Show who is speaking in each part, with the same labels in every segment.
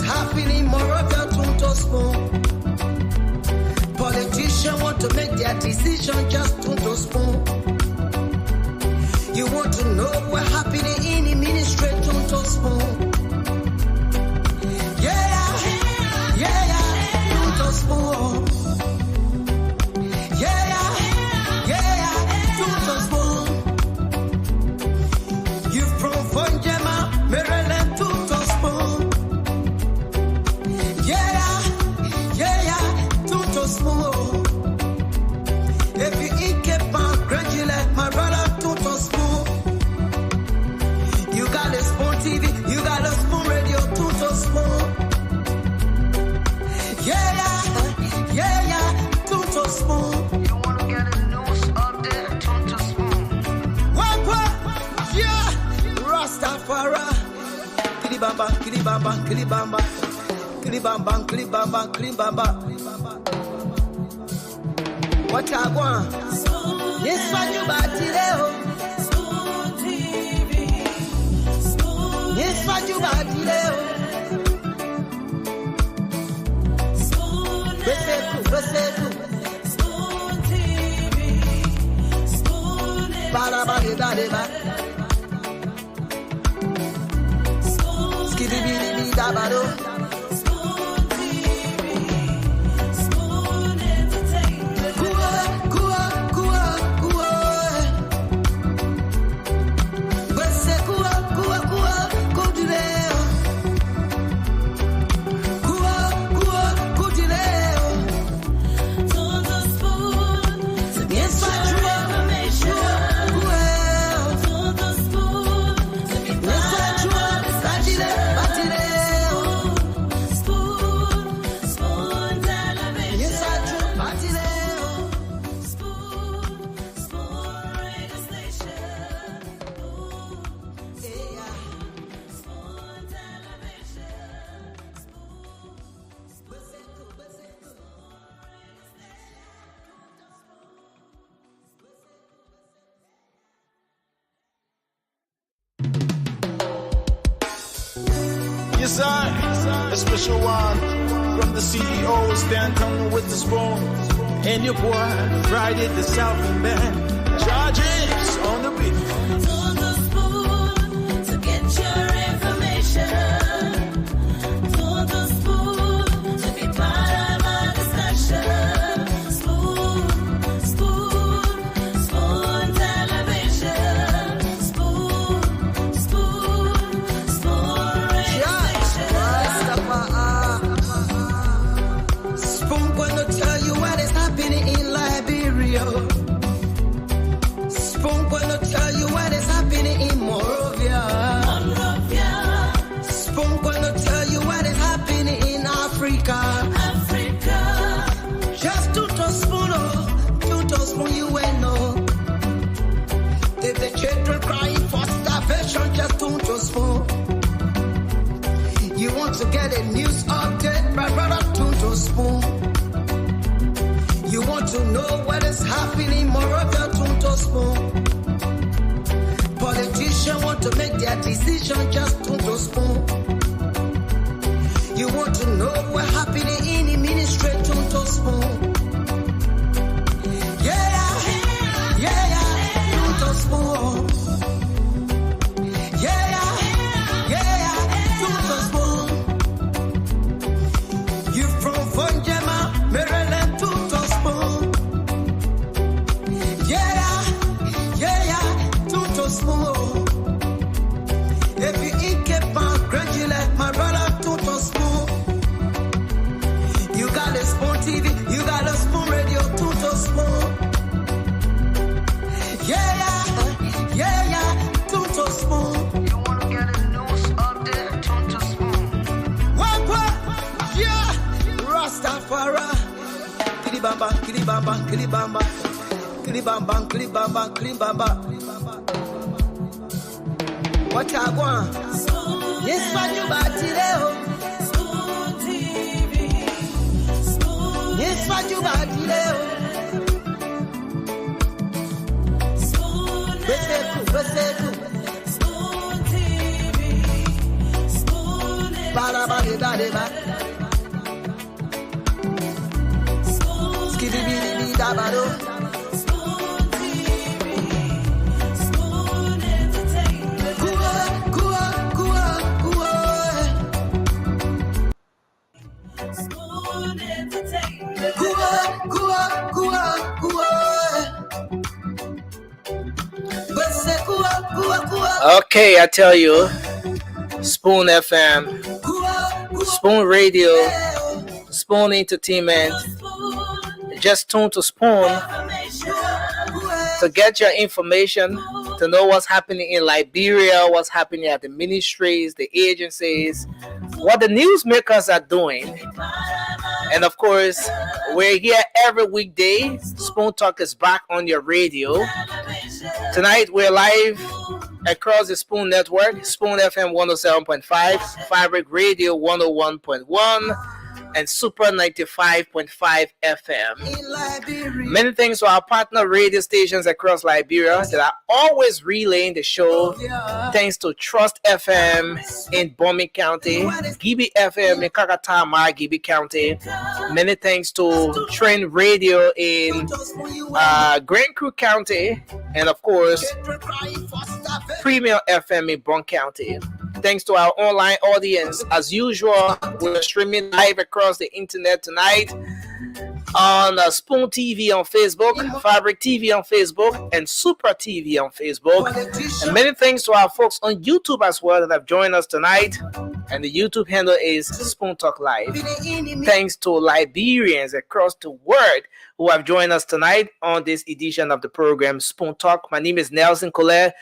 Speaker 1: happening more of your to spoon. Politicians want to make their decision just to spoon. You want to know what's happening in the ministry to spoon. To spoon. To spoon. You've from Fonjema, Maryland to spoon. To spoon. If you eat kepan, graduate, my brother to spoon. You got a spoon TV, you got a spoon radio to spoon. To spoon. You want to get a news update, to spoon. What? Yeah. Rastafari. Kilibamba, kilibamba, kilibamba. Kilibamba, kilibamba, kilibamba. What I want? Yes, what you bought today? Spoon TV. Spoon. Yes, what you bought today? Spoon. Spoon TV. Spoon. Ba. Spoon. Skidibidi dabado.
Speaker 2: A special one from the CEO, stand coming with the spoon. And your boy, Friday the Southern Band, charges on the beat.
Speaker 3: On the spoon to get your information. On the spoon to be part of our discussion. Spoon, spoon, spoon television. Spoon, spoon, spoon radio station.
Speaker 1: Spoon gonna tell you what is happening in Liberia. Spoon gonna tell you what is happening in Monrovia. Spoon gonna tell you what is happening in Africa. Just to spoon, you will know. If the children crying for starvation, just to spoon. You want to get a news update, my brother, to spoon. You want to know what is happening, Moravia, to spoon. Politicians want to make their decision, just to spoon. You want to know what's happening in the ministry, to spoon. To spoon. To spoon. You from Fonjema, Maryland to spoon. To spoon. If you eat kepan, graduate, my brother, to spoon. You got a spoon TV, you got a spoon radio, to spoon. To spoon. You want to get a news update, to spoon. What? Yeah. Rastafari. Kilibamba, kilibamba, kilibamba. Kilibamba, kilibamba, kilibamba. What I want? Yes, what you bought today?
Speaker 3: Spoon TV. Spoon.
Speaker 1: Yes, what you bought today?
Speaker 3: Spoon.
Speaker 1: Spoon TV. Spoon. deba.
Speaker 3: Spoon
Speaker 1: Skibidi bidi dabado.
Speaker 3: Spoon TV, Spoon Entertainment,
Speaker 1: Kua, kua, kua, kua.
Speaker 3: Spoon Entertainment,
Speaker 1: Kua, kua, kua, kua. Bese kua, kua, kua.
Speaker 4: Okay, I tell you, Spoon FM,
Speaker 1: Kua, kua.
Speaker 4: Spoon Radio, Spoon Entertainment.
Speaker 3: Spoon
Speaker 4: Just tune to Spoon
Speaker 3: Information,
Speaker 4: to get your information, to know what's happening in Liberia, what's happening at the ministries, the agencies, what the newsmakers are doing. And of course, we're here every weekday. Spoon Talk is back on your radio. Tonight, we're live across the Spoon Network, Spoon FM 107.5, Fabric Radio 101.1, and Super 95.5 FM.
Speaker 1: In Liberia.
Speaker 4: Many thanks to our partner radio stations across Liberia that are always relaying the show. Thanks to Trust FM in Bomi County, Gibi FM in Kakatama, Gibi County. Many thanks to Train Radio in Grand Crew County, and of course, Premier FM in Bon County. Thanks to our online audience. As usual, we're streaming live across the internet tonight on Spoon TV on Facebook, Fabric TV on Facebook, and Super TV on Facebook. And many thanks to our folks on YouTube as well that have joined us tonight. And the YouTube handle is Spoon Talk Live. Thanks to Liberians across the world who have joined us tonight on this edition of the program Spoon Talk. My name is Nelson Colette.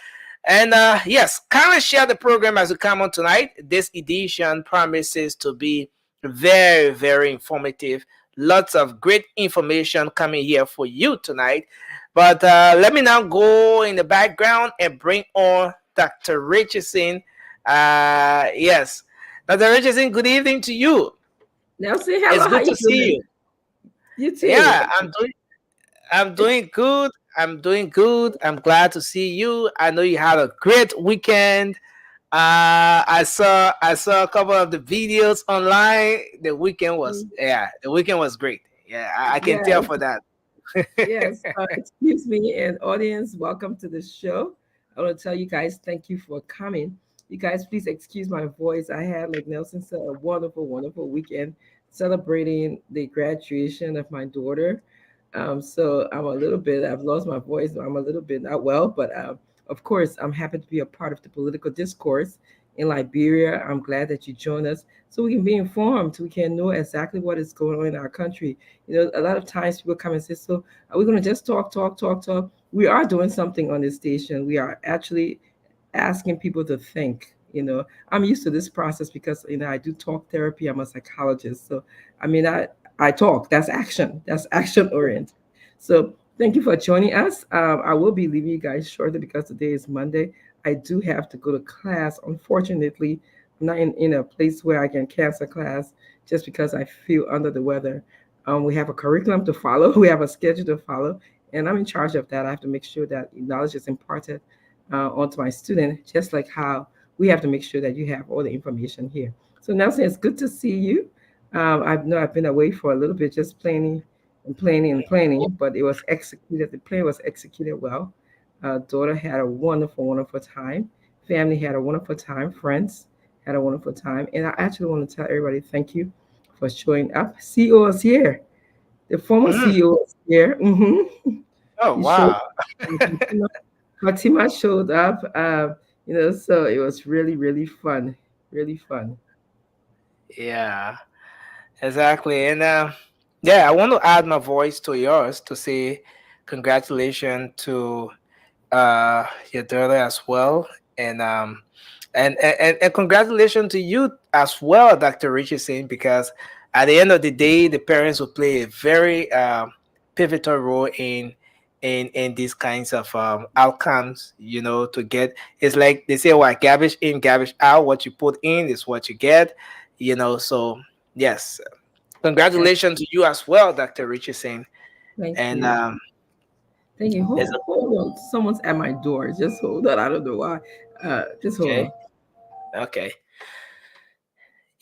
Speaker 4: And yes, kindly share the program as we come on tonight. This edition promises to be very, very informative. Lots of great information coming here for you tonight. But let me now go in the background and bring on Dr. Richardson. Yes, Dr. Richardson, good evening to you.
Speaker 5: Nelson, hello.
Speaker 4: It's
Speaker 5: How
Speaker 4: good
Speaker 5: you
Speaker 4: to see
Speaker 5: doing?
Speaker 4: you.
Speaker 5: You too.
Speaker 4: Yeah, I'm doing good. I'm doing good. I'm glad to see you. I know you had a great weekend. I saw a couple of the videos online. The weekend was great. Yeah, I can tell
Speaker 5: Yes,
Speaker 4: for that.
Speaker 5: yes. Excuse me, and audience, welcome to the show. I want to tell you guys, thank you for coming. You guys, please excuse my voice. I had, like Nelson said, a wonderful, wonderful weekend celebrating the graduation of my daughter. So I've lost my voice. I'm a little bit not well, but of course, I'm happy to be a part of the political discourse in Liberia. I'm glad that you joined us so we can be informed. We can know exactly what is going on in our country. You know, a lot of times people come and say, so are we going to just talk, talk, talk, talk? We are doing something on this station. We are actually asking people to think. You know, I'm used to this process because, you know, I do talk therapy. I'm a psychologist. So, I mean, I talk. That's action. That's action oriented. So thank you for joining us. I will be leaving you guys shortly because today is Monday. I do have to go to class. Unfortunately, I'm not in a place where I can cancel class just because I feel under the weather. We have a curriculum to follow. We have a schedule to follow. And I'm in charge of that. I have to make sure that knowledge is imparted onto my student, just like how we have to make sure that you have all the information here. So Nelson, it's good to see you. I know I've been away for a little bit, just planning and planning and planning, but it was executed. The plan was executed well. Daughter had a wonderful, wonderful time. Family had a wonderful time. Friends had a wonderful time. And I actually want to tell everybody thank you for showing up. CEO is here. The former CEO is here.
Speaker 4: Oh
Speaker 5: You showed
Speaker 4: wow.
Speaker 5: Fatima showed up. You know, so it was really, really fun. Really fun.
Speaker 4: Yeah, exactly. And yeah, I want to add my voice to yours to say congratulations to your daughter as well. And and congratulations to you as well, Dr. Richardson, because at the end of the day, the parents will play a very pivotal role in these kinds of outcomes. You know, to get, it's like they say, what, garbage in, garbage out. What you put in is what you get. You know, so yes,
Speaker 5: Yes,
Speaker 4: congratulations to you as well, Dr. Richardson.
Speaker 5: thank
Speaker 4: And
Speaker 5: you. Thank you.
Speaker 4: it's
Speaker 5: Hold on. Someone's at my door. Just hold on. I don't know why. Just hold
Speaker 4: okay.
Speaker 5: on.
Speaker 4: Okay.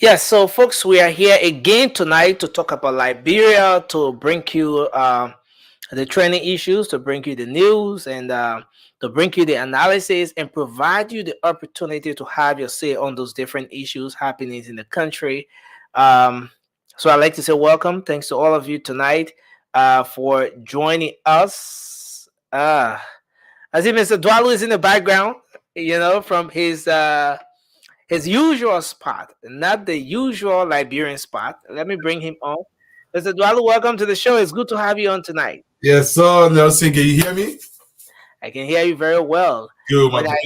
Speaker 4: Yes, so folks, we are here again tonight to talk about Liberia, to bring you the trending issues, to bring you the news, and to bring you the analysis and provide you the opportunity to have your say on those different issues happening in the country. Um, so I'd like to say welcome. Thanks to all of you tonight for joining us. I see Mr. Dwalu is in the background, from his usual spot, not the usual Liberian spot. Let me bring him on. Mr. Dwalu, welcome to the show. It's good to have you on tonight.
Speaker 6: Yes, sir. Nelson, can you hear me?
Speaker 4: I can hear you very well.
Speaker 6: Good, my
Speaker 4: When I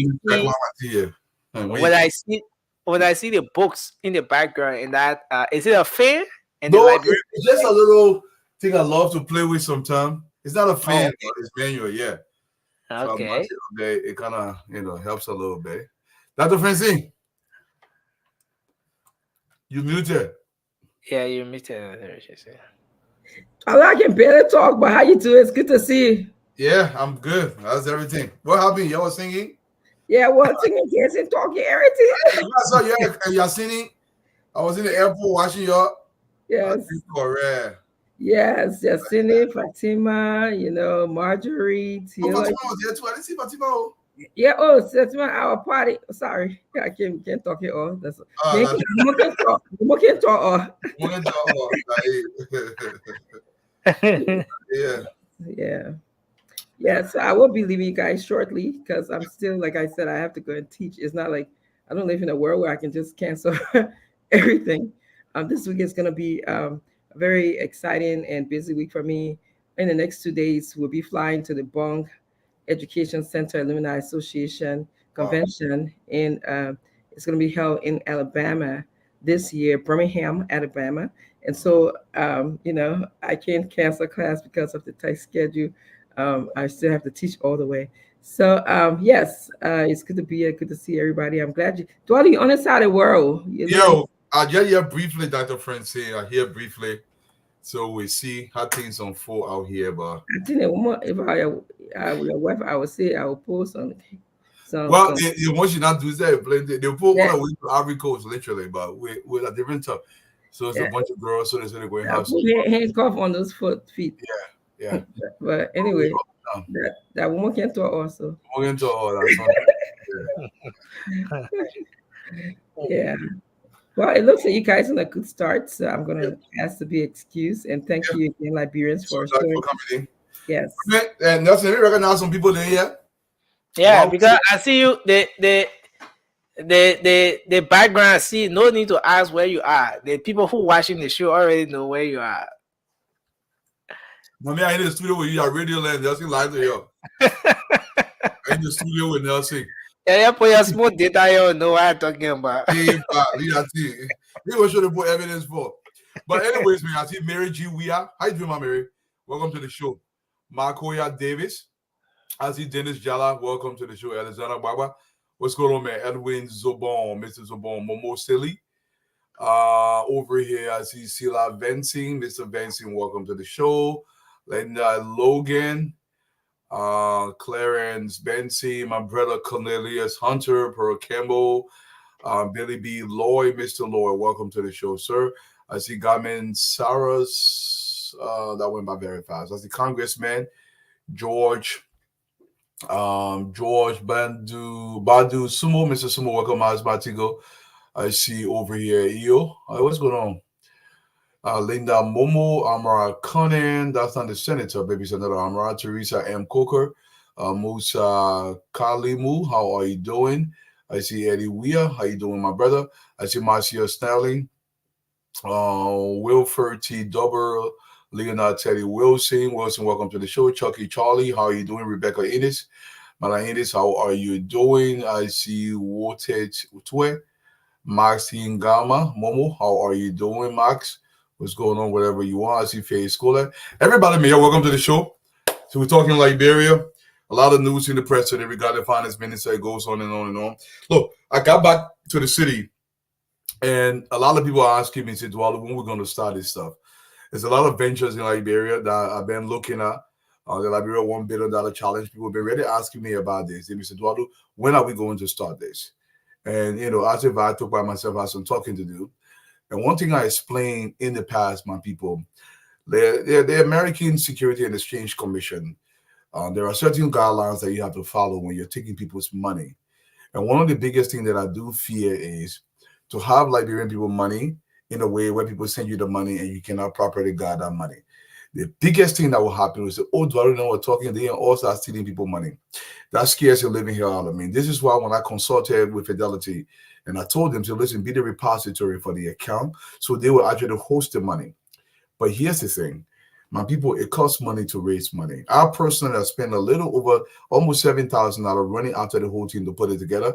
Speaker 4: see
Speaker 6: here.
Speaker 4: when I see when I see the books in the background, and that is it a fan? And the
Speaker 6: No,
Speaker 4: Liberian.
Speaker 6: it's just a little thing I love to play with sometimes. It's not a fan,
Speaker 4: okay.
Speaker 6: but it's manual, yeah. So I'm
Speaker 4: Okay.
Speaker 6: watching it kind of helps a little bit. Dr. Francine, you muted.
Speaker 4: Yeah, you meet
Speaker 5: I can barely talk, but how you doing? It's good to see you.
Speaker 6: Yeah, I'm good. How's everything? What happened? Y'all was singing?
Speaker 5: Yeah, well, singing, dancing, talking, everything.
Speaker 6: I saw y'all singing. I was in the airport watching y'all.
Speaker 5: Yes.
Speaker 6: Correct.
Speaker 5: Yes, Yasini, Fatima, Marjorie,
Speaker 6: Oh,
Speaker 5: Tila.
Speaker 6: Fatima was there too. I didn't see Fatima.
Speaker 5: Yeah, that's our party. Sorry, I can't talk it all. That's
Speaker 6: Ah, that's
Speaker 5: you can talk. You can talk.
Speaker 6: one job. Yeah.
Speaker 5: Yeah. Yeah, so I will be leaving you guys shortly because I'm still, like I said, I have to go and teach. It's not like I don't live in a world where I can just cancel everything. This week is going to be a very exciting and busy week for me. In the next 2 days, we'll be flying to the Bong Education Center Alumni Association convention, and it's going to be held in Alabama this year, Birmingham, Alabama. And so, I can't cancel class because of the tight schedule. I still have to teach all the way. So yes, it's good to be here. Good to see everybody. I'm glad you. Dwelling on this side of the world.
Speaker 6: Yo, I just hear briefly, Dr. Francine. I hear briefly. So we see how things unfold out here, but
Speaker 5: I think that if I with your wife, I would say I will post on some.
Speaker 6: well, once you not do that, they'll put
Speaker 5: Yeah.
Speaker 6: one away to Ivory Coast, literally, but with a different stuff. So it's a bunch of girls, so they're going to have some.
Speaker 5: Handcuff on those feet.
Speaker 6: Yeah.
Speaker 5: But anyway, that woman can talk also.
Speaker 6: We're into all that.
Speaker 5: Yeah. Well, it looks like you guys on a good start, so I'm gonna ask to be excused, and thank you again, Liberians, for
Speaker 6: coming in.
Speaker 5: Yes.
Speaker 6: And Nelson, you recognize some people there yet?
Speaker 4: Yeah, because I see you the background. I see no need to ask where you are. The people who watching the show already know where you are.
Speaker 6: I mean, I'm in the studio with you at Radio Land. Nelson live to you. I'm in the studio with Nelson.
Speaker 4: Yeah, put your small data. You know what I'm talking about.
Speaker 6: We will show the boy evidence for. But anyways, man, I see Mary G. Weah. How you doing, my Mary? Welcome to the show. Marcoya Davis. I see Dennis Jala. Welcome to the show. Alexander Baba. What's going on, man? Edwin Zobon, Mr. Zobon, Momo Silly. Over here, I see Sila Vensing. Mr. Vensing, welcome to the show. Linda Logan. Clarence Bensi, my brother Cornelius Hunter, Pearl Campbell, Billy B. Lloyd, Mr. Lloyd, welcome to the show, sir. I see Gamin Saras, that went by very fast. I see Congressman George Badu Sumo, Mr. Sumo, welcome, Asmatigo. I see over here, Io. What's going on? Linda Momo, Amara Conan, that's not the senator, baby Senator Amara, Teresa M. Coker, Musa Kalimu, how are you doing? I see Eddie Weir, how you doing, my brother? I see Marcia Snelling, Wilford T. Dubber, Leonard Teddy Wilson, welcome to the show. Chucky Charlie, how are you doing? Rebecca Innes, Mala Innes, how are you doing? I see Wotet Utwe, Max Hingama, Momo, how are you doing, Max? What's going on, whatever you want. I see Faye Scholar. Everybody, man, welcome to the show. So we're talking Liberia. A lot of news in the press today regarding finance minister. It goes on and on and on. Look, I got back to the city, and a lot of people are asking me, said, well, when we're going to start this stuff. There's a lot of ventures in Liberia that I've been looking at. The Liberia $1 billion challenge. People have been really asking me about this. They said, Eduardo, when are we going to start this? And, as if I took by myself, I had some talking to do. And one thing I explained in the past, my people, the American Security and Exchange Commission, there are certain guidelines that you have to follow when you're taking people's money. And one of the biggest things that I do fear is to have Liberian people money in a way where people send you the money and you cannot properly guard that money. The biggest thing that will happen is, oh, do I don't know what talking? They all start stealing people money. That scares the living hell out of me. This is why when I consulted with Fidelity and I told them to listen, be the repository for the account, so they will actually host the money. But here's the thing, my people, it costs money to raise money. I personally have spent a little over almost $7,000 running after the whole team to put it together.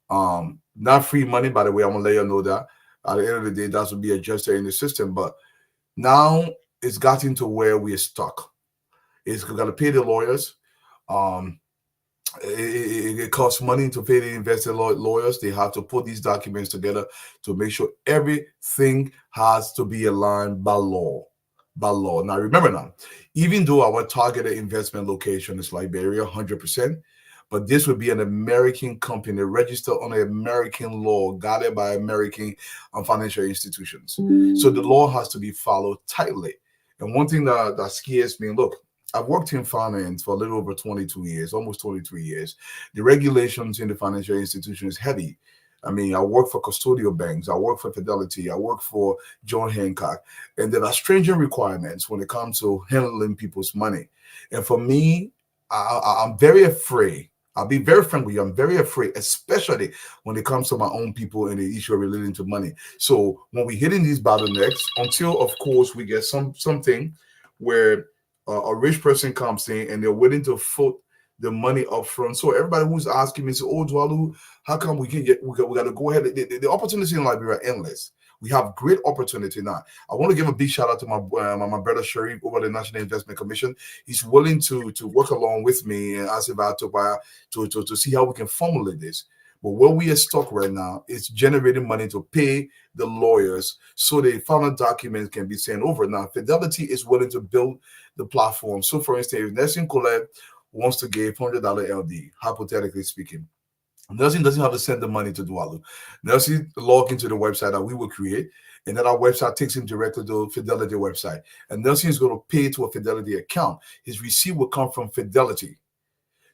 Speaker 6: Not free money, by the way. I'm gonna let you know that at the end of the day, that will be adjusted in the system. But now it's gotten to where we're stuck. It's got to pay the lawyers. It costs money to pay the investor lawyers. They have to put these documents together to make sure everything has to be aligned by law. Now, remember now, even though our targeted investment location is Liberia, 100%, but this would be an American company registered on American law, guided by American financial institutions. So the law has to be followed tightly. And one thing that scares me, look, I've worked in finance for a little over 22 years, almost 23 years. The regulations in the financial institution is heavy. I mean, I work for custodial banks, I work for Fidelity, I work for John Hancock, and there are stringent requirements when it comes to handling people's money. And for me, I'm very afraid. I'll be very frank with you. I'm very afraid, especially when it comes to my own people and the issue relating to money. So when we hit in these bottlenecks, until of course we get something where a rich person comes in and they're willing to foot the money up front. So everybody who's asking me, oh, Dwalu, how come we got to go ahead? The opportunity in Liberia are endless. We have great opportunity now. I want to give a big shout out to my brother Sharif over the National Investment Commission. He's willing to work along with me and ask about to see how we can formulate this. But where we are stuck right now is generating money to pay the lawyers so the final documents can be sent over. Now, Fidelity is willing to build the platform. So, for instance, if Nelson Collect wants to give $100 LD, hypothetically speaking, Nelson doesn't have to send the money to Dwalu. Nelson log into the website that we will create, and then our website takes him directly to Fidelity website. And Nelson is going to pay to a Fidelity account. His receipt will come from Fidelity.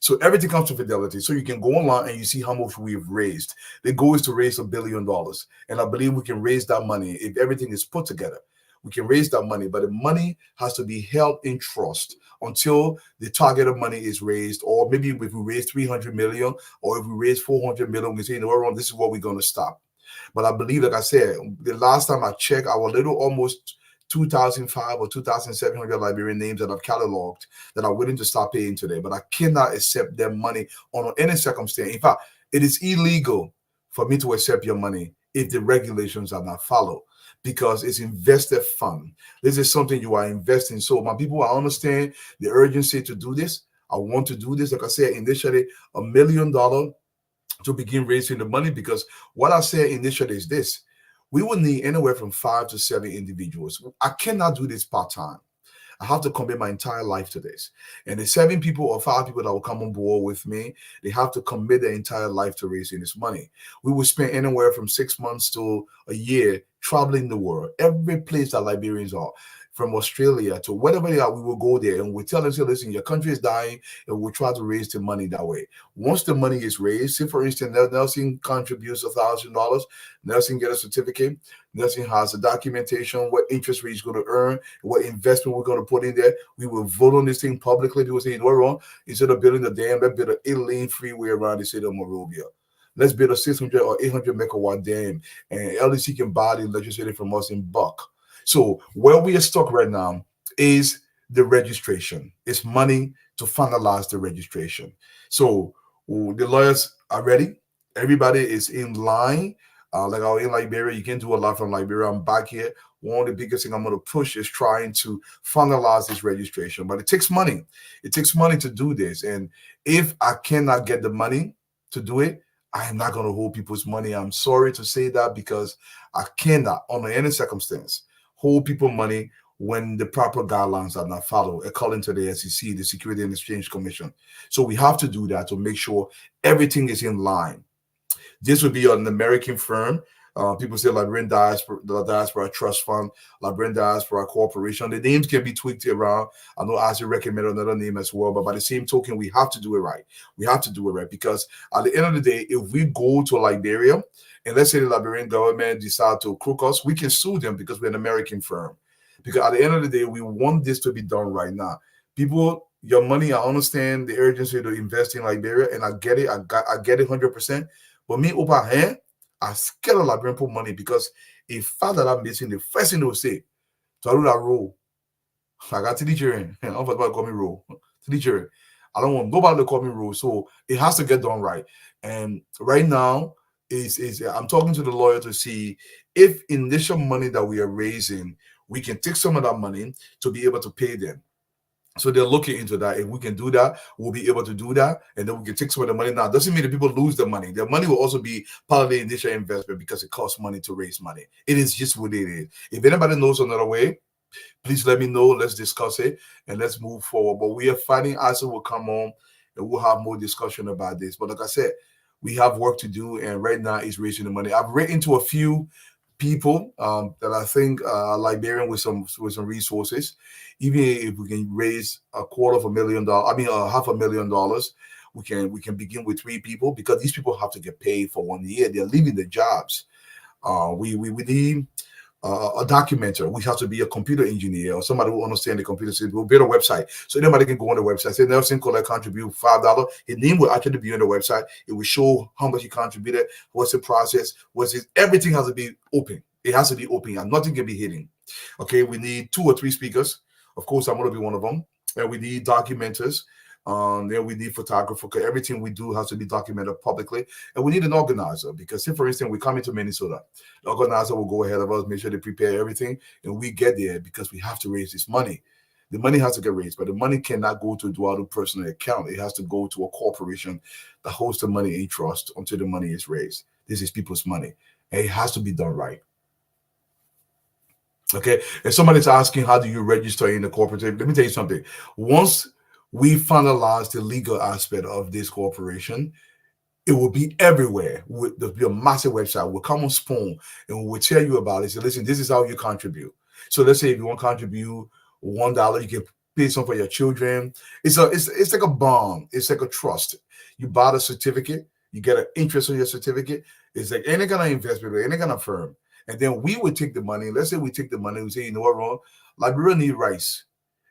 Speaker 6: So everything comes to Fidelity. So you can go online and you see how much we've raised. The goal is to raise $1 billion. And I believe we can raise that money if everything is put together. We can raise that money, but the money has to be held in trust until the target of money is raised. Or maybe if we raise 300 million or if we raise 400 million, we say, you know, this is what we're going to stop. But I believe, like I said, the last time I checked, our little almost 2,005 or 2,700 Liberian names that I've cataloged that are willing to start paying today, but I cannot accept their money under any circumstance. In fact, it is illegal for me to accept your money if the regulations are not followed, because it's invested fund. This is something you are investing. So my people, I understand the urgency to do this. I want to do this. Like I said, initially $1 million to begin raising the money, because what I said initially is this: we will need anywhere from 5 to 7 individuals. I cannot do this part-time. I have to commit my entire life to this. And the 7 people or 5 people that will come on board with me, they have to commit their entire life to raising this money. We will spend anywhere from 6 months to a year traveling the world, every place that Liberians are, from Australia to wherever they are. We will go there and we'll tell them, say, listen, your country is dying, and we'll try to raise the money that way. Once the money is raised, say for instance, Nelson contributes $1,000, Nelson gets a certificate, Nelson has the documentation, what interest rate he's going to earn, what investment we're going to put in there. We will vote on this thing publicly. People say, you know what, wrong? Instead of building a dam, let's build an 8-lane freeway around the city of Monrovia. Let's build a 600 or 800 megawatt dam, and LDC can buy the electricity from us in bulk. So where we are stuck right now is the registration. It's money to finalize the registration. So the lawyers are ready. Everybody is in line. Like in Liberia, you can do a lot from Liberia. I'm back here. One of the biggest things I'm going to push is trying to finalize this registration. But it takes money. It takes money to do this. And if I cannot get the money to do it, I am not going to hold people's money. I'm sorry to say that, because I cannot, under any circumstance, hold people money when the proper guidelines are not followed, according to the SEC, the Security and Exchange Commission. So we have to do that to make sure everything is in line. This would be an American firm. People say Liberian Diaspora, the Diaspora Trust Fund, Liberian Diaspora Corporation. The names can be tweaked around. I know Ozzy recommended another name as well, but by the same token, we have to do it right. We have to do it right because at the end of the day, if we go to Liberia and let's say the Liberian government decide to crook us, we can sue them because we're an American firm. Because at the end of the day, we want this to be done right now. People, your money, I understand the urgency to invest in Liberia, and I get it. I get it 100%. But me over here, I scared of Liberian put money because if father I'm missing, the first thing they will say, so I do that role. I got teacher in. I don't want to call me role. Teacher. I don't want nobody to call me role. So it has to get done right. And right now, is I'm talking to the lawyer to see if initial money that we are raising, we can take some of that money to be able to pay them. So they're looking into that. If we can do that, we'll be able to do that. And then we can take some of the money. Now, it doesn't mean that people lose their money. Their money will also be part of the initial investment because it costs money to raise money. It is just what it is. If anybody knows another way, please let me know. Let's discuss it and let's move forward. But we are fighting. Asa will come on and we'll have more discussion about this. But like I said, we have work to do. And right now, it's raising the money. I've written to a few people that I think are Liberian with some resources. Even if we can raise $250,000, I mean $500,000, we can begin with 3 people because these people have to get paid for 1 year. They're leaving their jobs. We need a documenter. We have to be a computer engineer or somebody who understands the computer system. We'll build a website so anybody can go on the website. Say Nelson Collect contribute $5. His name will actually be on the website. It will show how much he contributed, what's the process, everything has to be open. It has to be open and nothing can be hidden. Okay, we need 2 or 3 speakers. Of course, I'm going to be one of them. And we need documenters. Then we need photographer. Everything we do has to be documented publicly. And we need an organizer because, say, for instance, we come into Minnesota. The organizer will go ahead of us, make sure they prepare everything. And we get there because we have to raise this money. The money has to get raised, but the money cannot go to a Duado personal account. It has to go to a corporation that holds the money in trust until the money is raised. This is people's money. And it has to be done right. Okay, if somebody's asking how do you register in the cooperative, let me tell you something. Once we finalize the legal aspect of this corporation, it will be everywhere. There'll be a massive website. We'll come on Spoon and we'll tell you about it. So listen, this is how you contribute. So let's say if you want to contribute $1, you can pay some for your children. It's like a bond. It's like a trust. You buy the certificate, you get an interest on your certificate. It's like any kind of investment or any kind of firm. And then we would take the money. Let's say we take the money. We say, you know what, Ron? Liberia need rice.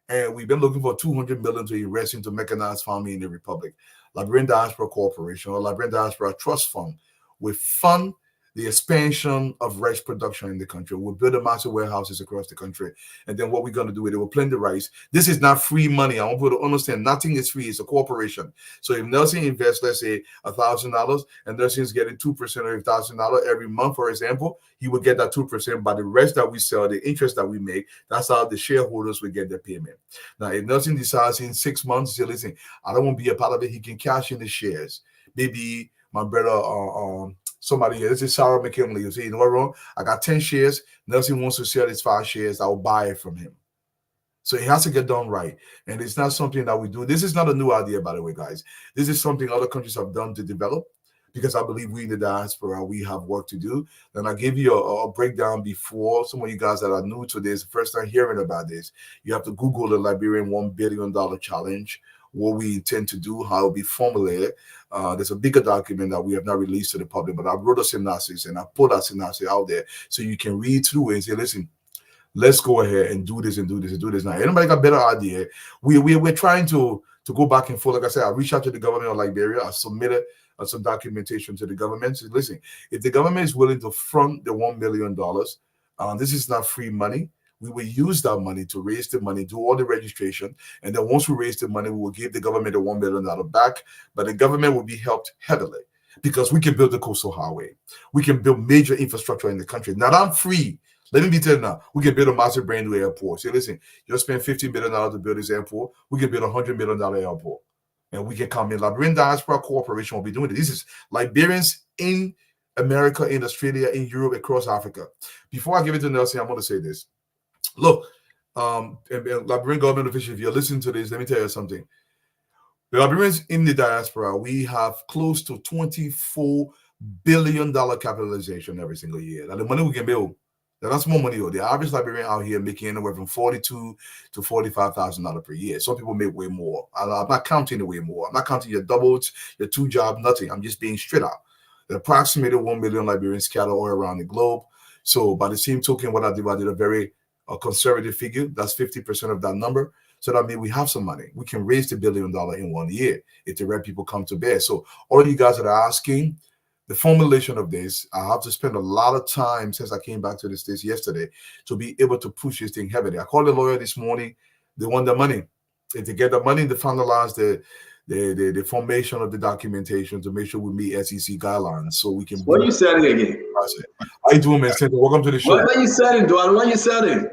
Speaker 6: And we've been looking for $200 million to invest into mechanized farming in the Republic. Liberian Diaspora Corporation or Liberian Diaspora Trust Fund will fund the expansion of rice production in the country. We'll build a massive warehouses across the country. And then what we're going to do is we'll plant the rice. This is not free money. I want people to understand nothing is free. It's a corporation. So if Nelson invests, let's say $1,000 and Nelson's getting 2% of $1,000 every month, for example, he will get that 2%. By the rest that we sell, the interest that we make, that's how the shareholders will get their payment. Now, if Nelson decides in 6 months, say, listen, I don't want to be a part of it, he can cash in the shares. Maybe my brother, somebody, this is Sarah McKinley, you say, you know what, Ron? I got 10 shares. Nelson wants to sell his 5 shares. I'll buy it from him. So it has to get done right. And it's not something that we do. This is not a new idea, by the way, guys. This is something other countries have done to develop because I believe we in the diaspora, we have work to do. And I gave you a breakdown before. Some of you guys that are new to this, first time hearing about this, you have to Google the Liberian $1 billion challenge, what we intend to do, how it'll be formulated. There's a bigger document that we have not released to the public, but I wrote a synopsis and I put that synopsis out there so you can read through it and say, listen, let's go ahead and do this and do this and do this. Now, anybody got a better idea? We're trying to go back and forth. Like I said, I reached out to the government of Liberia. I submitted some documentation to the government. So listen, if the government is willing to front the $1 million, this is not free money. We will use that money to raise the money, do all the registration. And then once we raise the money, we will give the government the $1 million back. But the government will be helped heavily because we can build the coastal highway. We can build major infrastructure in the country. Now, I'm free. Let me be telling you now, we can build a massive brand new airport. So listen, you'll spend $50 million to build this airport. We can build a $100 million airport. And we can come in. Liberian Diaspora Corporation will be doing this. This is Liberians in America, in Australia, in Europe, across Africa. Before I give it to Nelson, I want to say this. Look, Liberian government officials, if you're listening to this, let me tell you something. The Liberians in the diaspora, we have close to 24 billion-dollar capitalization every single year. Now, the money we can build, that's more money. The average Liberian out here making anywhere from $42,000 to $45,000 per year. Some people make way more. I'm not counting the way more. I'm not counting your doubles, your two job, nothing. I'm just being straight out. Approximately 1 million Liberians scattered all around the globe. So by the same token, what I did a very conservative figure. That's 50% of that number. So that means we have some money. We can raise the $1 billion in 1 year if the right people come to bear. So all of you guys that are asking, the formulation of this, I have to spend a lot of time since I came back to the States yesterday to be able to push this thing heavily. I called the lawyer this morning. They want the money. If they get the money to finalize the formation of the documentation to make sure we meet SEC guidelines so we can.
Speaker 7: What are you selling again?
Speaker 6: How you doing, man? Welcome to the show.
Speaker 7: What are you selling, Duane? What are you selling?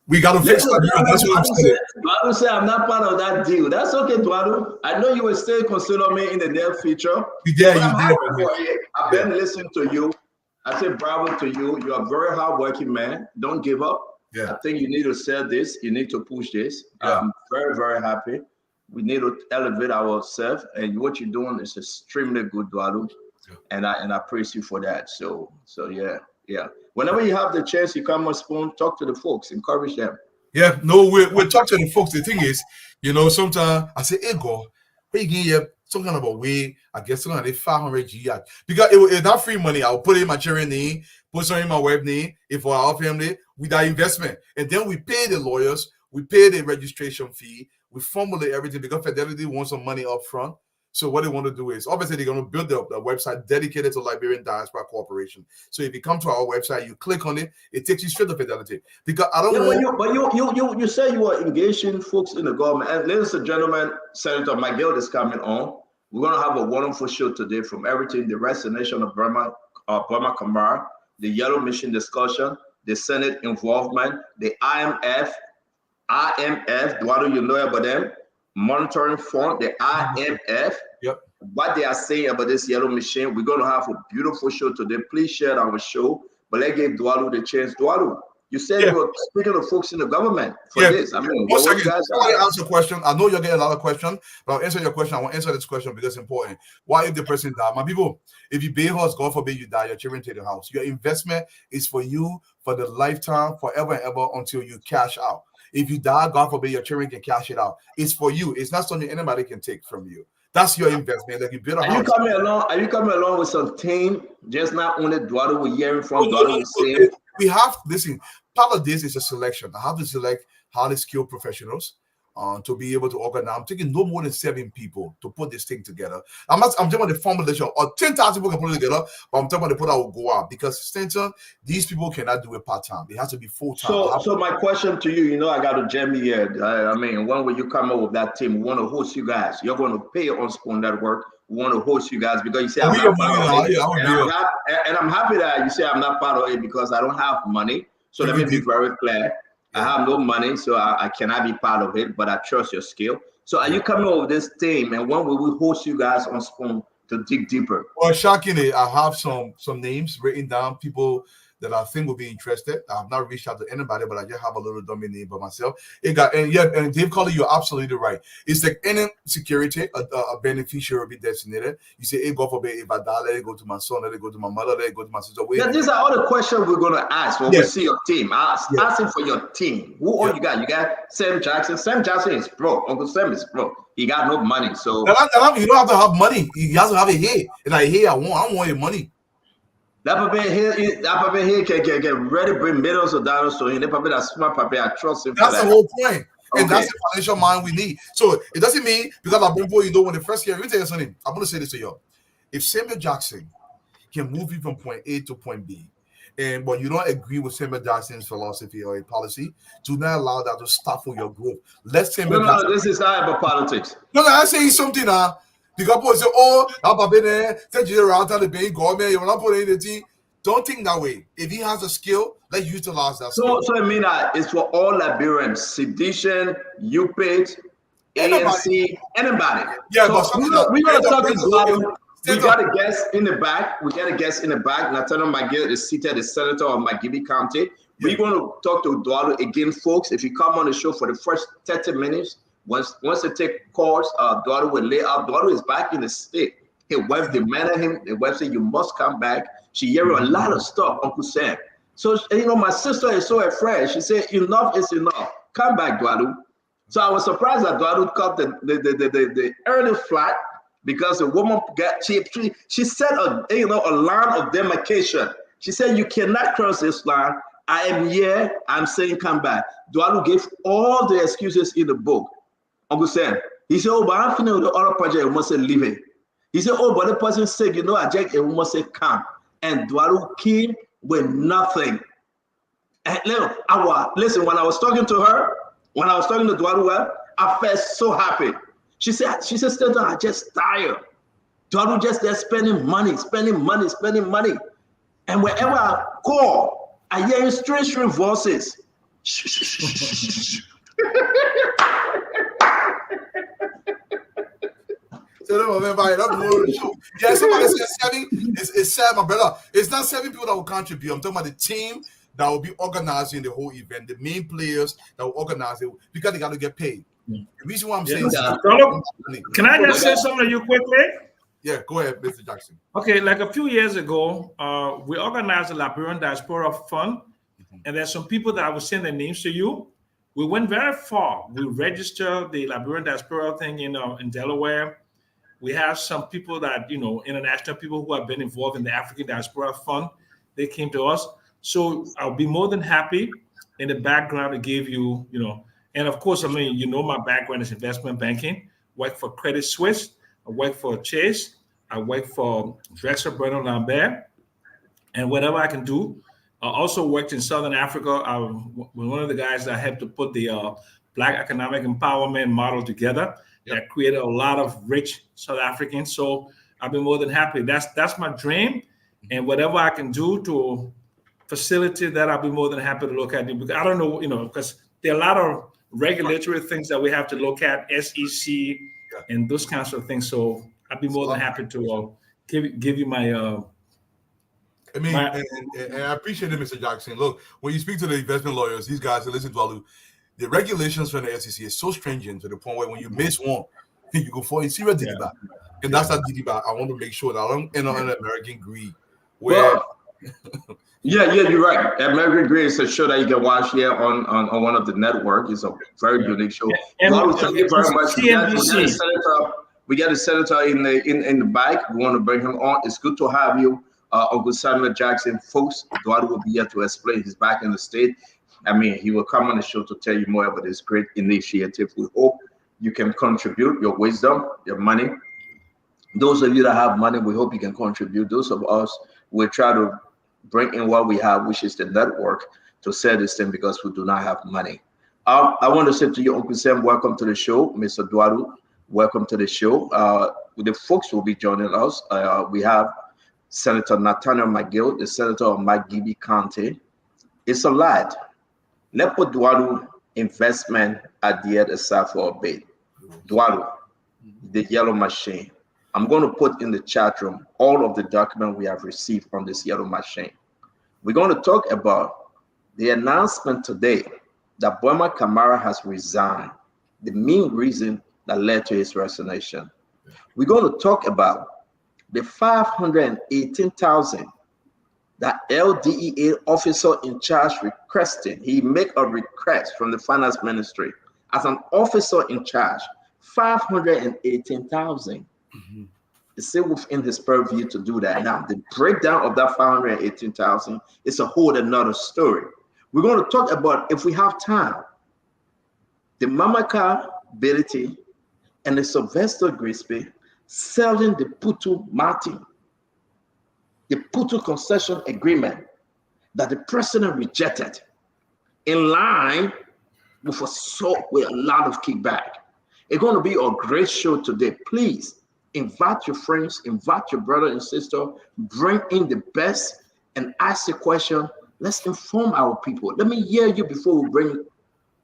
Speaker 6: We got to fix that. That's what I'm saying.
Speaker 7: Duane said, I'm not part of that deal. That's okay, Duane. I know you will still consider me in the near future.
Speaker 6: Yeah,
Speaker 7: I've been listening to you. I say bravo to you. You are a very hardworking man. Don't give up.
Speaker 6: Yeah.
Speaker 7: I think you need to sell this. You need to push this.
Speaker 6: Yeah.
Speaker 7: I'm very, very happy. We need to elevate ourselves, and what you're doing is extremely good, Duane.
Speaker 6: Yeah.
Speaker 7: And I praise you for that. So yeah. Whenever you have the chance, you come on Spoon, talk to the folks, encourage them.
Speaker 6: Yeah, no, we're talking to the folks. The thing is, sometimes I say, hey, go, where you get some kind of a way, I guess something like 500 G. Because it's not free money. I'll put it in my children's name, put some in my wife name, if for our family, with that investment. And then we pay the lawyers, we pay the registration fee, we formulate everything because Fidelity wants some money up front. So what they want to do is, obviously, they're going to build a website dedicated to Liberian Diaspora Corporation. So if you come to our website, you click on it, it takes you straight to Fidelity. Because I don't know.
Speaker 7: But you say you are engaging folks in the government. And ladies and gentlemen, Senator Miguel is coming on. We're going to have a wonderful show today from everything, the resignation of Burma Kamara, the Yellow Mission discussion, the Senate involvement, the IMF, Duane, you know about them, monitoring fund, the IMF.
Speaker 6: Yep.
Speaker 7: What they are saying about this yellow machine. We're going to have a beautiful show today. Please share our show. But let's give Duane the chance. Duane, you said you were speaking to folks in the government for this. I mean,
Speaker 6: one second. I want to answer a question. I know you're getting a lot of questions, but I'll answer your question. I want to answer this question because it's important. Why if the person died? My people, if you pay house, God forbid you die, your children take the house. Your investment is for you for the lifetime, forever and ever until you cash out. If you die, God forbid your children can cash it out. It's for you. It's not something anybody can take from you. That's your investment. Like you build a house.
Speaker 7: Are you coming along with some team? Just not only Duane we're hearing from, Duane we're saying.
Speaker 6: We have, listen, part of this is a selection. I have to select highly skilled professionals to be able to organize. I'm taking no more than 7 people to put this thing together. I'm talking about the formulation, or 10,000 people can put it together, but I'm talking about the put that will go out because Stanton, these people cannot do it part-time. It has to be full-time.
Speaker 7: So my question to you, I got to jam you here. I mean, when will you come up with that team? We want to host you guys. You're going to pay on Spoon Network. We want to host you guys because you say I'm not part of it. And I'm happy that you say I'm not part of it because I don't have money. So let me be very clear. I have no money, so I cannot be part of it, but I trust your skill. So are you coming up with this team, and when will we host you guys on Spoon to dig deeper?
Speaker 6: Well, shockingly, I have some names written down, people that I think will be interested. I have not reached out to anybody, but I just have a little dummy name by myself. And Dave Colley, you're absolutely right. It's like any security, a beneficiary will be designated. You say, hey, God forbid, if I die, let it go to my son, let it go to my mother, let it go to my sister.
Speaker 7: These are all the questions we're going to ask when we see your team. Asking for your team. Who all you got? You got Sam Jackson. Sam Jackson is broke. Uncle Sam is broke. He got no money. So
Speaker 6: you don't have to have money. You have to have it here. And like, hey, I want your money.
Speaker 7: That paper here can ready bring millions of dollars to him. That paper that's smart paper. I trust him.
Speaker 6: That's the whole point. And that's the financial mind we need. So it doesn't mean because I bring you when the first year, let me tell you something. I'm going to say this to you. If Samuel Jackson can move you from point A to point B, but you don't agree with Samuel Jackson's philosophy or policy, do not allow that to stifle your growth. Let Samuel Jackson.
Speaker 7: This is not about politics.
Speaker 6: No, I'm saying something now. The couple say, oh, I've been there, take you around the bank, government, you're not putting anything. Don't think that way. If he has a skill, let's utilize that skill.
Speaker 7: So I mean that it's for all Liberians, sedition, UPIT, ANC, anybody.
Speaker 6: Yeah,
Speaker 7: so
Speaker 6: but
Speaker 7: we're going to talk about we got a guest in the back. Nathaniel Miguel is seated, the senator of Magibi County. We're going to talk to Duane again, folks. If you come on the show for the first 30 minutes, once they take calls, Duane will lay out. Duane is back in the state. His wife demanded him. The wife said, "You must come back." She heard a lot of stuff, Uncle Sam. So, my sister is so afraid. She said, "Enough is enough. Come back, Duadu." So I was surprised that Duadu cut the early flat because the woman got cheap. She set a line of demarcation. She said, "You cannot cross this line. I am here. I'm saying come back." Duadu gave all the excuses in the book. Uncle Sam, he said, "Oh, but I'm finished with the other project. You must say leave it." He said, "Oh, but the person's sick. I just must say come." And Duadu came with nothing. And listen, when I was talking to her, when I was talking to Duadu, I felt so happy. She said, "Stanton, I just tired. Duadu just there spending money. And wherever I call, I hear strange voices.
Speaker 6: Yeah, somebody said 7. It's 7, my brother. It's not 7 people that will contribute. I'm talking about the team that will be organizing the whole event, the main players that will organize it because they got to get paid. The reason why I'm saying
Speaker 8: can I just say something to you quickly?
Speaker 6: Yeah, go ahead, Mr. Jackson.
Speaker 8: Okay, like a few years ago, we organized a Liberian Diaspora Fund, and there's some people that I will send their names to you. We went very far. We registered the Liberian Diaspora thing in Delaware. We have some people that, international people who have been involved in the African Diaspora Fund. They came to us. So I'll be more than happy in the background to give you, and of course, my background is investment banking. Work for Credit Suisse. I work for Chase. I work for Drexel Brennan Lambert. And whatever I can do. I also worked in Southern Africa. I was one of the guys that helped to put the Black Economic Empowerment model together. That created a lot of rich South Africans. So I've been more than happy. That's my dream. And whatever I can do to facilitate that, I'll be more than happy to look at it. Because I don't know, because there are a lot of regulatory things that we have to look at, SEC and those kinds of things. So I'd be more than happy to give you my
Speaker 6: and I appreciate it, Mr. Jackson. Look, when you speak to the investment lawyers, these guys that listen to all the regulations from the SEC is so stringent to the point where when you miss one, you go for a serious diggy. And that's that diggy. I want to make sure that I don't end on an American Greed. Where
Speaker 7: you're right. American Greed is a show that you can watch here on one of the networks. It's a very unique show.
Speaker 8: And
Speaker 7: thank you very much. We got a senator in the back. We want to bring him on. It's good to have you. Uncle Samuel Jackson, folks, Eduardo will be here to explain. He's back in the state. He will come on the show to tell you more about this great initiative. We hope you can contribute your wisdom, your money. Those of you that have money, we hope you can contribute. Those of us, we try to bring in what we have, which is the network, to sell this thing because we do not have money. I want to say to you, Uncle Sam, welcome to the show. Mr. Eduardo, welcome to the show. The folks will be joining us. We have Senator Nathaniel McGill, the senator of McGibby County. It's a lot. Let's put Duadu investment at the other side for a bit. Duadu, the yellow machine. I'm going to put in the chat room all of the documents we have received from this yellow machine. We're going to talk about the announcement today that Boima Kamara has resigned, the main reason that led to his resignation. We're going to talk about the 518,000 that LDEA officer in charge requesting. He make a request from the finance ministry as an officer in charge, 518,000. It's still within his purview to do that. Now, the breakdown of that 518,000 is a whole another story. We're going to talk about, if we have time, the Mamaka Ability and the Sylvester Grisby selling the Putu Martin, the Putu concession agreement that the president rejected, in line with a lot of kickback. It's going to be a great show today. Please invite your friends, invite your brother and sister, bring in the best and ask the question. Let's inform our people. Let me hear you before we bring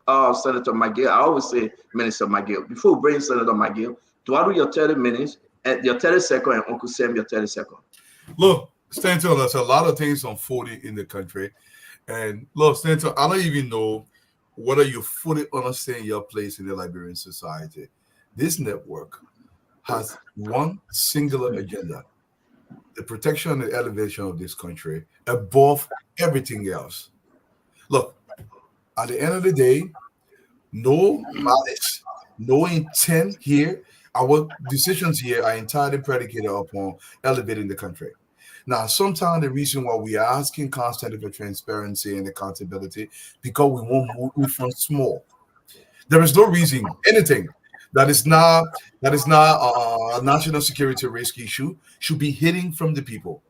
Speaker 7: Senator McGill. I always say Minister McGill. Before we bring Senator McGill, do your 30 minutes, and your 30 seconds, and Uncle Sam, your 30 seconds.
Speaker 6: Look, Stanton, there's a lot of things unfolding in the country. And look, Stanton, I don't even know whether you fully understand your place in the Liberian society. This network has one singular agenda: the protection and the elevation of this country above everything else. Look, at the end of the day, no malice, no intent here. Our decisions here are entirely predicated upon elevating the country. Now, sometimes the reason why we are asking constantly for transparency and accountability because we won't move from small. There is no reason anything that is not a national security risk issue should be hidden from the people.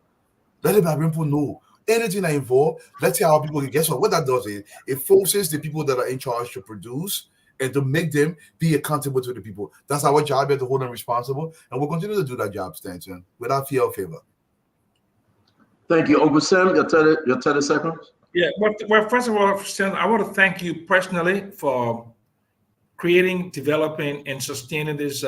Speaker 6: Let the Barbarian people know anything that involved. Let's see how people can guess what that does is it forces the people that are in charge to produce and to make them be accountable to the people. That's our job here, to hold them responsible, and we'll continue to do that job, Stanton, without fear or favor.
Speaker 7: Thank you, Uncle Sam. Your 30 seconds.
Speaker 8: Yeah, well, first of all, Stan, I want to thank you personally for creating, developing, and sustaining this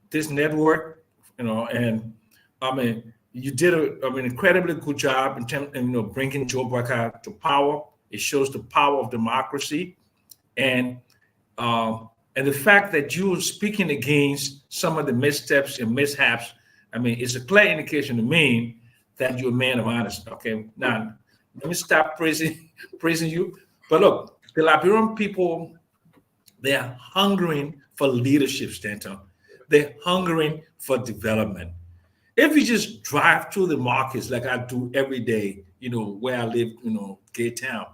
Speaker 8: this network. And I mean, you did an incredibly good job in terms of bringing Joe Baka to power. It shows the power of democracy, and the fact that you're speaking against some of the missteps and mishaps. I mean, it's a clear indication to me that you're a man of honesty. Okay, now let me stop praising you. But look, the Liberian people, they're hungering for leadership, Stanton. They're hungering for development. If you just drive through the markets like I do every day, where I live, Gay Town,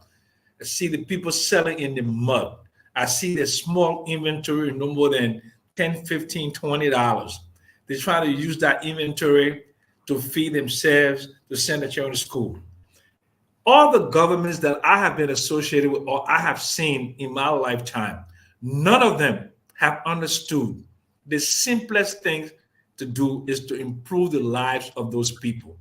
Speaker 8: I see the people selling in the mud. I see the small inventory, no more than $10, $15, $20. They're trying to use that inventory to feed themselves, to send their children to school. All the governments that I have been associated with or I have seen in my lifetime, none of them have understood the simplest thing to do is to improve the lives of those people.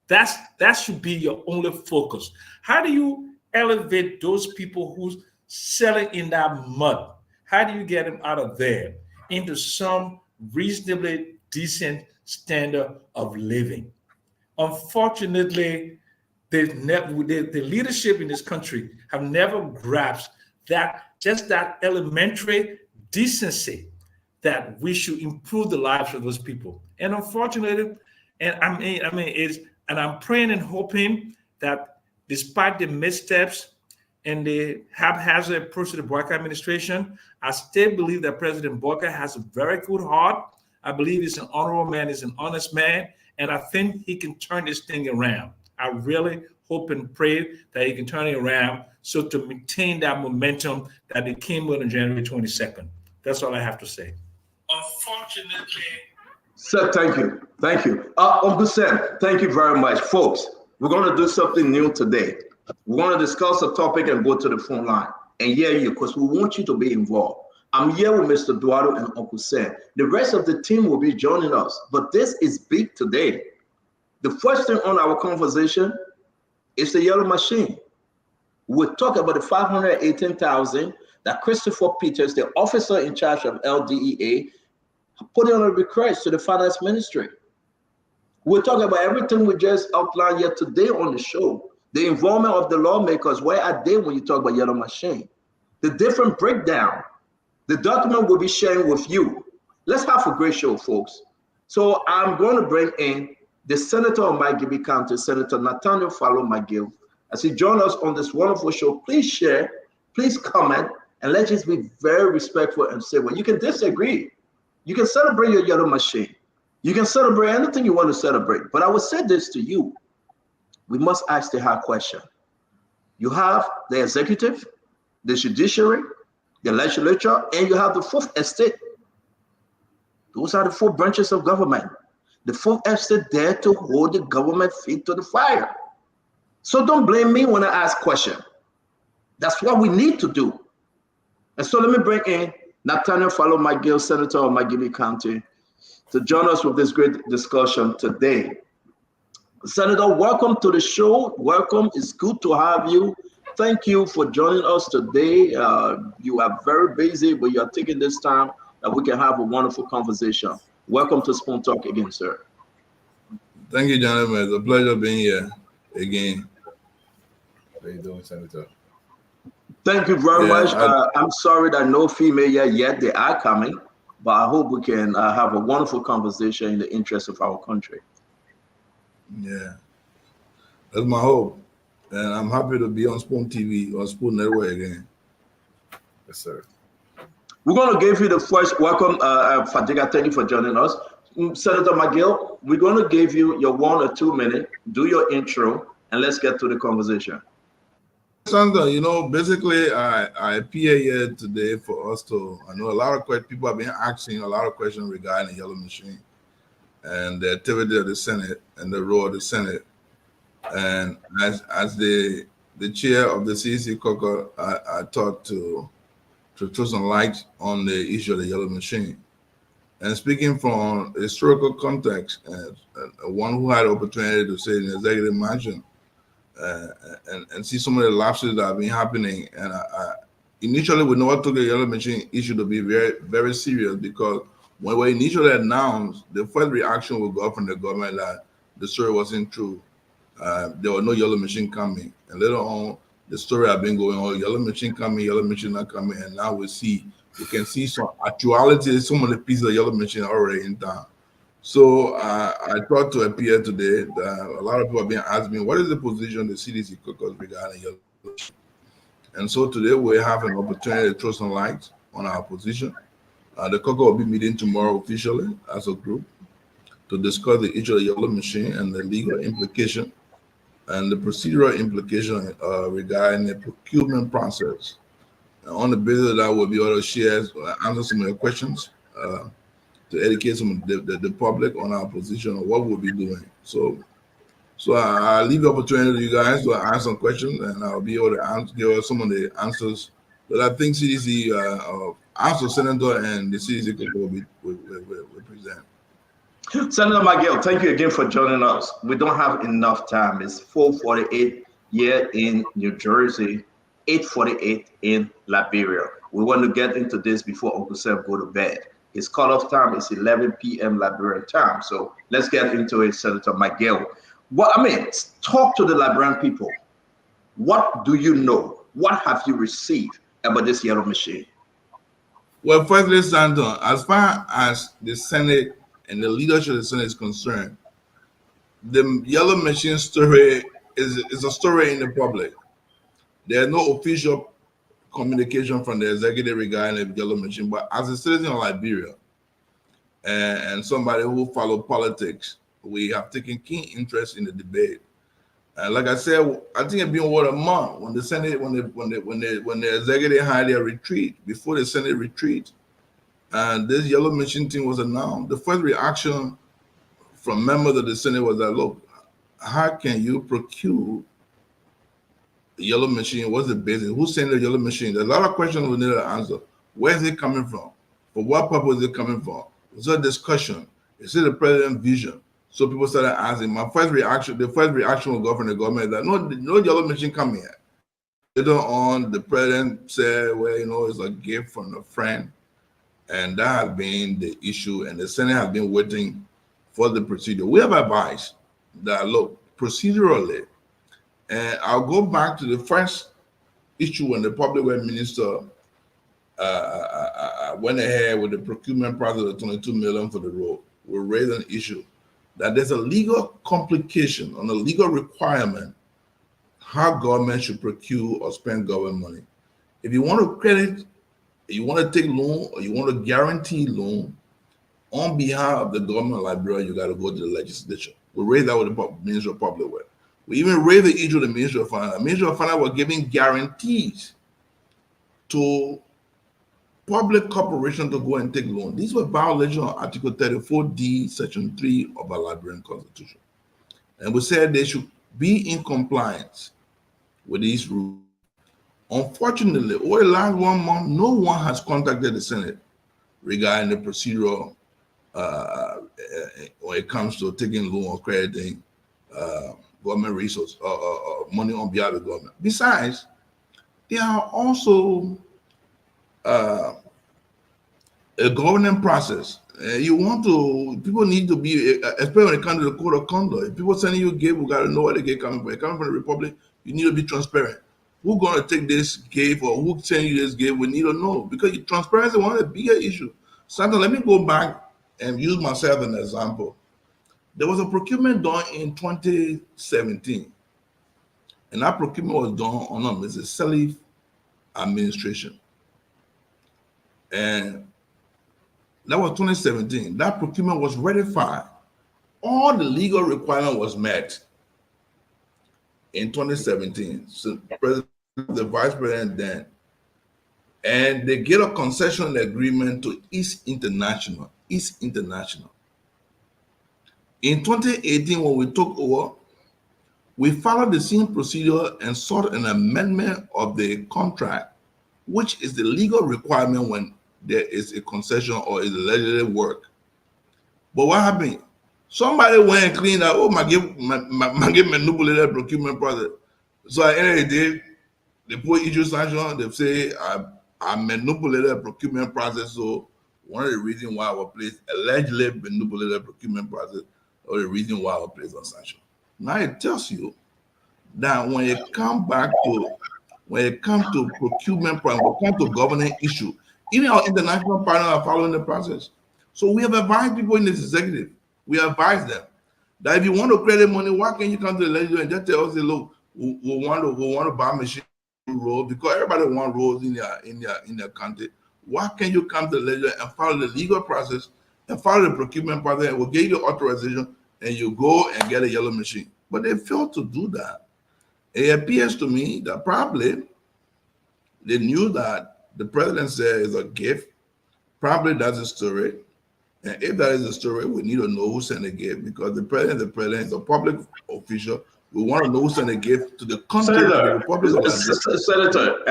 Speaker 8: That should be your only focus. How do you elevate those people who's selling in that mud? How do you get them out of there into some reasonably decent standard of living? Unfortunately, the leadership in this country have never grasped that elementary decency that we should improve the lives of those people. And unfortunately, I'm praying and hoping that despite the missteps and the haphazard approach to the Baka administration, I still believe that President Baka has a very good heart. I believe he's an honorable man, he's an honest man, and I think he can turn this thing around. I really hope and pray that he can turn it around so to maintain that momentum that it came with on January 22nd. That's all I have to say. Unfortunately.
Speaker 7: Sir, thank you. Thank you. Uncle Sam, thank you very much. Folks, we're going to do something new today. We're going to discuss a topic and go to the phone line and hear you because we want you to be involved. I'm here with Mr. Duado and Uncle Sam. The rest of the team will be joining us, but this is big today. The first thing on our conversation is the yellow machine. We'll talk about the 518,000 that Christopher Peters, the officer in charge of LDEA, put in a request to the finance ministry. We'll talk about everything we just outlined here today on the show. The involvement of the lawmakers, where are they when you talk about yellow machine? The different breakdown. The document will be sharing with you. Let's have a great show, folks. So I'm going to bring in the Senator of Magibie County, Senator Nathaniel Fallow McGill. As he joins us on this wonderful show, please share, please comment, and let's just be very respectful and say, well, you can disagree. You can celebrate your yellow machine. You can celebrate anything you want to celebrate. But I will say this to you. We must ask the hard question. You have the executive, the judiciary, the legislature, and you have the fourth estate. Those are the four branches of government. The fourth estate there to hold the government feet to the fire. So don't blame me when I ask question. That's what we need to do. And so let me bring in Nathaniel Fallow McGill, Senator of Magibie County, to join us with this great discussion today. Senator, welcome to the show. Welcome. It's good to have you. Thank you for joining us today. You are very busy, but you are taking this time that we can have a wonderful conversation. Welcome to Spoon Talk again, sir.
Speaker 9: Thank you, gentlemen. It's a pleasure being here again.
Speaker 6: How you doing, Senator?
Speaker 7: Thank you very much. I'm sorry that no female yet. They are coming. But I hope we can have a wonderful conversation in the interest of our country.
Speaker 9: Yeah, that's my hope. And I'm happy to be on Spoon TV or Spoon Network again.
Speaker 6: Yes, sir.
Speaker 7: We're going to give you the first welcome, Fadiga. Thank you for joining us. Senator McGill, we're going to give you your 1 or 2 minutes, do your intro, and let's get to the conversation.
Speaker 9: Sandra, basically, I appear here today for us to, I know a lot of people have been asking a lot of questions regarding the yellow machine and the activity of the Senate and the role of the Senate. And as the chair of the CEC caucus, I thought to throw some light on the issue of the yellow machine. And speaking from historical context, one who had the opportunity to sit in the executive mansion and see some of the lapses that have been happening. And initially, we never took the yellow machine issue to be very, very serious, because when we initially announced, the first reaction we got from the government that the story wasn't true. There was no yellow machine coming. And later on, the story had been going on, yellow machine coming, yellow machine not coming. And now we can see some actuality, some of the pieces of yellow machine already in town. So I thought to appear today that a lot of people have been asking me, what is the position of the CDC caucus regarding yellow machine? And so today we have an opportunity to throw some light on our position. The caucus will be meeting tomorrow officially as a group to discuss the issue of the yellow machine and the legal implication and the procedural implication regarding the procurement process. And on the basis of that, we'll be able to share, answer some of your questions to educate some of the public on our position on what we'll be doing. So I'll leave the opportunity to you guys to ask some questions, and I'll be able to give us some of the answers that I think CDC, answer Senator and the CDC will present.
Speaker 7: Senator McGill, thank you again for joining us. We don't have enough time. It's 4:48 here in New Jersey, 8:48 in Liberia. We want to get into this before Uncle Sam go to bed. His cutoff time is 11 p.m. Liberian time. So let's get into it, Senator McGill. Talk to the Liberian people. What do you know? What have you received about this yellow machine?
Speaker 9: Well, firstly, Senator, as far as the Senate and the leadership of the Senate is concerned, the yellow machine story is a story in the public. There's no official communication from the executive regarding the yellow machine, but as a citizen of Liberia and somebody who follow politics, we have taken keen interest in the debate. And like I said, I think it's been over a month when the Senate, when the executive had their retreat, before the Senate retreat, and this yellow machine thing was announced. The first reaction from members of the Senate was that, look, how can you procure yellow machine? What's the basis? Who's sending the yellow machine? There's a lot of questions we need to answer. Where is it coming from? For what purpose is it coming from? Was there a discussion? Is it the president's vision? So people started asking. The first reaction we got from the government is that no yellow machine coming yet. Later on, the president said, well, it's a gift from a friend. And that has been the issue. And the Senate has been waiting for the procedure. We have advised that, look, procedurally, and I'll go back to the first issue when the public works minister went ahead with the procurement process of 22 million for the road. We raised an issue that there's a legal complication on a legal requirement how government should procure or spend government money. If you want to credit, you want to take loan, or you want to guarantee loan on behalf of the government of Liberia, you got to go to the legislature. We raised that with the Minister of Public Works. We even raised the issue of the Ministry of Finance. The Ministry of Finance was giving guarantees to public corporations to go and take loans. These were violations of Article 34D, Section 3 of our Liberian Constitution. And we said they should be in compliance with these rules. Unfortunately, over the last 1 month, no one has contacted the Senate regarding the procedural when it comes to taking loan or crediting government resources or money on behalf of the government. Besides, there are also a governing process. People need to be, especially when it comes to the code of conduct. If people sending you a gift, we got to know where the gift coming from. If it coming from the Republic, you need to be transparent. Who's going to take this gift or who send you this gift, we need to know. Because transparency is one of the bigger issues. Sandra, let me go back and use myself as an example. There was a procurement done in 2017, and that procurement was done under Mrs. Salif administration. And that was 2017. That procurement was ratified. All the legal requirement was met in 2017. So the vice president then, and they get a concession agreement to East International. In 2018, when we took over, we followed the same procedure and sought an amendment of the contract, which is the legal requirement when there is a concession or is a legislative work. But what happened? Somebody went and cleaned out, my manipulated procurement process. So at the end of the day, they put issue sanction, they say I manipulated procurement process. So one of the reasons why I was placed allegedly manipulated procurement process, or the reason why I was placed on sanction. Now it tells you that when it comes to procurement problem, when it comes to governing issue, even our international partners are following the process. So we have advised people in this executive. We advise them that if you want to credit money, why can't you come to the legislature and just tell us, look, we want to buy machine road, because everybody wants roads in their country. Why can't you come to the legislature and follow the legal process and follow the procurement process, and we'll give you authorization and you go and get a yellow machine? But they failed to do that. It appears to me that probably they knew that the president said it's a gift. Probably that's a story. And if that is the story, we need to know who sent the gift, because the president is a public official. We want to know who sent the gift to the country, to the Republic of Nigeria.
Speaker 7: Senator,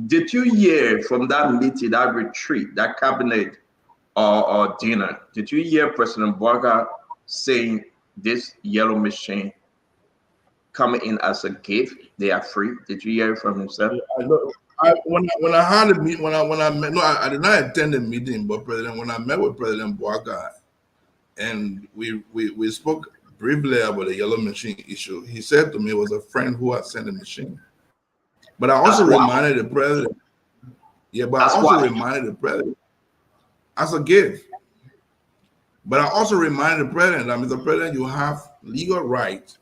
Speaker 7: did you hear from that meeting, that retreat, that cabinet or dinner, did you hear President Boaga saying this yellow machine coming in as a gift, they are free? Did you hear it from himself?
Speaker 9: When I had a meeting, when I met, no, I did not attend the meeting, but when I met with President Boaga, and we spoke briefly about the yellow machine issue, he said to me it was a friend who had sent the machine. But I also reminded the president, reminded the president as a gift. But I also reminded the president that, Mr. President, you have legal right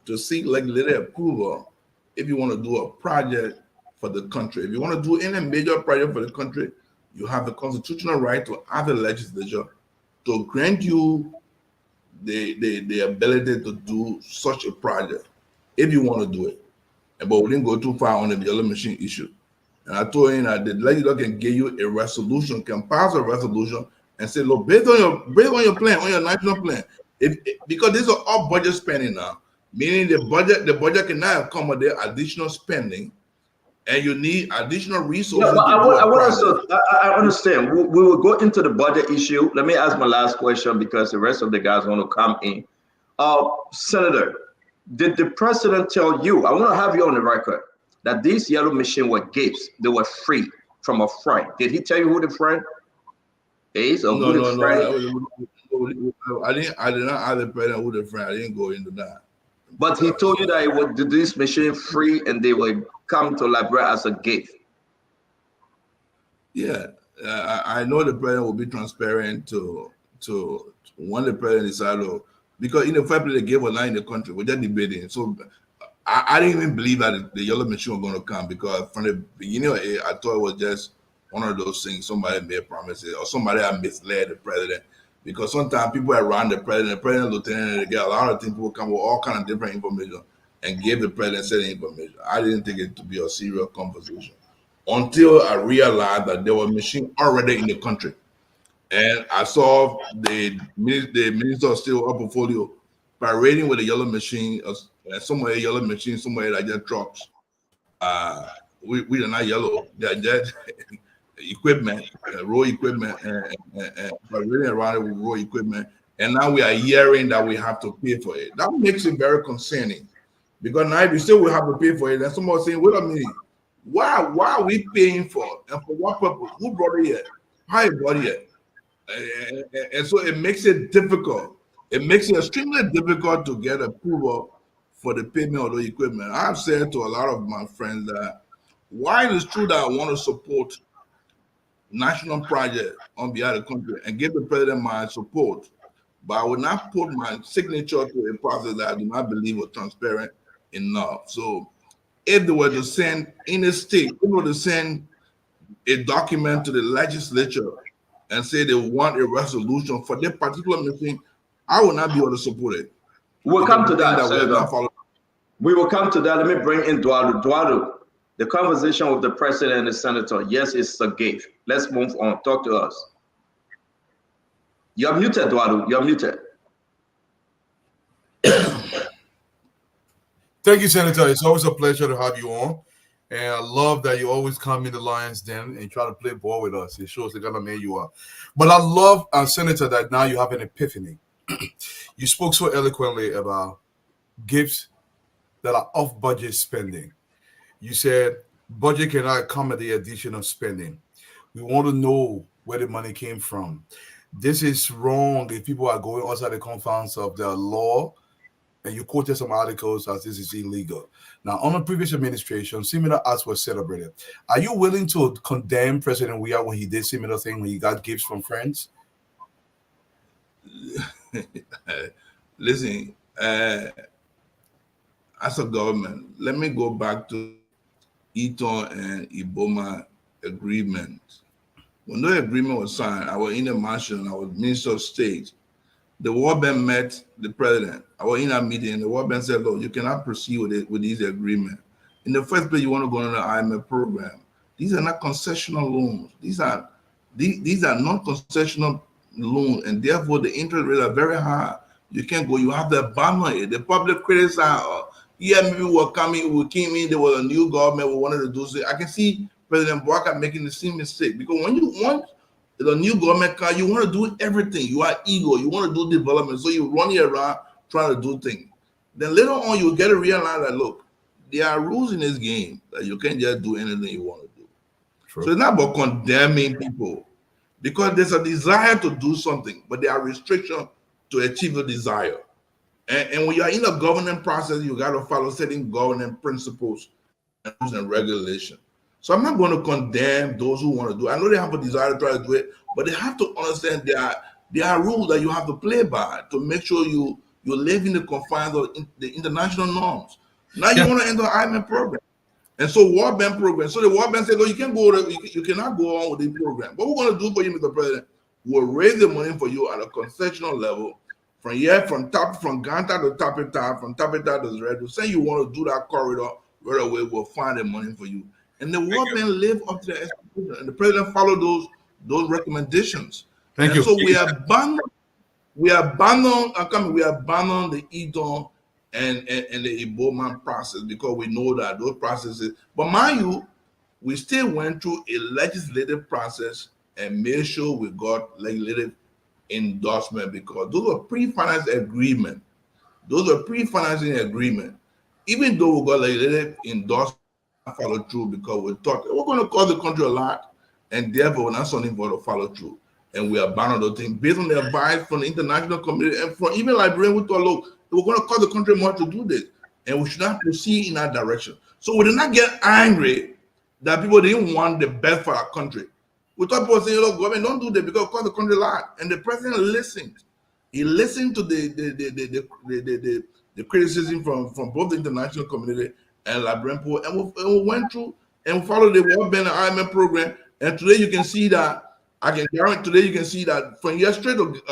Speaker 9: to seek legislative approval if you want to do a project for the country. If you want to do any major project for the country, you have the constitutional right to ask the legislature to grant you the ability to do such a project if you want to do it. But we didn't go too far on the yellow machine issue. And I told him that the legislature can give you a resolution, can pass a resolution and say, look, based on your plan, on your national plan, because these are all budget spending now, meaning the budget cannot accommodate additional spending, and you need additional resources.
Speaker 7: I understand. We will go into the budget issue. Let me ask my last question, because the rest of the guys want to come in. Senator, did the president tell you, I want to have you on the record, that these yellow machines were gifts? They were free from a friend. Did he tell you who the friend is? Or who the friend?
Speaker 9: I did not ask the president who the friend. I didn't go into that.
Speaker 7: But he told you that he would do this machine free and they would come to Liberia as a gift.
Speaker 9: Yeah, I know the president will be transparent to when the president decided, because in the fact that they gave a line in the country, we're just debating. So I didn't even believe that the yellow machine was going to come, because from the beginning of it, I thought it was just one of those things. Somebody made promises, or somebody had misled the president. Because sometimes people around the president, lieutenant, they get a lot of things, people come with all kind of different information and give the president certain information. I didn't think it to be a serious conversation until I realized that there were machines already in the country. And I saw the Minister of Steel portfolio parading with a yellow machine, somewhere yellow machine, somewhere like just trucks. We are not yellow, they're just equipment, raw equipment, and parading around with raw equipment. And now we are hearing that we have to pay for it. That makes it very concerning, because now if you say we have to pay for it, then someone saying, wait a minute, why are we paying for it? And for what purpose? Who brought it here? How you brought it here? And so it makes it difficult. It makes it extremely difficult to get approval for the payment of the equipment. I've said to a lot of my friends that while it's true that I want to support national project on behalf of the country and give the president my support, but I will not put my signature to a process that I do not believe was transparent enough. So if they were to send in a state, if they were to send a document to the legislature and say they want a resolution for their particular mission, I will not be able to support it.
Speaker 7: We'll come to that,
Speaker 9: Senator.
Speaker 7: We will come to that. Let me bring in Eduardo. Eduardo, the conversation with the president and the senator, yes, it's a gift. Let's move on. Talk to us. You're muted, Eduardo. You're muted.
Speaker 6: Thank you, Senator. It's always a pleasure to have you on. And I love that you always come in the Lions Den and try to play ball with us. It shows the kind of man you are. But I love, Senator, that now you have an epiphany. You spoke so eloquently about gifts that are off-budget spending. You said budget cannot accommodate additional spending. We want to know where the money came from. This is wrong if people are going outside the confines of the law, and you quoted some articles as this is illegal. Now, on the previous administration, similar acts were celebrated. Are you willing to condemn President Weah when he did similar thing when he got gifts from friends?
Speaker 9: Listen, as a government, let me go back to Eton and Iboma agreement. When the agreement was signed, I was in the mansion, I was Minister of State. The World Bank met the president. I was in a meeting, and the World Bank said, look, you cannot proceed with this agreement. In the first place, you want to go on the IMF program. These are not concessional loans. These are non-concessional loans, and therefore the interest rates are very high. You can't go, you have to abandon it. The public criticized, maybe we came in, there was a new government, we wanted to do so. I can see President Barack making the same mistake, because when you want the new government car, you want to do everything. You are ego, you want to do development, so you run here around trying to do things. Then later on, you get to realize that, look, there are rules in this game that you can't just do anything you want to do. True. So it's not about condemning people, because there's a desire to do something, but there are restrictions to achieve the desire. And when you are in a governing process, you got to follow certain governing principles and rules and regulations. So I'm not going to condemn those who want to do it. I know they have a desire to try to do it, but they have to understand there are rules that you have to play by to make sure you live in the confines of the international norms. Now you want to enter the IMF program. And so World Bank program. So the World Bank said, no, you cannot go on with the program. What we're going to do for you, Mr. President, we'll raise the money for you at a concessional level from Ganta to Tapita, from Tapita to Zredo. Say you want to do that corridor right away, we'll find the money for you. And the World Bank live up to the expectation, and the president followed those recommendations.
Speaker 6: Thank you.
Speaker 9: So we abandon the Edom and the Iboma process, because we know that those processes. But mind you, we still went through a legislative process and made sure we got legislative endorsement, because those are pre-financed agreement. Those are pre-financing agreement. Even though we got legislative endorsement, follow through, because we thought we're going to cost the country a lot, and therefore we're not something for to follow through. And we abandoned those things based on the advice from the international community and from even Liberians who thought, look, we're going to cost the country more to do this, and we should not proceed in that direction. So we did not get angry that people didn't want the best for our country. We thought people were saying, look, government, don't do that because it costs the country a lot. And the president listened. He listened to the criticism from both the international community and Liberian people, and we went through and followed the World Bank and IMF program. And today you can see that, I can guarantee today you can see that from yesterday to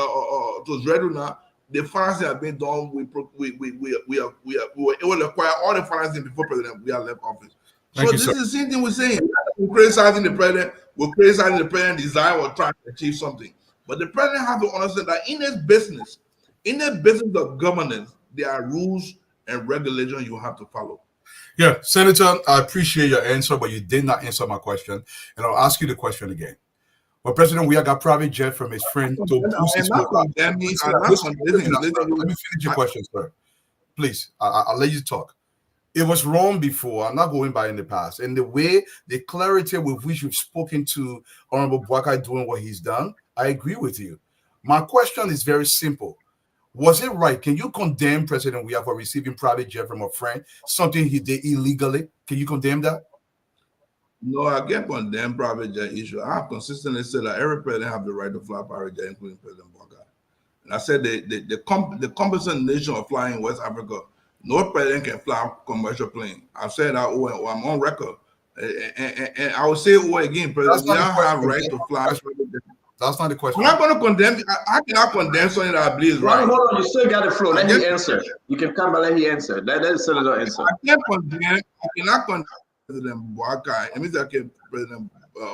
Speaker 9: Zredo now, the financing has been done. We were able to acquire all the financing before President Weah left office. So this is the same thing we're saying. We're criticizing the president. We're criticizing the president's desire or trying to achieve something. But the president has to understand that in this business of governance, there are rules and regulations you have to follow.
Speaker 6: Yeah, Senator, I appreciate your answer, but you did not answer my question. And I'll ask you the question again. Well, President Weah got private jet from his friend to boost his Let me finish your question, sir. Please, I'll let you talk. It was wrong before. I'm not going by in the past. And the way, the clarity with which you've spoken to Honorable Bwaka doing what he's done, I agree with you. My question is very simple. Was it right? Can you condemn President Weah for receiving private jet from a friend, something he did illegally? Can you condemn that?
Speaker 9: No, I can't condemn private jet issue. I have consistently said that every president have the right to fly private jet, including President Baka. And I said the competent nation of flying in West Africa, no president can fly commercial plane. I've said that. I'm on record. And I will say again, President, we don't have right to fly.
Speaker 6: That's not the question.
Speaker 9: I'm not going to condemn. I cannot condemn something that I believe is right.
Speaker 7: Hold on, you still got the flow. Let me answer. You can come, but let me answer. Let the senator answer.
Speaker 9: I cannot condemn President Baka. It means that President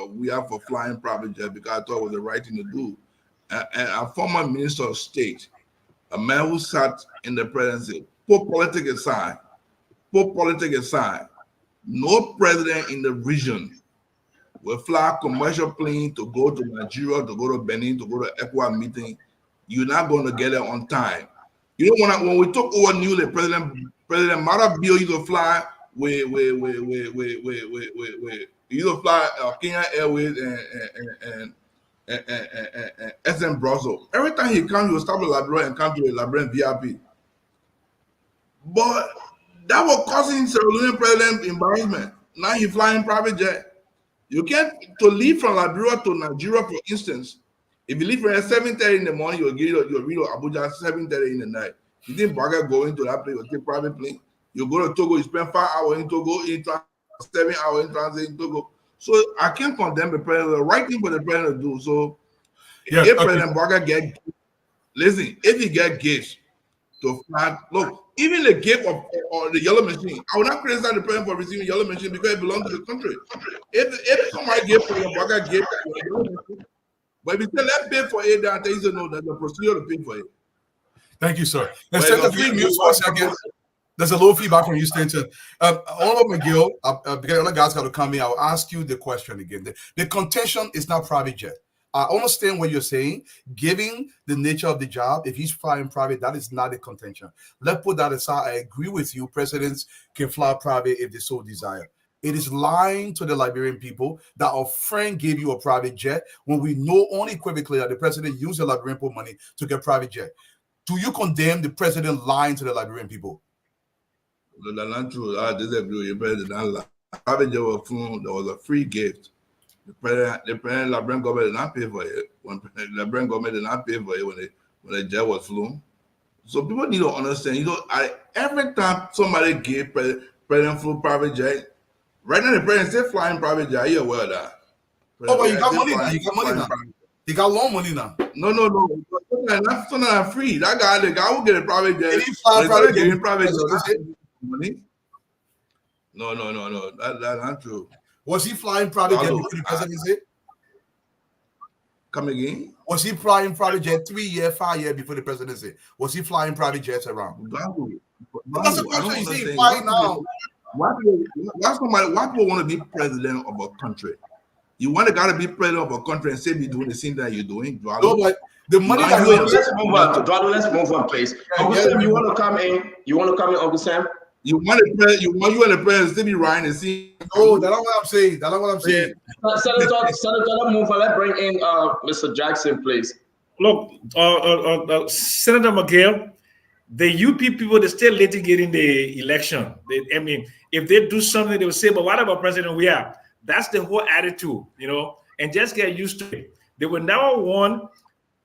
Speaker 9: we have for flying private jet because I thought it was the right thing to do. And a former minister of state, a man who sat in the presidency, put politics aside, no president in the region will fly commercial plane to go to Nigeria, to go to Benin, to go to ECOWAS meeting. You're not going to get it on time. You know, when we took over newly, President Marabiyo used to fly with Kenya Airways and SM Brussels. Every time he comes, he will stop at Labrador and come to a Labrador VIP. But that was causing Sierra Leone president embarrassment. Now he's flying private jet. You can't to leave from Liberia to Nigeria, for instance. If you leave from 7:30 in the morning, you'll reach Abuja at 7:30 in the night. You think Baga go into that place, you take private plane. You go to Togo, you spend 5 hours in Togo, 7 hours in transit in Togo. So I can't condemn the president. The right thing for the president to do. So if President Baga if he get gifts to fly, look, even the gift of the yellow machine, I will not criticize the president for receiving yellow machine because it belongs to the country. If somebody gives President Baga gift, but if you say let's pay for it, then you say no, there's a procedure to pay for it.
Speaker 6: Thank you, sir. Let's take the 3 minutes for a second. There's a little feedback from you, Stanton. Honorable McGill, because other guys got to come in, I'll ask you the question again. The contention is not private jet. I understand what you're saying. Given the nature of the job, if he's flying private, that is not a contention. Let's put that aside. I agree with you. Presidents can fly private if they so desire. It is lying to the Liberian people that our friend gave you a private jet when we know unequivocally that the president used the Liberian people money to get private jet. Do you condemn the president lying to the Liberian people?
Speaker 9: That's not true. I disagree with you. Private jet was flown. There was a free gift. The president Liberian government did not pay for it. When the Liberian government did not pay for it when the jet was flown. So people need to understand. Every time somebody gave president flew private jet, right now the president still flying private jet. You're aware of that.
Speaker 6: But you got money now. You got money now. He got loan money now.
Speaker 9: No. That's not free. The guy will get a private jet.
Speaker 6: He fly private jet.
Speaker 9: Money? No. That's not true.
Speaker 6: Was he flying private jet before the presidency?
Speaker 9: Come again?
Speaker 6: Was he flying private jet 3 years, 5 years before the presidency? Was he flying private jets around? That's the question. You see, flying now.
Speaker 9: Why people want to be president of a country? You want a guy to be president of a country and say be doing the same that you're doing?
Speaker 6: No, but the money that
Speaker 7: let's move on. Let's move on, please. Uncle Sam, you want to come in? Uncle Sam?
Speaker 9: You want the president to be riding and see?
Speaker 6: No, that's not what I'm saying.
Speaker 7: Senator, let's move on. Let's bring in Mr. Jackson, please.
Speaker 8: Look, Senator McGill, the UP people, they're still litigating the election. If they do something, they will say, but what about President we are? That's the whole attitude, and just get used to it. They will never want.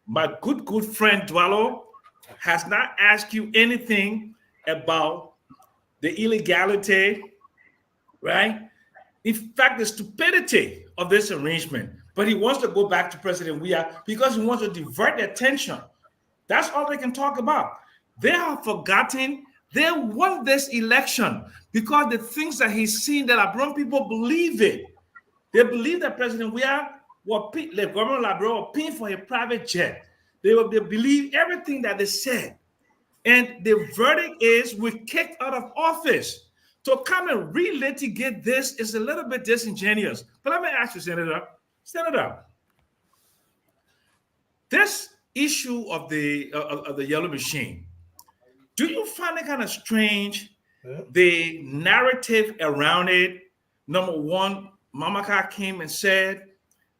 Speaker 8: My good friend Dwalo has not asked you anything about the illegality, right? In fact, the stupidity of this arrangement. But he wants to go back to President Weah because he wants to divert the attention. That's all they can talk about. They have forgotten they won this election because the things that he's seen that Labron people believe it. They believe that President Weah the government of Labrador were paying for a private jet. They believe everything that they said. And the verdict is we kicked out of office. To come and relitigate this is a little bit disingenuous. But let me ask you, Senator, this issue of the yellow machine, do you find it kind of strange, the narrative around it? Number one, Mamaka came and said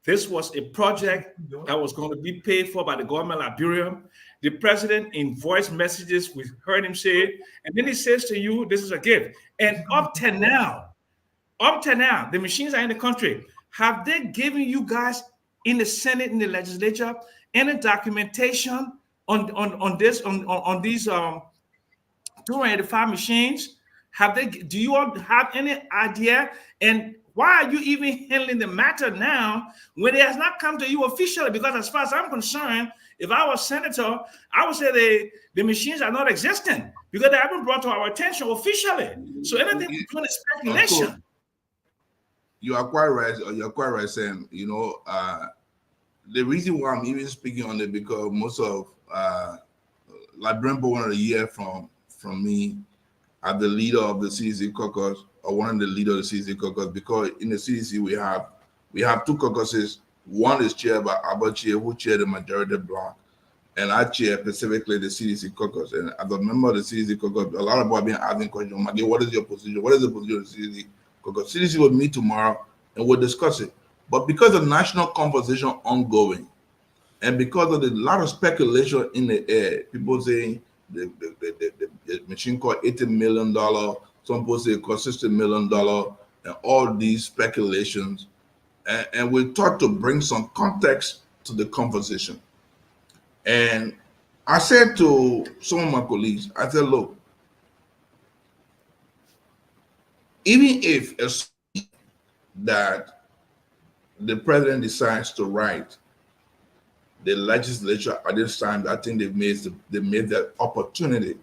Speaker 8: this was a project that was going to be paid for by the government of Liberia. The president in voice messages, we heard him say it, and then he says to you, this is a gift. And up to now, Up to now, the machines are in the country. Have they given you guys in the Senate, in the legislature, any documentation on these 285 machines? Do you all have any idea? And why are you even handling the matter now when it has not come to you officially? Because as far as I'm concerned, if I was senator, I would say the machines are not existent because they haven't brought to our attention officially. So anything we're doing is speculation.
Speaker 9: You are quite right. You're quite right, Sam. You know, the reason why I'm even speaking on it because most of Liberian wanted to hear from me as the leader of the CDC caucus or one of the leaders of the CDC caucus, because in the CDC we have two caucuses. One is chaired by Abachi, who chaired the majority bloc, and I chair specifically the CDC caucus. And as a member of the CDC caucus, a lot of people have been asking questions. Maggie, what is your position? What is the position of the CDC caucus? CDC will meet tomorrow and we'll discuss it. But because of national conversation ongoing, and because of the lot of speculation in the air, people saying the machine cost $80 million, some people say it cost $60 million, and all these speculations. And we thought to bring some context to the conversation. And I said to some of my colleagues, I said, look, even if that the president decides to write, the legislature at this time, I think they made that opportunity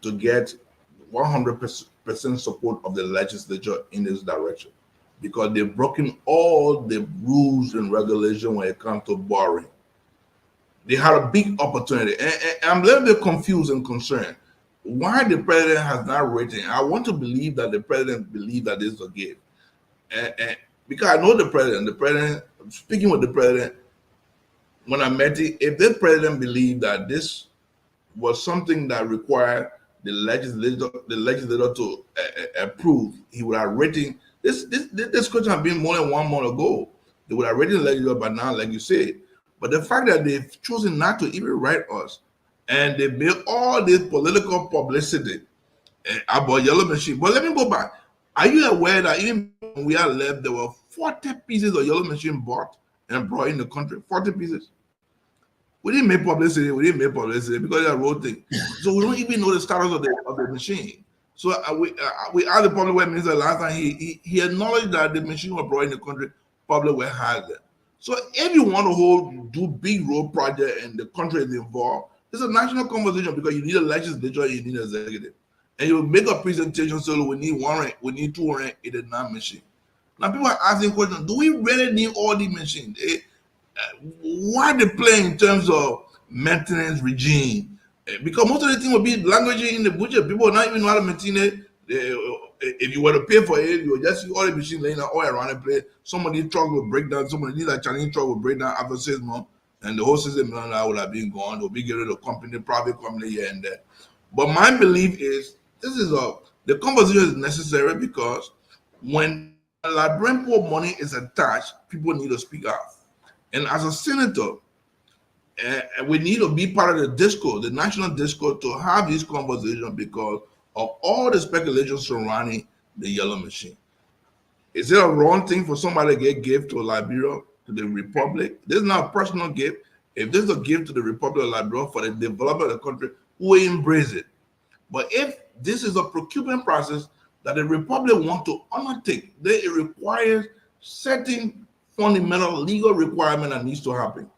Speaker 9: to get 100% support of the legislature in this direction, because they've broken all the rules and regulations when it comes to borrowing. They had a big opportunity, and I'm a little bit confused and concerned why the president has not written. I want to believe that the president believes that this is a gift, and because I know the president, speaking with the president, when I met him, if the president believed that this was something that required the legislator to approve, he would have written this question had been more than 1 month ago. They would have written the legislature by now, like you said. But the fact that they've chosen not to even write us, and they made all this political publicity about yellow machine. But let me go back. Are you aware that even when we are left, there were 40 pieces of yellow machine bought and brought in the country? 40 pieces. We didn't make publicity because they are road thing. So we don't even know the status of the machine. So we asked the public works minister last time. He acknowledged that the machine was brought in the country. Public works has them. So if you want to do big road project and the country is involved, it's a national conversation because you need a legislature, you need an executive, and you make a presentation. So we need 289 machines. Now people are asking questions: do we really need all these machines? Why they play in terms of maintenance regime? Because most of the thing will be language in the budget. People will not even know how to maintain it. If you were to pay for it, you will just see all the machines laying all around the place. Some of these trucks will break down. Some of these Chinese trucks will break down after 6 months, and the whole $60 million would have been gone. They'll be getting a company, private company here and there. But my belief is the conversation is necessary because when Liberian poor money is attached, people need to speak out. And as a senator, we need to be part of the discourse, the national discourse, to have this conversation because of all the speculation surrounding the yellow machine. Is it a wrong thing for somebody to get gift to Liberia, to the Republic? This is not a personal gift. If this is a gift to the Republic of Liberia for the development of the country, we embrace it. But if this is a procurement process that the Republic wants to undertake, then it requires certain fundamental legal requirement that needs to happen.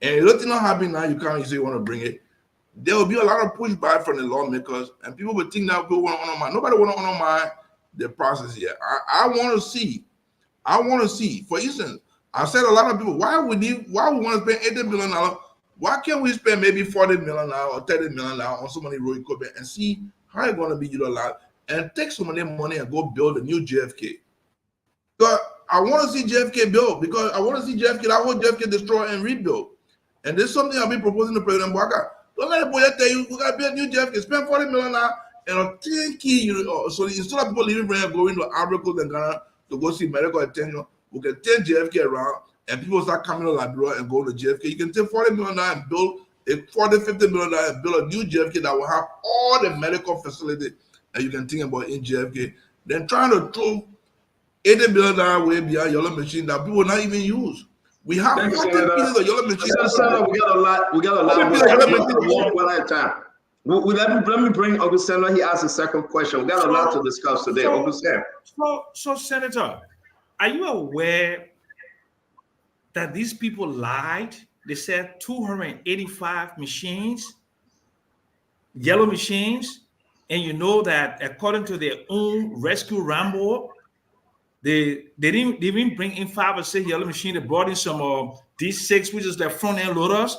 Speaker 9: And if nothing not happening now, you say you want to bring it. There will be a lot of pushback from the lawmakers, and people will think that people want to undermine. Nobody want to undermine the process here. I want to see. For instance, I said a lot of people, why we want to spend $80 million? Why can't we spend maybe $40 million or $30 million on so many road equipment and see how it's going to be utilized and take some of that money and go build a new JFK? Because I want to see JFK built, because I want to see JFK, that whole JFK destroyed and rebuilt. And there's something I've been proposing to President Bwaka. Don't let the boy tell you, we got to build a new JFK, spend $40 million now, and a 10 key. So instead of people leaving from here going to Africa and Ghana to go see medical attention, we can take JFK around, and people start coming to Liberia and go to JFK. You can take $40 million and build a $50 million and build a new JFK that will have all the medical facilities that you can think about in JFK. Then trying to throw $80 billion way beyond yellow machine that people not even use. We have 40 pieces of yellow machine.
Speaker 7: Senator, we got a lot. We got a lot. One at a time. Let me bring Uncle Senator. He asked a second question. We got a lot to discuss today. Uncle Sam.
Speaker 8: So, Senator, are you aware that these people lied? They said 285 machines, yellow machines, and you know that according to their own rescue Rambo, they didn't bring in 5 or 6 yellow machines. They brought in some D6, which is their front end loaders,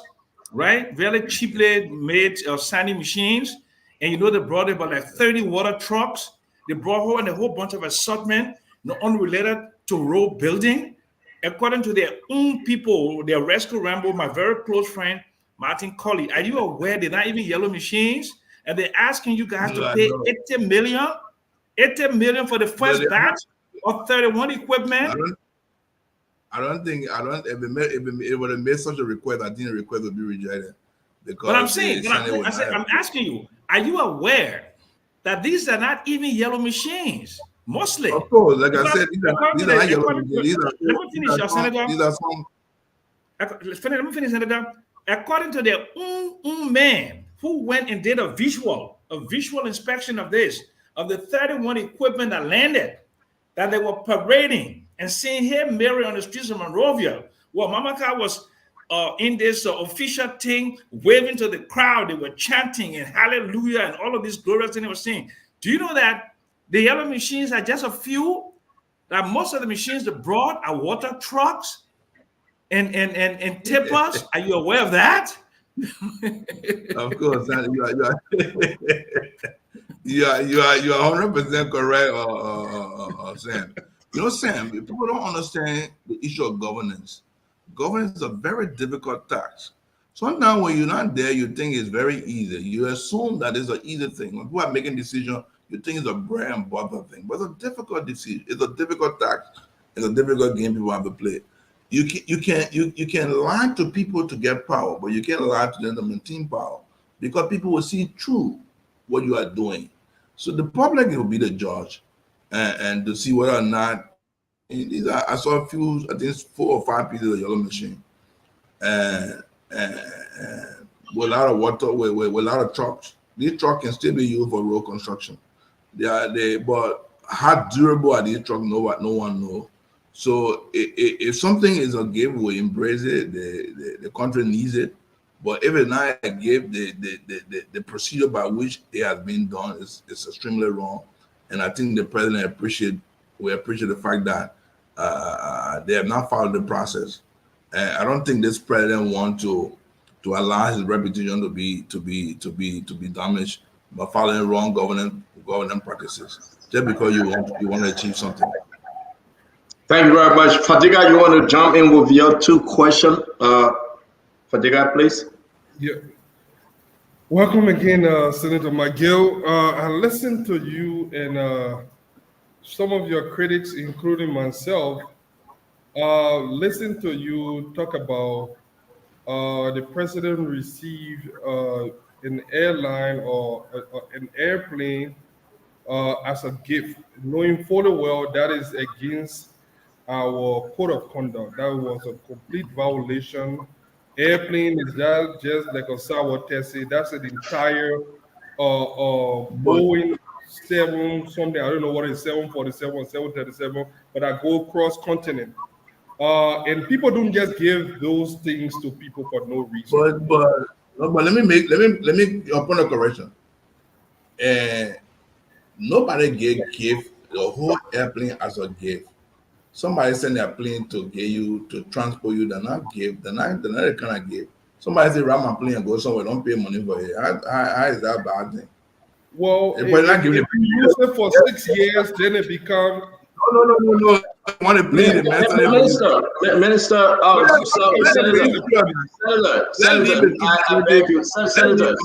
Speaker 8: right? Very cheaply made sanding machines. And you know they brought about like 30 water trucks. They brought in a whole bunch of assortment, not unrelated to road building. According to their own people, their rescue Rambo, my very close friend, Martin Colley, are you aware they're not even yellow machines? And they're asking you guys to pay $80 million for the first batch of 31 equipment.
Speaker 9: If it would have made such a request, I think the request would be rejected.
Speaker 8: But I'm saying, I'm asking you, are you aware that these are not even yellow machines? Mostly.
Speaker 9: Of course, like I said, these are not yellow machines.
Speaker 8: Let me finish, Senator. Let me finish, Senator. According to their own man who went and did a visual inspection of this, of the 31 equipment that landed, that they were parading and seeing Hail Mary on the streets of Monrovia. Well, Mamaka was in this official thing, waving to the crowd. They were chanting and hallelujah and all of these glorious things they were saying. Do you know that the yellow machines are just a few? That most of the machines they brought are water trucks and tippers. Are you aware of that?
Speaker 9: Of course, you are 100% correct, Sam. You know, Sam, if people don't understand the issue of governance. Governance is a very difficult task. Sometimes when you're not there, you think it's very easy. You assume that it's an easy thing. When people are making decisions, you think it's a bread and butter thing. But it's a difficult decision. It's a difficult task. It's a difficult game people have to play. You can lie to people to get power, but you can't lie to them to maintain power because people will see through what you are doing. So the public will be the judge and to see whether or not. I saw a few, I think 4 or 5 pieces of yellow machine, and with a lot of water, with a lot of trucks. These trucks can still be used for road construction. But how durable are these trucks? No one knows. So if something is a gift, we embrace it. The country needs it. But if it's not a gift, the procedure by which it has been done is extremely wrong. And I think the president appreciate the fact that they have not followed the process. And I don't think this president wants to allow his reputation to be damaged by following wrong governance practices just because you want to achieve something.
Speaker 7: Thank you very much. Fadiga, you want to jump in with your 2 questions? Fadiga, please.
Speaker 10: Yeah. Welcome again, Senator McGill. I listened to you and some of your critics, including myself, listen to you talk about the president received an airline or an airplane as a gift, knowing fully well that is against our code of conduct. That was a complete violation. Airplane is not just like a sour taxi. That's an entire Boeing 7 something. I don't know what it is, 747 or 737, but I go cross continent. And people don't just give those things to people for no reason.
Speaker 9: But let me make a point of correction. Nobody give the whole airplane as a gift. Somebody send a plane to get you to transport you. They're not give. They're not the kind of gift. Somebody say ram a plane and go somewhere. Don't pay money for it. How is that a bad thing?
Speaker 10: Well, if you use it for 6 years, then it becomes.
Speaker 9: No. I want to play the
Speaker 7: Minister. Senator, I beg you, Senator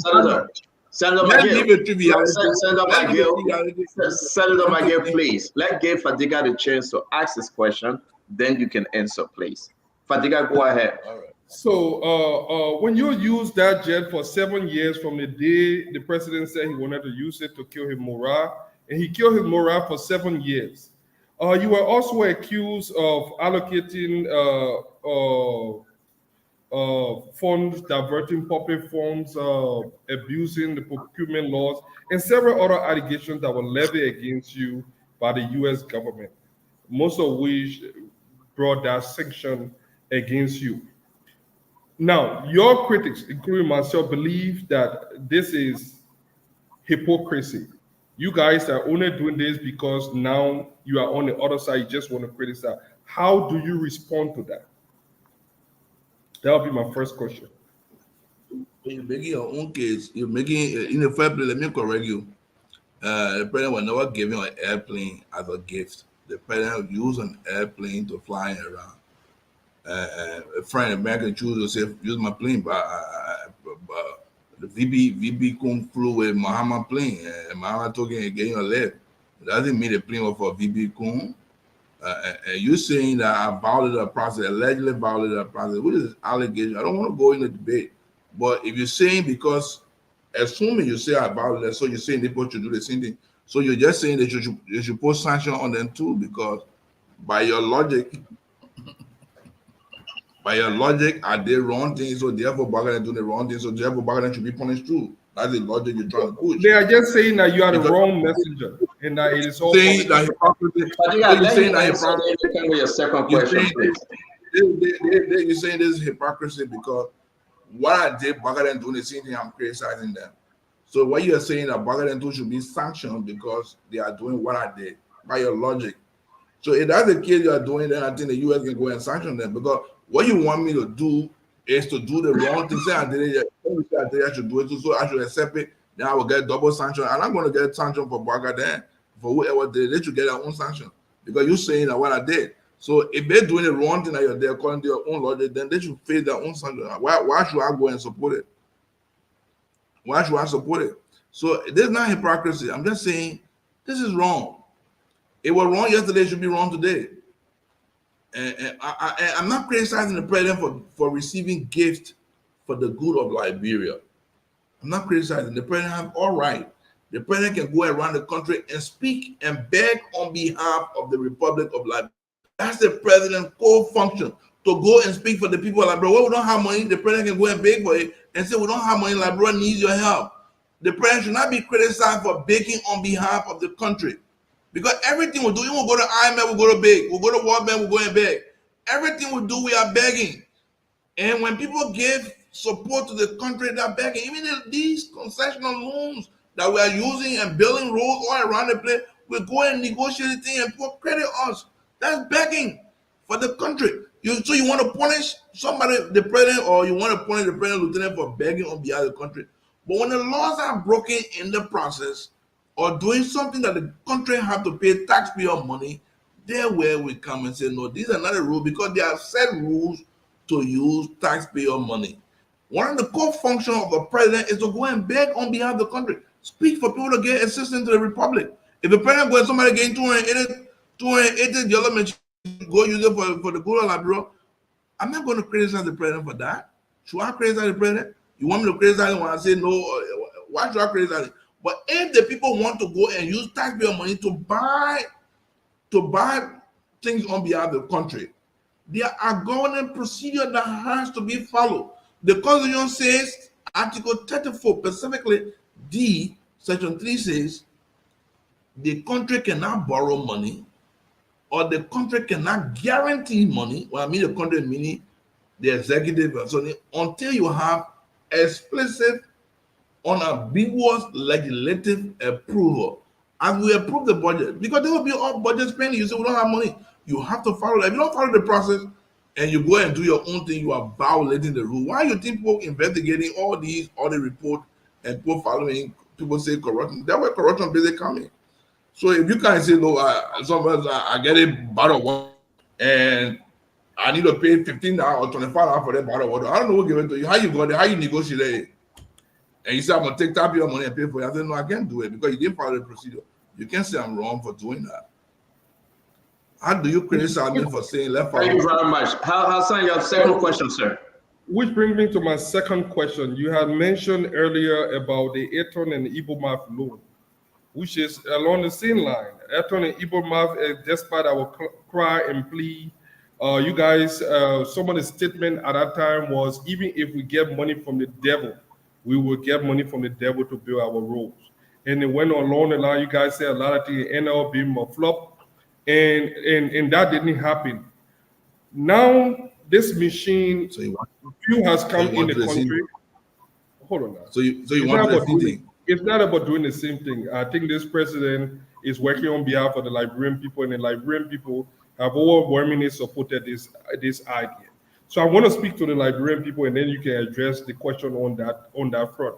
Speaker 7: McGill, please. Let's give Fadiga the chance to ask this question, then you can answer, please. Fadiga, go ahead.
Speaker 10: All right. So when you use that jet for 7 years from the day the president said he wanted to use it to kill his morale, and he killed his morale for 7 years. You were also accused of allocating funds, diverting public funds, abusing the procurement laws, and several other allegations that were levied against you by the U.S. government, most of which brought that sanction against you. Now, your critics, including myself, believe that this is hypocrisy. You guys are only doing this because now you are on the other side, you just want to criticize. How do you respond to that? That'll be my first question.
Speaker 9: You're making your own case. You're making, in a fair play, let me correct you. The president was never given an airplane as a gift. The president used an airplane to fly around. A friend, American choose to say, use my plane, but the VP Kung flew with Muhammad plane, and Muhammad took it and gave him a lift. It doesn't mean the plane was for VP Kung. And you're saying that I violated a process, allegedly violated a process, which is allegation. I don't want to go into debate. But if you're saying because, assuming you say I violated, so you're saying they both should do the same thing. So you're just saying that you should put sanction on them too, because by your logic, are they wrong things? So therefore, Bagadan doing the wrong thing. So therefore, Bagadan should be punished too. That's the logic you're trying to push.
Speaker 10: They are just saying that you are the wrong messenger and that it is all
Speaker 9: saying that hypocrisy.
Speaker 7: But you got saying that hypocrisy. With your second question, please.
Speaker 9: You're saying this is hypocrisy because what I did, Bagadan doing the same thing. I'm criticizing them. So what you're saying that Bagadan too should be sanctioned because they are doing what I did by your logic. So if that's the case you are doing, then I think the U.S. can go and sanction them, because what you want me to do is to do the wrong thing. Say I did it, I should do it, so I should accept it. Then I will get double sanction, and I'm going to get sanction for Bagadan, for whoever did it. They should get their own sanction because you're saying that what I did. So if they're doing the wrong thing that you're there according to your own logic, then they should face their own sanction. Why should I go and support it? Why should I support it? So there's not hypocrisy. I'm just saying this is wrong. It was wrong yesterday, it should be wrong today. And I'm not criticizing the president for receiving gifts for the good of Liberia. I'm not criticizing. The president have all right. The president can go around the country and speak and beg on behalf of the Republic of Liberia. That's the president's core function, to go and speak for the people of Liberia. Well, we don't have money, the president can go and beg for it and say, we don't have money, Liberia needs your help. The president should not be criticized for begging on behalf of the country. Because everything we do, even we'll go to IMF, we'll go to beg. We'll go to World Bank, we'll go and beg. Everything we do, we are begging. And when people give support to the country, they're begging. Even these concessional loans that we are using and building roads all around the place, we go and negotiate the thing and put credit us. That's begging for the country. So you want to punish somebody, the president, or you want to punish the president, lieutenant, for begging on behalf of the country. But when the laws are broken in the process, or doing something that the country have to pay taxpayer money, there where we come and say, no, these are not a rule, because they have set rules to use taxpayer money. One of the core functions of the president is to go and beg on behalf of the country, speak for people to get assistance to the republic. If the president goes, somebody getting 280 development, go use it for the good of Liberia, I'm not going to criticize the president for that. Should I criticize the president? You want me to criticize him when I say no? Why should I criticize him? But if the people want to go and use taxpayer money to buy things on behalf of the country, there are governing procedure that has to be followed. The Constitution says, Article 34, specifically D, Section 3 says, the country cannot borrow money, or the country cannot guarantee money. Well, I mean the country, meaning the executive, until you have explicit, unambiguous legislative approval. And we approve the budget, because there will be all budget spending. You say we don't have money. You have to follow that. If you don't follow the process and you go and do your own thing, you are violating the rule. Why you think people investigating all these audit reports and people following, people say corruption? That's where corruption basically coming. So if you can't say, no, sometimes I get a bottle of water and I need to pay $15 or $25 for that bottle of water, I don't know what give it to you. How you got it? How you negotiate it? And you say, I'm going to take taxpayer money and pay for it. I said, no, I can't do it because you didn't follow the procedure. You can't say I'm wrong for doing that. How do you criticize me for saying left?
Speaker 7: Thank you very much. Hassan, your second question, sir.
Speaker 10: Which brings me to my second question. You had mentioned earlier about the Eton and Ibomaf loan. which is along the same line. Attorney Ibrahim, despite our cry and plea, you guys, some of the statement at that time was, even if we get money from the devil, we will get money from the devil to build our roads. And it went along the line. You guys said a lot of things ended up being a flop, and that didn't happen. Now this machine has come in the country. Hold on now.
Speaker 9: So you want the same thing?
Speaker 10: It's not about doing the same thing. I think this president is working on behalf of the Liberian people, and the Liberian people have overwhelmingly supported this idea. So I want to speak to the Liberian people, and then you can address the question on that front.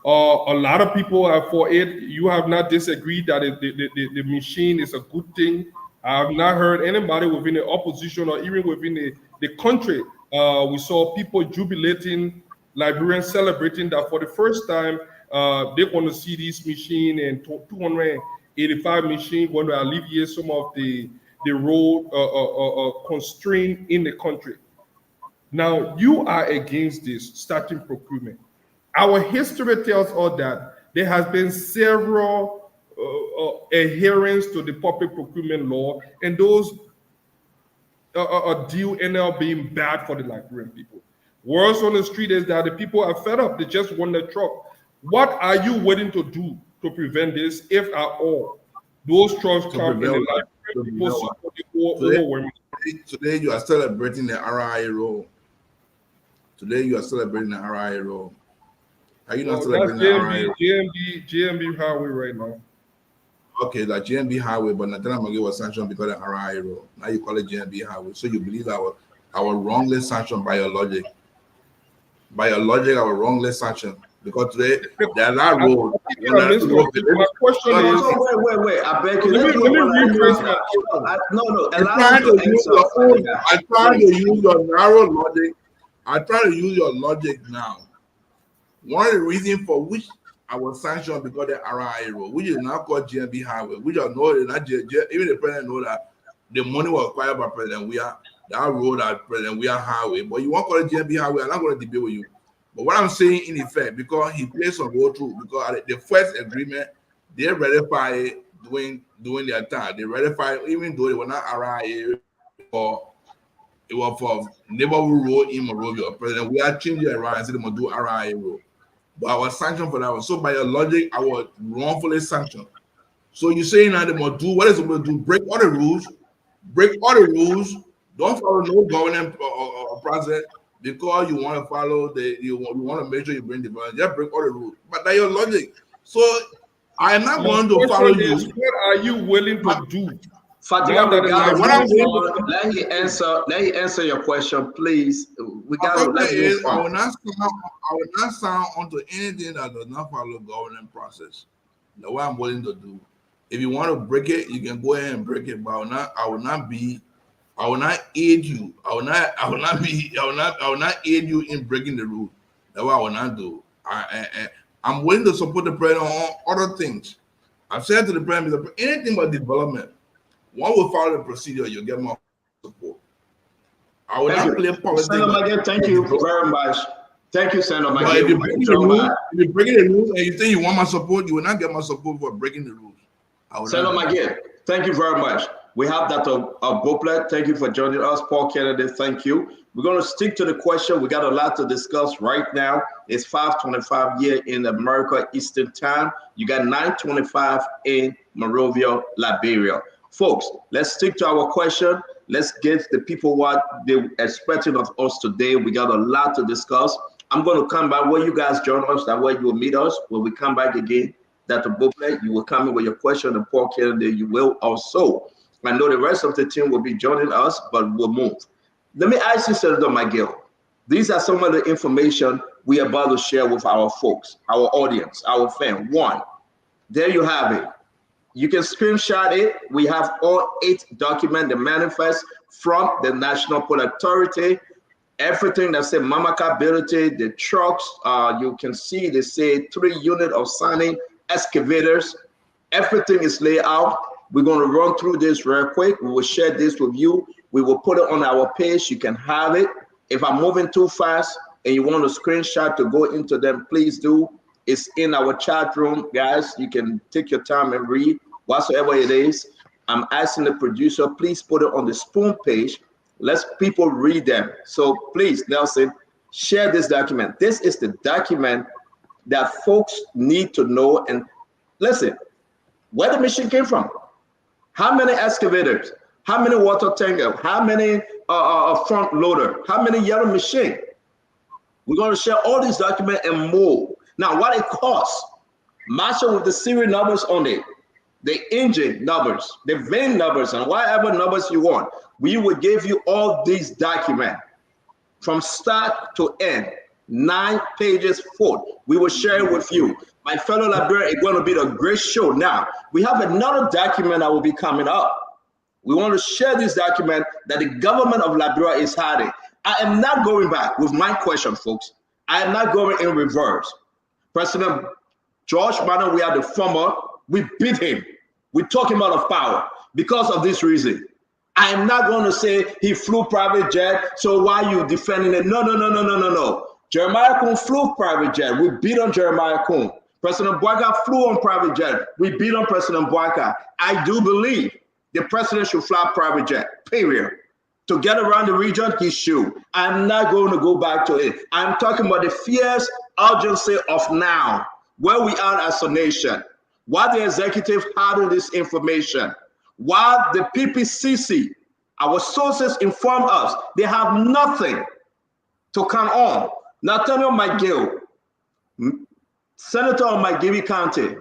Speaker 10: A lot of people are for it. You have not disagreed that the machine is a good thing. I have not heard anybody within the opposition or even within the country. We saw people jubilating, Liberians celebrating that for the first time they want to see this machine, and 285 machine going to alleviate some of the road constraint in the country. Now, you are against this starting procurement. Our history tells us that there has been several adherence to the public procurement law, and those deal end up being bad for the Liberian people. Words on the street is that the people are fed up. They just want the truck. What are you willing to do to prevent this, if at all? Those trucks come in the Liberian people.
Speaker 9: Today you are celebrating the RIA role. Today you are celebrating the RIA role. Are you not celebrating the RIA?
Speaker 10: GMB highway right now.
Speaker 9: Okay, the GMB highway, but Natana Magi was sanctioned because of the RIA role. Now you call it GMB highway. So you believe our wrongly sanctioned by your logic. By your logic, our wrongly sanctioned. Because today, there are that road.
Speaker 10: My question is...
Speaker 7: Wait. I beg you.
Speaker 10: Let me rephrase that.
Speaker 7: No.
Speaker 9: I'm trying to use your narrow logic. I try to use your logic now. One of the reasons for which I was sanctioned because the RIA road, which is now called GMB highway, which I know is not even the president know that the money was acquired by President Weah, that road at President Weah highway. But you want to call it GMB highway, I'm not going to debate with you. But what I'm saying in effect, because he plays some road through, because the first agreement, they ratified it during their time. They ratified it, even though they were not RIA, or it was for neighborhood road in Monrovia. President Weah changed it around and said they must do RIA road. But I was sanctioned for that one. So by your logic, I was wrongfully sanctioned. So you're saying now they must do what is it to do? Break all the rules, don't follow no governance process because you want to follow you want to make sure you bring the balance. Just break all the rules. But that's your logic. So I'm not going to follow you.
Speaker 10: What are you willing to do?
Speaker 7: Fatima, let me answer your question, please. We got to
Speaker 9: I will not sound onto anything that does not follow governance process. That's what I'm willing to do. If you want to break it, you can go ahead and break it. But I will not aid you. I will not aid you in breaking the rule. That's what I will not do. I'm willing to support the president on other things. I've said to the president, anything but development. One will follow the procedure, you'll get more support. I will not play politics.
Speaker 7: Senator Miguel, thank you very much. Thank you, Senator Miguel.
Speaker 9: If you're breaking the rules and you think you want my support, you will not get my support for breaking the rules.
Speaker 7: Senator Miguel, thank you very much. We have that Boplet. Thank you for joining us. Paul Kennedy, thank you. We're going to stick to the question. We got a lot to discuss right now. It's 5:25 here in America Eastern Time. You got 9:25 in Monrovia, Liberia. Folks, let's stick to our question. Let's get the people what they're expecting of us today. We got a lot to discuss. I'm going to come back where you guys join us. That way you will meet us. When we come back again, Dr. Boplet, you will come in with your question, and Paul Kennedy, you will also. I know the rest of the team will be joining us, but we'll move. Let me ask you, Senator Miguel. These are some of the information we are about to share with our folks, our audience, our fans. One, there you have it. You can screenshot it. We have all 8 documents, the manifest from the National Port Authority. Everything that says Mamaka the trucks, you can see they say 3 units of signing, excavators. Everything is laid out. We're going to run through this real quick. We will share this with you. We will put it on our page. You can have it. If I'm moving too fast and you want a screenshot to go into them, please do. It's in our chat room, guys. You can take your time and read whatsoever it is. I'm asking the producer, please put it on the Spoon page. Let people read them. So please, Nelson, share this document. This is the document that folks need to know. And listen, where the machine came from, how many excavators, how many water tankers, how many front loader, how many yellow machine. We're going to share all these documents and more. Now, what it costs, match it with the serial numbers on it, the engine numbers, the VIN numbers, and whatever numbers you want. We will give you all these documents from start to end, 9 pages full. We will share it with you. My fellow librarian, it's going to be a great show. Now, we have another document that will be coming up. We want to share this document that the government of Liberia is hiding. I am not going back with my question, folks. I am not going in reverse. President George Madden, we are the former. We beat him. We took him out of power because of this reason. I am not going to say he flew private jet, so why are you defending it? No. Jeremiah Kuhn flew private jet. We beat on Jeremiah Kuhn. President Boyka flew on private jet. We beat on President Boyka. I do believe the president should fly private jet, period. To get around the region, he should. I'm not going to go back to it. I'm talking about the fierce urgency of now, where we are as a nation, why the executive hiding this information, why the PPCC, our sources inform us, they have nothing to count on. Nathaniel McGill, Senator of McGill County,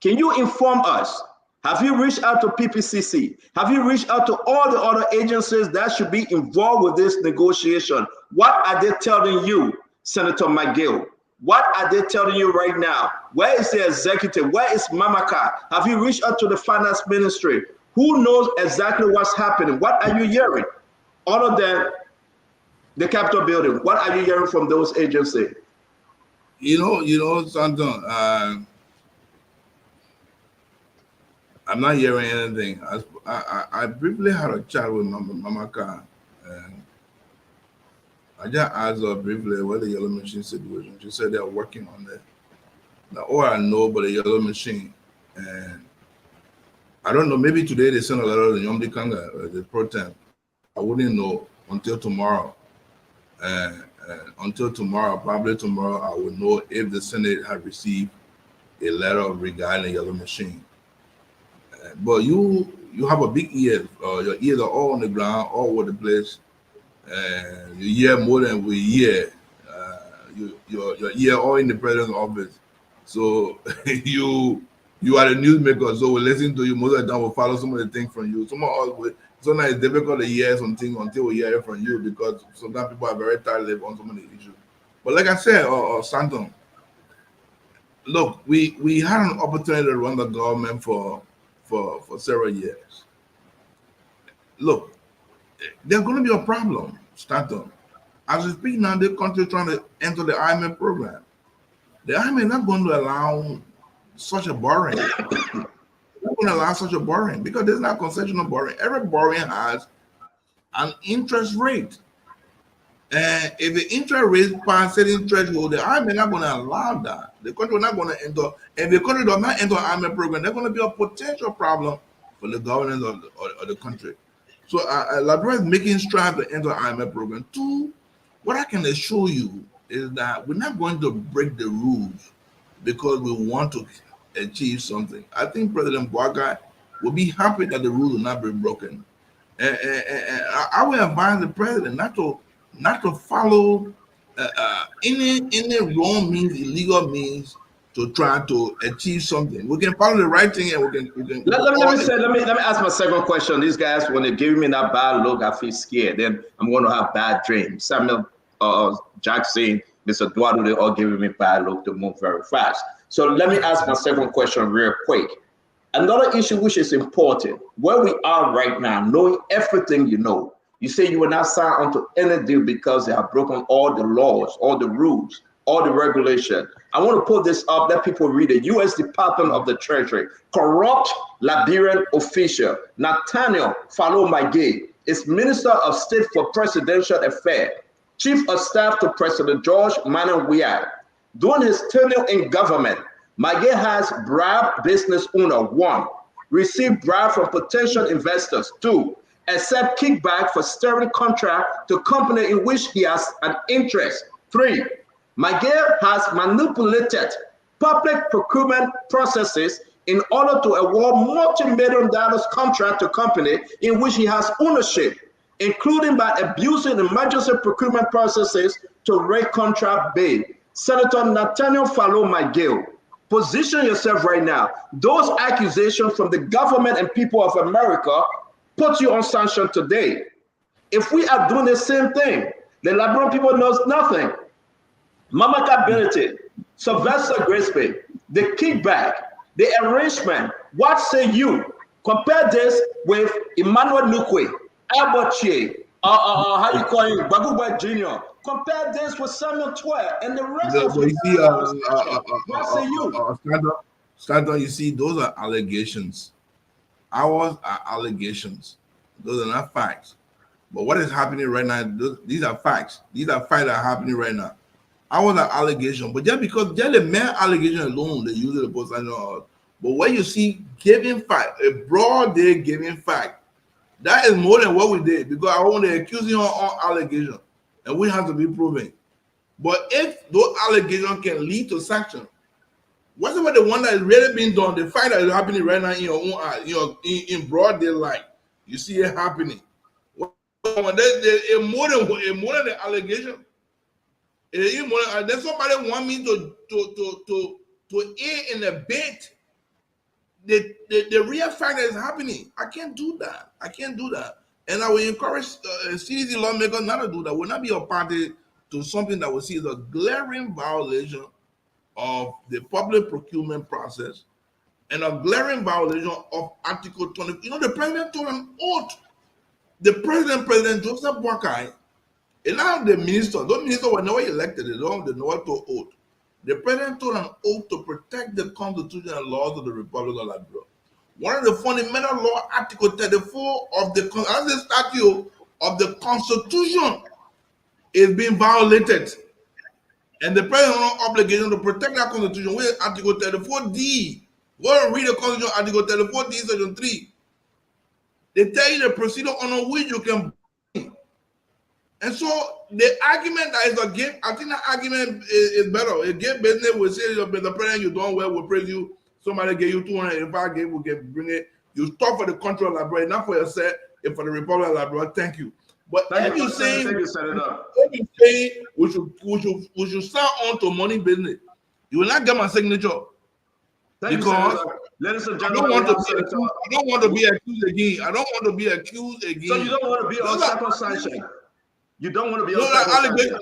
Speaker 7: can you inform us? Have you reached out to PPCC? Have you reached out to all the other agencies that should be involved with this negotiation? What are they telling you, Senator McGill? What are they telling you right now? Where is the executive? Where is Mamaka? Have you reached out to the finance ministry? Who knows exactly what's happening? What are you hearing? Other than the Capitol building, what are you hearing from those agencies?
Speaker 9: You know, Santon, I'm not hearing anything. I briefly had a chat with Mamaka, and I just asked her briefly what the yellow machine situation. She said they're working on it. Now, all I know about the yellow machine, and I don't know, maybe today they sent a letter to Yomdi Kanga, the pro temp. I wouldn't know until tomorrow. Until tomorrow, probably tomorrow, I will know if the Senate had received a letter regarding the yellow machine. But you have a big ear. Your ears are all on the ground, all over the place. You hear more than we hear. Your ear all in the president's office. So you are the newsmaker. So we listen to you most of the time. We'll follow some of the things from you. Sometimes it's difficult to hear something until we hear it from you because sometimes people are very tired on some of the issues. But like I said, Santon, look, we had an opportunity to run the government for several years. Look, there's going to be a problem, Stanton. As we speak now, the country trying to enter the IMF program. The IMF is not going to allow such a borrowing. They're going to allow such a borrowing because there's not concessional borrowing. Every borrowing has an interest rate. And if the interest rate past certain threshold, the IMF is not going to allow that. The country is not going to enter. If the country does not enter the IMF program, there's going to be a potential problem for the governance of the country. So Liberia is making strides to enter the IMF program. Two, what I can assure you is that we're not going to break the rules because we want to achieve something. I think President Boyka will be happy that the rules will not be broken. And I will advise the president not to follow any wrong means, illegal means to try to achieve something. We can follow the right thing, and we can.
Speaker 7: Let me ask my second question. These guys, when they give me that bad look, I feel scared. Then I'm going to have bad dreams. Samuel Jackson, Mr. Eduardo, they all giving me bad look to move very fast. So let me ask my second question real quick. Another issue which is important, where we are right now, knowing everything you know. You say you will not sign onto any deal because they have broken all the laws, all the rules, all the regulation. I want to put this up, let people read it. U.S. Department of the Treasury, corrupt Liberian official Nathaniel Falo-Magay is Minister of State for Presidential Affairs, Chief of Staff to President George Manuel Weah, During his tenure in government, Miguel has bribed business owner 1, received bribe from potential investors 2, accept kickback for steering contract to company in which he has an interest 3. Miguel has manipulated public procurement processes in order to award multi-million dollars contract to company in which he has ownership, including by abusing emergency procurement processes to rate contract bid. Senator Nathaniel Fallow Miguel, position yourself right now. Those accusations from the government and people of America put you on sanction today. If we are doing the same thing, the Liberian people knows nothing. Mamaka Ability, Sylvester Grisby, the kickback, the arrangement, what say you? Compare this with Emmanuel Nukwe, Albert Che, how you call him, Baguba Jr. Compare this with Samuel Twer and the rest of
Speaker 9: you see,
Speaker 7: what say you?
Speaker 9: Stanton, you see, those are allegations. Ours are allegations. Those are not facts. But what is happening right now, these are facts. These are facts that are happening right now. Ours are allegations. But just because just the mere allegation alone, they use it to post. But when you see giving fact, a broad day giving fact, that is more than what we did, because I want to accuse you on allegation, and we have to be proven. But if those allegations can lead to sanction, what's about the one that is really being done, the fact that is happening right now in your own eye, in broad daylight, you see it happening. There's more than the allegation. Then somebody want me to aid in a bit the real fact that is happening. I can't do that. And I will encourage CDC lawmakers not to do that. Will not be a party to something that we see as a glaring violation of the public procurement process and a glaring violation of Article 20. The president told an oath. The President Joseph Boakai, and now the minister, those ministers were never elected, they know what to oath. The president told an oath to protect the Constitution and laws of the Republic of Liberia. One of the fundamental law, Article 34 of the statute of the Constitution, is being violated. And the president has no obligation to protect that Constitution with Article 34D. Go and read the Constitution, Article 34D, Section 3. They tell you the procedure on which you can. And so the argument that is against, I think that argument is better. Against business will say, the president, you don't well, we'll praise you. Somebody gave you 285, we'll bring it. You stop for the country of Liberia, not for yourself, and for the Republic of Liberia. Thank you. But if you're saying we should start on to money business, you will not get my signature. Because
Speaker 7: ladies and
Speaker 9: I don't want to be accused again. So
Speaker 7: you don't want to be on second sanction. You don't want to be on
Speaker 9: second sanction.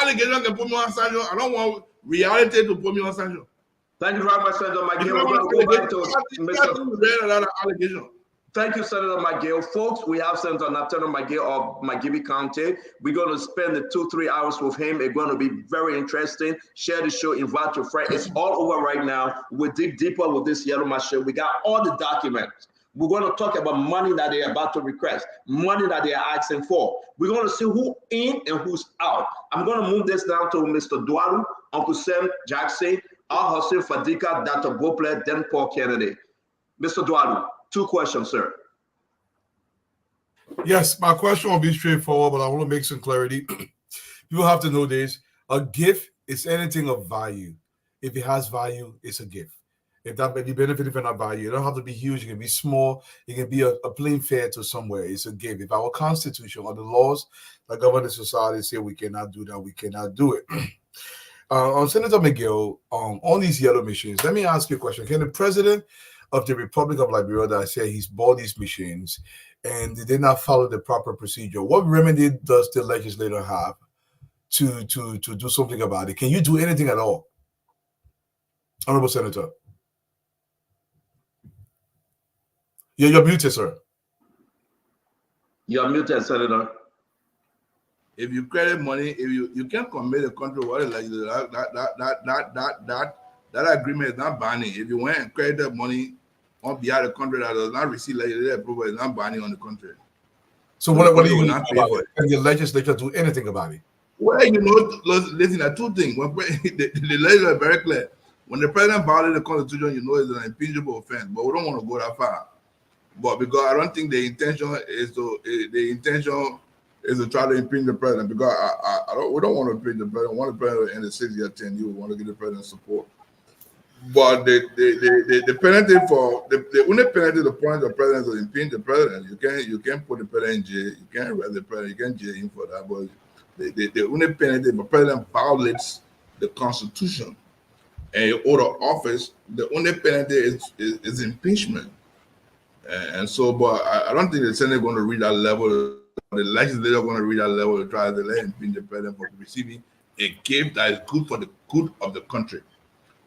Speaker 9: Allegation can put me on sanction. I don't want reality to put me on sanction.
Speaker 7: Thank you very much, Senator Miguel. We're going to go back to allegation. Thank you, Senator Miguel. Folks, we have Senator Nathaniel Miguel of Magibi County. We're going to spend the 2-3 hours with him. It's going to be very interesting. Share the show, invite your friends. It's all over right now. We'll dig deeper with this yellow machine. We got all the documents. We're going to talk about money that they're about to request, money that they are asking for. We're going to see who in and who's out. I'm going to move this down to Mr. Dwaru, Uncle Sam Jackson, Al Hussein Fadika, Dr. Bople, then Paul Kennedy. Mr. Dwaru. 2 questions, sir.
Speaker 6: Yes, my question will be straightforward, but I want to make some clarity. People have to know this. A gift is anything of value. If it has value, it's a gift. If that may be benefiting from that value, it don't have to be huge. It can be small. It can be a plain fare to somewhere. It's a gift. If our constitution or the laws that govern the society say we cannot do that, we cannot do it. On Senator Miguel, on these yellow machines, let me ask you a question. Can the president of the Republic of Liberia that said he's bought these machines and they did not follow the proper procedure, what remedy does the legislator have to do something about it? Can you do anything at all? Honorable Senator. You're muted, sir.
Speaker 7: You're muted, Senator.
Speaker 9: If you credit money, if you can't commit a country, what is like that agreement is not binding. If you went and credited money on behalf of the country that does not receive legislative approval, it's not binding on the country.
Speaker 6: So what do you not pay for it? Can the legislature do anything about it?
Speaker 9: Well, you know, listen, there are two things. When the legislature is very clear. When the president violates the constitution, you know it's an impeachable offense. But we don't want to go that far. But because I don't think the intention is to try to impeach the president. Because we don't want to impeach the president. We want the president in the 6-year tenure. We want to give the president support. But the penalty for the only penalty the point the president is to impeach the president. You can't put the president in jail. You can't arrest the president. You can't jail him for that. But the only penalty if the president violates the constitution and you order office, the only penalty is impeachment. And so, but I don't think the Senate going to reach that level. The legislature going to reach that level to try to let impeach the president for receiving a gift that is good for the good of the country.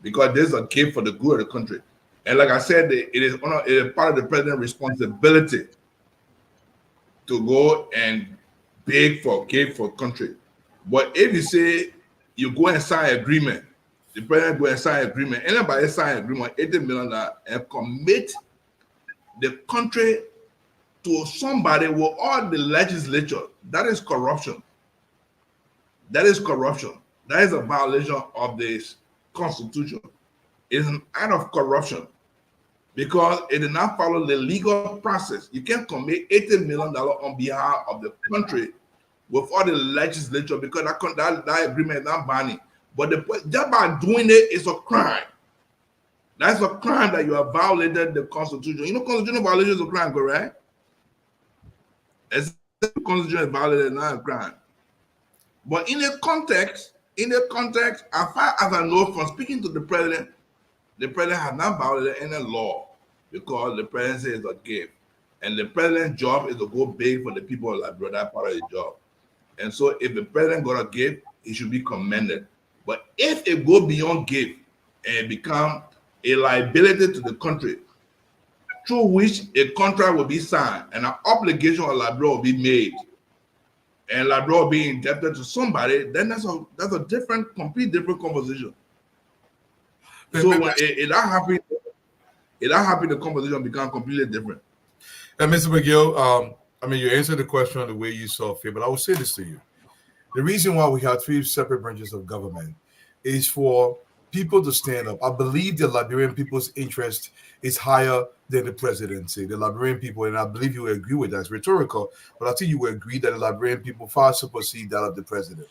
Speaker 9: Because there's a gift for the good of the country. And like I said, it is part of the president's responsibility to go and beg for gift for country. But if you say you go and sign agreement, the president go and sign agreement, anybody sign agreement, $80 million and commit the country to somebody with all the legislature, that is corruption. That is corruption. That is a violation of this constitution. It is an act of corruption because it did not follow the legal process. You can't commit $80 million on behalf of the country with all the legislature because that agreement is not binding. But just by doing it is a crime. That's a crime that you have violated the constitution. You know, constitutional violation is a crime, correct? As the constitution is violated, not a crime. But in a context, as far as I know from speaking to the president has not violated any law because the president says it's a gift. And the president's job is to go beg for the people of Liberia. That's part of his job. And so if the president got a gift, he should be commended. But if it go beyond gift and become a liability to the country, through which a contract will be signed and an obligation of Liberia will be made, and Liberia will be indebted to somebody, then that's a complete different conversation. So when it not happy, the conversation become completely different.
Speaker 6: And Mr. McGill, I mean, you answered the question the way you saw fit, but I will say this to you. The reason why we have 3 separate branches of government is for people to stand up. I believe the Liberian people's interest is higher than the presidency, the Liberian people, and I believe you will agree with that. It's rhetorical, but I think you will agree that the Liberian people far supersede that of the president.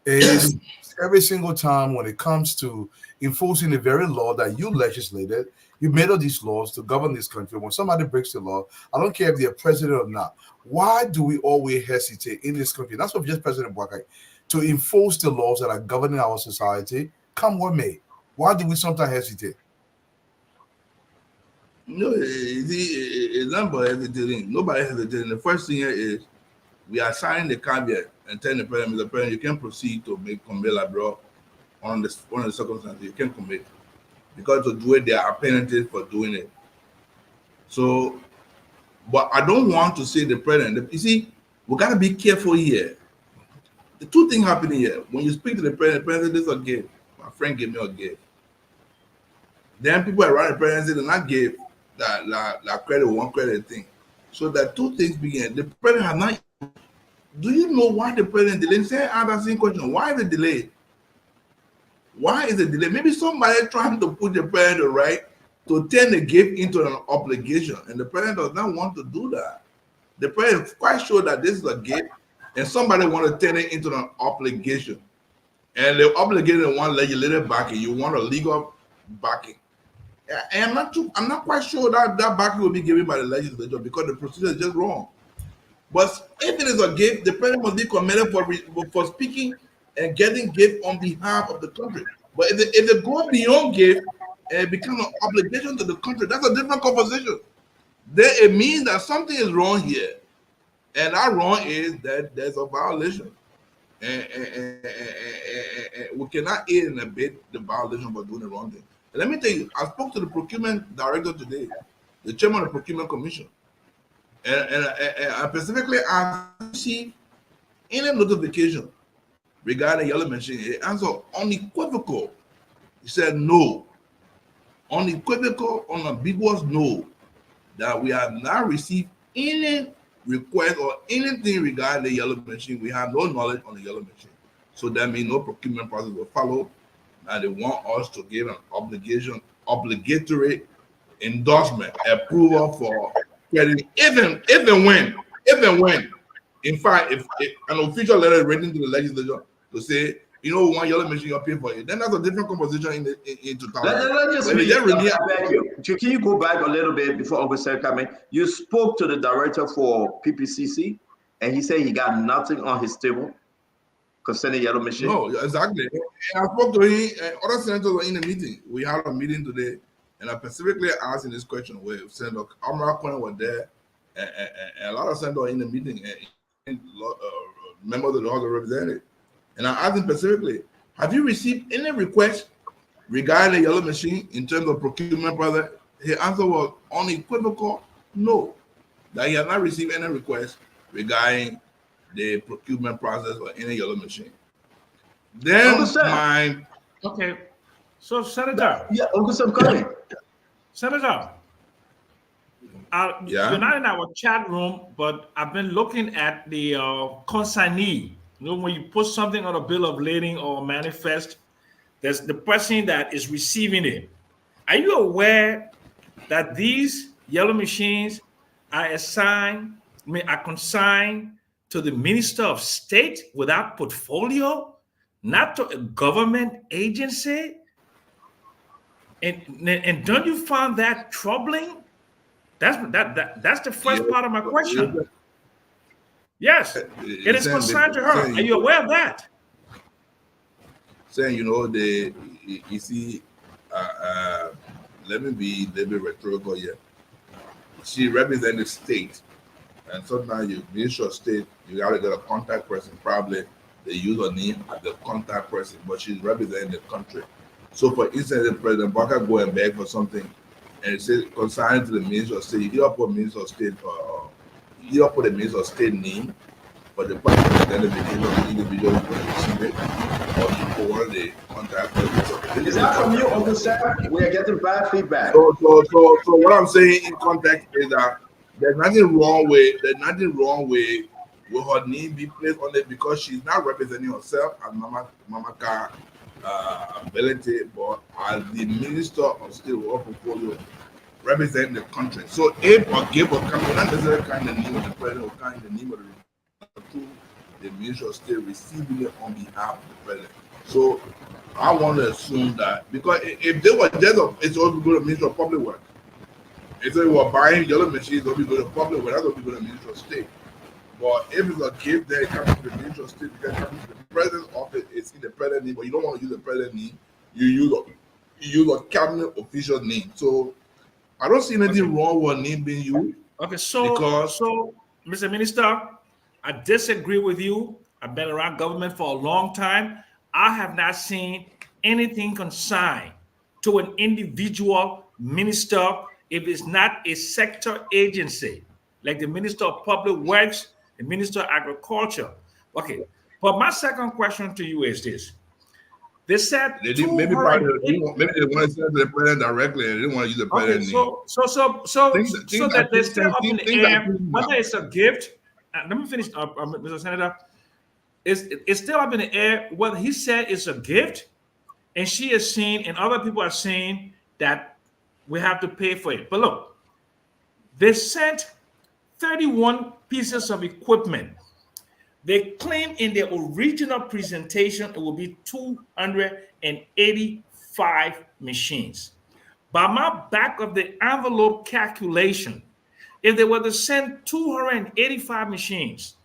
Speaker 6: Is every single time when it comes to enforcing the very law that you legislated, you made all these laws to govern this country. When somebody breaks the law, I don't care if they're president or not. Why do we always hesitate in this country? That's what just President Boakai, to enforce the laws that are governing our society, come what may. Why do we sometimes hesitate?
Speaker 9: No, it's not about hesitating. Nobody hesitating. The first thing here is we are signing the caveat and telling the president, Mr. President, you can proceed to commit Liberia on the circumstances. You can commit. Because to do it, there are penalties for doing it. So, but I don't want to say the president. You see, we got to be careful here. The two things happening here. When you speak to the president, this is a gift. My friend gave me a gift. Then people around the president say they're not give that credit, one credit thing. So that two things begin. The president has not. Do you know why the president delayed? Say, ask that same question. Why is it delayed? Why is it delayed? Maybe somebody trying to put the president right to turn the gift into an obligation, and the president does not want to do that. The president is quite sure that this is a gift, and somebody want to turn it into an obligation. And the obligated one legislative backing. You want a legal backing. And I'm not quite sure that backing will be given by the legislature because the procedure is just wrong. But if it is a gift, the president must be committed for speaking and getting gift on behalf of the country. But if it goes beyond gift and it becomes an obligation to the country, that's a different conversation. Then it means that something is wrong here. And that wrong is that there's a violation. And we cannot aid and abet the violation by doing the wrong thing. And let me tell you, I spoke to the procurement director today, the chairman of the Procurement Commission. And I specifically asked him any notification regarding yellow machine. He answered unequivocal. He said no. Unequivocal, unambiguous no. That we have not received any request or anything regarding the yellow machine. We have no knowledge on the yellow machine. So that means no procurement process will follow. And they want us to give an obligatory endorsement, approval for getting even when. In fact, if an official letter is written to the legislature to say, you know, one yellow machine you're paying for it, then that's a different composition in 2000.
Speaker 7: Let's just beg you. Can you go back a little bit before Oversight come in? You spoke to the director for PPCC, and he said he got nothing on his table concerning yellow machine.
Speaker 9: No, exactly. And I spoke to him. Other senators were in the meeting. We had a meeting today, and I specifically asked him this question where Senator Amara Cohen was there, and a lot of senators were in the meeting, and members of the House of Representatives. And I asked him specifically, have you received any request regarding the yellow machine in terms of procurement process? His answer was unequivocal, no, that he has not received any request regarding the procurement process or any yellow machine. Then
Speaker 8: okay, so Senator.
Speaker 7: Yeah, Uncle Sam coming.
Speaker 8: Senator, you're not in our chat room, but I've been looking at the consignee. You know, when you put something on a bill of lading or manifest, there's the person that is receiving it. Are you aware that these yellow machines are consigned to the Minister of State without portfolio, not to a government agency? And don't you find that troubling? That's the first part of my question. Yes, it is consigned to her. Are you aware of that?
Speaker 9: Saying, you know, you see, let me be a little bit rhetorical here. She represents the state, and sometimes you Minister of State, you gotta get a contact person. Probably they use her name as the contact person, but she's representing the country. So, for instance, if President Barker go and beg for something, and it says consigned to the Minister of State, you put Minister of State you put the Minister of State name, but the person then the individual will receive it, or the contact person.
Speaker 7: Is that from you, Uncle Sam? We are getting bad feedback.
Speaker 9: So what I'm saying in context is that there's nothing wrong with her name be placed on it, because she's not representing herself as Mama Car ability, but as the Minister of State or portfolio represent the country. So if a gift will come, not necessarily kind of name of the president or kind of the name of the Minister of State receiving it on behalf of the president. So I want to assume that, because if they were just it's always going to Minister of Public Works. If they were buying yellow machines, it'll be going to Public Works, that's going to be going to Minister of State. But if it's a gift that comes to the Minister of State, because it comes to the president's office, it's in the president's name, but you don't want to use the president's name, you use a cabinet official name. So I don't see anything wrong with a name being used.
Speaker 8: Okay, so Mr. Minister, I disagree with you. I've been around government for a long time. I have not seen anything consigned to an individual minister if it's not a sector agency, like the Minister of Public Works, the Minister of Agriculture. Okay, but my second question to you is this. They said
Speaker 9: maybe they want to send to the president directly, and they didn't want to use the president name.
Speaker 8: So that they're still up in the air, whether it's a gift. Let me finish up, Mr. Senator. It's still up in the air whether he said it's a gift, and she is saying, and other people are saying that we have to pay for it. But look, they sent 31 pieces of equipment. They claim in their original presentation it will be 285 machines. By my back of the envelope calculation, if they were to send 285 machines,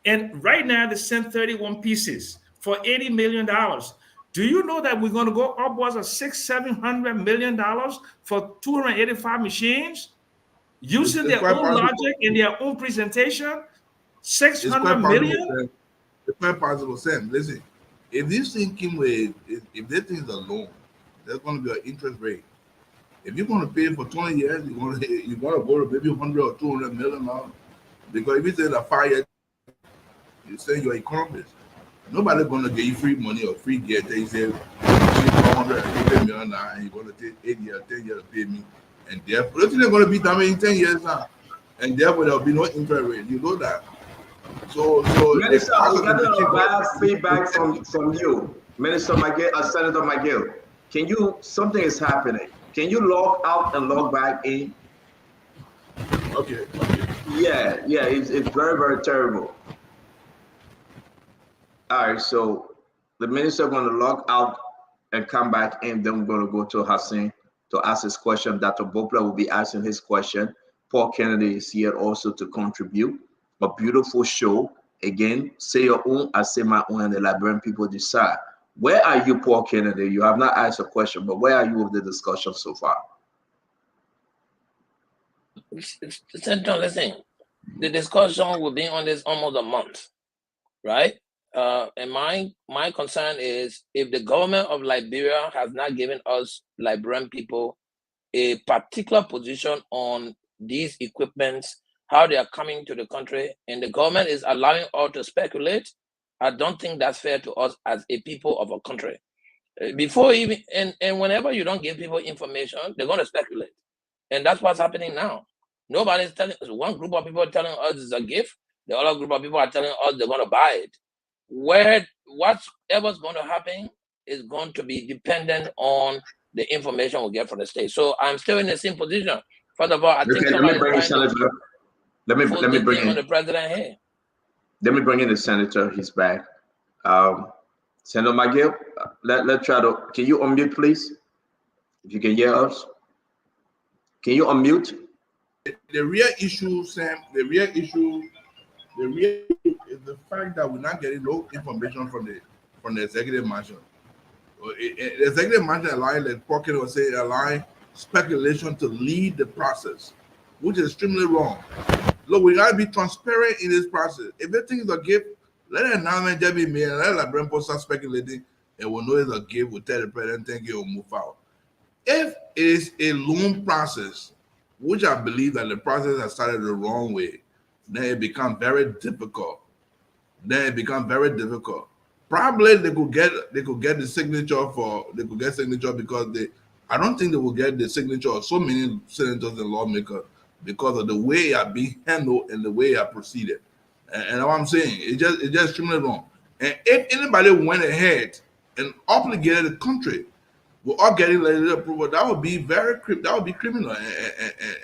Speaker 8: and right now they send 31 pieces for $80 million, do you know that we're going to go upwards of $600-700 million for 285 machines? Using their own logic in their own presentation? 600 million?
Speaker 9: It's quite possible, Sam. Listen, if this thing came with, if this thing is a loan, there's going to be an interest rate. If you're going to pay for 20 years, you're going to go to maybe 100 or 200 million dollars. Because if it's in a 5 year, you say you're economist. Nobody's going to give you free money or free gift. They say, $450 million, and you're going to take 8 years, 10 years to pay me. And therefore, it's not going to be done in 10 years now. And therefore, there will be no interest rate. You know that. So
Speaker 7: Minister,
Speaker 9: part
Speaker 7: I'm
Speaker 9: of the
Speaker 7: getting
Speaker 9: machine
Speaker 7: a bad feedback from you, Minister Miguel, Senator Miguel. Can you? Something is happening. Can you log out and log back in?
Speaker 9: Okay.
Speaker 7: Yeah, it's very terrible. All right, so the minister going to log out and come back in. Then we're going to go to Hassan to ask his question. Dr. Bopla will be asking his question. Paul Kennedy is here also to contribute. A beautiful show. Again, say your own, I say my own, and the Liberian people decide. Where are you, Paul Kennedy? You have not asked a question, but where are you with the discussion so far?
Speaker 11: Central, listen, the discussion will be on this almost a month, right? And my concern is if the government of Liberia has not given us Liberian people a particular position on these equipments, how they are coming to the country, and the government is allowing us to speculate, I don't think that's fair to us as a people of a country. Before even and whenever you don't give people information, they're going to speculate, and that's what's happening now. Nobody's telling us. One group of people are telling us it's a gift. The other group of people are telling us they're going to buy it. Whatever's going to happen is going to be dependent on the information we get from the state. So I'm still in the same position. First of all, I think
Speaker 7: let me bring in Senator. Let me bring in
Speaker 11: the president here.
Speaker 7: Let me bring in the senator. He's back. Senator Miguel, let's try to. Can you unmute, please? If you can hear us, can you unmute?
Speaker 9: The real issue, Sam. The real issue is the fact that we're not getting no information from the executive mansion. The executive mansion allowing, like Pocket was saying, allowing speculation to lead the process, which is extremely wrong. Look, we gotta be transparent in this process. If the thing is a gift, let an announcement just be made and let the brand start speculating, and we'll know it's a gift. We'll tell the president, thank you, we'll move out. If it is a loan process, which I believe that the process has started the wrong way, then it becomes very difficult. Probably they could get the signature because I don't think they will get the signature of so many senators and lawmakers because of the way it are being handled and the way it are proceeded. And what I'm saying, it's just extremely wrong. And if anybody went ahead and obligated the country, we're all getting legislative approval, that would be criminal,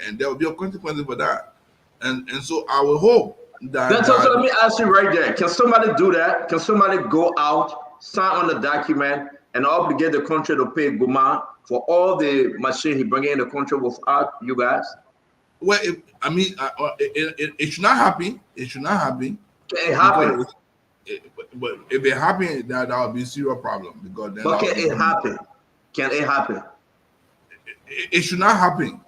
Speaker 9: and there will be a consequence for that. And so I will hope that.
Speaker 7: So let me ask you right there. Can somebody do that? Can somebody go out, sign on the document, and obligate the country to pay Guma for all the machine he bring in the country without you guys?
Speaker 9: Well, it should not happen. It should not happen.
Speaker 7: It happen.
Speaker 9: But if it happens, that would be a serious problem because then.
Speaker 7: But can it happen? Can it happen?
Speaker 9: It should not happen,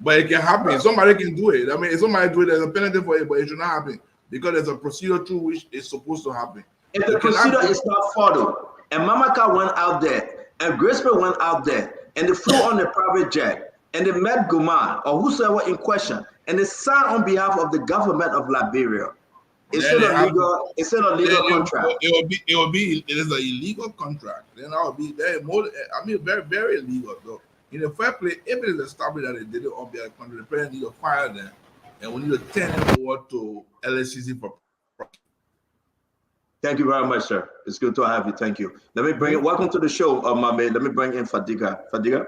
Speaker 9: but it can happen. Somebody can do it. I mean, if somebody do it, there's a penalty for it, but it should not happen because there's a procedure through which it's supposed to happen.
Speaker 7: If the procedure is not followed, and Mamaka went out there, and Grisper went out there, and they flew on the private jet, and they met Guma or whosoever in question, and they signed on behalf of the government of Liberia. It's still a legal contract.
Speaker 9: It is an illegal contract. Then I will be very very, very illegal though. In the first place, if it is established that they did it on behalf of the country, the president need to fire them, and we need to turn it over to LSCC for.
Speaker 7: Thank you very much, sir. It's good to have you. Thank you. Let me bring it. Welcome to the show, my man. Let me bring in Fadiga. Fadiga.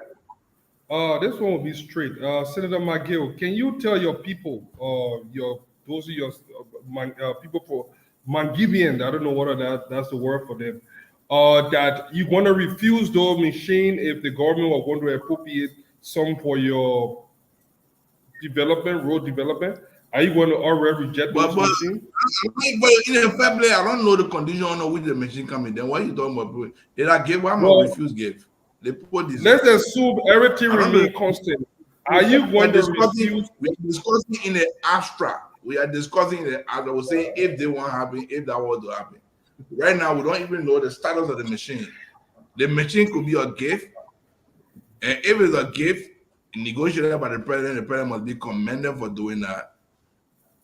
Speaker 10: This one will be straight. Senator McGill, can you tell your people, people for Mangibian, I don't know whether that's the word for them, that you're going to refuse those machine if the government were going to appropriate some for your road development? Are you going to already reject those machines?
Speaker 9: But in a fair play, I don't know the condition on which the machine coming. Then what are you talking about? Did I give? Why am I refuse give? They put this.
Speaker 10: Let's assume everything remains constant. Are you going to refuse?
Speaker 9: We are discussing in the abstract. I was saying if they want to happen, if that was to happen. Right now, we don't even know the status of the machine. The machine could be a gift, and if it's a gift negotiated by the president must be commended for doing that,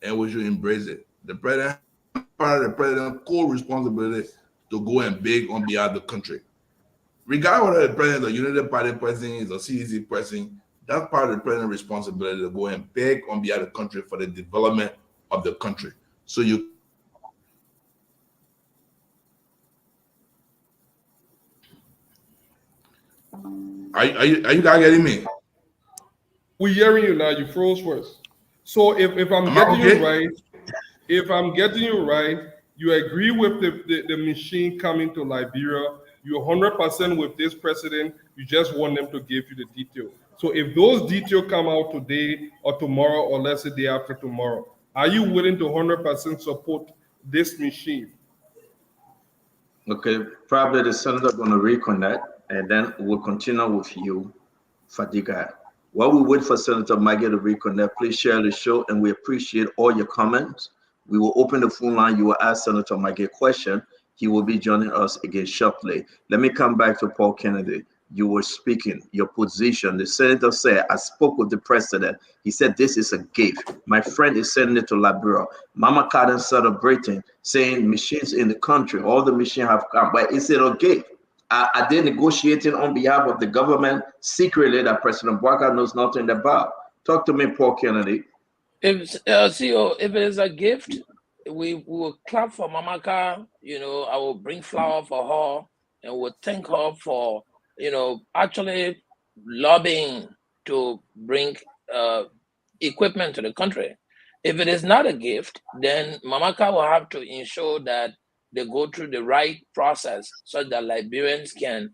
Speaker 9: and we should embrace it. The president, part of the president's core responsibility to go and beg on behalf of the country. Regardless whether the president is a Unity Party president, is a CDC president, that's part of the president's responsibility to go and beg on behalf of the country for the development of the country. So you Are you guys getting me?
Speaker 10: We're hearing you now. You froze first. So if I'm
Speaker 9: Am I
Speaker 10: getting
Speaker 9: okay?
Speaker 10: you right, if I'm getting you right, you agree with the machine coming to Liberia. You're 100% with this president. You just want them to give you the detail. So if those details come out today or tomorrow, or let's say day after tomorrow, are you willing to 100% support this machine?
Speaker 7: Okay, probably the senator going to reconnect, and then we'll continue with you, Fadiga. While we wait for Senator Maggie to reconnect, please share the show, and we appreciate all your comments. We will open the phone line. You will ask Senator Maggie a question. He will be joining us again shortly. Let me come back to Paul Kennedy. You were speaking, your position. The senator said, I spoke with the president. He said, this is a gift. My friend is sending it to Liberia. Mama Carden celebrating, saying machines in the country, all the machines have come, but is it a gift? Are they negotiating on behalf of the government secretly that President Bouazizi knows nothing about? Talk to me, Paul Kennedy.
Speaker 11: If CEO, if it is a gift, we will clap for Mamaka. You know, I will bring flower for her, and we'll thank her for, you know, actually lobbying to bring equipment to the country. If it is not a gift, then Mamaka will have to ensure that they go through the right process so that Liberians can,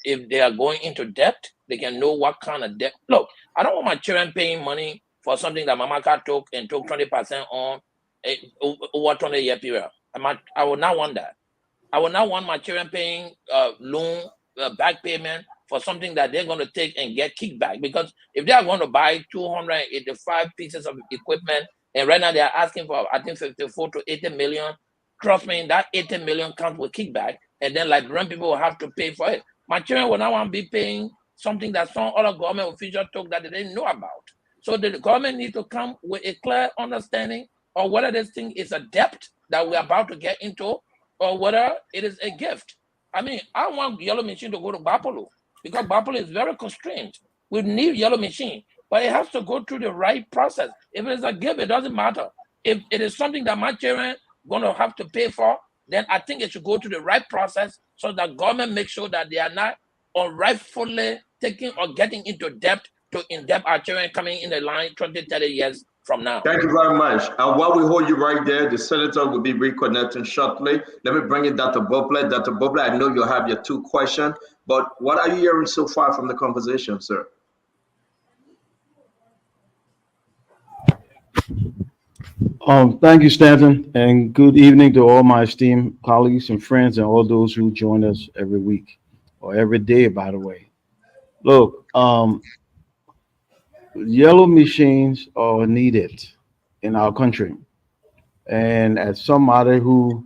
Speaker 11: if they are going into debt, they can know what kind of debt. Look, I don't want my children paying money for something that Mamaka took and took 20% on over 20-year period. I will not want that. I will not want my children paying loan back payment for something that they're going to take and get kickback. Because if they are going to buy 285 pieces of equipment, and right now they are asking for, I think, 54 to 80 million, trust me, that 80 million comes with kickback, and then Liberian people will have to pay for it. My children will not want to be paying something that some other government official took that they didn't know about. So the government needs to come with a clear understanding of whether this thing is a debt that we're about to get into, or whether it is a gift. I mean, I want Yellow Machine to go to Bapolo because Bapolo is very constrained. We need Yellow Machine, but it has to go through the right process. If it is a gift, it doesn't matter. If it is something that my children going to have to pay for, then I think it should go through the right process so that government makes sure that they are not unrightfully taking or getting into debt to in-debt our children coming in the line 20, 30 years from now.
Speaker 7: Thank you very much. And while we hold you right there, the senator will be reconnecting shortly. Let me bring in Dr. Boblet. Dr. Boblet, I know you have your two questions, but what are you hearing so far from the conversation, sir?
Speaker 12: Thank you, Stanton, and good evening to all my esteemed colleagues and friends and all those who join us every week or every day, by the way. Look, yellow machines are needed in our country. And as somebody who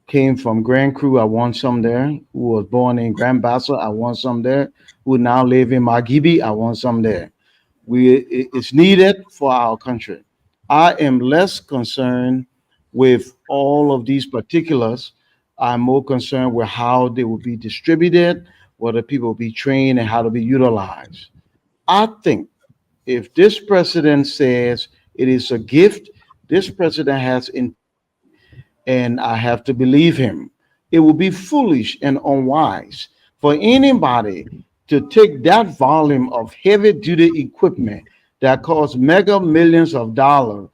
Speaker 12: came from Grand Cru, I want some there. Who was born in Grand Bassa, I want some there. Who now live in Margibi, I want some there. It's needed for our country. I am less concerned with all of these particulars. I'm more concerned with how they will be distributed, whether people will be trained, and how to be utilized. I think if this president says it is a gift, this president has and I have to believe him. It would be foolish and unwise for anybody to take that volume of heavy duty equipment that costs mega millions of dollars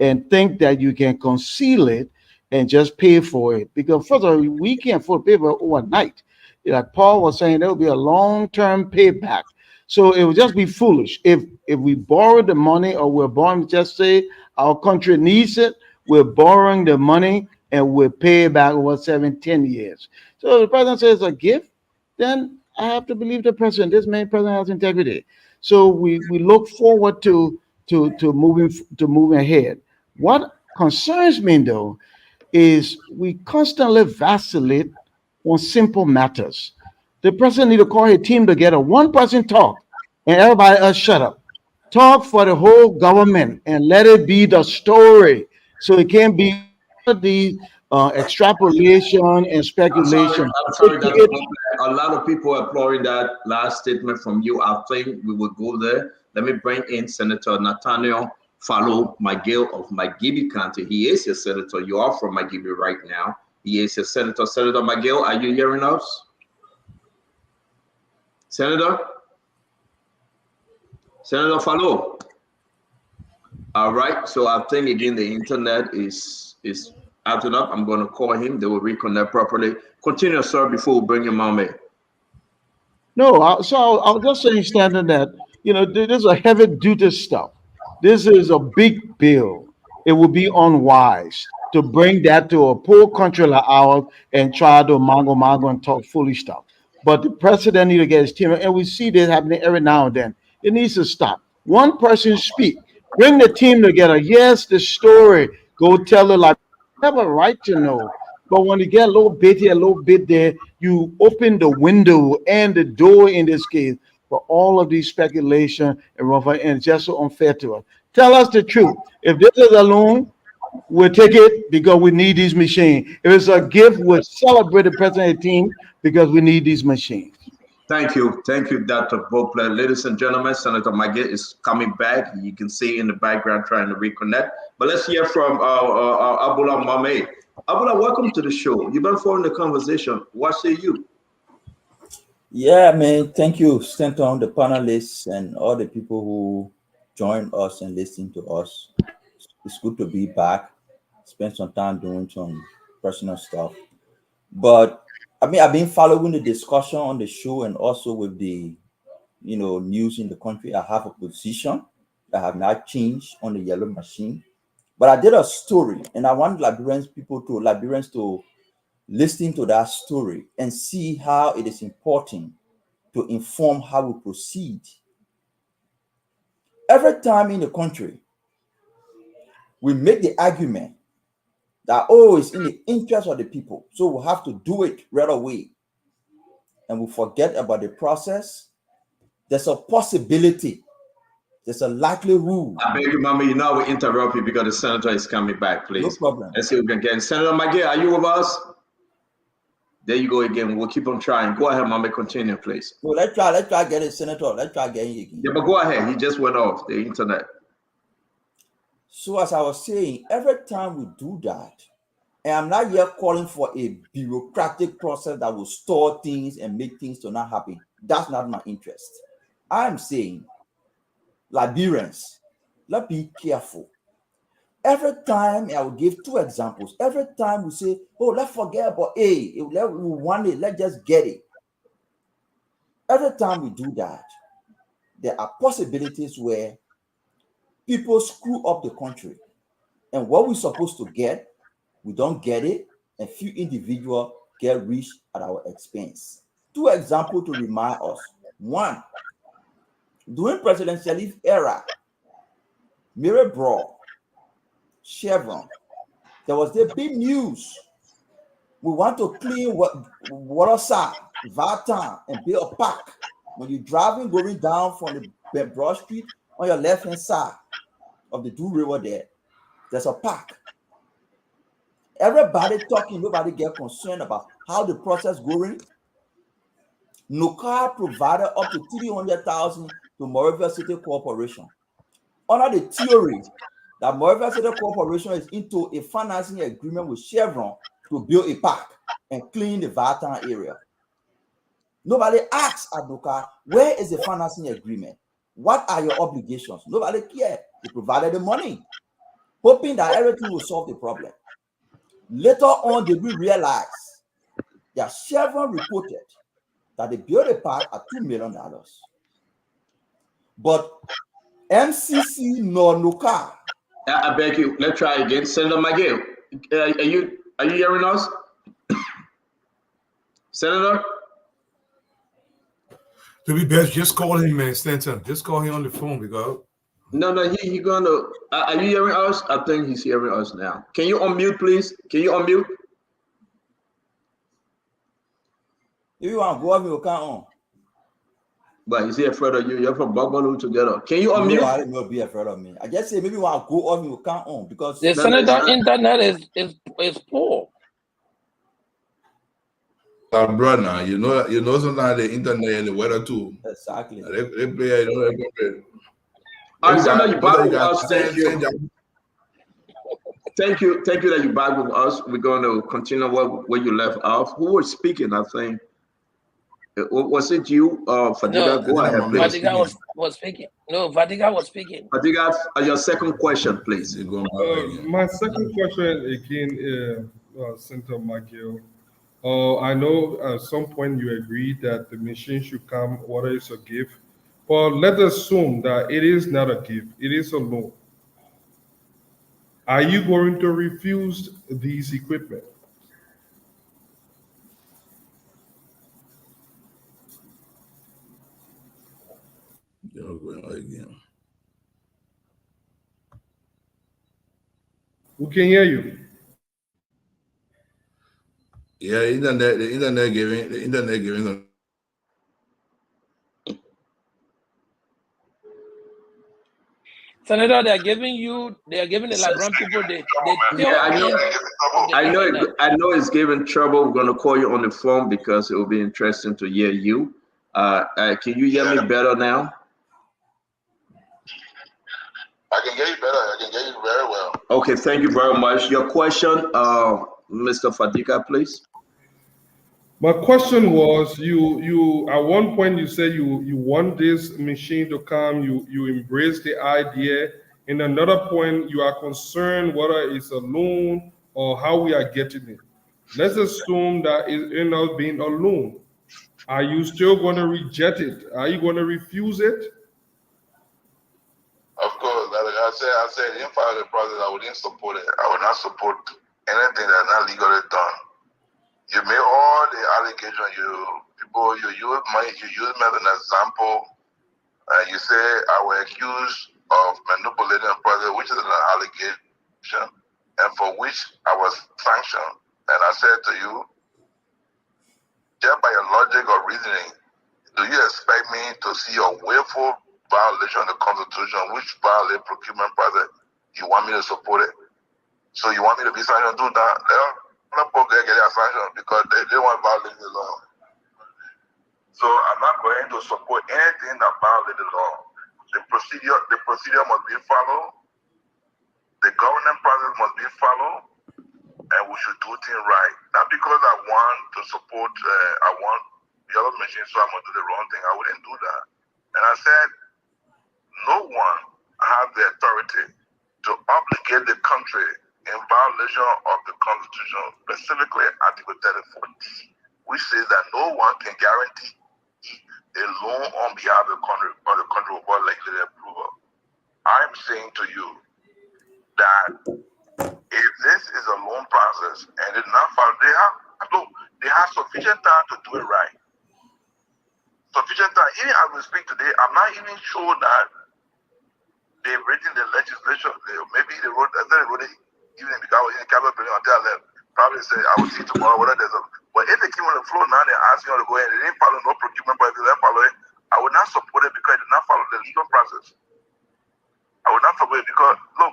Speaker 12: and think that you can conceal it and just pay for it. Because first of all, we can't afford to pay for it overnight. Like Paul was saying, there will be a long-term payback. So it would just be foolish if we borrow the money, or we're borrowing, just say our country needs it, we're borrowing the money and we'll pay it back over 7-10 years. So if the president says a gift, then I have to believe the president. This man president has integrity. So we look forward to moving ahead. What concerns me though is we constantly vacillate on simple matters. The president need to call his team together. One person talk, and everybody else shut up. Talk for the whole government and let it be the story. So it can't be the extrapolation and speculation.
Speaker 7: I'm sorry, Dr. A lot of people are applauding that last statement from you. I think we will go there. Let me bring in Senator Nathaniel Fallow McGill of Margibi County. He is a senator. You are from Margibi right now. He is a senator. Senator McGill, are you hearing us? Senator Fallo. All right. So I think again the internet is acting up. I'm going to call him. They will reconnect properly. Continue, sir, before we bring him on in.
Speaker 12: No, I was just saying, Stanton, that this is a heavy duty stuff. This is a big bill. It would be unwise to bring that to a poor country like ours and try to mango and talk foolish stuff. But the president needs to get his team, and we see this happening every now and then. It needs to stop. One person speak, bring the team together. Yes, the story. Go tell it like have a right to know. But when you get a little bit here, a little bit there, you open the window and the door in this case for all of these speculation and it's just so unfair to us. Tell us the truth. If this is a loan, we'll take it because we need these machines. If it's a gift, we'll celebrate the president and team because we need these machines.
Speaker 7: Thank you, Dr. Bopler. Ladies and gentlemen, Senator Magid is coming back. You can see in the background trying to reconnect. But let's hear from Abula Mame. Abula, welcome to the show. You've been following the conversation. What say you?
Speaker 13: Yeah, man. Thank you, Stanton, the panelists, and all the people who join us and listen to us. It's good to be back. Spend some time doing some personal stuff. But I mean, I've been following the discussion on the show and also with the, news in the country. I have a position that have not changed on the yellow machine. But I did a story, and I want Liberians to listen to that story and see how it is important to inform how we proceed. Every time in the country, we make the argument that, it's in the interest of the people, so we have to do it right away. And we forget about the process. There's a possibility. There's a likelihood.
Speaker 7: I beg you, Mama, I will interrupt you because the senator is coming back, please.
Speaker 13: No problem.
Speaker 7: Let's see if we can get Senator Magid, are you with us? There you go again. We'll keep on trying. Go ahead, Mama, continue, please.
Speaker 13: No, let's try getting Senator. Let's try getting you again.
Speaker 7: Yeah, but go ahead. He just went off the internet.
Speaker 13: So as I was saying, every time we do that, and I'm not here calling for a bureaucratic process that will store things and make things to not happen. That's not my interest. I'm saying, Liberians, let's be careful. Every time, I will give two examples. Every time we say, let's forget about we want it, let's just get it. Every time we do that, there are possibilities where people screw up the country. And what we're supposed to get, we don't get it, and few individuals get rich at our expense. Two examples to remind us. One, during President Sharif's era, Mirabro, Chevron, there was the big news. We want to clean Waterside, Vatan, and build a park. When you're driving, going down from the Broad Street, on your left-hand side of the Do River there's a park. Everybody talking, nobody get concerned about how the process going. NOCAR provided up to $300,000 to Moravia City Corporation. Under the theory that Moravia City Corporation is into a financing agreement with Chevron to build a park and clean the Vatan area. Nobody asks at NOCAR, where is the financing agreement? What are your obligations? Nobody cared. They provided the money, hoping that everything will solve the problem. Later on, they will realize that Chevron reported that they built a park at $2 million. But MCC nor NOCAR.
Speaker 7: I beg you, let's try again. Senator Magid, are you hearing us? Senator?
Speaker 6: To be best, just call him, man, Stanton. Just call him on the phone because.
Speaker 7: No, he gonna. Are you hearing us? I think he's hearing us now. Can you unmute, please? Can you unmute?
Speaker 13: If you want to go off, you can't on.
Speaker 7: But is he afraid of you? You're from Bugbaloo together. Can you unmute?
Speaker 13: No, I didn't be afraid of me. I just say maybe you want to go off, you can't on because
Speaker 11: the senator internet is poor.
Speaker 9: Brother, you know sometimes the internet and the weather too.
Speaker 13: Exactly.
Speaker 9: They play,
Speaker 7: All right, Senator, you back with us. Thank you. Thank you that you back with us. We're going to continue where you left off. Who was speaking? I think Was it you, Fadiga? Go ahead, please.
Speaker 11: Fadiga was speaking. No, Fadiga was speaking.
Speaker 7: Fadiga, your second question, please.
Speaker 10: My second question again, Senator McGill. I know at some point you agreed that the machine should come, whether it's a gift, but let's assume that it is not a gift, it is a loan. Are you going to refuse these equipment? Who can hear you?
Speaker 9: Yeah, the internet giving them.
Speaker 11: Senator, they are giving the Liberian people the
Speaker 7: I know it's giving trouble. We're gonna call you on the phone because it will be interesting to hear you. Can you hear me better now?
Speaker 14: I can hear you better. I can hear you very well.
Speaker 7: Okay, thank you very much. Your question, Mr. Fadiga, please.
Speaker 10: My question was, you at one point you said you want this machine to come, you embrace the idea. In another point, you are concerned whether it's a loan or how we are getting it. Let's assume that it ends up being a loan. Are you still going to reject it? Are you going to refuse it?
Speaker 14: Of course, like I said, in part of the process, I wouldn't support it. I would not support anything that's not legally done. You made all the allegations. You use me as an example. You say I was accused of manipulating the process, which is an allegation, and for which I was sanctioned. And I said to you, just by your logic or reasoning, do you expect me to see a willful violation of the Constitution, which violates procurement process? You want me to support it? So you want me to be sanctioned to do that? Let them get their sanction because they want to violate the law. So I'm not going to support anything that violates the law. The procedure must be followed. The governance process must be followed, and we should do things right. Not because I want to support, I want yellow machine, so I'm going to do the wrong thing. I wouldn't do that. And I said, no one has the authority to obligate the country in violation of the Constitution, specifically Article 34, which says that no one can guarantee a loan on behalf of the country without legislative approval. I'm saying to you that if this is a loan process and it's not followed, they have sufficient time to do it right. Sufficient time. Even as we speak today, I'm not even sure that they've written the legislation. Maybe they wrote it even because I was in the Capitol building until I left. Probably say I will see tomorrow whether there's a. But if they came on the floor now, they're asking you to go in. They didn't follow no procurement process. They didn't follow it. I would not support it because it did not follow the legal process. I would not support it because look.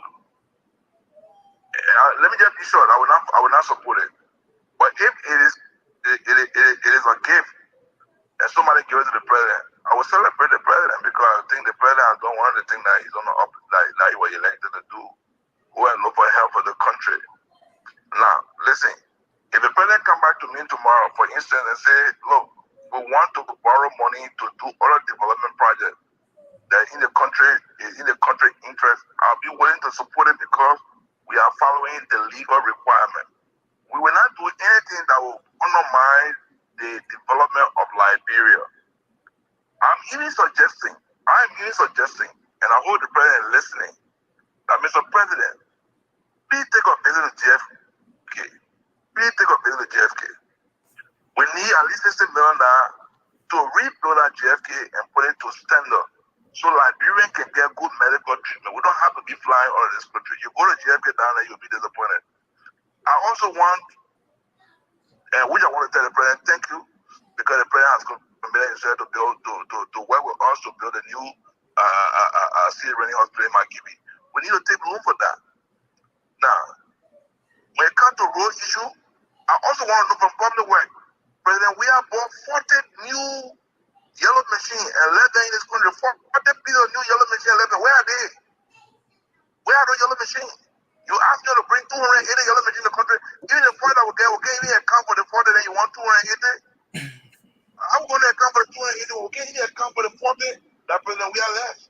Speaker 14: Let me just be short. I would not support it. But if it is a gift and somebody gives it to the president, I will celebrate the president because I think the president has done one of the things that he's on the up like he was elected to do. Go and look for help for the country. Now, listen, if the president come back to me tomorrow, for instance, and say, look, we want to borrow money to do other development projects that in the country interest, I'll be willing to support it because we are following the legal requirement. We will not do anything that will undermine the development of Liberia. I'm even suggesting, and I hope the president is listening, that Mr. President, please take a visit to JFK. We need at least $60 million to rebuild that JFK and put it to standard so Liberians can get good medical treatment. We don't have to be flying all of this country. You go to JFK down there, you'll be disappointed. I also want, which I want to tell the president, thank you, because the president has committed himself to work with us to build a new city running hospital in Magibi. We need to take room for that. Now, when it comes to road issue, I also want to know from public work, President, we have bought 40 new yellow machines and left them in this country. 40 pieces of new yellow machines left them. Where are they? Where are those yellow machines? You asked me to bring 280 yellow machines in the country. Even the point I will get even account for the 40 that you want 280. I'm going to account for the 280, we can't account for the 40 that president we are left.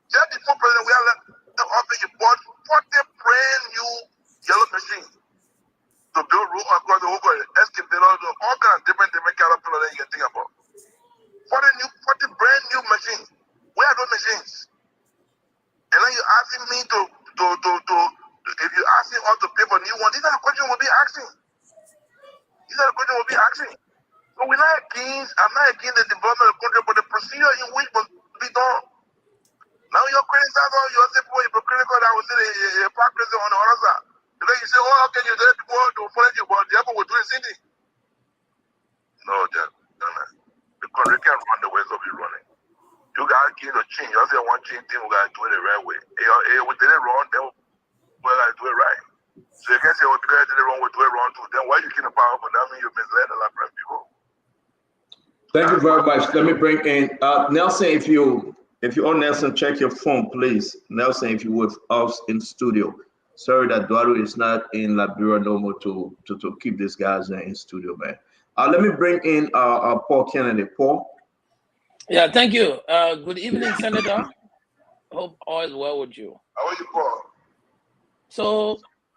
Speaker 14: Just before president we are left the office, you bought 40 brand new yellow machines to build road across the whole country, excavator, all kinds of different caterpillar that you can think about. 40 brand new machines. Where are those machines? And then you're asking me to if you're asking us to pay for new one, these are the questions we'll be asking. These are the questions we'll be asking. So we're not against, I'm not against the development of the country, but the procedure in which must be done. Now you're criticizing all your people, hypocritical that will say the hypocrisy on the other side. Because you say, oh, okay, you tell people to follow you, but the other will do the same thing. No, gentlemen. The country can't run the way it's be running. You guys need to change. You say one change thing, we gotta do it the right way. Hey, we did it wrong, then we gotta do it right. So you can't say, oh, because I did it wrong, we do it wrong too. Then why you keep the power for that mean you misled a lot of people?
Speaker 7: Thank you very much. Let me bring in Nelson. If you own Nelson, check your phone, please. Nelson, if you with us in the studio. Sorry that Eduardo is not in Liberia no more to keep these guys in studio, man. Let me bring in Paul Kennedy. Paul.
Speaker 11: Yeah, thank you. Good evening, Senator. Hope all is well with you.
Speaker 14: How are you, Paul?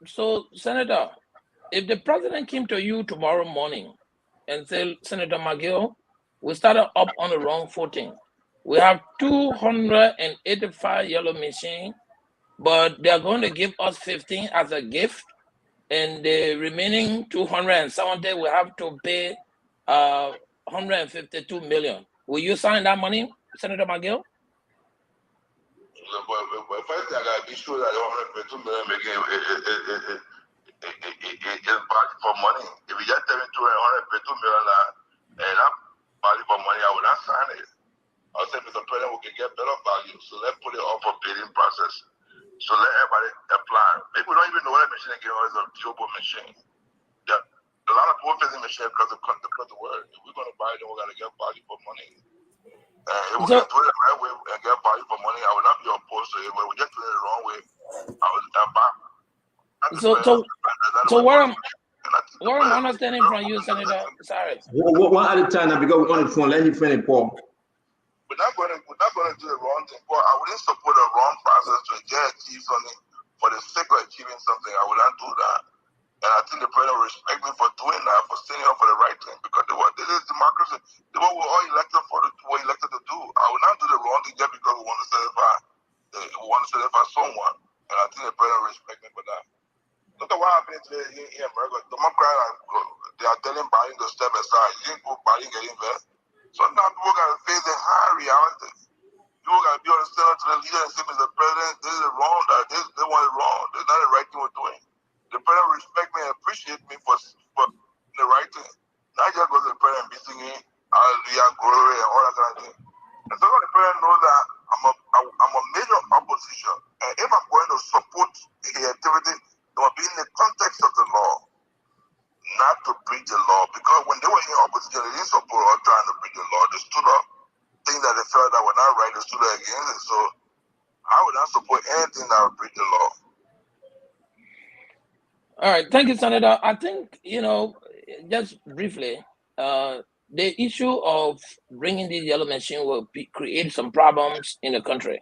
Speaker 11: So, Senator, if the president came to you tomorrow morning and said, Senator McGill, we started up on the wrong footing. We have 285 yellow machines, but they're going to give us 15 as a gift, and the remaining 270 we have to pay 152 million. Will you sign that money, Senator McGill?
Speaker 14: But first thing I gotta be sure that the 152 million again is value for money. If you just tell me 152 million and that value for money, I would not sign it. I'll say, Mr. President, we can get better value, so let's put it up for bidding process. So let everybody apply. Maybe we don't even know what that machine again is a durable machine. Yeah. A lot of people facing machine because of the word. If we're gonna buy it, then we gotta get value for money. If we can do it the right way and get value for money, I would not be opposed to it. But we just do it the wrong way, I would buy.
Speaker 11: So what I'm understanding from you, Senator, sorry.
Speaker 7: One at a time now, because we're on the phone. Let me finish, Paul.
Speaker 14: We're not going to do the wrong thing. But I wouldn't support a wrong process to just achieve something for the sake of achieving something. I would not do that. And I think the president will respect me for doing that, for standing up for the right thing, because this is democracy. They were all elected for what elected to do. I will not do the wrong thing just because we want to certify someone. And I think the president will respect me for that. Look at what happened today in America. Democrats, they are telling Biden to step aside. You didn't put Biden get invested. Sometimes people got to face the hard reality. People got to be on the center to the leader and say, Mr. President, this is wrong, they want it wrong. This is not the right thing we're doing. The president respect me and appreciate me for the right thing. Not just go to the president and be singing hallelujah, glory, and all that kind of thing. And so the president knows that I'm a major opposition. And if I'm going to support the activity, it will be in the context of the law, not to breach the law. Because when they were in opposition, they didn't support or trying to breach the law. They stood up things that they felt that were not right, they stood up against it. So I would not support anything that would breach the law.
Speaker 11: All right, thank you, Senator. I think, just briefly, the issue of bringing this yellow machine will create some problems in the country.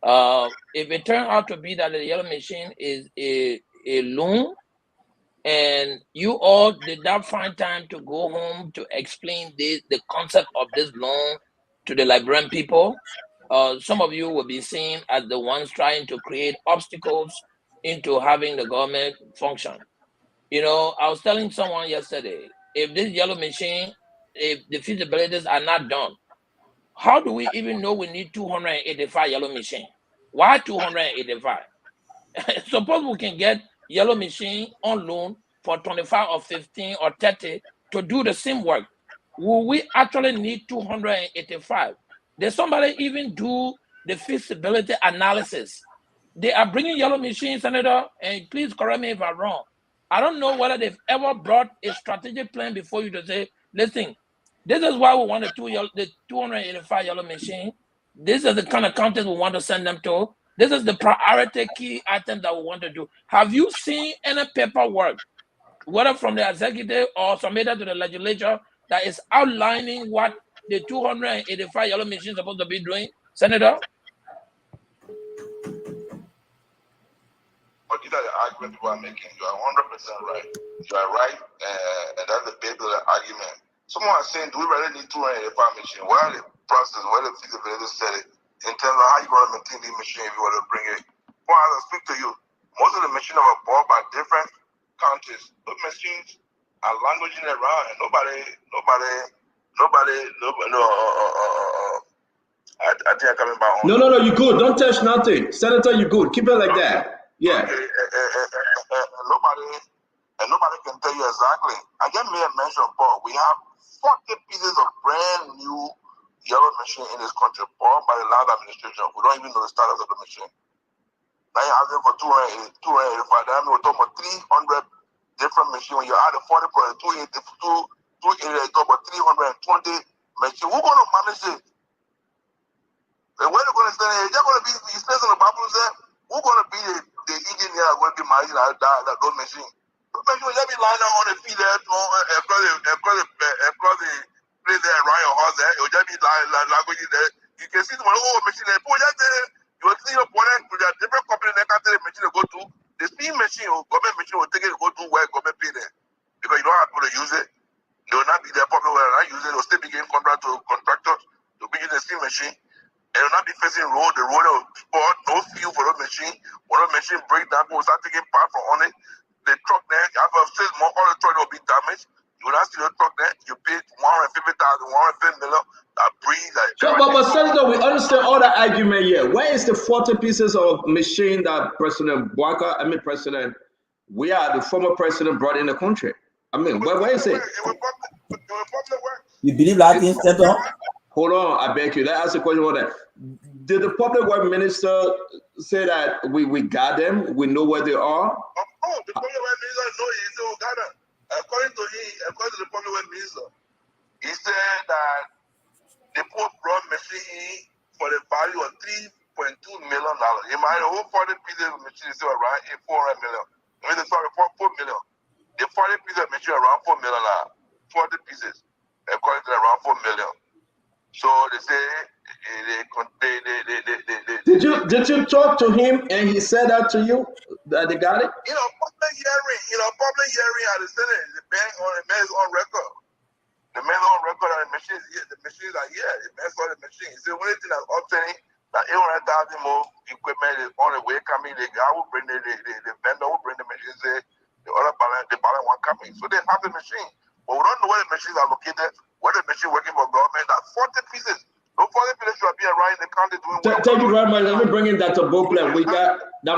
Speaker 11: If it turns out to be that the yellow machine is a loan, and you all did not find time to go home to explain the concept of this loan to the Liberian people, some of you will be seen as the ones trying to create obstacles into having the government function. I was telling someone yesterday, if this yellow machine, if the feasibilities are not done, how do we even know we need 285 yellow machine? Why 285? Suppose we can get yellow machine on loan for 25 or 15 or 30 to do the same work. Will we actually need 285? Did somebody even do the feasibility analysis? They are bringing yellow machine, Senator, and please correct me if I'm wrong. I don't know whether they've ever brought a strategic plan before you to say, listen, this is why we want the 285 yellow machine. This is the kind of content we want to send them to. This is the priority key item that we want to do. Have you seen any paperwork, whether from the executive or submitted to the legislature, that is outlining what the 285 yellow machines are supposed to be doing, Senator?
Speaker 14: But these are the argument people are making. You are 100% right. You are right, and that's the base of the argument. Someone is saying, do we really need 285 machines? What are the process, what are the feasibility study in terms of how you're going to maintain the machine if you want to bring it? Well, I'll speak to you. Most of the machines are bought by different countries. Those machines are languaging around, and nobody, no, I think I'm coming back on.
Speaker 7: No, you good. Don't touch nothing. Senator, you good. Keep it like that. Yeah.
Speaker 14: Okay, and nobody can tell you exactly. I just made a mention, Paul. We have 40 pieces of brand new yellow machine in this country bought by the land administration. We don't even know the status of the machine. Now you're asking for 285. That means we're talking about 300 different machines. When you add the 40 for 280, you're talking about 320 machines. Who's going to manage it? And where they're going to stand, is that going to be, you said on the Bible said, who's going to be the engineer going to be managing those machines? Those machines will just be lying down on the feet there, across the place there around your house there. It will just be language there. You can see the whole machine there. People just there, you will see your bonnet to the different companies that can tell the machine to go to. The steam machine or government machine will take it to go to where government pay them. Because you don't have people to use it. They will not be there, public will not use it. They will still be giving contract to contractors to be using the steam machine. They will not be facing road. The road will spot no fuel for those machine. When the machine break down, people will start taking part from on it. The truck there, you have a sales more, all the truck will be damaged. You will not see the truck there. You pay 150,000, 150 million. That breeze.
Speaker 7: So, but Senator, we understand all the argument here. Where is the 40 pieces of machine that we are the former president brought in the country? I mean, where is it?
Speaker 13: You believe that in Senator?
Speaker 7: Hold on, I beg you. Let ask a question about that. Did the public work minister say that we got them? We know where they are?
Speaker 14: Oh, the public work minister knows he's still got them. According to the public work minister, he said that they put raw machine for the value of $3.2 million. In my whole 40 pieces of machine is still around 400 million. I mean, sorry, 4 million. The 40 pieces of machine around 4 million now. 40 pieces, according to around 4 million. So they say
Speaker 7: Did you talk to him and he said that to you that they got it?
Speaker 14: Public hearing at the Senate, the man's on record. The man's on record and the machines are here. The man's on the machine. It's the only thing that's obtaining that 800,000 more equipment is on the way coming. The guy will bring the vendor will bring the machines. The balance one coming. So they have the machine. But we don't know where the machines are located, where the machine working for government. That's 40 pieces. Those 40 pieces should be around in the county doing well.
Speaker 7: Thank you very much. Let me bring in Dr. Bobler. I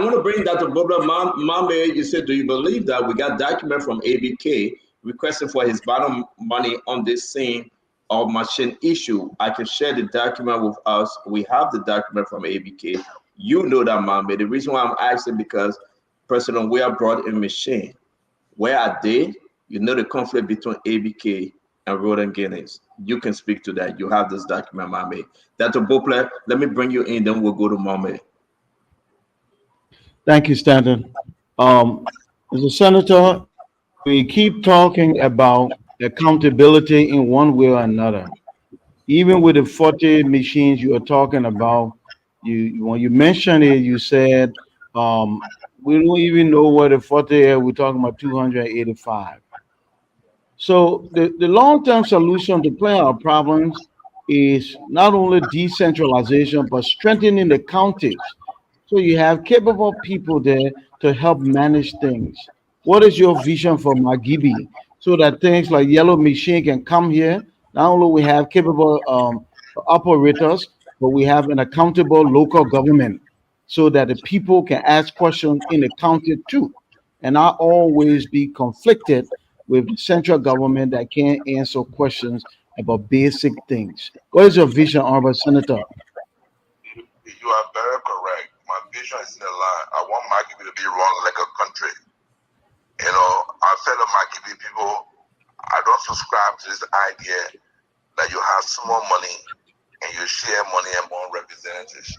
Speaker 7: want to bring Dr. Bobler. Mame, you said, do you believe that we got document from ABK requesting for his bottom money on this same machine issue? I can share the document with us. We have the document from ABK. You know that, Mame. The reason why I'm asking because President Weah brought a machine. Where are they? You know the conflict between ABK and Roden Guinness. You can speak to that. You have this document, Mame. Dr. Bopler, let me bring you in, then we'll go to Mame.
Speaker 12: Thank you, Stanton. As a senator, we keep talking about accountability in one way or another. Even with the 40 machines you are talking about, when you mentioned it, you said we don't even know what the 40 are. We're talking about 285. So the long-term solution to plan our problems is not only decentralization, but strengthening the counties. So you have capable people there to help manage things. What is your vision for Magibi so that things like Yellow Machine can come here? Not only we have capable operators, but we have an accountable local government so that the people can ask questions in the county too, and not always be conflicted with the central government that can't answer questions about basic things. What is your vision, Honorable Senator?
Speaker 14: You are very correct. My vision is in the line. I want Magibi to be run like a country. I fellow Magibi people, I don't subscribe to this idea that you have small money and you share money among representatives.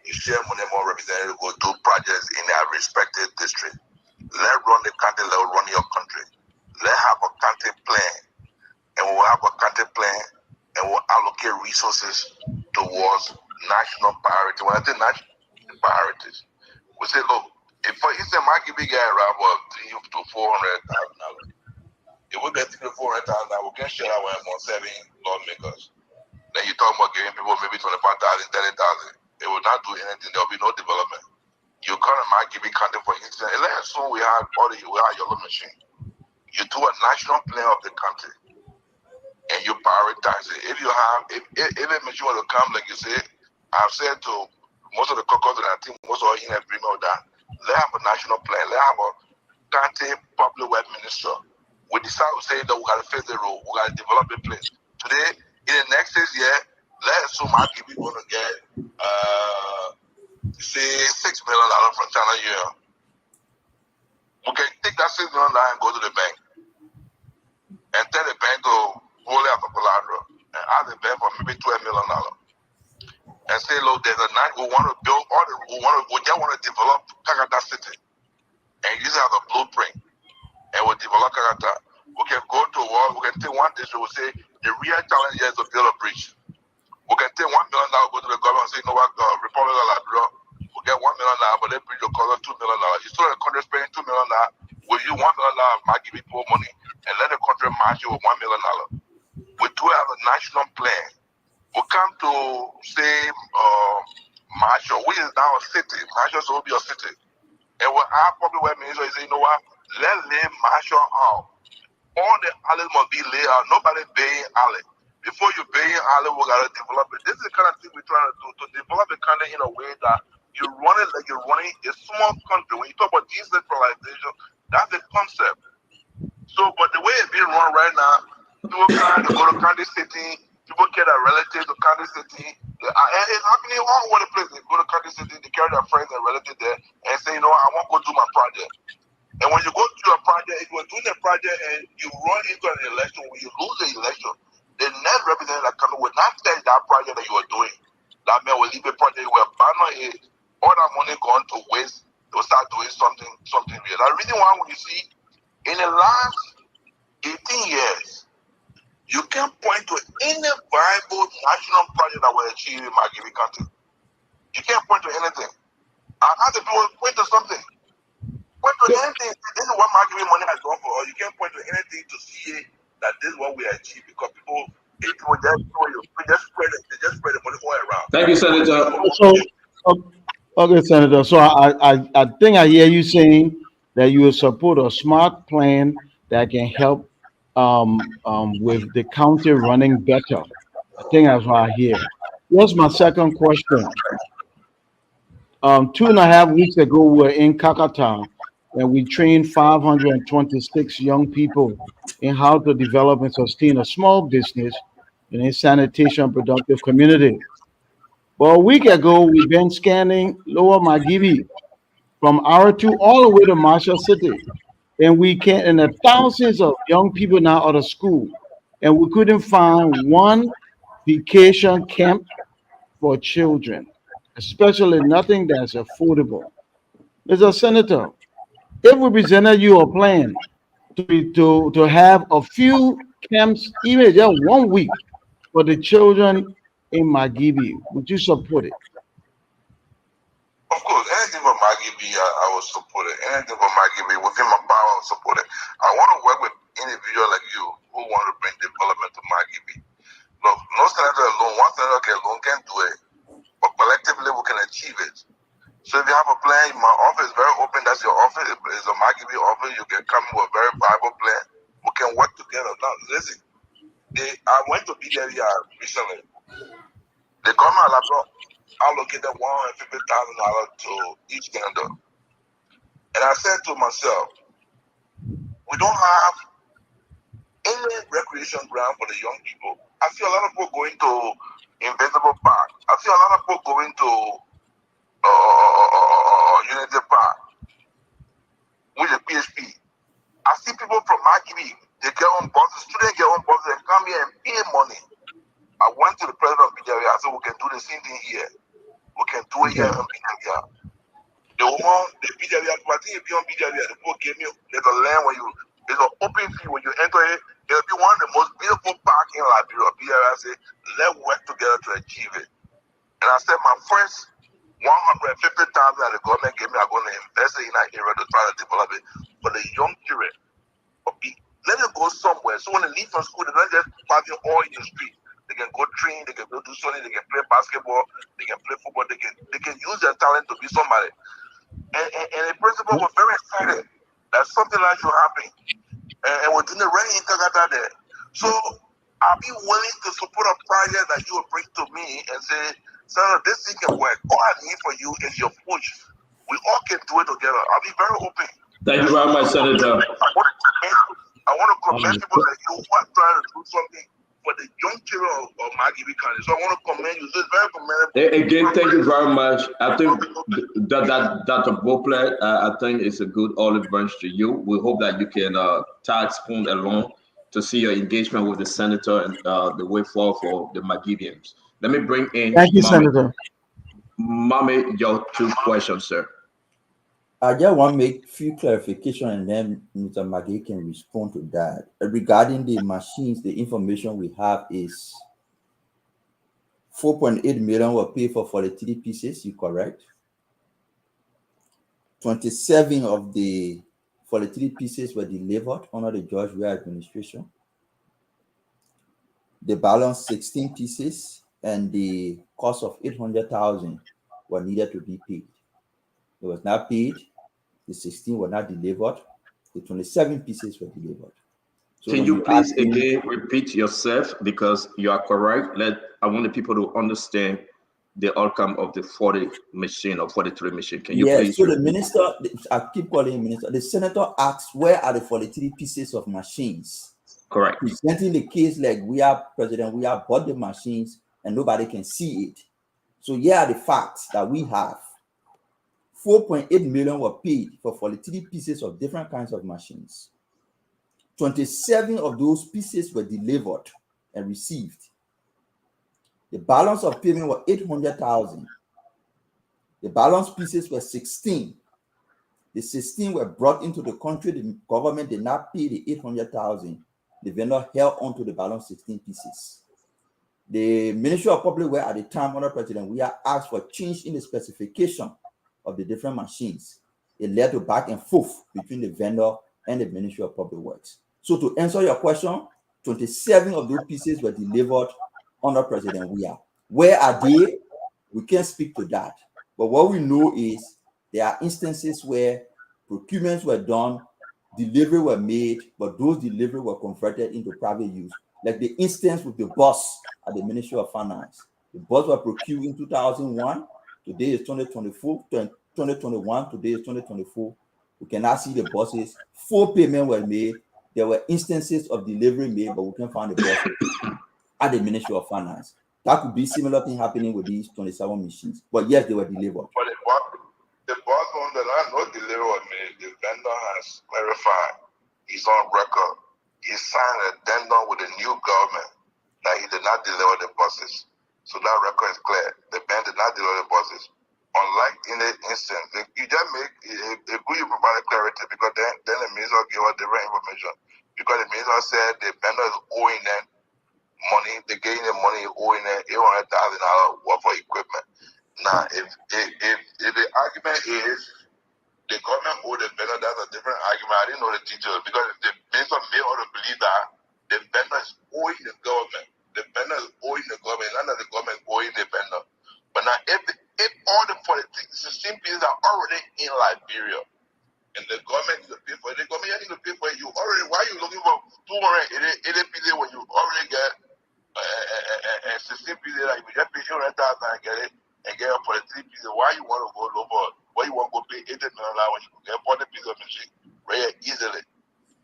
Speaker 14: You share money among representatives who do projects in their respective district. Let run the country, let run your country. Let have a country plan. and we'll have a country plan, and we'll allocate resources towards national priority. When I say national priorities, we say, look, if for instance, my give guy around about $300,000 to $400,000, if we get $300,000 to $400,000, we can share our among 7 lawmakers. Then you talk about giving people maybe 25,000, 30,000. It will not do anything. There will be no development. You come to my give country, for instance, and let's assume we have yellow machine. You do a national plan of the country, and you prioritize it. If you have, if a machine will come, like you said, I've said to most of the caucus, and I think most of us in agreement with that. Let's have a national plan. Let's have a county public work minister. We decide to say that we got to face the road. We got to develop a place. Today, in the next 6 years, let's assume our people going to get, say, $6 million from China a year. We can take that $6 million and go to the bank and tell the bank to hold out for collateral and ask the bank for maybe $12 million and say, look, there's a night we want to build all the, we just want to develop Kakata City and use it as a blueprint, and we'll develop Kakata. We can go to war, we can take one district, we'll say the real challenge here is to build a bridge. We can take $1 million, go to the government and say, you know what, Republic of Liberia, we'll get $1 million, but that bridge will cost us $2 million. Instead of the country spending $2 million, we'll use $1 million, might give people money, and let the country match it with $1 million. We do have a national plan. We come to say Marshall, which is now a city. Marshall will be a city. And what our public work minister is saying, you know what, let's lay Marshall out. All the alleys must be laid out. Nobody paying alley. Before you pay alley, we gotta develop it. This is the kind of thing we're trying to do, to develop the country in a way that you run it like you're running a small country. When you talk about decentralization, that's the concept. So, but the way it's being run right now, people trying to go to county city, people get their relatives to county city. And it's happening all over the place. They go to county city, they carry their friends and relatives there and say, you know, I want to go do my project. And when you go to a project, if you're doing a project and you run into an election, when you lose the election, the next representative that comes will not tell that project that you are doing. That man will leave a project where abandon it, all that money going to waste, they'll start doing something real. The reason why when you see in the last 18 years, you can't point to any viable national project that will achieve in Margibi country. You can't point to anything. I ask the people point to something. Point to anything. This is what Margibi money has done for us. You can't point to anything to see that this is what we achieve because people just spread the money all around.
Speaker 7: Thank you, Senator.
Speaker 12: Okay, Senator. So I think I hear you saying that you will support a smart plan that can help with the county running better. I think that's what I hear. Here's my second question. 2.5 weeks ago, we were in Kakata, and we trained 526 young people in how to develop and sustain a small business in a sanitation productive community. But a week ago, we've been scanning Lower Margibi from R2 all the way to Marshall City. And the thousands of young people now out of school. And we couldn't find one vacation camp for children, especially nothing that's affordable. Mr. Senator, if we presented you a plan to have a few camps, even just 1 week, for the children in Margibi, would you support it?
Speaker 14: Of course, anything for Margibi, I will support it. Anything for Margibi, within my power, I will support it. I want to work with individuals like you who want to bring development to Margibi. Look, no senator alone, one senator alone can't do it, but collectively we can achieve it. So if you have a plan, my office is very open. That's your office. It's a Margibi office. You can come with a very viable plan. We can work together. Now, listen, I went to BWI recently. The government allocated $150,000 to each senator. And I said to myself, we don't have any recreation ground for the young people. I see a lot of people going to Invincible Park. I see a lot of people going to Unity Park, which is PHP. I see people from Margibi, they get on buses, students get on buses and come here and pay money. I went to the president of BWI. I said, we can do the same thing here. We can do it here in BWI. The BWI, I think if you're on BWI, the people give me, there's a land where there's an open field when you enter it, It'll be one of the most beautiful parks in Liberia. I say, let's work together to achieve it. And I said, my first 150,000 that the government gave me, I'm going to invest it in that area to try to develop it for the young children. Let them go somewhere. So when they leave from school, they're not just partying all in the street. They can go train, they can go do something, they can play basketball, they can play football, they can use their talent to be somebody. And the principal was very excited that something like should happen. And we're doing the right in Tagata there. So I'll be willing to support a project that you will bring to me and say, Senator, this thing can work. All I need for you is your push. We all can do it together. I'll be very open.
Speaker 7: Thank you very much, Senator.
Speaker 14: I want to commend people like you who are trying to do something for the young children of Magibi County. So I want to commend you. This is very commendable.
Speaker 7: Again, thank you very much. I think that Dr. Bopler, I think it's a good olive branch to you. We hope that you can tag Spoon along to see your engagement with the senator and the way forward for the Magibians. Let me bring in.
Speaker 12: Thank you, Senator.
Speaker 7: Mommy, your 2 questions, sir.
Speaker 13: I just want to make few clarification and then Mr. Maggie can respond to that. Regarding the machines, the information we have is 4.8 million were paid for 43 pieces, you correct? 27 of the 43 pieces were delivered under the George Weah administration. The balance 16 pieces and the cost of 800,000 were needed to be paid. It was not paid. The 16 were not delivered. The 27 pieces were delivered. So
Speaker 7: can you please again repeat yourself, because you are correct? I want the people to understand the outcome of the 40 machine or 43 machine. Can you please?
Speaker 13: So the minister, I keep calling him minister. The senator asks, where are the 43 pieces of machines?
Speaker 7: Correct.
Speaker 13: Presenting the case like we are president, we have bought the machines and nobody can see it. So here are the facts that we have. 4.8 million were paid for 43 pieces of different kinds of machines. 27 of those pieces were delivered and received. The balance of payment was 800,000. The balance pieces were 16. The 16 were brought into the country. The government did not pay the 800,000. The vendor held on to the balance 16 pieces. The Ministry of Public Works at the time under President we are asked for change in the specification of the different machines. It led to back and forth between the vendor and the Ministry of Public Works. So to answer your question, 27 of those pieces were delivered under President Weah. Where are they? We can't speak to that. But what we know is there are instances where procurements were done, delivery were made, but those deliveries were converted into private use. Like the instance with the bus at the Ministry of Finance. The bus were procured in 2001. Today is 2024, 2021. Today is 2024. We cannot see the buses. Full payment were made. There were instances of delivery made, but we can't find the buses at the Ministry of Finance. That could be similar thing happening with these 27 machines. But yes, they were delivered.
Speaker 14: But the boss on the line, no delivery was made. The vendor has clarified. He's on record. He signed an addendum with the new government that he did not deliver the buses. So that record is clear. The band did not deliver the buses. Unlike in the instance, you just make a good you provide clarity, because then the minister will give us different information. Because the minister said the vendor is owing them money, they getting the money owing them $800,000 worth of equipment. Now, if the argument is the government owe the vendor, that's a different argument. I didn't know the details, because if the minister may ought to believe that the vendor is owing the government. The vendor is owing the government, not that the government is owing the vendor. But now, if all the 16 pieces are already in Liberia, and the government needs to pay for it, the government needs to pay for it. You already, why are you looking for 280 pieces when you already get 16 pieces? Like you just pay 800,000 and get up for the 3 pieces. Why you want to go low for? Why you want to go pay $80 million when you can get 40 pieces of machine very easily?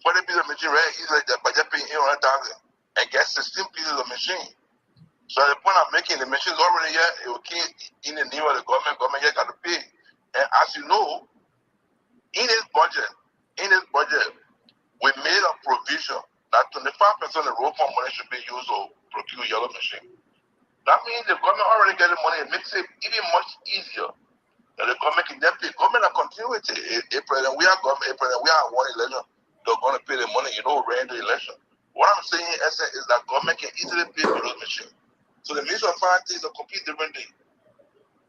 Speaker 14: 40 pieces of machine very easily, but just paying 800,000 and get 16 pieces of machine. So the point I'm making, the machines already here, it will keep in the name of the government here got to pay. And as you know, in this budget, we made a provision that 25% of the road fund money should be used to procure yellow machine. That means the government already getting money. It makes it even much easier that the government can get paid. Government are continuity. If we are one election, they're going to pay the money, ran the election. What I'm saying is that government can easily pay for those machines. So the Ministry of Finance is a complete different thing.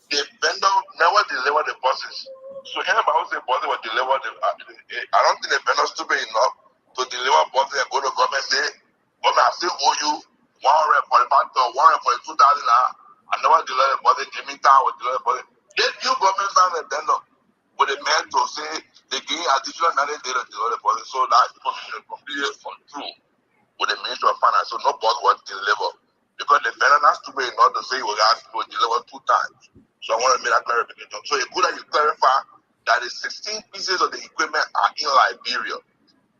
Speaker 14: The vendor never deliver the buses. So anybody who say buses will deliver the, I don't think the vendor is stupid enough to deliver buses and go to government and say, government, I still owe you 145,000 or 142,000 now. I never deliver the buses. Give me time, I will deliver the buses. Then you government sign a vendor with a man to say they give additional 90 days to deliver the buses. So that information is completely untrue with the Ministry of Finance. So no bus will deliver. Because the vendor not stupid enough to say you will deliver 2 times. So I want to make that clarification. So it's good that you clarify that the 16 pieces of the equipment are in Liberia.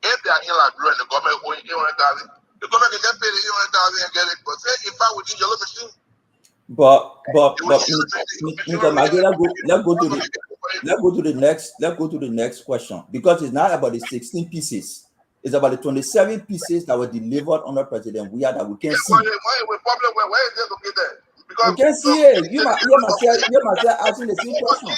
Speaker 14: If they are in Liberia and the government owing 800,000, the government can just pay the 800,000 and get it. But say if I would need yellow machine.
Speaker 13: But Mr. Maggie, let's go to the next question, because it's not about the 16 pieces. It's about the 27 pieces that were delivered under President Weah that we can see.
Speaker 14: Where is it located? Because
Speaker 13: we can see it. You must asking the same question.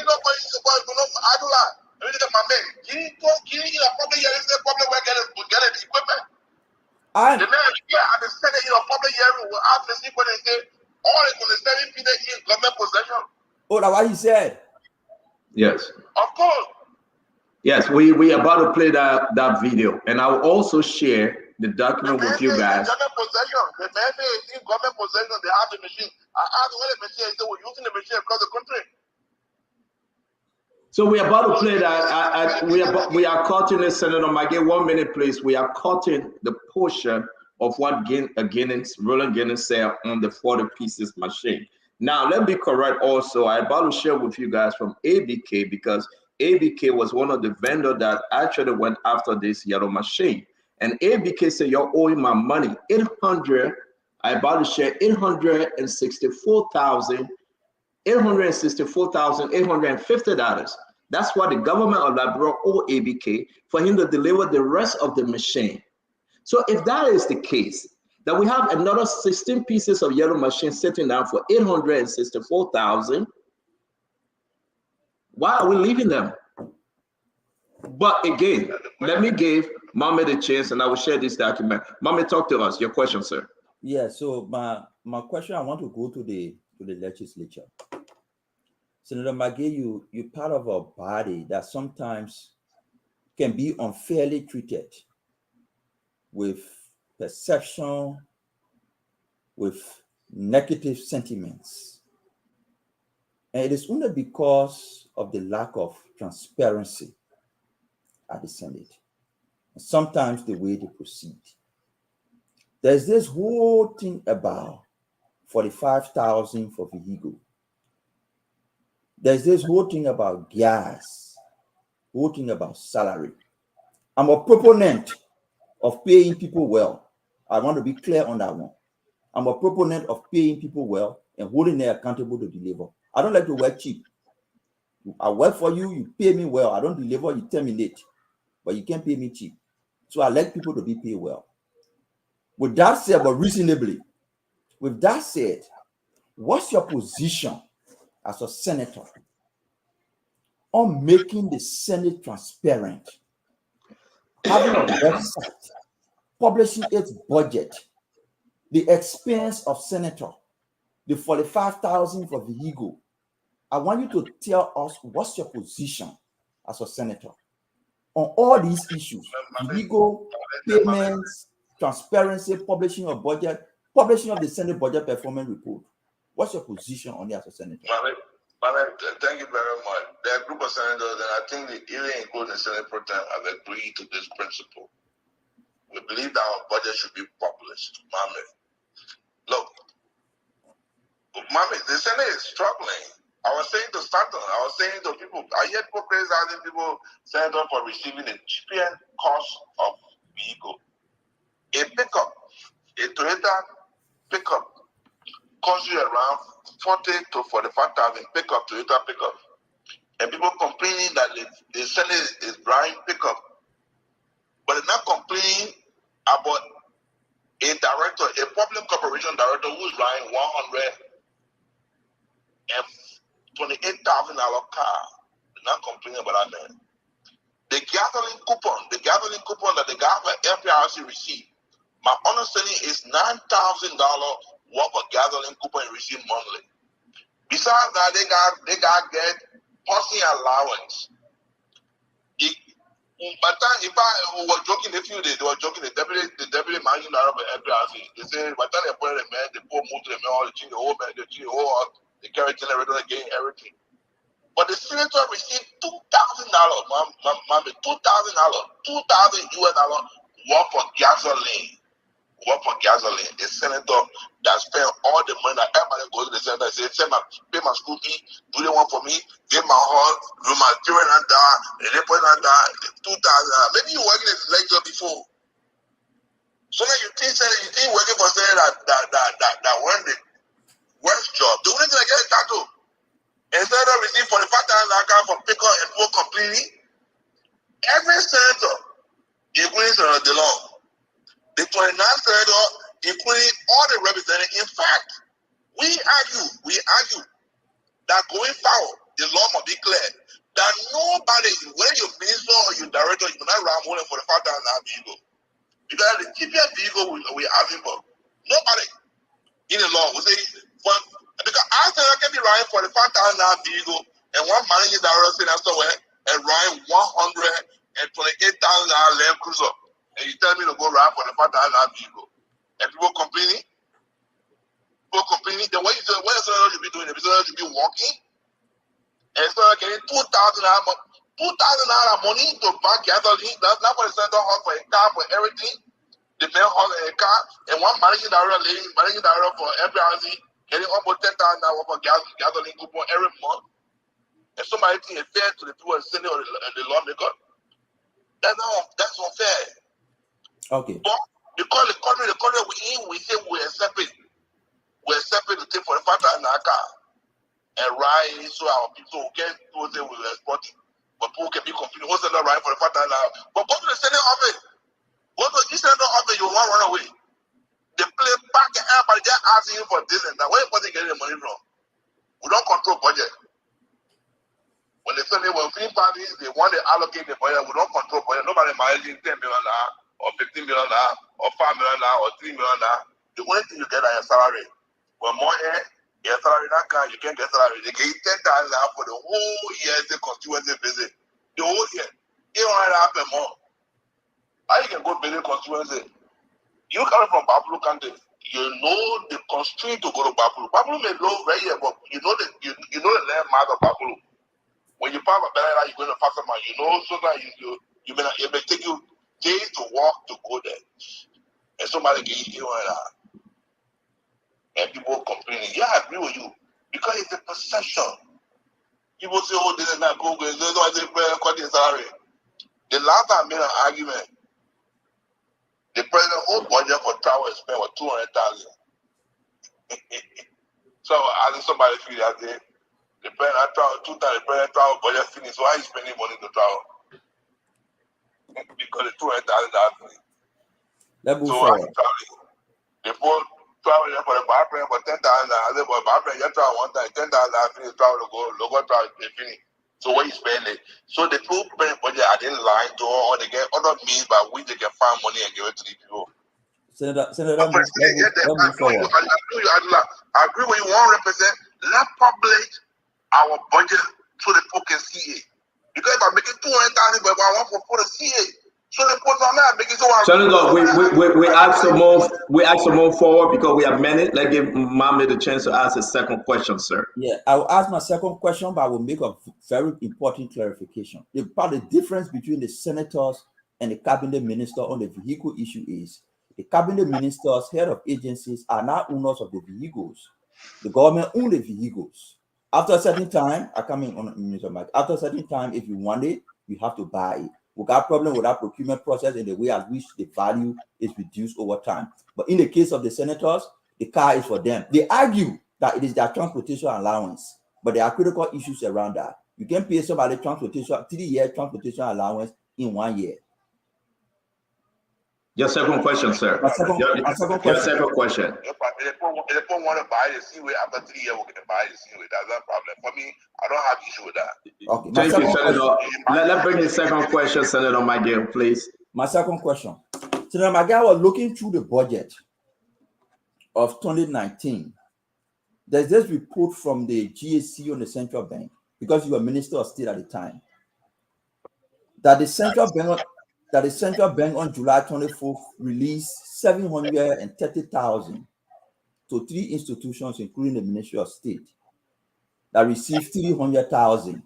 Speaker 14: The man here at the Senate in a public hearing will ask the people and say, all the 27 people in government possession.
Speaker 13: Oh, that's what he said.
Speaker 7: Yes.
Speaker 14: Of course.
Speaker 7: Yes, we are about to play that video, and I'll also share the document with you guys.
Speaker 14: Government possession. The man is in government possession. They have the machine. I asked where the machine is. They were using the machine across the country.
Speaker 7: So we are about to play that. We are cutting it, Senator Maggie. 1 minute, please. We are cutting the portion of what Roland Guinness said on the 40 pieces machine. Now, let me correct also. I'm about to share with you guys from ABK, because ABK was one of the vendors that actually went after this yellow machine. And ABK said, you're owing my money, $800. I'm about to share $864,850. That's what the government of Liberia owe ABK for him to deliver the rest of the machine. So if that is the case, that we have another 16 pieces of yellow machine sitting down for $864,000, why are we leaving them? But again, let me give Mohammed a chance, and I will share this document. Mohammed, talk to us. Your question, sir.
Speaker 13: Yeah. So my question, I want to go to the legislature. Senator Maggie, you're part of a body that sometimes can be unfairly treated with perception, with negative sentiments. And it is only because of the lack of transparency at the Senate, and sometimes the way they proceed. There's this whole thing about 45,000 for vehicle. There's this whole thing about gas, whole thing about salary. I'm a proponent of paying people well. I want to be clear on that one. I'm a proponent of paying people well and holding them accountable to deliver. I don't like to work cheap. I work for you, you pay me well. I don't deliver, you terminate. But you can't pay me cheap. So I like people to be paid well. With that said, but reasonably, with that said, what's your position as a senator on making the Senate transparent, having a website, publishing its budget, the expense of senator, the 45,000 for vehicle? I want you to tell us what's your position as a senator on all these issues: legal, payments, transparency, publishing of budget, publishing of the Senate budget performance report. What's your position on it as a senator?
Speaker 14: Thank you very much. There are a group of senators, and I think the area including Senate Pro Tem have agreed to this principle. We believe that our budget should be published. Look, the Senate is struggling. I was saying to Stanton, I was saying to people, I hear people criticizing people, senator, for receiving the cheapest cost of vehicle. A pickup, a Toyota pickup, costs you around 40 to 45,000 pickup, Toyota pickup. And people complaining that the Senate is buying pickup. But they're not complaining about a director, a public corporation director who's buying $128,000 car. They're not complaining about that man. The gasoline coupon that the guy for FPRC received My understanding is $9,000 worth of gasoline coupon you receive monthly. Besides that, they got get passing allowance. By the time, if I was joking a few days, they were joking. The deputy managing director of FBRC, they say by the time they put the man, they pour move to the man, they change the whole man, they change the whole, they carry generator again, everything. But the senator received $2,000, $2,000 worth of gasoline. The senator that spent all the money that everybody goes to the senator and says, pay my school fee, do they want for me, give my hall, do my children and down, and they put it down, $2,000. Maybe you working in the lecture before. So now you think working for senator that won the worst job. The only thing I get is tattoo. And senator received $45,000 for pick up and poor completely. Every senator, including Senator DeLong, the 29th senator, including all the representatives. In fact, we argue that going forward, the law must be clear that nobody, whether you're minister or you're director, you cannot run more than $45,000 vehicle. Because the cheapest vehicle we're asking for, nobody in the law will say, because I said I can be running $45,000 vehicle and one managing director sitting somewhere and running $128,000 Land Cruiser. And you tell me to go ride for the $5,000 vehicle. And people complaining. Then what you be doing? The senator should be walking. And so getting $2,000 money to buy gasoline. That's not what the senator has for a car, for everything. The man has a car. And one managing director for FBRC getting almost $10,000 for gasoline coupon every month. And somebody think it's fair to the people in the Senate or the lawmaker. That's unfair.
Speaker 13: Okay.
Speaker 14: But because the country we say we're separate to take $45,000 car and ride so our people can say we were exporting. But people can be confused. What's the right for the $45,000? But go to the Senate office. Go to the Senate office, you won't run away. They play back and everybody just asking you for this and that. Where are you getting the money from? We don't control budget. When they say they were free parties, they want to allocate the budget. We don't control budget. Nobody managing $10 million or $15 million or $5 million or $3 million. The only thing you get is your salary. When more air, your salary that car, you can't get salary. They give you $10,000 for the whole year the constituency visit. The whole year. You don't have to more. How you can go visit constituency? You come from Babulu County. You know the constraint to go to Babulu. Babulu may low right here, but you know the land mass of Babulu. When you pass a better, you're going to pass a man. You know, so that it may take you days to walk to go there. And somebody get you and people complaining. Yeah, I agree with you. Because it's a perception. People say, oh, this is not good. This is not the salary. The last time I made an argument, the president's whole budget for travel expense was $200,000. So I think somebody feel that the president travel budget finished. So why are you spending money to travel? Because the $200,000.
Speaker 13: Let's move forward.
Speaker 14: They put travel for the barber for $10,000. I said, well, barber, you travel one time, $10,000 finish travel to go, local travel, they finish. So what you spend it? So the people spend budget, I didn't lie to or they get other means by which they can find money and give it to the people.
Speaker 13: Senator, let's move forward.
Speaker 14: I agree with you 100%. Let's publish our budget so the people can see it. Because if I'm making $200,000, but I want people to see it. So the people are not making so.
Speaker 7: Senator, we ask to move forward because we have minutes. Let's give Mohammed the chance to ask a second question, sir.
Speaker 13: Yeah, I will ask my second question, but I will make a very important clarification. About the difference between the senators and the cabinet minister on the vehicle issue is the cabinet ministers, head of agencies, are not owners of the vehicles. The government owns the vehicles. After a certain time, I come in on Minister Mike. After a certain time, if you want it, you have to buy it. We got problem with that procurement process and the way at which the value is reduced over time. But in the case of the senators, the car is for them. They argue that it is their transportation allowance, but there are critical issues around that. You can pay somebody 3-year transportation allowance in 1 year.
Speaker 7: Your second question, sir.
Speaker 13: My second question.
Speaker 14: If people want to buy the Seaway after 3 years, we can buy the Seaway. That's not a problem. For me, I don't have issue with that.
Speaker 13: Okay.
Speaker 7: Thank you, Senator. Let's bring the second question, Senator Miguel, please.
Speaker 13: My second question. Senator McGill was looking through the budget of 2019. There's this report from the GAC on the central bank, because you were Minister of State at the time, that the central bank on July 24th released 730,000 to 3 institutions, including the Ministry of State, that received 300,000.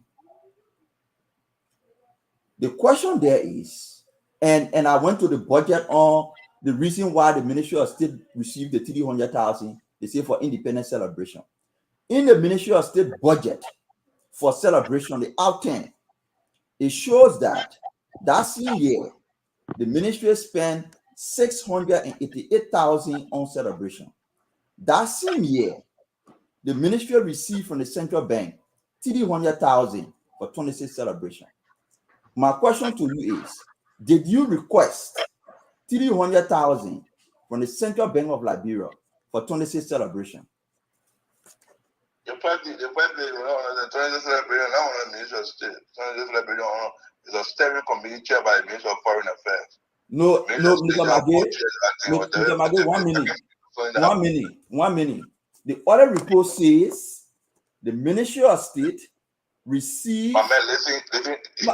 Speaker 13: The question there is, and I went to the budget on the reason why the Ministry of State received the 300,000. They say for independent celebration. In the Ministry of State budget for celebration, the outcome, it shows that same year, the ministry spent 688,000 on celebration. That same year, the ministry received from the central bank 300,000 for 26 celebration. My question to you is, did you request 300,000 from the Central Bank of Liberia for 26 celebration?
Speaker 14: The 26 celebration, not on the Ministry of State. 26 celebration is a steering committee chaired by the Minister of Foreign Affairs.
Speaker 13: No, Mr. Magé, 1 minute. The other report says the Ministry of State received.
Speaker 14: My man, listen.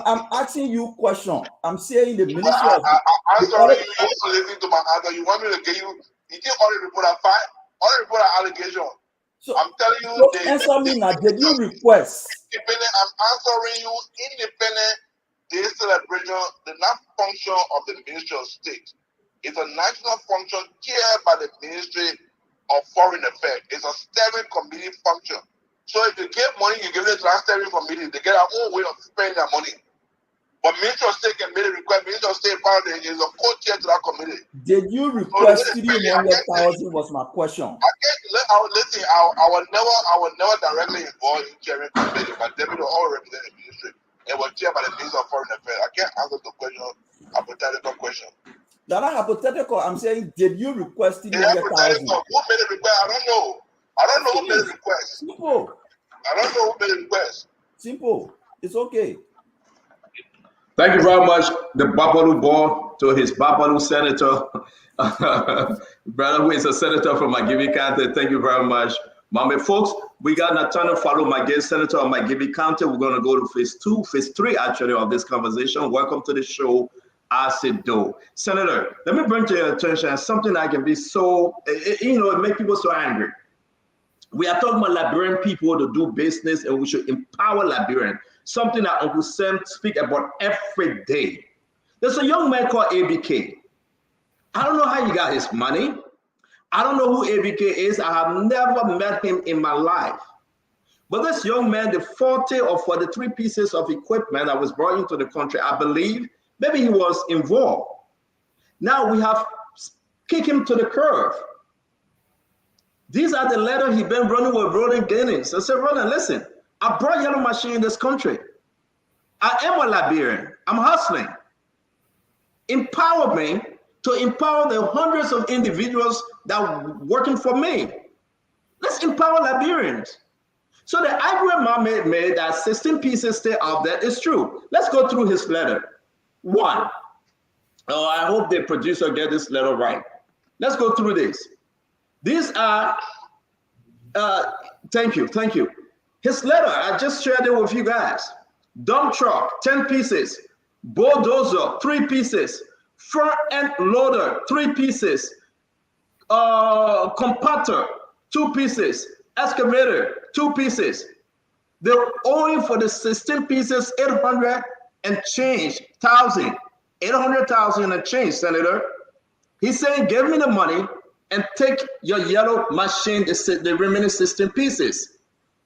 Speaker 13: I'm asking you a question. I'm saying the Ministry of
Speaker 14: State. I'm sorry, you also listen to my answer. You want me to give you? You think all the report are fine? All the report are allegation. So I'm telling you.
Speaker 13: So answer me now. Did you request?
Speaker 14: Independent. I'm answering you. Independent Day celebration, the not function of the Ministry of State. It's a national function chaired by the Ministry of Foreign Affairs. It's a steering committee function. So if you give money, you give it to that steering committee. They get their own way of spending their money. But Ministry of State can make a request. Ministry of State is a co-chair to that committee.
Speaker 13: Did you request 300,000? Was my question.
Speaker 14: I will never directly involve in chairing committee, but they will all represent the ministry. It was chaired by the Minister of Foreign Affairs. I can't answer the question, hypothetical question.
Speaker 13: That's not hypothetical. I'm saying, did you request 300,000?
Speaker 14: Who made a request? I don't know. I don't know who made a request.
Speaker 13: Simple.
Speaker 14: I don't know who made a request.
Speaker 13: Simple. It's okay.
Speaker 7: Thank you very much, the Babalu boy, to his Babalu senator, brother who is a senator from Magibi County. Thank you very much. Mama folks, we got Nathaniel Follow, my guest senator of Magibi County. We're going to go to phase 3 actually of this conversation. Welcome to the show, Asido. Senator, let me bring to your attention something that can be so, it make people so angry. We are talking about Liberian people to do business, and we should empower Liberian. Something that Uncle Sam speak about every day. There's a young man called ABK. I don't know how he got his money. I don't know who ABK is. I have never met him in my life. But this young man, the 40 or 43 pieces of equipment that was brought into the country, I believe, maybe he was involved. Now we have kicked him to the curb. These are the letters he's been running with Roland Guinness. I said, Roland, listen, I brought yellow machine in this country. I am a Liberian. I'm hustling. Empower me to empower the hundreds of individuals that are working for me. Let's empower Liberians. So the argument made that 16 pieces stay out there is true. Let's go through his letter. 1. Oh, I hope the producer get this letter right. Let's go through this. These are, thank you. His letter, I just shared it with you guys. Dump truck, 10 pieces. Bulldozer, 3 pieces. Front end loader, 3 pieces. Compactor, 2 pieces. Excavator, 2 pieces. They're owing for the 16 pieces 800 and change thousand. 800,000 and change, Senator. He's saying, give me the money and take your yellow machine, the remaining 16 pieces.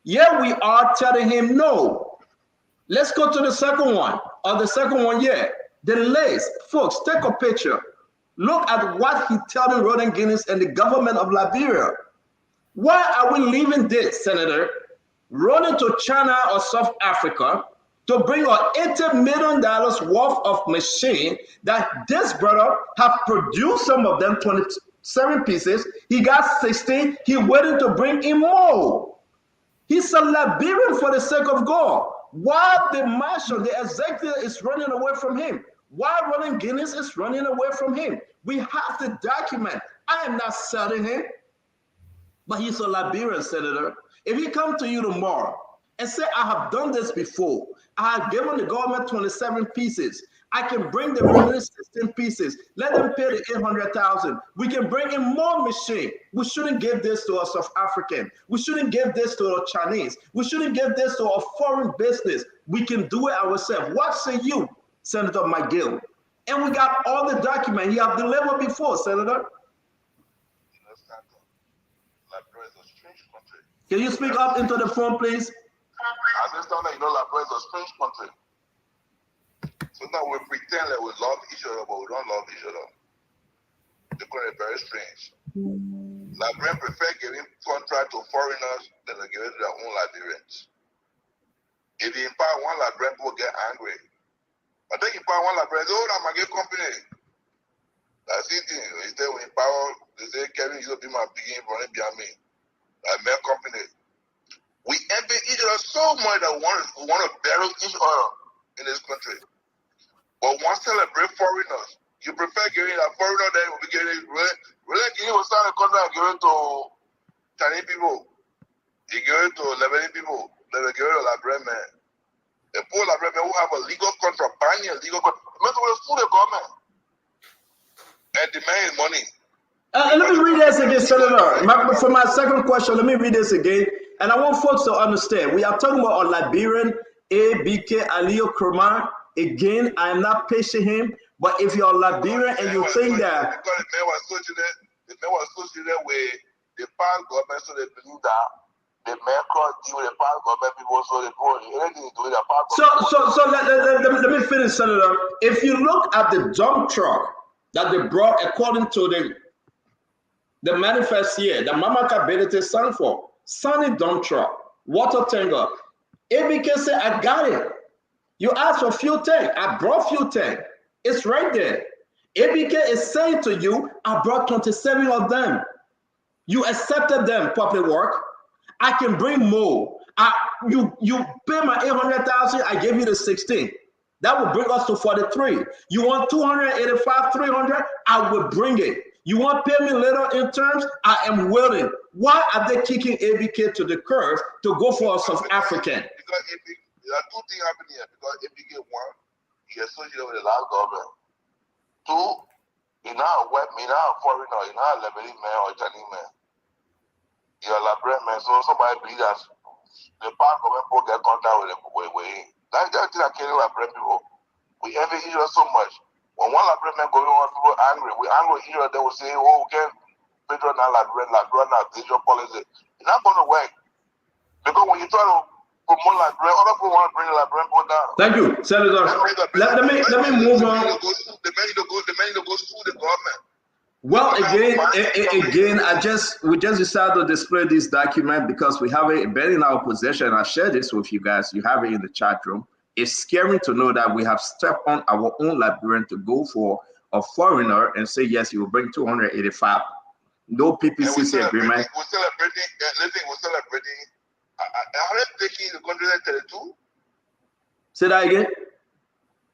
Speaker 7: Yeah, we are telling him no. Let's go to the second one. The lace. Folks, take a picture. Look at what he's telling Roland Guinness and the government of Liberia. Why are we leaving this, Senator, running to China or South Africa to bring our $80 million worth of machine that this brother have produced some of them, 27 pieces. He got 16. He waiting to bring in more. He's a Liberian for the sake of God. Why the marshal, the executive is running away from him? Why Roland Guinness is running away from him? We have to document. I am not selling him, but he's a Liberian senator. If he come to you tomorrow and say, I have done this before, I have given the government 27 pieces, I can bring the remaining 16 pieces. Let them pay the 800,000. We can bring in more machine. We shouldn't give this to a South African. We shouldn't give this to a Chinese. We shouldn't give this to a foreign business. We can do it ourselves. What say you, Senator McGill? And we got all the documents he have delivered before, Senator. Can you speak up into the phone, please?
Speaker 14: I just don't know, Liberia is a strange country. Sometimes we pretend that we love each other, but we don't love each other. The country is very strange. Liberians prefer giving contract to foreigners than to give it to their own Liberians. If you empower one Liberian, people get angry. But then you empower one Liberian, oh, I'm a good company. That's it. Instead, we empower, they say, Kevin, you'll be my beginning for it behind me. Liberian company. We envy each other so much that we want to bury each other in this country. But once celebrate foreigners, you prefer giving a foreigner that will be giving it. Really, he will sign a contract and give it to Chinese people. He give it to Lebanese people. They will give it to Liberian men. The poor Liberian men who have a legal contract, binding a legal contract, meant to sue the government and demand money.
Speaker 7: Let me read this again, Senator. For my second question, let me read this again. And I want folks to understand. We are talking about a Liberian, ABK Aliyo Kurma. Again, I am not pitching him, but if you're Liberian and you think that
Speaker 14: because the man was associated with the past government, so they believe that the man cross deal with the past government people, so they go anything to do with the past government.
Speaker 7: Let me finish, Senator. If you look at the dump truck that they brought, according to the manifest here, the Mama Kabedete signed for, sunny dump truck, water tanker. ABK said, I got it. You asked for fuel tank. I brought fuel tank. It's right there. ABK is saying to you, I brought 27 of them. You accepted them, public work. I can bring more. You pay my 800,000. I gave you the 16. That will bring us to 43. You want 285, 300? I will bring it. You want to pay me later in terms? I am willing. Why are they kicking ABK to the curb to go for a South African?
Speaker 14: Because there are two things happening here. Because ABK, one, he associated with the last government. Two, you're not a foreigner, you're not a Lebanese man or a Chinese man. You're a Liberian man. So somebody believes that the past government people get contact with him. That's the thing that killing Liberian people. We envy each other so much. When one Liberian man goes on, people angry. We angry with each other. They will say, oh, we can't Pedro not Liberian, not digital policy. It's not going to work. Because when you try to promote Liberian, other people want to bring the Liberian people down.
Speaker 7: Thank you, Senator. Let me move on.
Speaker 14: The man to go sue the government.
Speaker 7: Well, again, we just decided to display this document because we have it in our possession. I share this with you guys. You have it in the chat room. It's scary to know that we have stepped on our own Liberian to go for a foreigner and say, yes, you will bring 285. No PPCC agreement.
Speaker 14: We're celebrating. Are they taking the country at 32?
Speaker 7: Say that again.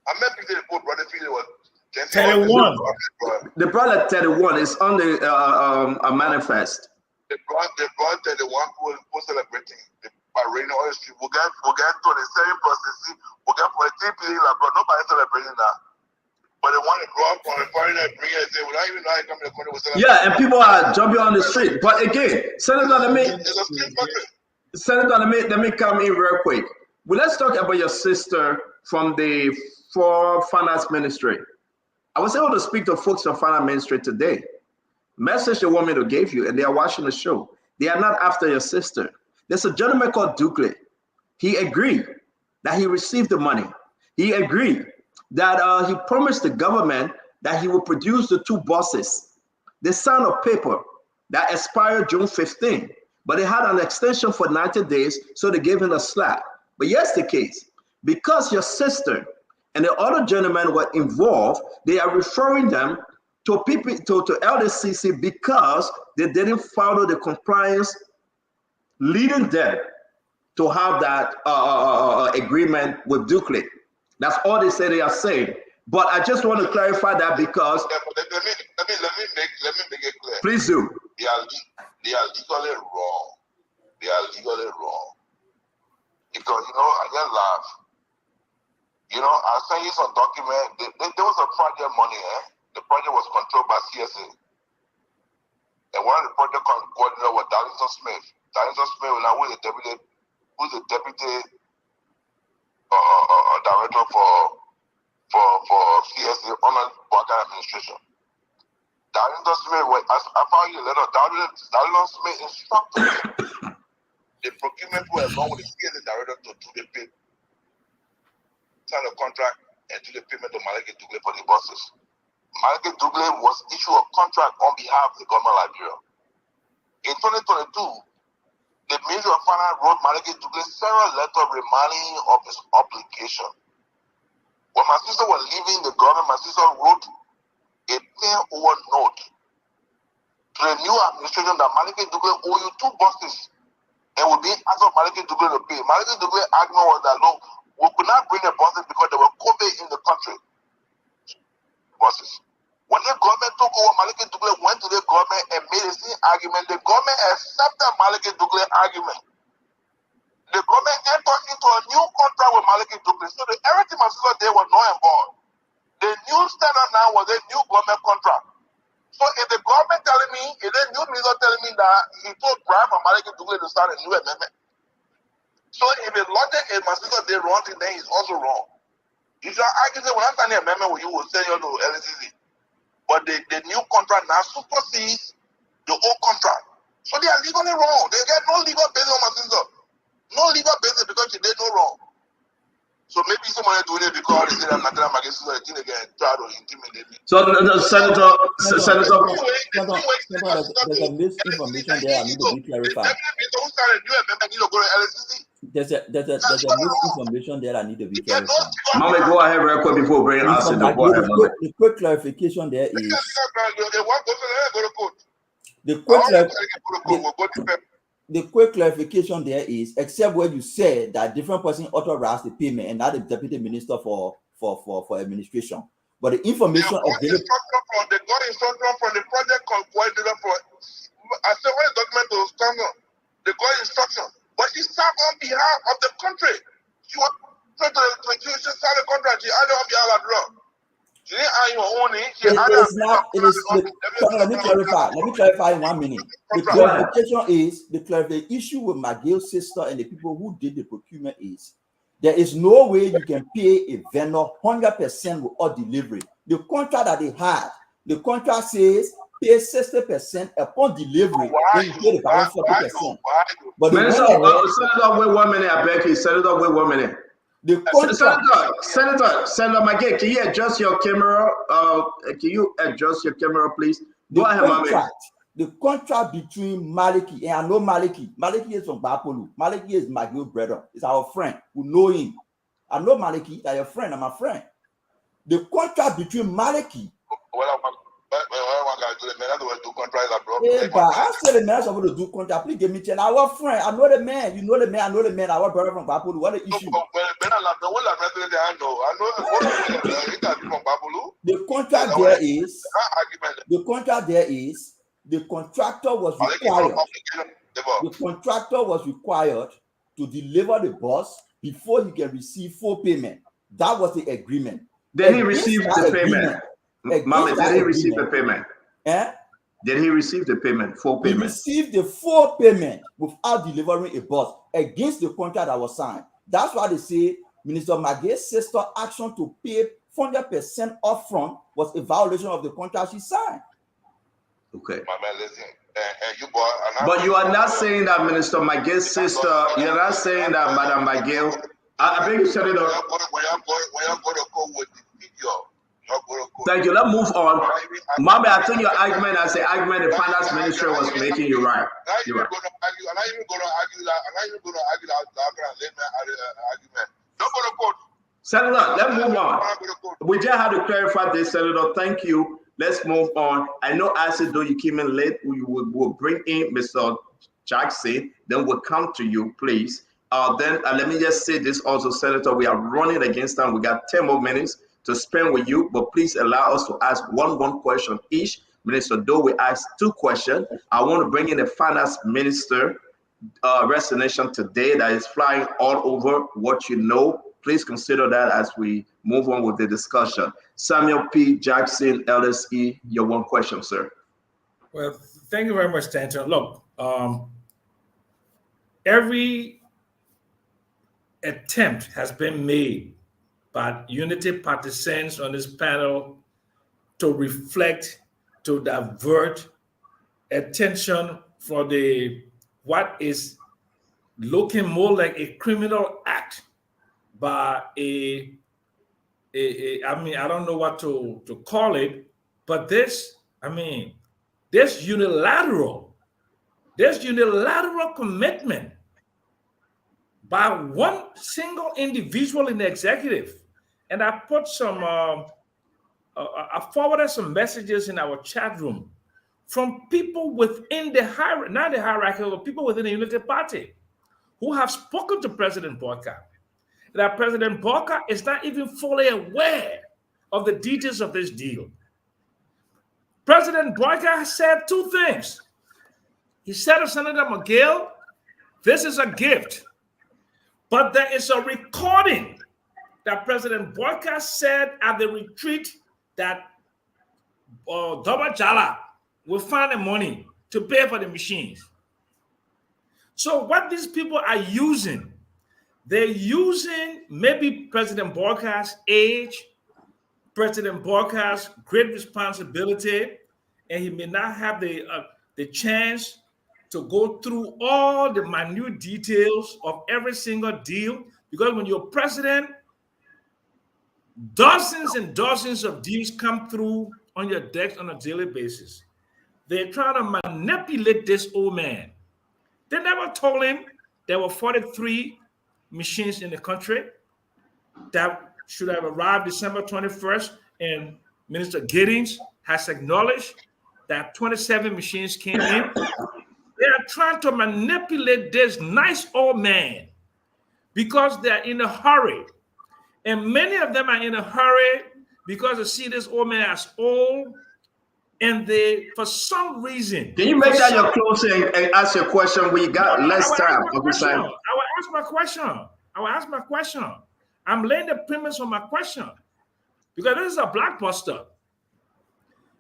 Speaker 14: I met people that put brother feel was
Speaker 8: 31.
Speaker 7: The brother 31 is on the a manifest.
Speaker 14: The brother 31 was celebrating. By raining oil street, we got 27 processes, we got 43 people like bro. Nobody celebrating that. But they want to draw up on the foreigner and bring it and say, we don't even know how to come to the country with celebrating.
Speaker 7: Yeah, and people are jumping on the street. But again, Senator, let me come in real quick. Well, let's talk about your sister from the finance ministry. I was able to speak to folks from finance ministry today. Message they want me to give you, and they are watching the show. They are not after your sister. There's a gentleman called Dukley. He agreed that he received the money. He agreed that he promised the government that he will produce the two buses. They signed a paper that expired June 15, but they had an extension for 90 days, so they gave him a slap. But here's the case. Because your sister and the other gentlemen were involved, they are referring them to LDCC because they didn't follow the compliance leading them to have that agreement with Dukley. That's all they say they are saying. But I just want to clarify that because
Speaker 14: let me make it clear.
Speaker 7: Please do.
Speaker 14: They are legally wrong. They are legally wrong. Because I get laugh. I sent you some document. There was a project money, The project was controlled by CSA. And one of the project coordinator was Darlington Smith. Darlington Smith now who's the deputy director for CSA under Walker administration. Darlington Smith, I found you a letter. Darlington Smith instructed the procurement people along with the CSA director to do the pay, sign a contract and do the payment to Malaki Dugle for the buses. Malaki Dugle was issued a contract on behalf of the government of Liberia. In 2022, the Ministry of Finance wrote Malaki Dugle several letters reminding of his obligation. When my sister was leaving the government, my sister wrote a pen-over note to the new administration that Malaki Dugle owe you 2 buses and will be asked of Malaki Dugle to pay. Malaki Dugle argument was that, look, we could not bring the buses because there were COVID in the country. Buses. When the government took over, Malaki Dugle went to the government and made the same argument. The government accepted Malaki Dugle argument. The government entered into a new contract with Malaki Dugle. So everything my sister did was not involved. The new standard now was a new government contract. So if the government telling me, if the new minister telling me that he told Brian from Malaki Dugle to start a new amendment, so if the logic is my sister did wrong thing, then he's also wrong. If you are arguing when I'm signing an amendment with you, will send you to LCC. But the new contract now supersedes the old contract. So they are legally wrong. They get no legal basis on my sister. No legal basis because she did no wrong. So maybe someone is doing it because they say that Nathan Magasin is going to get tried or intimidate me.
Speaker 13: So, Senator, there's a misinformation there I need to be clarified. There's a misinformation there I need to be clarified.
Speaker 7: Mommy, go ahead real quick before we bring us in.
Speaker 13: The quick clarification there is the quick clarification there is, except where you said that different person authorized the payment and not the deputy minister for administration. But the information available.
Speaker 14: They got instruction from the project coordinator for. I said, what is document to stand on? They got instruction, but she signed on behalf of the country. She was to sign the contract. She added on behalf of the law. She didn't add your own name.
Speaker 13: Let me clarify in 1 minute. The clarification is the issue with McGill's sister and the people who did the procurement is there is no way you can pay a vendor 100% without delivery. The contract that they had, the contract says pay 60% upon delivery, then you pay the balance 40%. But
Speaker 7: Senator, wait 1 minute, I beg you. Senator, wait 1 minute.
Speaker 13: The contract,
Speaker 7: Senator McGill, can you adjust your camera? Please? Go ahead,
Speaker 13: the contract between Maliki, and I know Maliki is from Bapolu. Maliki is McGill's brother. It's our friend. We know him. I know Maliki, that's your friend. I'm a friend. The contract between Maliki. I said the man is supposed to do contract. Please give me 10. Our friend, I know the man. You know the man. I know the man. Our brother from Bapolu. What the issue? The contract there is the contractor was required. The contractor was required to deliver the bus before he can receive full payment. That was the agreement.
Speaker 7: Then he received the payment. Mama, did he receive the payment? Did he receive the payment, full payment?
Speaker 13: He received the full payment without delivering a bus against the contract that was signed. That's why they say Minister Magay's sister action to pay 100% upfront was a violation of the contract she signed.
Speaker 7: Okay.
Speaker 14: Mama, listen.
Speaker 7: But you are not saying that Minister Magay's sister, you're not saying that Madam Magay. I think you said it up. Thank you. Let's move on. Mommy, I think your argument as the argument the finance ministry was making you right. You're right.
Speaker 14: I'm not even going to argue that argument. Don't go to court.
Speaker 7: Senator, let's move on. We just had to clarify this, Senator. Thank you. Let's move on. I know I said though you came in late, we will bring in Mr. Jackson, then we'll come to you, please. Then let me just say this also, Senator, we are running against time. We got 10 more minutes. to spend with you, but please allow us to ask one question each. Minister Doe will ask 2 questions. I want to bring in the finance minister, resignation today that is flying all over what you know. Please consider that as we move on with the discussion. Samuel P. Jackson, LSE, your 1 question, sir.
Speaker 8: Well, thank you very much, Stanton. Look, every attempt has been made by unity partisans on this panel to reflect, to divert attention from what is looking more like a criminal act by I don't know what to call it, but this unilateral commitment by one single individual in the executive. And I put some, I forwarded some messages in our chat room from people within the hierarchy, not the hierarchy, but people within the Unity Party who have spoken to President Boyka. That President Boyka is not even fully aware of the details of this deal. President Boyka said 2 things. He said to Senator McGill, this is a gift. But there is a recording that President Boyka said at the retreat that Doba Jala will find the money to pay for the machines. So what these people are using, they're using maybe President Boyka's age, President Boyka's great responsibility, and he may not have the chance to go through all the minute details of every single deal, because when you're president, dozens and dozens of deals come through on your desk on a daily basis. They're trying to manipulate this old man. They never told him there were 43 machines in the country that should have arrived December 21st, and Minister Giddings has acknowledged that 27 machines came in. They are trying to manipulate this nice old man because they're in a hurry. And many of them are in a hurry because they see this old man as old, and they, for some reason...
Speaker 7: Can you make that your closing and ask your question? We got less time.
Speaker 8: I will ask my question. I'm laying the premise on my question because this is a blockbuster.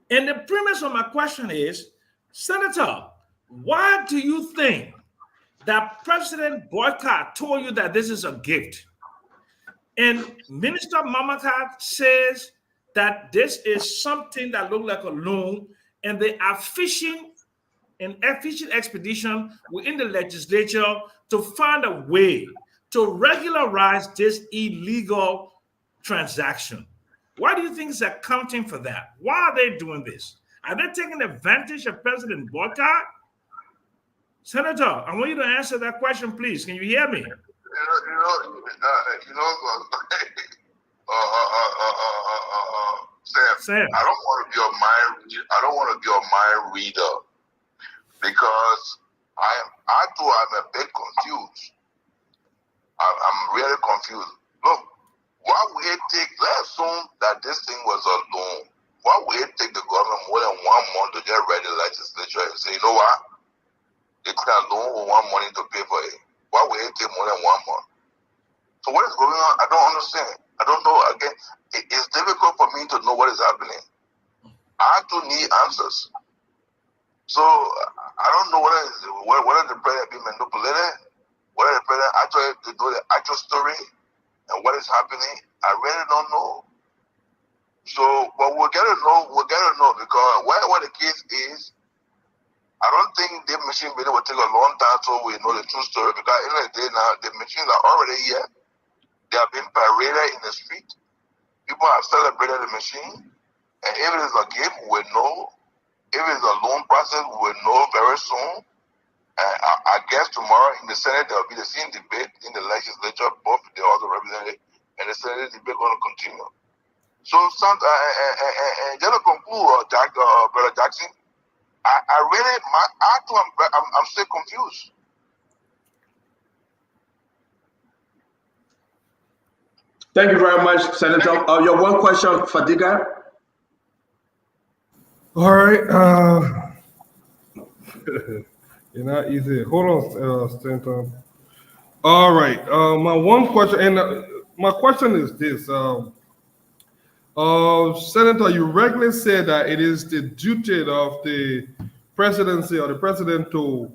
Speaker 8: And the premise of my question is, Senator, why do you think that President Boyka told you that this is a gift? And Minister Mamaka says that this is something that looks like a loan, and they are fishing an efficient expedition within the legislature to find a way to regularize this illegal transaction. Why do you think it's accounting for that? Why are they doing this? Are they taking advantage of President Boyka? Senator, I want you to answer that question, please. Can you hear me?
Speaker 14: Sam, I don't want to be a mind reader because I too am a bit confused. I'm really confused. Look, why would it take? Let's assume that this thing was a loan. Why would it take the government more than 1 month to get ready the legislature and say, you know what? It's a loan with 1 month to pay for it. Why would it take more than 1 month? So what is going on? I don't understand. I don't know. Again, it's difficult for me to know what is happening. I too need answers. So I don't know whether the president being manipulated, whether the president actually to know the actual story and what is happening. I really don't know. So, but we'll get to know because whatever the case is, I don't think the machine building will take a long time so we know the true story, because in the day now, the machines are already here. They have been paraded in the street. People have celebrated the machine. And if it is a gift, we will know. If it is a loan process, we will know very soon. And I guess tomorrow in the Senate, there will be the same debate in the legislature, both the House of Representatives and the Senate debate going to continue. So, just to conclude, Brother Jackson, I'm still confused.
Speaker 7: Thank you very much, Senator. Your one question for Digger.
Speaker 10: All right. You're not easy. Hold on, Stanton. All right. My one question, and my question is this. Senator, you regularly say that it is the duty of the presidency or the president to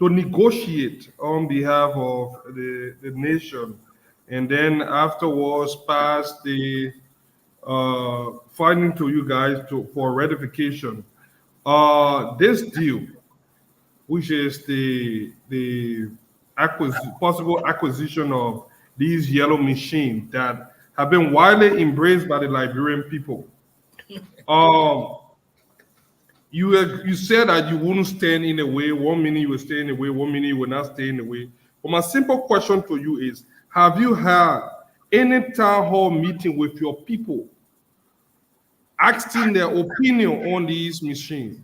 Speaker 10: negotiate on behalf of the nation, and then afterwards pass the finding to you guys for ratification. This deal, which is the possible acquisition of these yellow machines that have been widely embraced by the Liberian people. You said that you wouldn't stand in the way. 1 minute you will stay in the way, 1 minute you will not stay in the way. But my simple question to you is, have you had any town hall meeting with your people asking their opinion on these machines?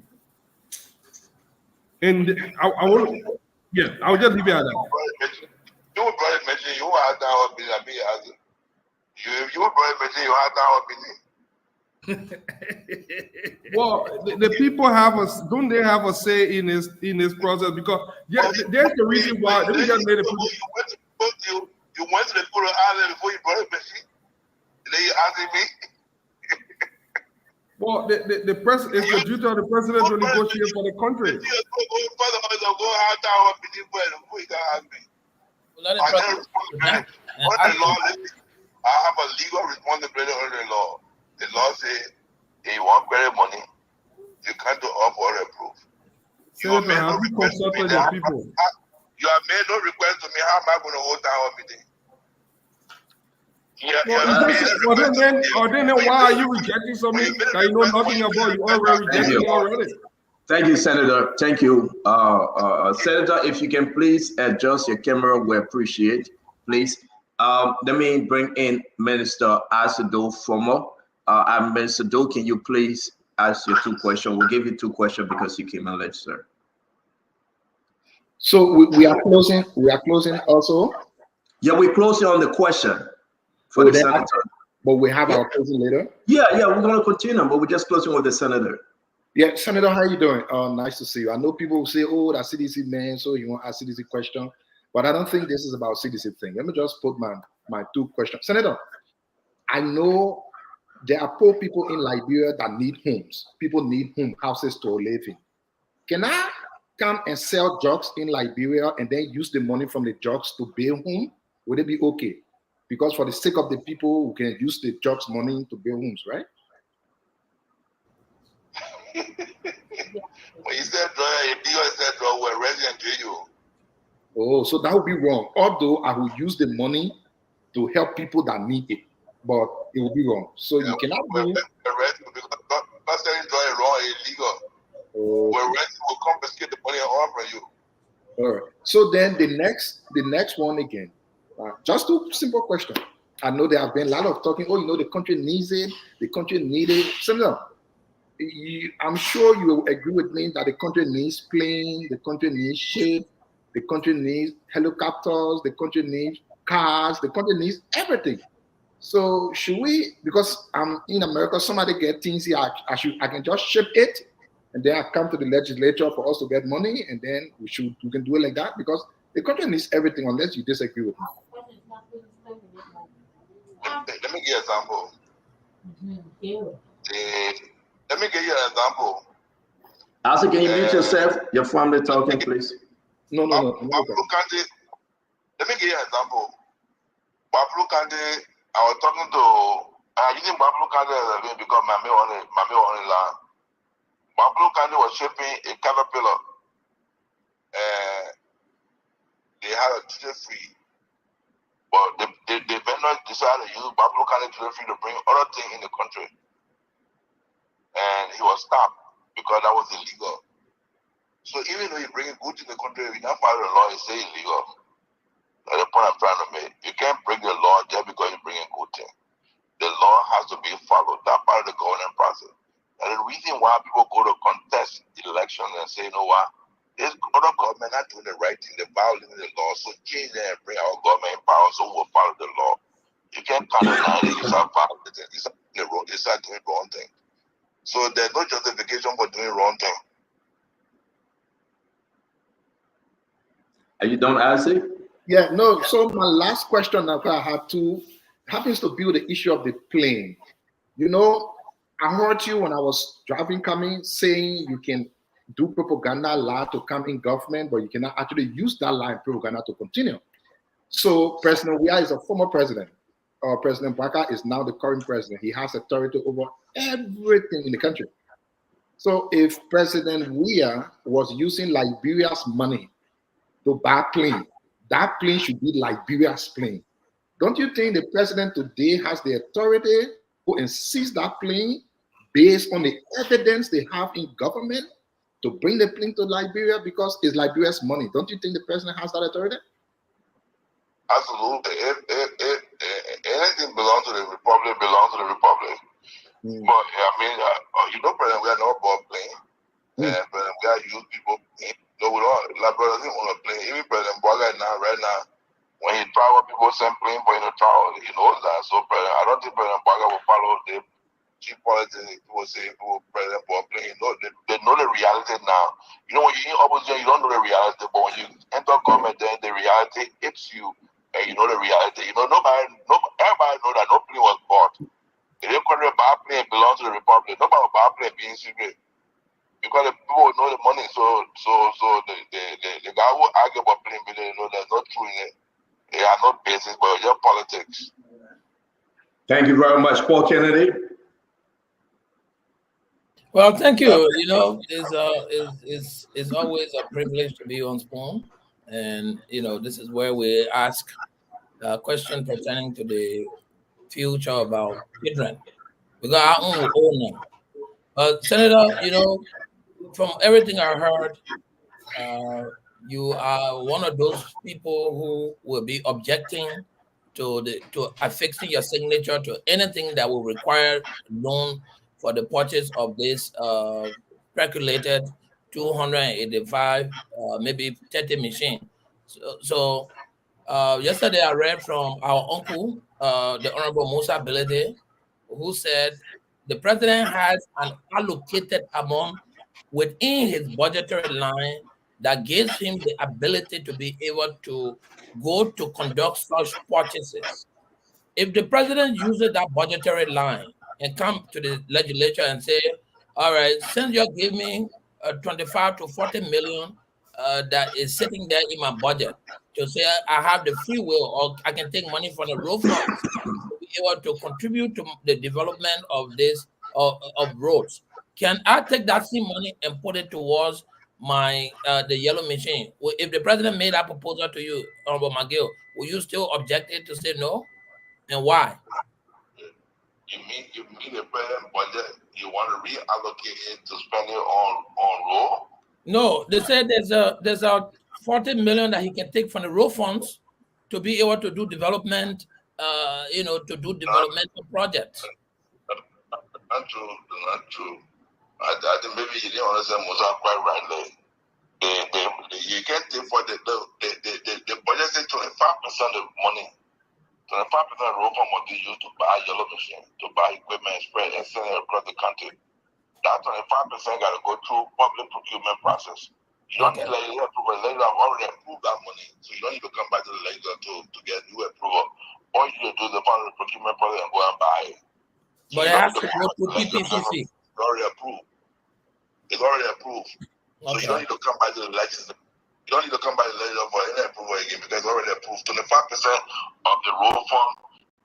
Speaker 10: And I'll just leave it at that.
Speaker 14: You would probably mention you had that opinion. I mean, you would probably mention you had that opinion.
Speaker 10: Well, the people don't they have a say in this process? Because there's the reason why. Let me just let it.
Speaker 14: You went to the people island before you brought a machine. Then you asking me.
Speaker 10: Well, the president is the duty of the president to negotiate for the country.
Speaker 14: I have a legal responsibility under the law. The law says if you want credit money, you can't do off or approve.
Speaker 10: Senator, have you consulted your people?
Speaker 14: You have made no request to me. How am I going to hold that meeting?
Speaker 10: Then why are you rejecting something that you know nothing about? You already rejected already.
Speaker 7: Thank you, Senator. Thank you. Senator, if you can please adjust your camera, we appreciate, please. Let me bring in Minister Asado Fomo. Minister Do, can you please ask your 2 questions? We'll give you 2 questions because you came in late, sir.
Speaker 15: So we are closing. We are closing also.
Speaker 7: Yeah, we're closing on the question for the senator.
Speaker 15: But we have our closing later.
Speaker 7: Yeah, we're going to continue, but we're just closing with the senator.
Speaker 15: Yeah, Senator, how you doing? Nice to see you. I know people will say, "Oh, that CDC man," so you want to ask CDC question, but I don't think this is about CDC thing. Let me just put my 2 questions. Senator, I know there are poor people in Liberia that need homes. People need houses to live in. Can I come and sell drugs in Liberia and then use the money from the drugs to build home? Would it be okay? Because for the sake of the people who can use the drugs money to build homes, right?
Speaker 14: When you said drug, if you said drug, we're resident to you.
Speaker 15: Oh, so that would be wrong. Although I will use the money to help people that need it, but it will be wrong. So you cannot do.
Speaker 14: Not selling drug is wrong, it's illegal. We're ready to confiscate the money and offer you.
Speaker 15: All right. So then the next one again. Just 2 simple questions. I know there have been a lot of talking. Oh, the country needs it. The country needs it. Senator, I'm sure you will agree with me that the country needs planes, the country needs ships, the country needs helicopters, the country needs cars, the country needs everything. So should we, because I'm in America, somebody get things here, I can just ship it, and then I come to the legislature for us to get money, and then we can do it like that, because the country needs everything unless you disagree with me.
Speaker 14: Let me give you an example. Let me give you an example.
Speaker 7: Also, can you mute yourself? Your family talking, please.
Speaker 15: No.
Speaker 14: Let me give you an example. Bablu Kande, I was talking to, using Bablu Kande as a because my mail on the land. Bablu Kande was shipping a caterpillar. They had a duty-free, but the vendors decided to use Bablu Kande duty-free to bring other things in the country. And he was stopped because that was illegal. So even though you bring goods in the country, if you not follow the law, it's still illegal. That's the point I'm trying to make. You can't break the law just because you bring a good thing. The law has to be followed. That's part of the governance process. And the reason why people go to contest elections and say, you know what, this other government not doing the right thing, they're violating the law, so change that and bring our government in power so we'll follow the law. You can't count on 90, you start violating. You start doing wrong thing. So there's no justification for doing wrong thing.
Speaker 7: Are you done, Isaac?
Speaker 15: Yeah, no. So my last question that I have to happens to be the issue of the plane. You know, I heard you when I was driving coming saying you can do propaganda lie to come in government, but you cannot actually use that line propaganda to continue. So President Weah is a former president. President Baka is now the current president. He has authority over everything in the country. So if President Weah was using Liberia's money to buy plane, that plane should be Liberia's plane. Don't you think the president today has the authority to insist that plane based on the evidence they have in government to bring the plane to Liberia because it's Liberia's money? Don't you think the president has that authority?
Speaker 14: Absolutely. If anything belongs to the republic, belongs to the republic. But I mean, President, we are not bought plane. And President, we are use people. No, we don't. Liberia doesn't own a plane. Even President Boga right now, when he travel, people send plane for him to travel. He knows that. So I don't think President Boga will follow the cheap politics. People say President Boga plane. They know the reality now. You know, when you're in opposition, you don't know the reality. But when you enter government, then the reality hits you. And you know the reality. You know, everybody know that no plane was bought. If they country buy plane belongs to the republic, nobody will buy plane being secret. Because the people know the money, so the guy who argue about plane bill, you know, there's no truth in it. They are not basis, but just politics.
Speaker 7: Thank you very much, Paul Kennedy.
Speaker 11: Well, thank you. You know, it's always a privilege to be on Spoon. And, you know, this is where we ask a question pertaining to the future about children. Because our own will own them. Senator, you know, from everything I heard, you are one of those people who will be objecting to affixing your signature to anything that will require loan for the purchase of this speculated 285, maybe 30 machine. So yesterday I read from our uncle, the Honorable Musa Belede, who said the president has an allocated amount within his budgetary line that gives him the ability to be able to go to conduct such purchases. If the president uses that budgetary line and come to the legislature and say, all right, since you give me 25 to 40 million that is sitting there in my budget to say I have the free will or I can take money from the road funds to be able to contribute to the development of this of roads. Can I take that same money and put it towards my the yellow machine? If the president made that proposal to you, Honorable McGill, will you still object it to say no? And why?
Speaker 14: You mean the president budget? You want to reallocate it to spend it on road?
Speaker 11: No, they said there's a 40 million that he can take from the road funds to be able to do development, to do developmental projects.
Speaker 14: Not true. I think maybe you didn't understand Musa quite rightly. You can't take for the budget is 25% of money. 25% of road fund must be used to buy yellow machine, to buy equipment, spread and send it across the country. That 25% got to go through public procurement process. You don't need legislative approval. The legislature have already approved that money, so you don't need to come back to the legislature to get new approval. All you need to do is follow the procurement process and go and buy it. So
Speaker 11: but it has to go through PPCC.
Speaker 14: It's already approved. So you don't need to come back to the legislature. You don't need to come back to the legislature for any approval again because it's already approved. 25% of the road fund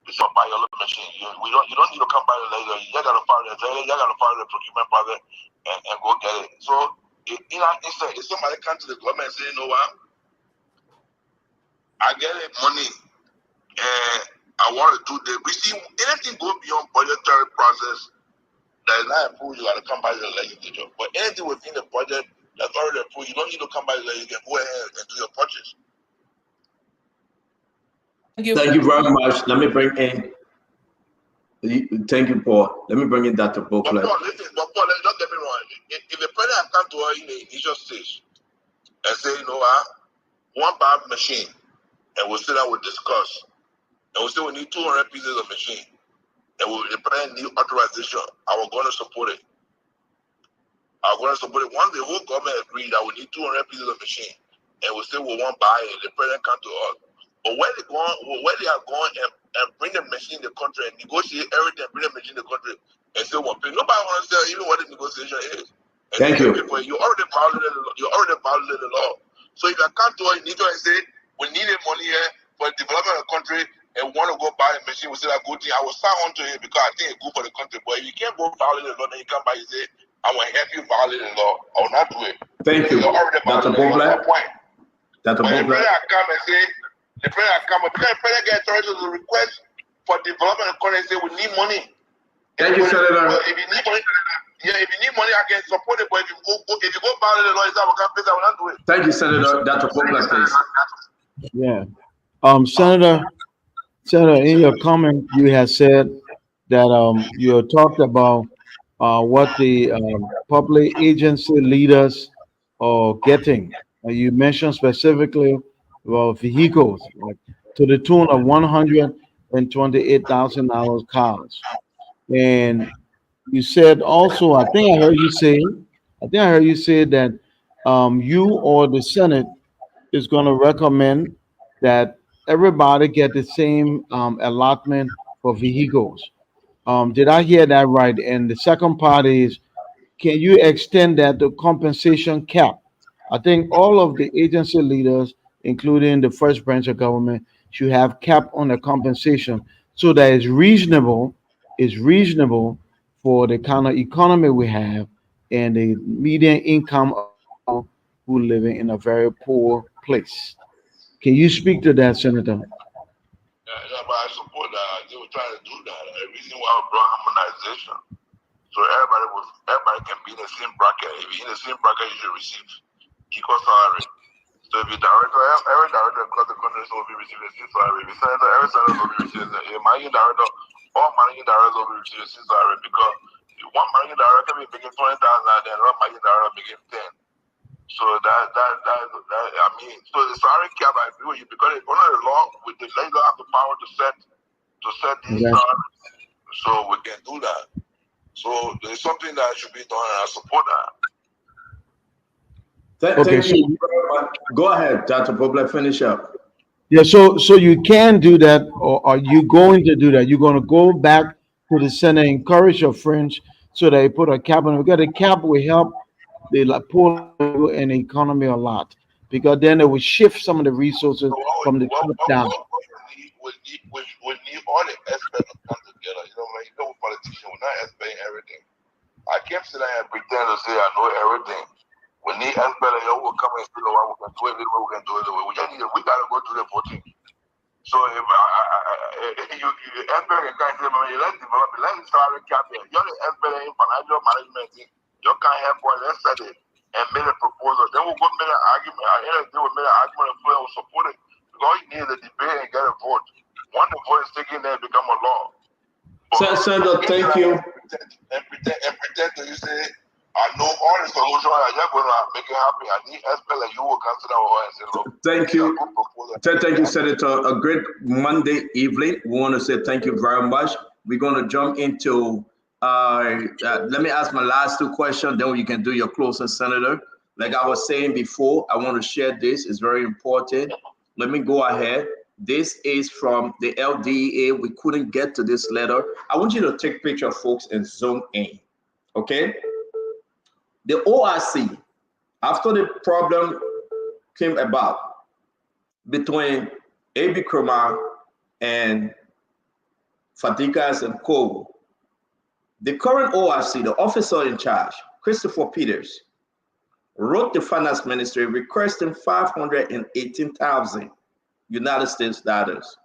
Speaker 14: is for buy your machine. You don't need to come back to the legislature. You just got to follow the procurement process and go get it. So if somebody comes to the government and say, you know what, I get it money and I want to do this. We see anything go beyond budgetary process that is not approved, you got to come back to the legislature. But anything within the budget that's already approved, you don't need to come back to the legislature. Go ahead and do your purchase.
Speaker 7: Thank you very much. Let me bring in. Thank you, Paul. Let me bring in Dr. Bokler.
Speaker 14: Paul, don't get me wrong. If the president come to her in the initial stage and say, you know what, one bad machine, and we'll sit down with Discourse and we say we need 200 pieces of machine, and the president need authorization, I was going to support it. I was going to support it. Once the whole government agreed that we need 200 pieces of machine, and we say we won't buy it, the president come to us. But where they are going and bring the machine in the country and negotiate everything, bring the machine in the country and say one thing. Nobody wants to tell even what the negotiation is. And
Speaker 7: Thank you.
Speaker 14: People, you already violated the law. So if I come to us, you need to say we needed money here for the development of the country and want to go buy a machine, we say that good thing. I will sign on to it because I think it's good for the country. But if you can't go violate the law, then you come by and say, I will help you violate the law. I will not do it.
Speaker 7: Thank you. Dr. Bobler. Dr.
Speaker 14: But
Speaker 7: Bobler.
Speaker 14: the president come because the president get authority to request for development of the country and say we need money.
Speaker 7: Thank you, Senator.
Speaker 14: If you need money, if you need money, I can support it. But if you go violate the law, it's our campaign, I will not do it.
Speaker 7: Thank you, Senator. Dr. Bobler, please.
Speaker 12: Yeah. Senator, in your comment, you have said that you talked about what the public agency leaders are getting. You mentioned specifically about vehicles, like, to the tune of $128,000 cars. And you said also, I think I heard you say that you or the Senate is going to recommend that everybody get the same allotment for vehicles. Did I hear that right? And the second part is, can you extend that to compensation cap? I think all of the agency leaders, including the first branch of government, should have cap on the compensation so that it's reasonable for the kind of economy we have and the median income of people who living in a very poor place. Can you speak to that, Senator?
Speaker 14: Yeah, but I support that. They were trying to do that. The reason why we brought harmonization. So everybody can be in the same bracket. If you're in the same bracket, you should receive equal salary. So if you're director, every director across the country will be receiving the same salary. If you're senator, every senator will be receiving the same. Managing director, all managing directors will be receiving the same salary because one managing director can be making 20,000 and then another managing director making 10. So I mean, so the salary cap, I agree with you because it's under the law, with the legislature have the power to set these salaries. So we can do that. So there's something that should be done, and I support that.
Speaker 7: Thank you very much. Go ahead, Dr. Bobler, finish up.
Speaker 12: Yeah, so you can do that, or are you going to do that? You're going to go back to the Senate, encourage your friends so they put a cap on it. Because the cap will help the poor and the economy a lot, because then it will shift some of the resources from the top down.
Speaker 14: We need all the experts to come together. You know, when you know politicians, we're not explaining everything. I can't sit there and pretend to say I know everything. We need experts who will come and say, "Oh, we can do it this way, we can do it this way." We got to go through the voting. So if you expert can come and say, "Man, let's develop it, let's start a cap here." You're the expert in financial management. You can't help us. Let's set it and make a proposal. Then we'll go make an argument. At the end of the day, we'll make an argument and we'll support it. All you need is a debate and get a vote. Once the vote is taken, then it become a law.
Speaker 7: Senator, thank you.
Speaker 14: And pretend to you say, I know all the solutions. I'm just going to make it happen. I need experts like you will consider all and say, look.
Speaker 7: Thank you. Thank you, Senator. A great Monday evening. We want to say thank you very much. We're going to jump into, let me ask my last two questions, then you can do your closing, Senator. Like I was saying before, I want to share this. It's very important. Let me go ahead. This is from the LDEA. We couldn't get to this letter. I want you to take a picture, folks, and zoom in. Okay? The ORC, after the problem came about between A.B. Krumah and Fatikas and Co., the current ORC, the officer in charge, Christopher Peters, wrote the finance ministry requesting 518,000 United States dollars.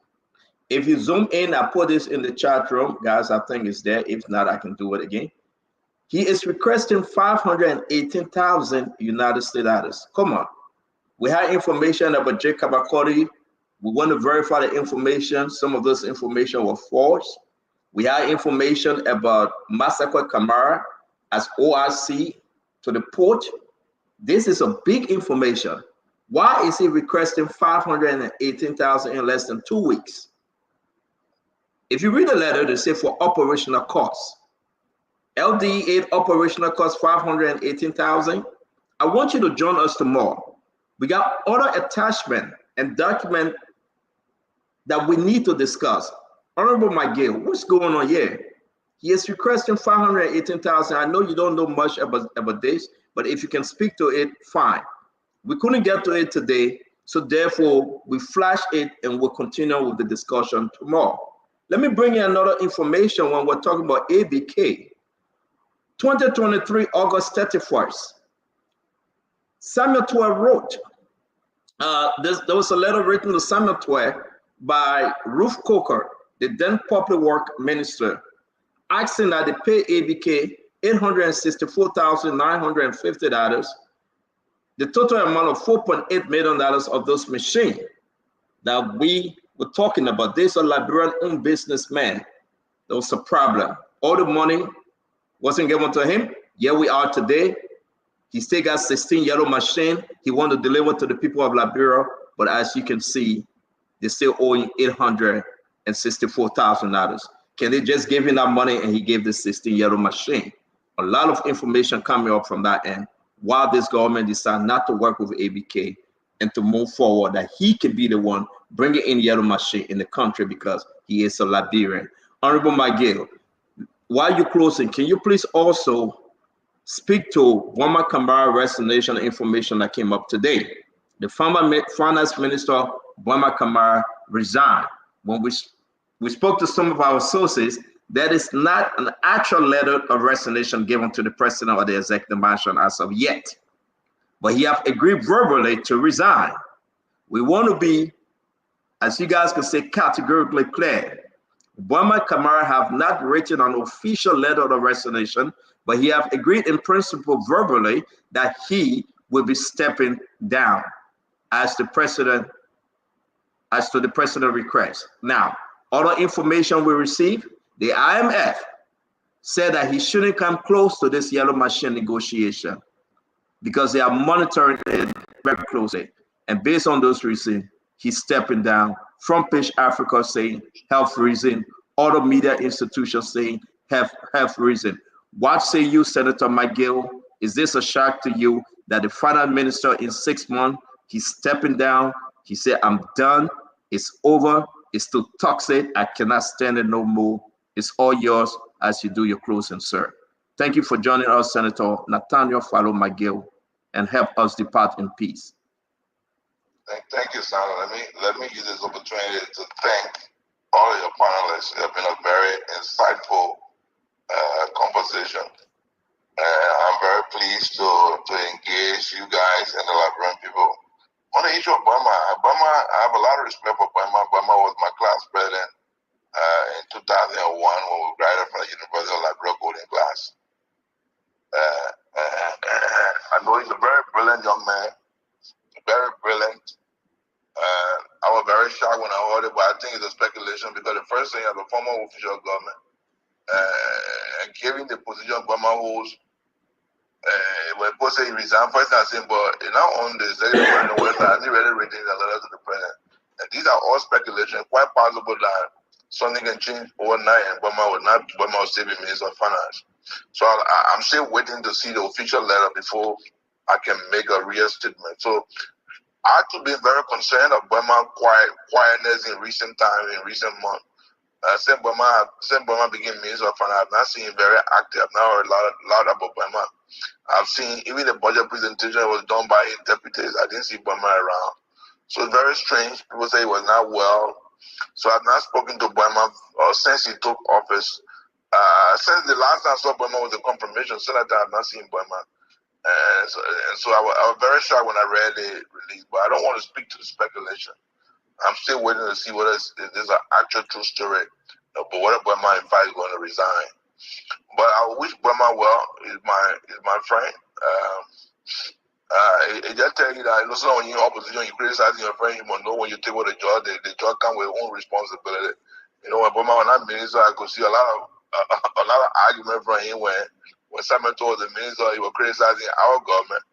Speaker 7: If you zoom in, I put this in the chat room, guys, I think it's there. If not, I can do it again. He is requesting 518,000 United States dollars. Come on. We have information about Jacob Akori. We want to verify the information. Some of this information was false. We have information about Masako Kamara as ORC to the port. This is a big information. Why is he requesting 518,000 in less than 2 weeks? If you read the letter, they say for operational costs. LD8 operational costs $518,000. I want you to join us tomorrow. We got other attachment and document that we need to discuss. Honorable Miguel, what's going on here? He is requesting $518,000. I know you don't know much about this, but if you can speak to it, fine. We couldn't get to it today, so therefore we flash it and we'll continue with the discussion tomorrow. Let me bring you another information when we're talking about ABK. 2023, August 31st. Samuel Twer wrote, there was a letter written to Samuel Twer by Ruth Coker, the then public work minister, asking that they pay ABK $864,950, the total amount of $4.8 million of those machines that we were talking about. These are Liberian-owned businessmen. There was a problem. All the money wasn't given to him. Here we are today. He still got 16 yellow machines he wanted to deliver to the people of Liberia, but as you can see, they're still owing $864,000. Can they just give him that money and he gave the 16 yellow machine? A lot of information coming up from that end, while this government decided not to work with ABK and to move forward, that he can be the one bringing in yellow machine in the country because he is a Liberian. Honorable Miguel, while you're closing, can you please also speak to Boma Kamara resignation information that came up today? The former finance minister, Boma Kamara, resigned. When we spoke to some of our sources, that is not an actual letter of resignation given to the president or the executive mansion as of yet. But he have agreed verbally to resign. We want to be, as you guys can say, categorically clear. Boma Kamara have not written an official letter of resignation, but he have agreed in principle verbally that he will be stepping down as the president, as to the president request. Now, other information we received, the IMF said that he shouldn't come close to this yellow machine negotiation because they are monitoring it very closely. And based on those reasons, he's stepping down. Front Page Africa saying health reason, other media institutions saying health reason. What say you, Senator McGill? Is this a shock to you that the finance minister in 6 months, he's stepping down? He said, I'm done, it's over, it's too toxic, I cannot stand it no more. It's all yours as you do your closing, sir. Thank you for joining us, Senator Nathaniel Fallow McGill, and help us depart in peace.
Speaker 14: Thank you, Sandra. Let me use this opportunity to thank all of your panelists. It has been a very insightful conversation. I'm very pleased to engage you guys and the Liberian people. On the issue of Boma, I have a lot of respect for Boma. Boma was my class president in 2001 when we graduated from the University of Liberia Golden Class. I know he's a very brilliant young man, very brilliant. I was very shocked when I heard it, but I think it's a speculation because the first thing as a former official of government, and given the position Obama holds, when people say he resigned, first I say, but you know, on the executive on the website, has he really written a letter to the president? And these are all speculation. Quite possible that something can change overnight and Obama will still be Minister of Finance. So I'm still waiting to see the official letter before I can make a real statement. So I have to be very concerned of Burma quietness in recent time, in recent months. Since Burma became Minister of Finance, I've not seen him very active. I've not heard a lot about Burma. I've seen even the budget presentation was done by interpreters. I didn't see Burma around. So it's very strange. People say he was not well. So I've not spoken to Burma since he took office. Since the last time I saw Burma was a confirmation senator, I've not seen Burma. And so I was very shocked when I read the release, but I don't want to speak to the speculation. I'm still waiting to see whether there's an actual true story, but whether Burma in fact is going to resign. But I wish Burma well. He's my friend. It just tell you that when you're in opposition, you criticize your friend, you must know when you take over the job, the job comes with its own responsibility. You know, when Burma was not minister, I could see a lot of argument from him when Simon told the minister he was criticizing our government.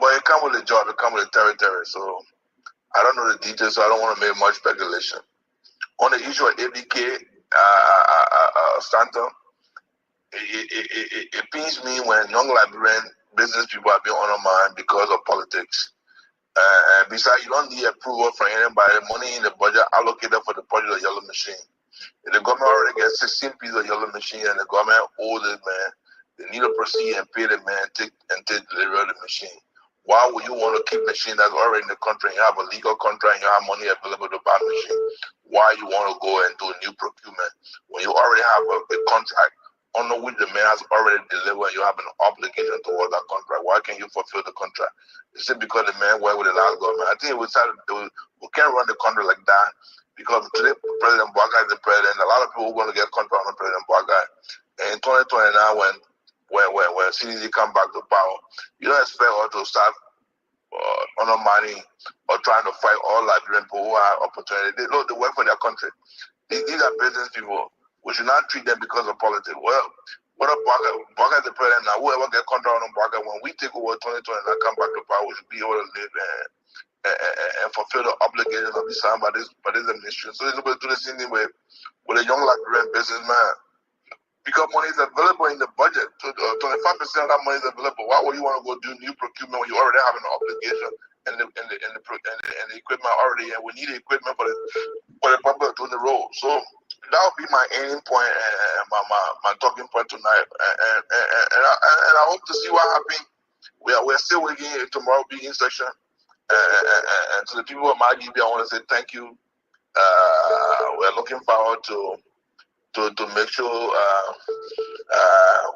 Speaker 14: But it comes with the job, it comes with the territory. So I don't know the details, so I don't want to make much speculation. On the issue of ABK, Stanton, it pains me when young Liberian business people are being undermined because of politics. And besides, you don't need approval from anybody. Money in the budget allocated for the project of Yellow Machine. If the government already gets 16 pieces of Yellow Machine and the government owes it, man, they need to proceed and pay the man and take delivery of the machine. Why would you want to keep machine that's already in the country and you have a legal contract and you have money available to buy machine? Why you want to go and do a new procurement when you already have a contract under which the man has already delivered and you have an obligation towards that contract? Why can't you fulfill the contract? Is it because the man worked with the last government? I think we can't run the country like that because today President Bwaga is the president. A lot of people are going to get contract on President Bwaga. And in 2029, when CDC come back to power, you don't expect us to start undermining or trying to fight all Liberian people who have opportunity. They work for their country. These are business people. We should not treat them because of politics. Well, what if Bwaga is the president now? Whoever get contract on Bwaga, when we take over 2020 and come back to power, we should be able to live and fulfill the obligations of the signed by this administration. So it's going to do the same thing with a young Liberian businessman. Because money is available in the budget. 25% of that money is available. Why would you want to go do new procurement when you already have an obligation and the equipment already? And we need the equipment for the public doing the role. So that would be my ending point and my talking point tonight. And I hope to see what happens. We're still waiting tomorrow being session. And to the people of Magibi, I want to say thank you. We're looking forward to make sure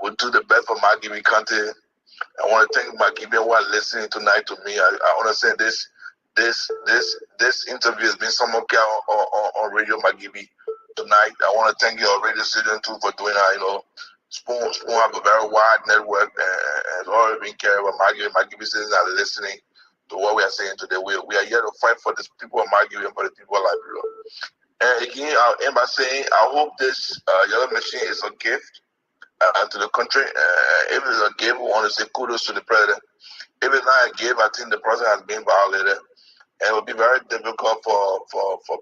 Speaker 14: we do the best for Magibi County. I want to thank Magibi who are listening tonight to me. I want to say this interview has been someone care on Radio Magibi tonight. I want to thank your radio station too for doing that. You know, Spoon have a very wide network and has already been caring about Magibi. Magibi citizens are listening to what we are saying today. We are here to fight for the people of Magibi and for the people of Liberia. And again, I'll end by saying I hope this Yellow Machine is a gift to the country. If it's a gift, we want to say kudos to the president. If it's not a gift, I think the president has been violated. And it will be very difficult for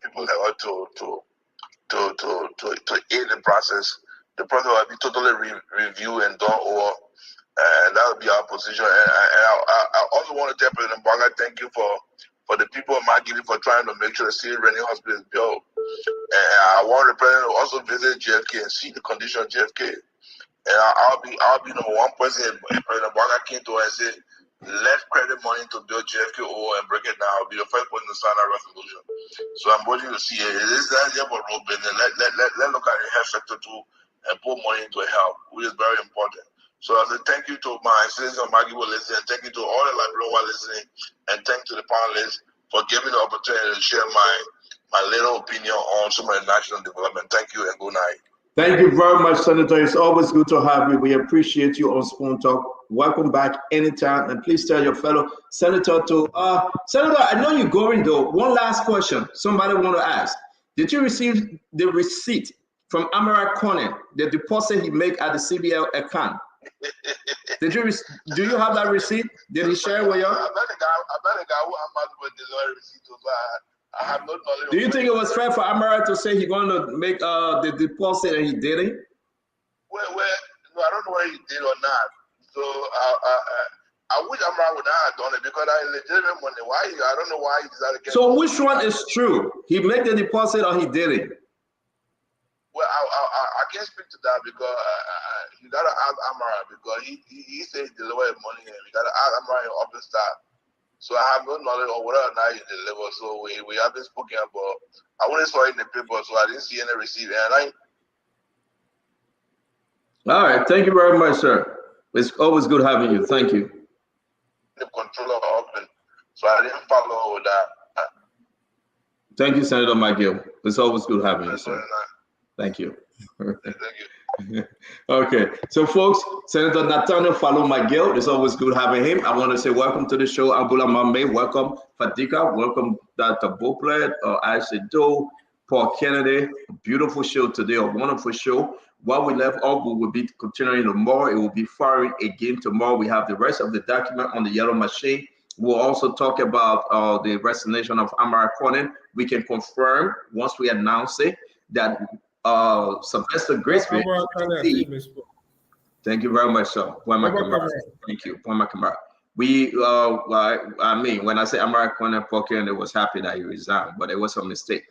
Speaker 14: people like us to aid the process. The president will be totally reviewed and done over. And that will be our position. And I also want to tell President Bwaga, thank you for the people of Magibi for trying to make sure the city Rennie Hospital is built. And I want the president to also visit JFK and see the condition of JFK. And I'll be number one person if President Bwaga came to us and said, let credit money to build JFK and break it down. I'll be the first person to sign that resolution. So I'm waiting to see it. This is not about road business. Let look at the health sector too and put money into health, which is very important. So I say thank you to my citizens of Magibi listening, thank you to all the Liberians who are listening, and thank you to the panelists for giving the opportunity to share my little opinion on some of the national development. Thank you and good night.
Speaker 7: Thank you very much, Senator. It's always good to have you. We appreciate you on Spoon Talk. Welcome back anytime, and please tell your fellow senator to Senator, I know you're going though. One last question. Somebody want to ask. Did you receive the receipt from Amara Conan, the deposit he made at the CBL account? Do you have that receipt? Did he share with you?
Speaker 14: I bet the guy who Amara with the lawyer receipt, so I have no knowledge.
Speaker 7: Do you think it was fair for Amara to say he's going to make the deposit and he didn't?
Speaker 14: Well, no, I don't know whether he did or not. So I wish Amara would not have done it because I legitimate money. I don't know why he decided to get.
Speaker 7: So which one is true? He made the deposit or he didn't?
Speaker 14: Well, I can't speak to that because you gotta ask Amara because he said he delivered money and you gotta ask Amara in office staff. So I have no knowledge on whether or not he delivered. So we haven't spoken about. I only saw it in the paper, so I didn't see any receipt.
Speaker 7: All right, thank you very much, sir. It's always good having you. Thank you.
Speaker 14: The controller open, so I didn't follow with that.
Speaker 7: Thank you, Senator McGill. It's always good having you, sir. Thank you.
Speaker 14: Thank you.
Speaker 7: Okay, so folks, Senator Nathaniel Fallow McGill, it's always good having him. I want to say welcome to the show, Abula Mambe, welcome Fadika, welcome Dr. Boplet, Ashley Doe, Paul Kennedy. Beautiful show today, a wonderful show. While we left off, we will be continuing tomorrow. It will be firing again tomorrow. We have the rest of the document on the Yellow Machine. We'll also talk about the resignation of Amara Conan. We can confirm once we announce it that Sylvester Grisby. Thank you very much, sir. Thank you. We, I mean, when I say Amara Conan, Procurement was happy that he resigned, but it was a mistake.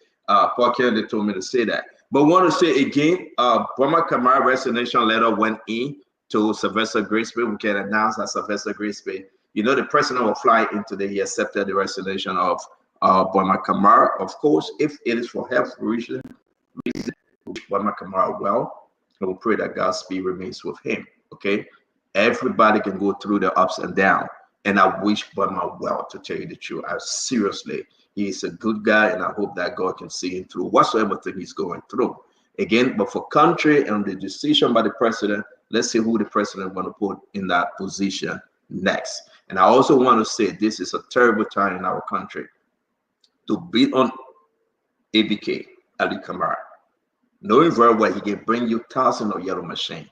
Speaker 7: Procurement, they told me to say that. But want to say again, Boma Kamara resignation letter went in to Sylvester Grisby. We can announce that Sylvester Grisby, you know, the president will fly in today. He accepted the resignation of Boma Kamara. Of course, if it is for health reason, Boma Kamara well, and we pray that God's speed remains with him. Okay, everybody can go through the ups and downs, and I wish Boma well. To tell you the truth, seriously. He is a good guy, and I hope that God can see him through whatsoever thing he's going through. Again, but for country and the decision by the president, let's see who the president want to put in that position next. And I also want to say this is a terrible time in our country to beat on ABK, Ali Kamara, knowing very well he can bring you thousands of yellow machine,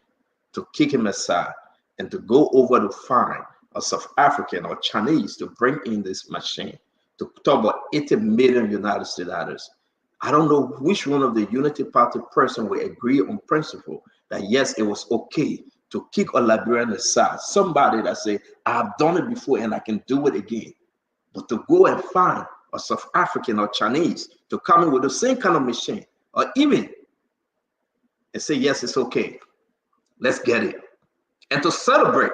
Speaker 7: to kick him aside and to go over to find a South African or Chinese to bring in this machine. To talk about 80 million United States dollars. I don't know which one of the Unity Party person will agree on principle that yes, it was okay to kick a Liberian aside. Somebody that say, I've done it before and I can do it again. But to go and find a South African or Chinese to come in with the same kind of machine, or even and say, yes, it's okay. Let's get it. And to celebrate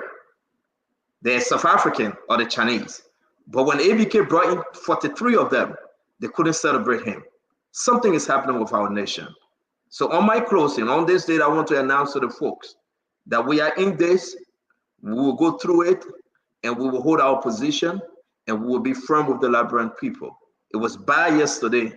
Speaker 7: the South African or the Chinese. But when ABK brought in 43 of them, they couldn't celebrate him. Something is happening with our nation. So on my closing, on this date, I want to announce to the folks that we are in this, we will go through it, and we will hold our position, and we will be firm with the Liberian people. It was bad yesterday.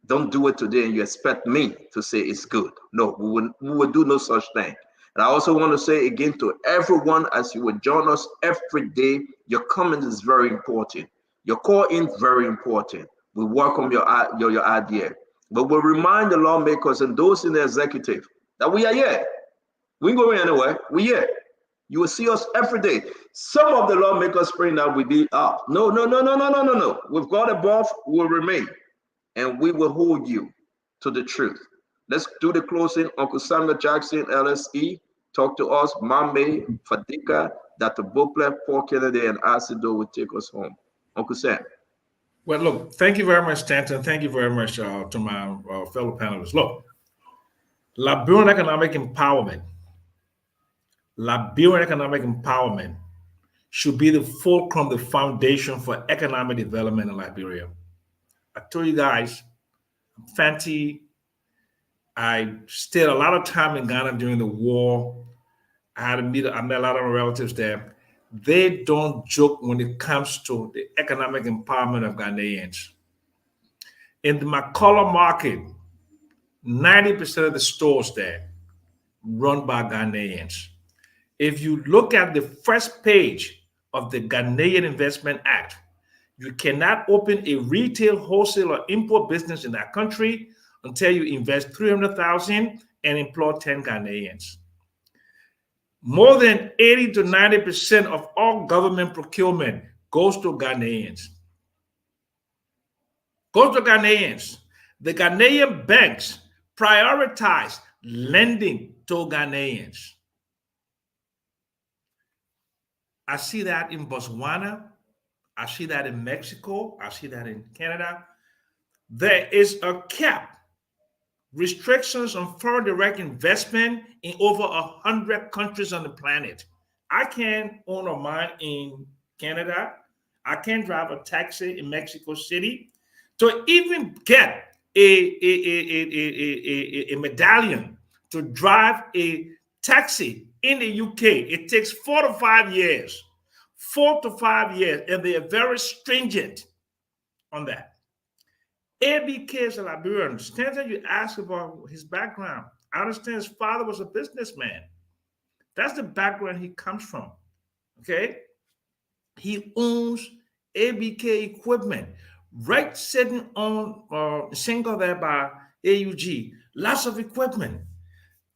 Speaker 7: Don't do it today, and you expect me to say it's good. No, we will do no such thing. And I also want to say again to everyone, as you will join us every day, your comment is very important. Your call in very important. We welcome your idea. But we'll remind the lawmakers and those in the executive that we are here. We ain't going anywhere. We're here. You will see us every day. Some of the lawmakers praying that we be up. No. With God above, we will remain. And we will hold you to the truth. Let's do the closing. Uncle Samuel Jackson, LSE. Talk to us, Mame, Fadika, Dr. Bokler, Paul Kennedy, and Asido will take us home. Uncle Sam.
Speaker 8: Well, look, thank you very much, Stanton. Thank you very much to my fellow panelists. Look, Liberian economic empowerment should be the fulcrum, the foundation for economic development in Liberia. I told you guys, Fanti, I stayed a lot of time in Ghana during the war. I met a lot of my relatives there. They don't joke when it comes to the economic empowerment of Ghanaians. In the McCullough market, 90% of the stores there run by Ghanaians. If you look at the first page of the Ghanaian Investment Act, you cannot open a retail, wholesale, or import business in that country until you invest $300,000 and employ 10 Ghanaians. More than 80 to 90% of all government procurement goes to Ghanaians. The Ghanaian banks prioritize lending to Ghanaians. I see that in Botswana. I see that in Mexico. I see that in Canada. There is a cap. Restrictions on foreign direct investment in over 100 countries on the planet. I can't own a mine in Canada. I can't drive a taxi in Mexico City. To even get a medallion to drive a taxi in the UK, it takes 4 to 5 years. 4 to 5 years, and they are very stringent on that. ABK is a Liberian. Stanton, you asked about his background. I understand his father was a businessman. That's the background he comes from. Okay? He owns ABK equipment, right sitting on single there by AUG. Lots of equipment.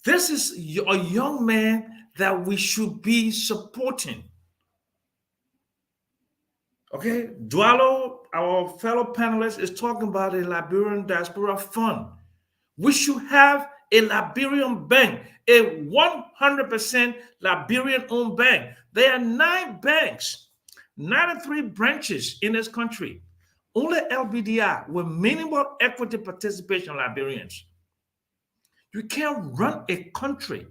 Speaker 8: This is a young man that we should be supporting. Okay, Dwalo, our fellow panelist, is talking about a Liberian diaspora fund. We should have a Liberian bank, a 100% Liberian-owned bank. There are 9 banks, 93 branches in this country. Only LBDI with minimal equity participation Liberians. You can't run a country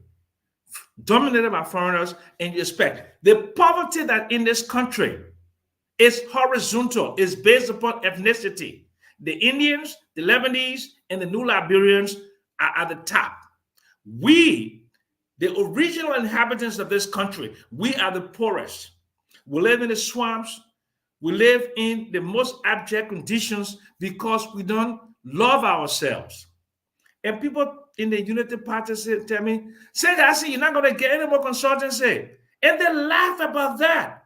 Speaker 8: dominated by foreigners and you expect the poverty that in this country is horizontal, is based upon ethnicity. The Indians, the Lebanese, and the new Liberians are at the top. We, the original inhabitants of this country, we are the poorest. We live in the swamps. We live in the most abject conditions because we don't love ourselves. And people in the Unity Party tell me, you're not going to get any more consultancy. And they laugh about that.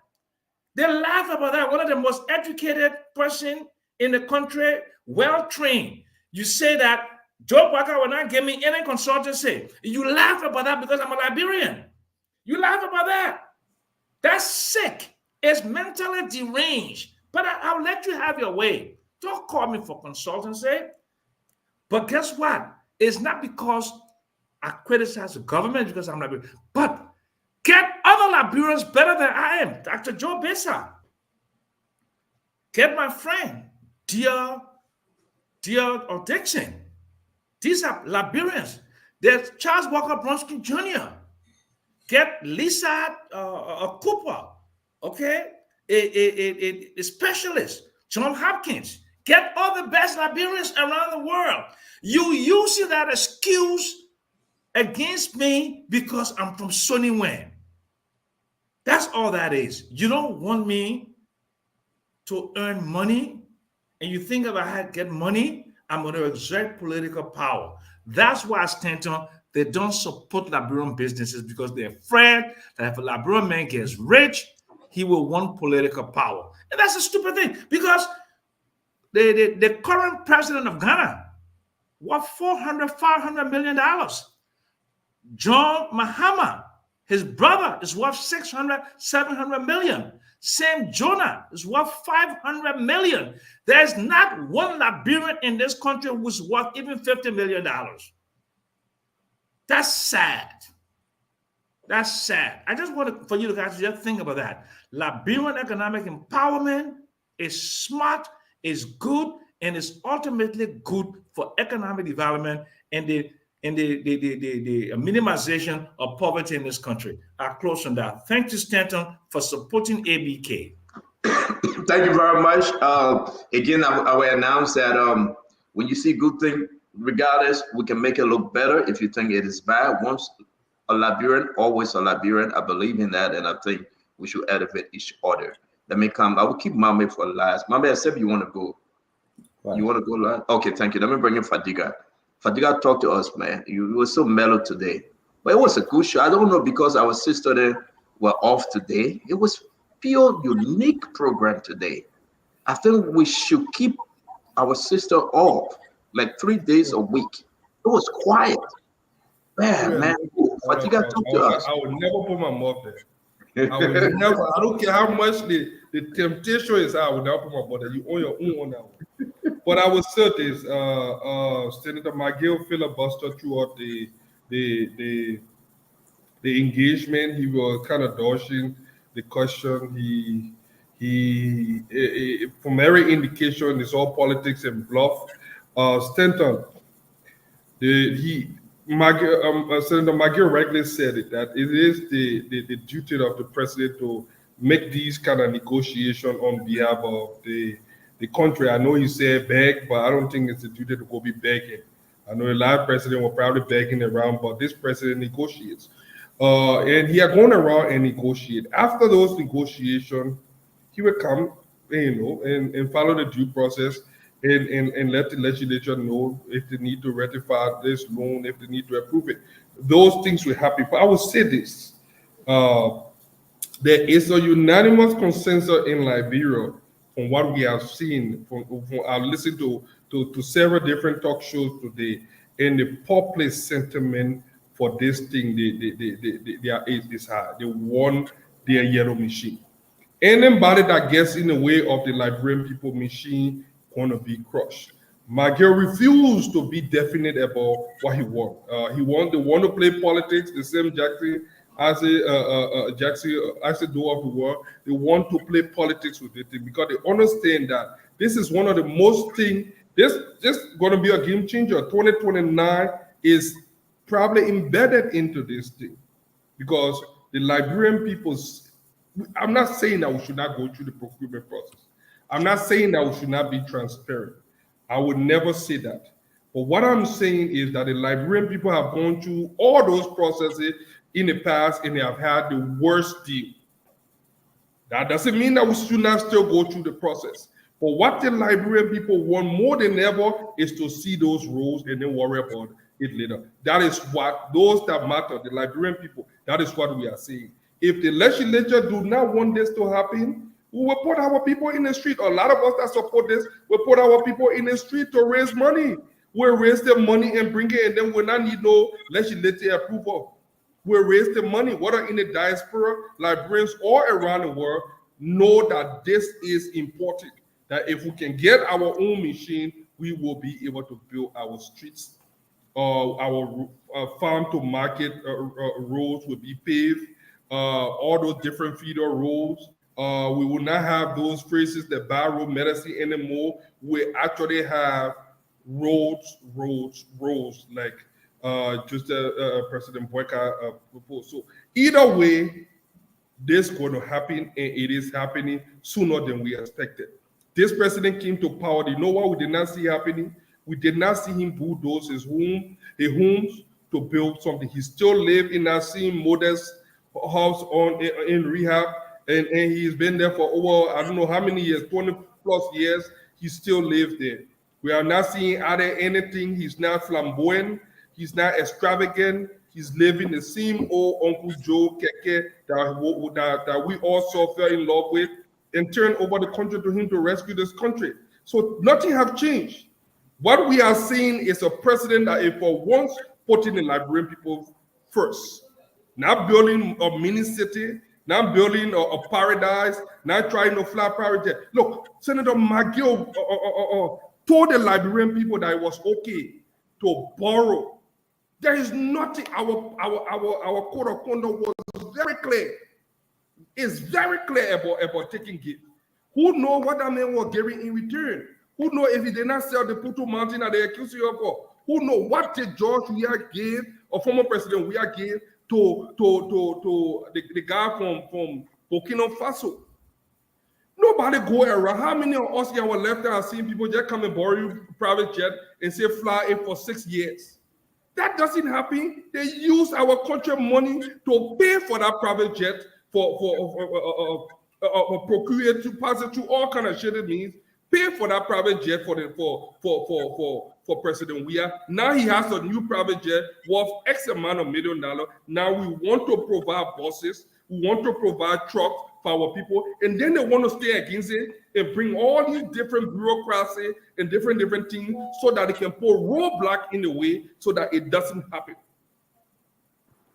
Speaker 8: They laugh about that. One of the most educated person in the country, well-trained. You say that Joe Parker will not give me any consultancy. You laugh about that because I'm a Liberian. You laugh about that. That's sick. It's mentally deranged. But I'll let you have your way. Don't call me for consultancy. But guess what? It's not because I criticize the government because I'm Liberian, but get other Liberians better than I am. Dr. Joe Besa. Get my friend, Dear Dixon. These are Liberians. There's Charles Walker Bronsky Jr. Get Lisa Cooper, okay? A specialist, John Hopkins. Get all the best Liberians around the world. You using that excuse against me because I'm from Sunny Wen. That's all that is. You don't want me to earn money, and you think if I had get money, I'm going to exert political power. That's why Stanton, they don't support Liberian businesses because they're afraid that if a Liberian man gets rich, he will want political power. And that's a stupid thing because the current president of Ghana worth $500 million. John Mahama, his brother, is worth 700 million. Sam Jonah is worth 500 million. There's not one Liberian in this country who's worth even $50 million. That's sad. That's sad. I just want for you to guys just think about that. Liberian economic empowerment is smart, is good, and is ultimately good for economic development and the minimization of poverty in this country. I'll close on that. Thank you, Stanton, for supporting ABK.
Speaker 7: Thank you very much. Again, I will announce that when you see good thing, regardless, we can make it look better. If you think it is bad, once a Liberian, always a Liberian. I believe in that, and I think we should elevate each other. Let me come. I will keep Mame for last. Mame, I said you want to go. Right. You want to go last? Okay, thank you. Let me bring in Fadiga. Fadiga, talk to us, man. You were so mellow today. But it was a good show. I don't know because our sister there were off today. It was pure unique program today. I think we should keep our sister off like 3 days a week. It was quiet. Man. Fatiga, talk to us.
Speaker 10: I would never put my mouth there. I would never. I don't care how much the temptation is. I would never put my mouth there. You own your own on that one. But I would say this: Senator McGill filibustered throughout the engagement. He was kind of dodging the question. He from every indication, it's all politics and bluff. Stanton, Senator McGill rightly said it, that it is the duty of the president to make these kind of negotiations on behalf of the country. I know he said beg, but I don't think it's a duty to go be begging. I know a lot of presidents were probably begging around, but this president negotiates. And he had gone around and negotiate. After those negotiations, he would come, and follow the due process and let the legislature know if they need to ratify this loan, if they need to approve it. Those things will happen. But I will say this. There is a unanimous consensus in Liberia from what we have seen, I've listened to several different talk shows today, and the populist sentiment for this thing, is high. They want their yellow machine. Anybody that gets in the way of the Liberian people machine gonna be crushed. Magill refused to be definite about what he want. They want to play politics, the same Jackson as a do of the world. They want to play politics with it because they understand that this is one of the most thing. This going to be a game changer. 2029 is probably embedded into this thing because the Liberian people's. I'm not saying that we should not go through the procurement process. I'm not saying that we should not be transparent. I would never say that. But what I'm saying is that the Liberian people have gone through all those processes in the past and they have had the worst deal. That doesn't mean that we should not still go through the process. But what the Liberian people want more than ever is to see those rules and then worry about it later. That is what those that matter, the Liberian people, that is what we are saying. If the legislature do not want this to happen, we will put our people in the street. A lot of us that support this will put our people in the street to raise money. We'll raise the money and bring it, and then we'll not need no legislative approval. We'll raise the money, whether in the diaspora, Liberians, or around the world, know that this is important. That if we can get our own machine, we will be able to build our streets. Our farm to market roads will be paved. All those different feeder roads. We will not have those phrases, the bad road medicine anymore. We actually have roads, like just President Boyka proposed. So either way, this is going to happen, and it is happening sooner than we expected. This president came to power. You know what we did not see happening? We did not see him bulldoze his homes to build something. He still lives in that same modest house in rehab, and he's been there for over, I don't know how many years, 20 plus years. He still lives there. We are not seeing added anything. He's not flamboyant. He's not extravagant. He's living the same old Uncle Joe Keke that we all so fell in love with and turned over the country to him to rescue this country. So nothing has changed. What we are seeing is a president that is for once putting the Liberian people first. Not building a mini city, not building a paradise, not trying to fly private jet. Look, Senator Magill told the Liberian people that it was okay to borrow. There is nothing, our code of conduct was very clear. It's very clear about taking gifts. Who know what that man was giving in return? Who know if he did not sell the Puto Mountain that they accused you of? Who know what the George Weah gave, or former President Weah gave to the guy from Burkina Faso? Nobody go around. How many of us here were left there have seen people just come and borrow you private jet and say fly in for 6 years? That doesn't happen. They use our country money to pay for that private jet for procure to pass it through all kind of shit it means. Pay for that private jet for President Weah. Now he has a new private jet worth X amount of $1 million. Now we want to provide buses, we want to provide trucks for our people, and then they want to stay against it and bring all these different bureaucracy and different things so that they can put roadblock in the way so that it doesn't happen.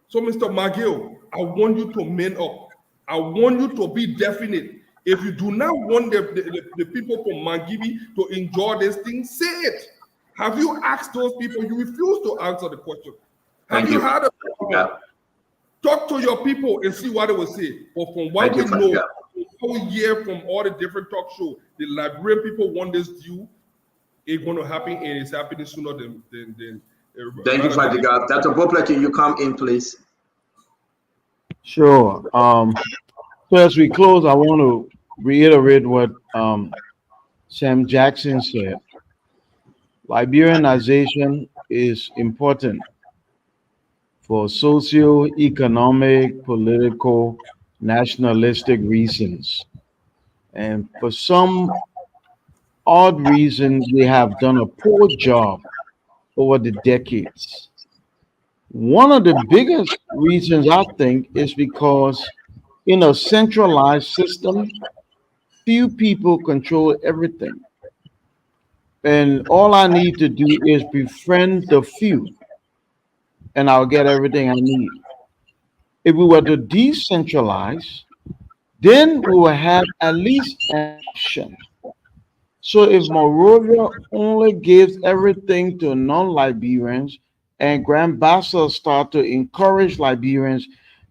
Speaker 10: So, Mr. Magill, I want you to man up. I want you to be definite. If you do not want the people from Mangibi to enjoy this thing, say it. Have you asked those people? You refuse to answer the question. Have you had a talk to your people and see what they will say? But from what we know, we hear from all the different talk shows, the Liberian people want this due. It's going to happen, and it's happening sooner than
Speaker 7: Thank you, Fadiga. Dr. Bopleki, you come in, please.
Speaker 12: Sure. So as we close, I want to reiterate what Sam Jackson said. Liberianization is important for socio-economic, political, nationalistic reasons. And for some odd reasons, they have done a poor job over the decades. One of the biggest reasons, I think, is because in a centralized system, few people control everything. And all I need to do is befriend the few, and I'll get everything I need. If we were to decentralize, then we will have at least an option. So if Monrovia only gives everything to non-Liberians and Grand Bassa start to encourage Liberians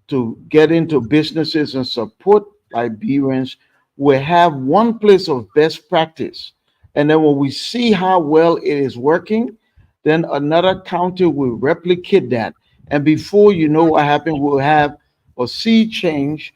Speaker 12: to get into businesses and support Liberians, we have one place of best practice. And then when we see how well it is working, then another county will replicate that. And before you know what happened, we'll have a sea change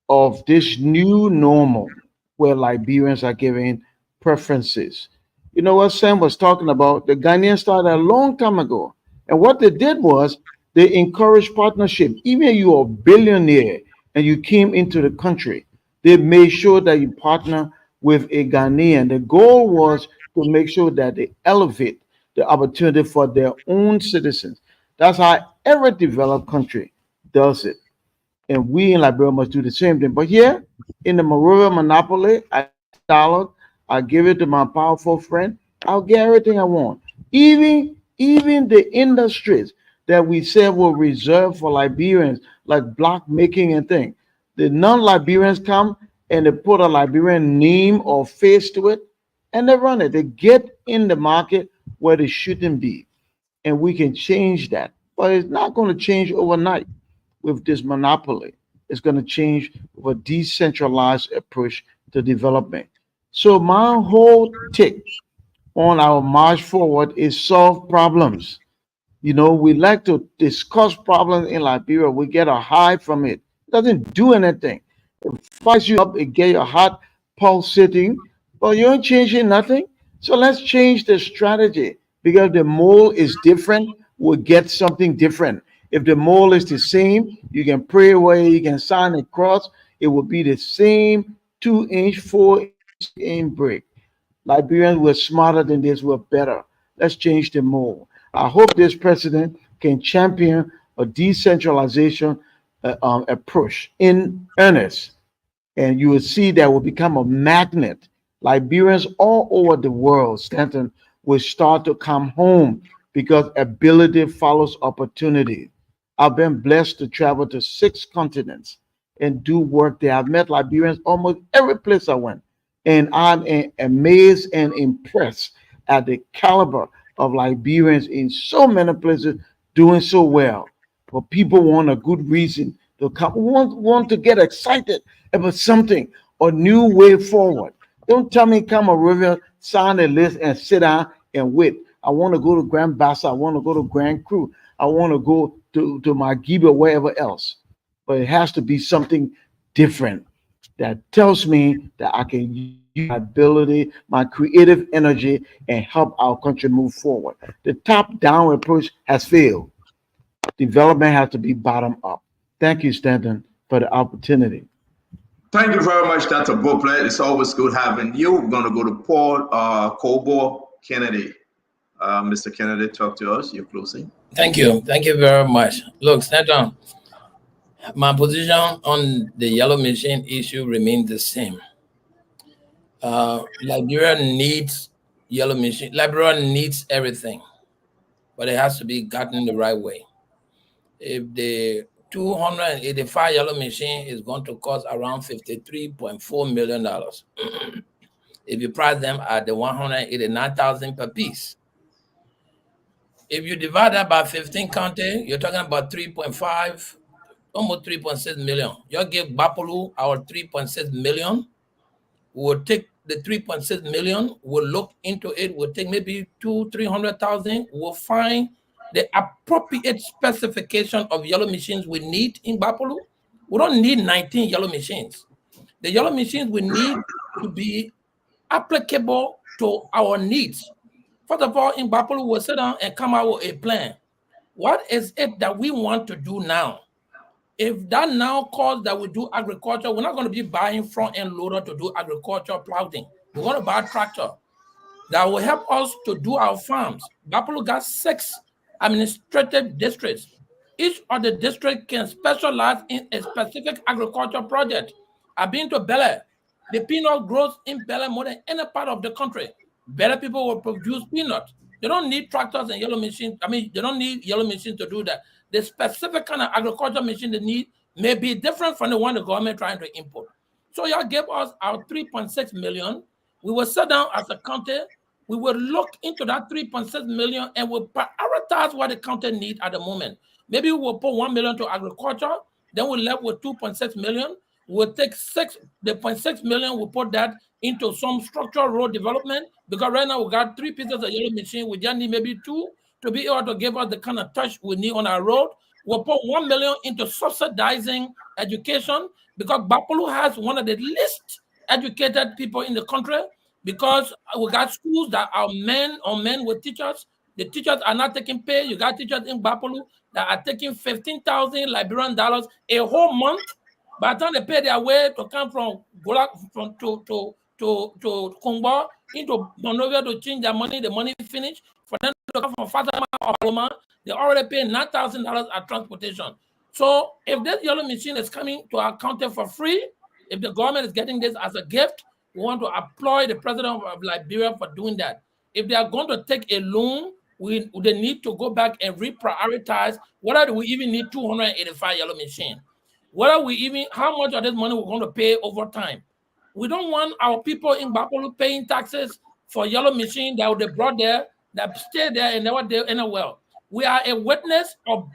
Speaker 12: of this new normal where Liberians are given preferences. You know what Sam was talking about? The Ghanaians started a long time ago. And what they did was they encouraged partnership. Even if you are a billionaire and you came into the country, they made sure that you partner with a Ghanaian. The goal was to make sure that they elevate the opportunity for their own citizens. That's how every developed country does it, and we in Liberia must do the same thing. But here in the Monrovia monopoly, I dollar, I give it to my powerful friend. I'll get everything I want. Even the industries that we said were reserved for Liberians, like block making and things. The non-Liberians come and they put a Liberian name or face to it, and they run it. They get in the market where they shouldn't be, and we can change that. But it's not going to change overnight with this monopoly. It's going to change with a decentralized approach to development. So my whole take on our march forward is solve problems. You know, we like to discuss problems in Liberia. We get a high from it. It doesn't do anything. It fires you up, it get your heart pulsating, but you ain't changing nothing. So let's change the strategy because the mole is different, we'll get something different. If the mole is the same, you can pray away, you can sign a cross, it will be the same 2 inch, 4 inch brick. Liberians were smarter than this, were better. Let's change the mold. I hope this president can champion a decentralization approach in earnest, and you will see that will become a magnet. Liberians all over the world, Stanton, will start to come home because ability follows opportunity. I've been blessed to travel to 6 continents and do work there. I've met Liberians almost every place I went, and I'm amazed and impressed at the caliber of Liberians in so many places doing so well. But people want a good reason to come, want to get excited about something, a new way forward. Don't tell me come a river, sign a list, and sit down and wait. I want to go to Grand Bassa. I want to go to Grand Cru. I want to go to my Giba, wherever else. But it has to be something different that tells me that I can use my ability, my creative energy, and help our country move forward. The top-down approach has failed. Development has to be bottom up. Thank you, Stanton, for the opportunity.
Speaker 7: Thank you very much, Dr. Boplet. It's always good having you. We're going to go to Paul Cobo Kennedy. Mr. Kennedy, talk to us. You're closing.
Speaker 11: Thank you. Thank you very much. Look, Stanton, my position on the yellow machine issue remains the same. Liberia needs yellow machine. Liberia needs everything, but it has to be gotten the right way. If the 285 yellow machine is going to cost around $53.4 million, if you price them at the 189,000 per piece, if you divide that by 15 county, you're talking about 3.5, almost 3.6 million. You give Bapolu our 3.6 million. We'll take the 3.6 million. We'll look into it. We'll take maybe 200,000-300,000. We'll find the appropriate specification of yellow machines we need in Bapolu. We don't need 19 yellow machines. The yellow machines we need to be applicable to our needs. First of all, in Bapolu, we'll sit down and come out with a plan. What is it that we want to do now? If that now calls that we do agriculture, we're not going to be buying front-end loader to do agriculture plowing. We're going to buy a tractor that will help us to do our farms. Bapolu got 6 administrative districts. Each of the districts can specialize in a specific agriculture project. I've been to Bele. The peanut grows in Bele more than any part of the country. Better people will produce peanuts. They don't need tractors and yellow machines. They don't need yellow machines to do that. The specific kind of agriculture machine they need may be different from the one the government trying to import.
Speaker 16: So y'all gave us our 3.6 million. We will sit down as a county. We will look into that 3.6 million and we'll prioritize what the county needs at the moment. Maybe we'll put 1 million to agriculture. Then we're left with 2.6 million. We'll take the 0.6 million, we'll put that into some structural road development, because right now we got 3 pieces of yellow machine. We just need maybe 2 to be able to give us the kind of touch we need on our road. We'll put 1 million into subsidizing education, because Bapolu has one of the least educated people in the country, because we got schools that are men with teachers. The teachers are not taking pay. You got teachers in Bapolu that are taking 15,000 Liberian dollars a whole month. By the time they pay their way to come from Gola to Kongbo into Monrovia to change their money, the money finished. For them to come from Fatima or Paloma, they already pay $9,000 at transportation. So if this yellow machine is coming to our county for free, if the government is getting this as a gift, we want to applaud the president of Liberia for doing that. If they are going to take a loan, they need to go back and reprioritize whether we even need 285 yellow machine. How much of this money we're going to pay over time. We don't want our people in Bapolu paying taxes for yellow machine that they brought there, that stay there and never did anywhere. We are a witness of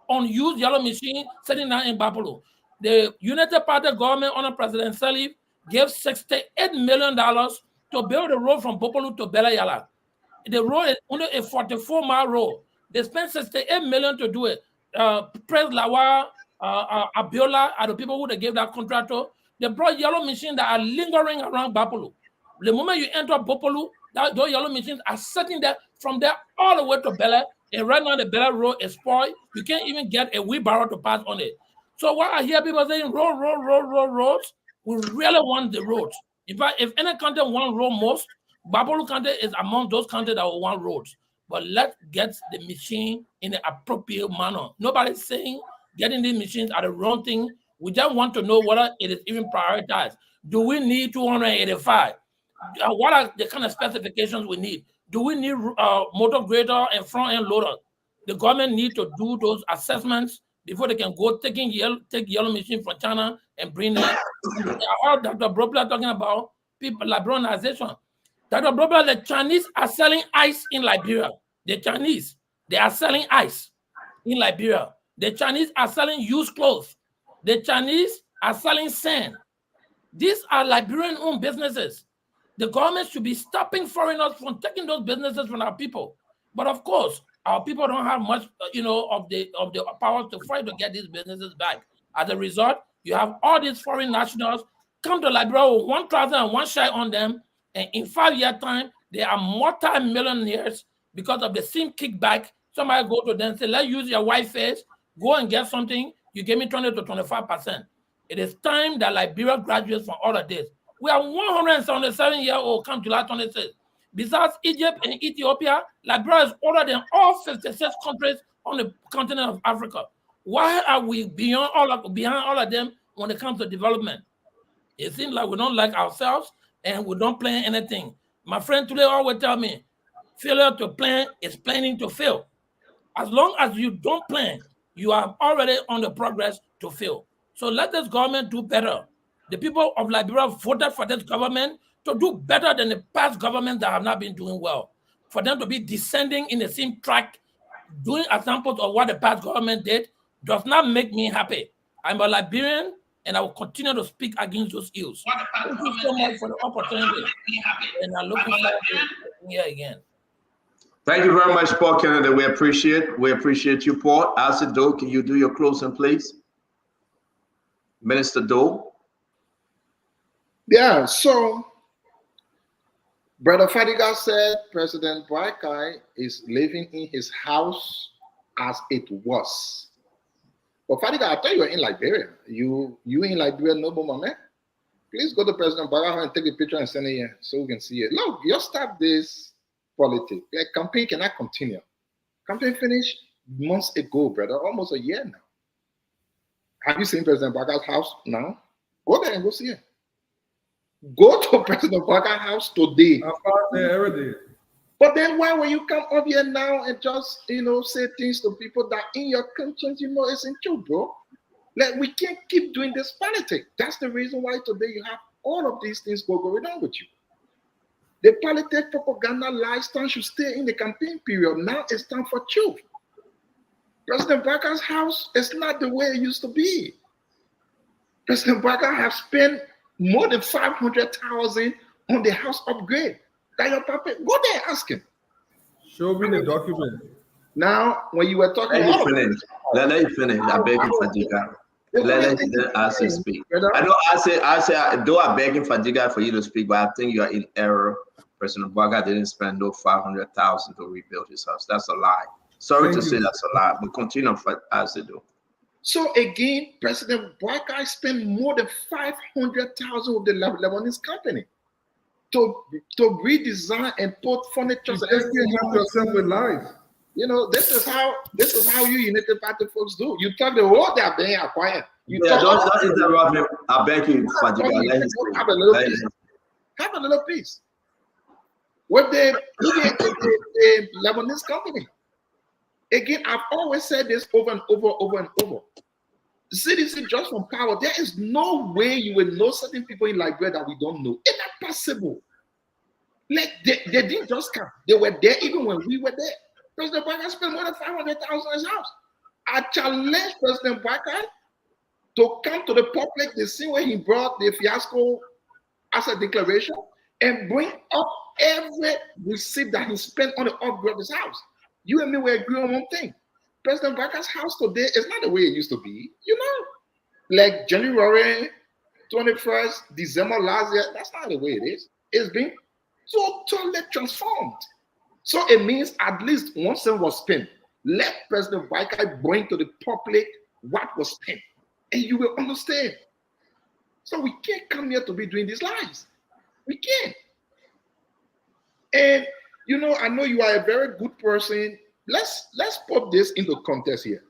Speaker 16: unused yellow machine sitting down in Bapolu. The United Party government under President Salif gave $68 million to build a road from Bapolu to Belayala. The road is only a 44-mile road. They spent $68 million to do it. Pres Lawa, Abiola are the people who they gave that contract to. They brought yellow machines that are lingering around Bapolu. The moment you enter Bapolu, those yellow machines are sitting there from there all the way to Bele. And right now the Bele road is spoiled. You can't even get a wheelbarrow to pass on it. So what I hear people saying, roads, we really want the roads. In fact, if any country want road most, Bapolu County is among those countries that will want roads. But let's get the machine in the appropriate manner. Nobody's saying getting these machines are the wrong thing. We just want to know whether it is even prioritized. Do we need 285? What are the kind of specifications we need? Do we need motor grader and front-end loader? The government need to do those assessments before they can go take yellow machine from China and bring it. I heard Dr. Brobla talking about people liberalization. Dr. Brobla, the Chinese are selling ice in Liberia. The Chinese, they are selling ice in Liberia. The Chinese are selling used clothes. The Chinese are selling sand. These are Liberian-owned businesses. The government should be stopping foreigners from taking those businesses from our people. But of course, our people don't have much, of the power to fight to get these businesses back. As a result, you have all these foreign nationals come to Liberia with 1,001 shy on them, and in 5 years' time, they are multi-millionaires because of the same kickback. Somebody go to them and say, let's use your white face, go and get something, you give me 20 to 25%. It is time that Liberia graduates from all of this. We are 177-year-old come July 26. Besides Egypt and Ethiopia, Liberia is older than all 56 countries on the continent of Africa. Why are we behind all of them when it comes to development? It seems like we don't like ourselves and we don't plan anything. My friend today always tell me, failure to plan is planning to fail. As long as you don't plan, you are already on the progress to fail. So let this government do better. The people of Liberia voted for this government to do better than the past governments that have not been doing well. For them to be descending in the same track, doing examples of what the past government did, does not make me happy. I'm a Liberian, and I will continue to speak against those ills. Thank you so much for the opportunity, and I'm looking forward to being here again.
Speaker 7: Thank you very much, Paul Kennedy. We appreciate you, Paul. Asset Doe, can you do your closing, please? Minister Doe.
Speaker 15: Yeah, so Brother Fadiga said President Boakai is living in his house as it was. But Fadiga, I thought you were in Liberia. You in Liberia, no more, man. Please go to President Boakai and take a picture and send it here so we can see it. Look, you start this politics. Like, campaign cannot continue. Campaign finished months ago, brother, almost a year now. Have you seen President Boakai's house now? Go there and go see it. Go to President Boakai's house today.
Speaker 10: I'm out there every day.
Speaker 15: But then why will you come up here now and just, say things to people that in your conscience, it's in truth, bro? Like, we can't keep doing this politics. That's the reason why today you have all of these things going on with you. The politics, propaganda, lifestyle should stay in the campaign period. Now it's time for truth. President Barker's house is not the way it used to be. President Barker has spent more than 500,000 on the house upgrade. That your papa, go there, ask him.
Speaker 10: Show me the document.
Speaker 15: Now, when you were talking,
Speaker 7: Let me finish. Let me finish. I beg you, Fadiga. Let us speak. I know. I say. Though I beg him, Fadiga, for you to speak, but I think you are in error. President Barker didn't spend no 500,000 to rebuild his house. That's a lie. Sorry to say that's a lie, but continue as they do.
Speaker 15: So again, President Barker spent more than 500,000 with the Lebanese company to redesign and put furniture.
Speaker 10: You just can't help yourself with lies.
Speaker 15: You know, this is how you United Party folks do. You talk the whole they are being acquired.
Speaker 7: Don't interrupt me. I beg you, Fadiga.
Speaker 15: Have a little piece. Have a little piece. What the Lebanese company. Again, I've always said this over and over. CDC just from power, there is no way you will know certain people in Liberia that we don't know. It's not possible. Like they didn't just come. They were there even when we were there. President Barker spent more than 500,000 in his house. I challenge President Barker to come to the public the same way he brought the fiasco asset declaration and bring up every receipt that he spent on the upgrade of his house. You and me will agree on one thing. President Barker's house today is not the way it used to be. You know, like January 21st, December last year, that's not the way it is. It's been totally transformed. So it means at least one cent was spent. Let President Barker bring to the public what was spent, and you will understand. So we can't come here to be doing these lies. We can't. And you know, I know you are a very good person. Let's put this into context here.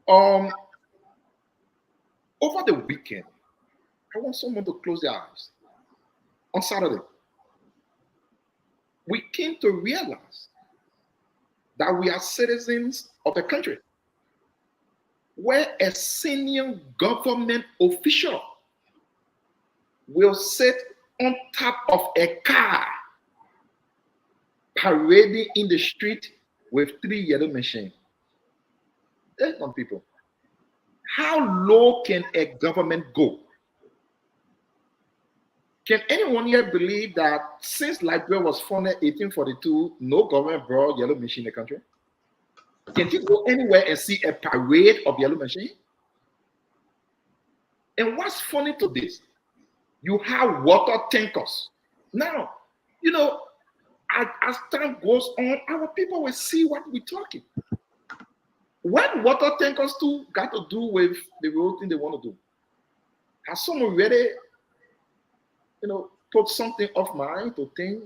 Speaker 15: Over the weekend, I want someone to close their eyes. On Saturday, we came to realize that we are citizens of a country where a senior government official will sit on top of a car parading in the street with 3 yellow machines. There's some people. How low can a government go? Can anyone here believe that since Liberia was founded in 1842, no government brought yellow machine in the country? Can you go anywhere and see a parade of yellow machine? And what's funny to this? You have water tankers. Now, you know, as time goes on, our people will see what we're talking. What water tankers got to do with the real thing they want to do? Has someone really, you know, put something off mind to think,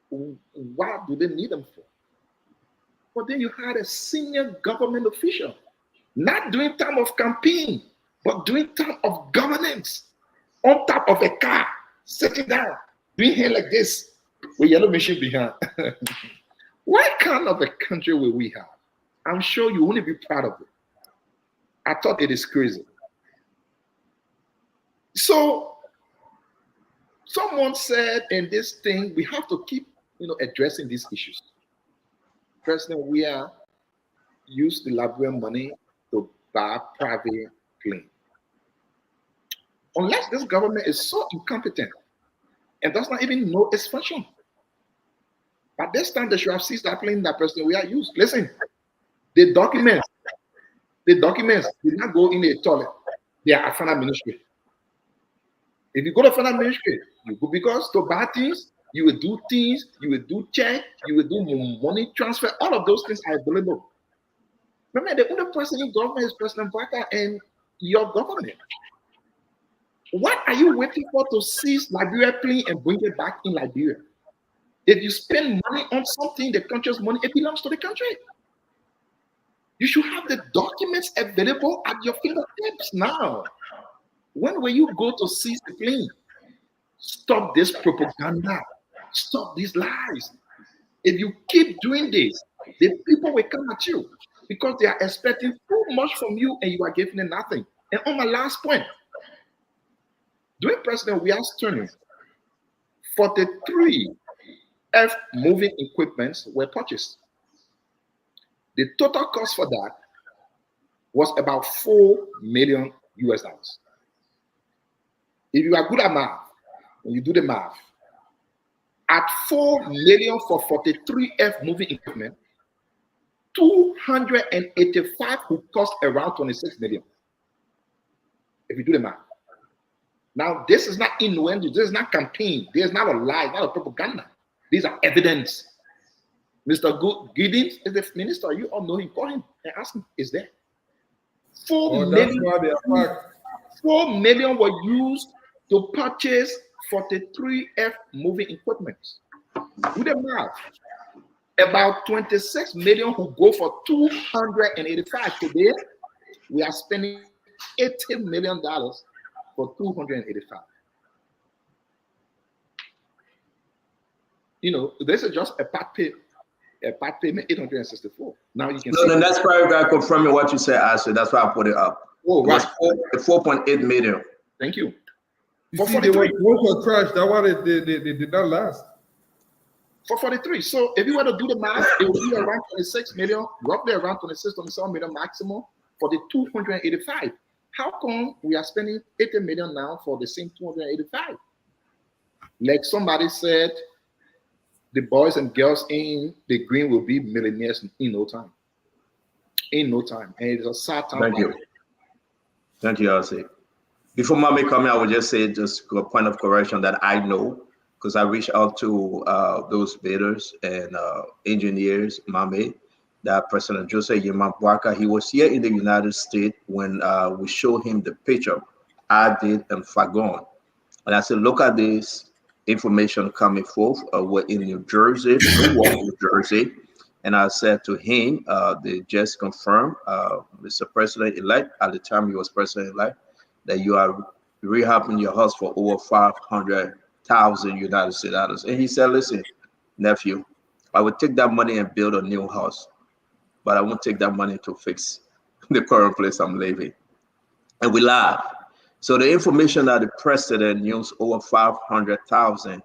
Speaker 15: what do they need them for? But then you had a senior government official, not doing time of campaign, but doing time of governance, on top of a car, sitting down, doing hair like this, with yellow machine behind. What kind of a country will we have? I'm sure you won't be proud of it. I thought it is crazy. So someone said in this thing, we have to keep, you know, addressing these issues. President, we are use the Liberian money to buy private plane. Unless this government is so incompetent and does not even know its function. But this time they should have seized that plane that President we are used. Listen, the documents did not go in the toilet. They are at finance ministry. If you go to finance ministry, you go because to buy things, you will do things, you will do check, you will do money transfer. All of those things are available. Remember, the only person in government is President Barker and your government. What are you waiting for to seize Liberia plane and bring it back in Liberia? If you spend money on something, the country's money, it belongs to the country. You should have the documents available at your fingertips now. When will you go to seize the plane? Stop this propaganda. Stop these lies. If you keep doing this, the people will come at you because they are expecting 2 much from you and you are giving them nothing. And on my last point, during President Weah's tenure, 43 F moving equipments were purchased. The total cost for that was about $4 million US. If you are good at math, when you do the math, at $4 million for 43 F moving equipment, 285 would cost around $26 million. If you do the math. Now, this is not innuendo, this is not campaign, this is not a lie, not a propaganda. These are evidence. Mr. Giddens is the minister. You all know him. Call him and ask him, is there? 4 million were used to purchase 43 F moving equipment. Do the math. About 26 million who go for 285. Today, we are spending $80 million for 285. You know, this is just a part payment, 864. Now you can see.
Speaker 7: No, that's probably confirming what you said, Ashley. That's why I put it up.
Speaker 15: Oh, right.
Speaker 7: 4.8 million.
Speaker 15: Thank you.
Speaker 10: You see, they were going to crash. That one, they did not last.
Speaker 15: For 43. So if you were to do the math, it would be around 26 million, roughly around 26, 27 million maximum for the 285. How come we are spending 80 million now for the same 285? Like somebody said, the boys and girls in the green will be millionaires in no time. In no time. And it's a sad time.
Speaker 7: Thank you. Thank you, Elsie. Before Mommy come in, I would just say just a point of correction that I know, because I reached out to those bidders and engineers, Mommy, that President Joseph Yemabwaka, he was here in the United States when we showed him the picture I did in Fagon. And I said, look at this information coming forth. We're in New Jersey, New Jersey. And I said to him, they just confirmed, Mr. President-elect, at the time he was President-elect, that you are rehabbing your house for over 500,000 United States dollars. And he said, listen, nephew, I would take that money and build a new house, but I won't take that money to fix the current place I'm living. And we laughed. So the information that the president used over 500,000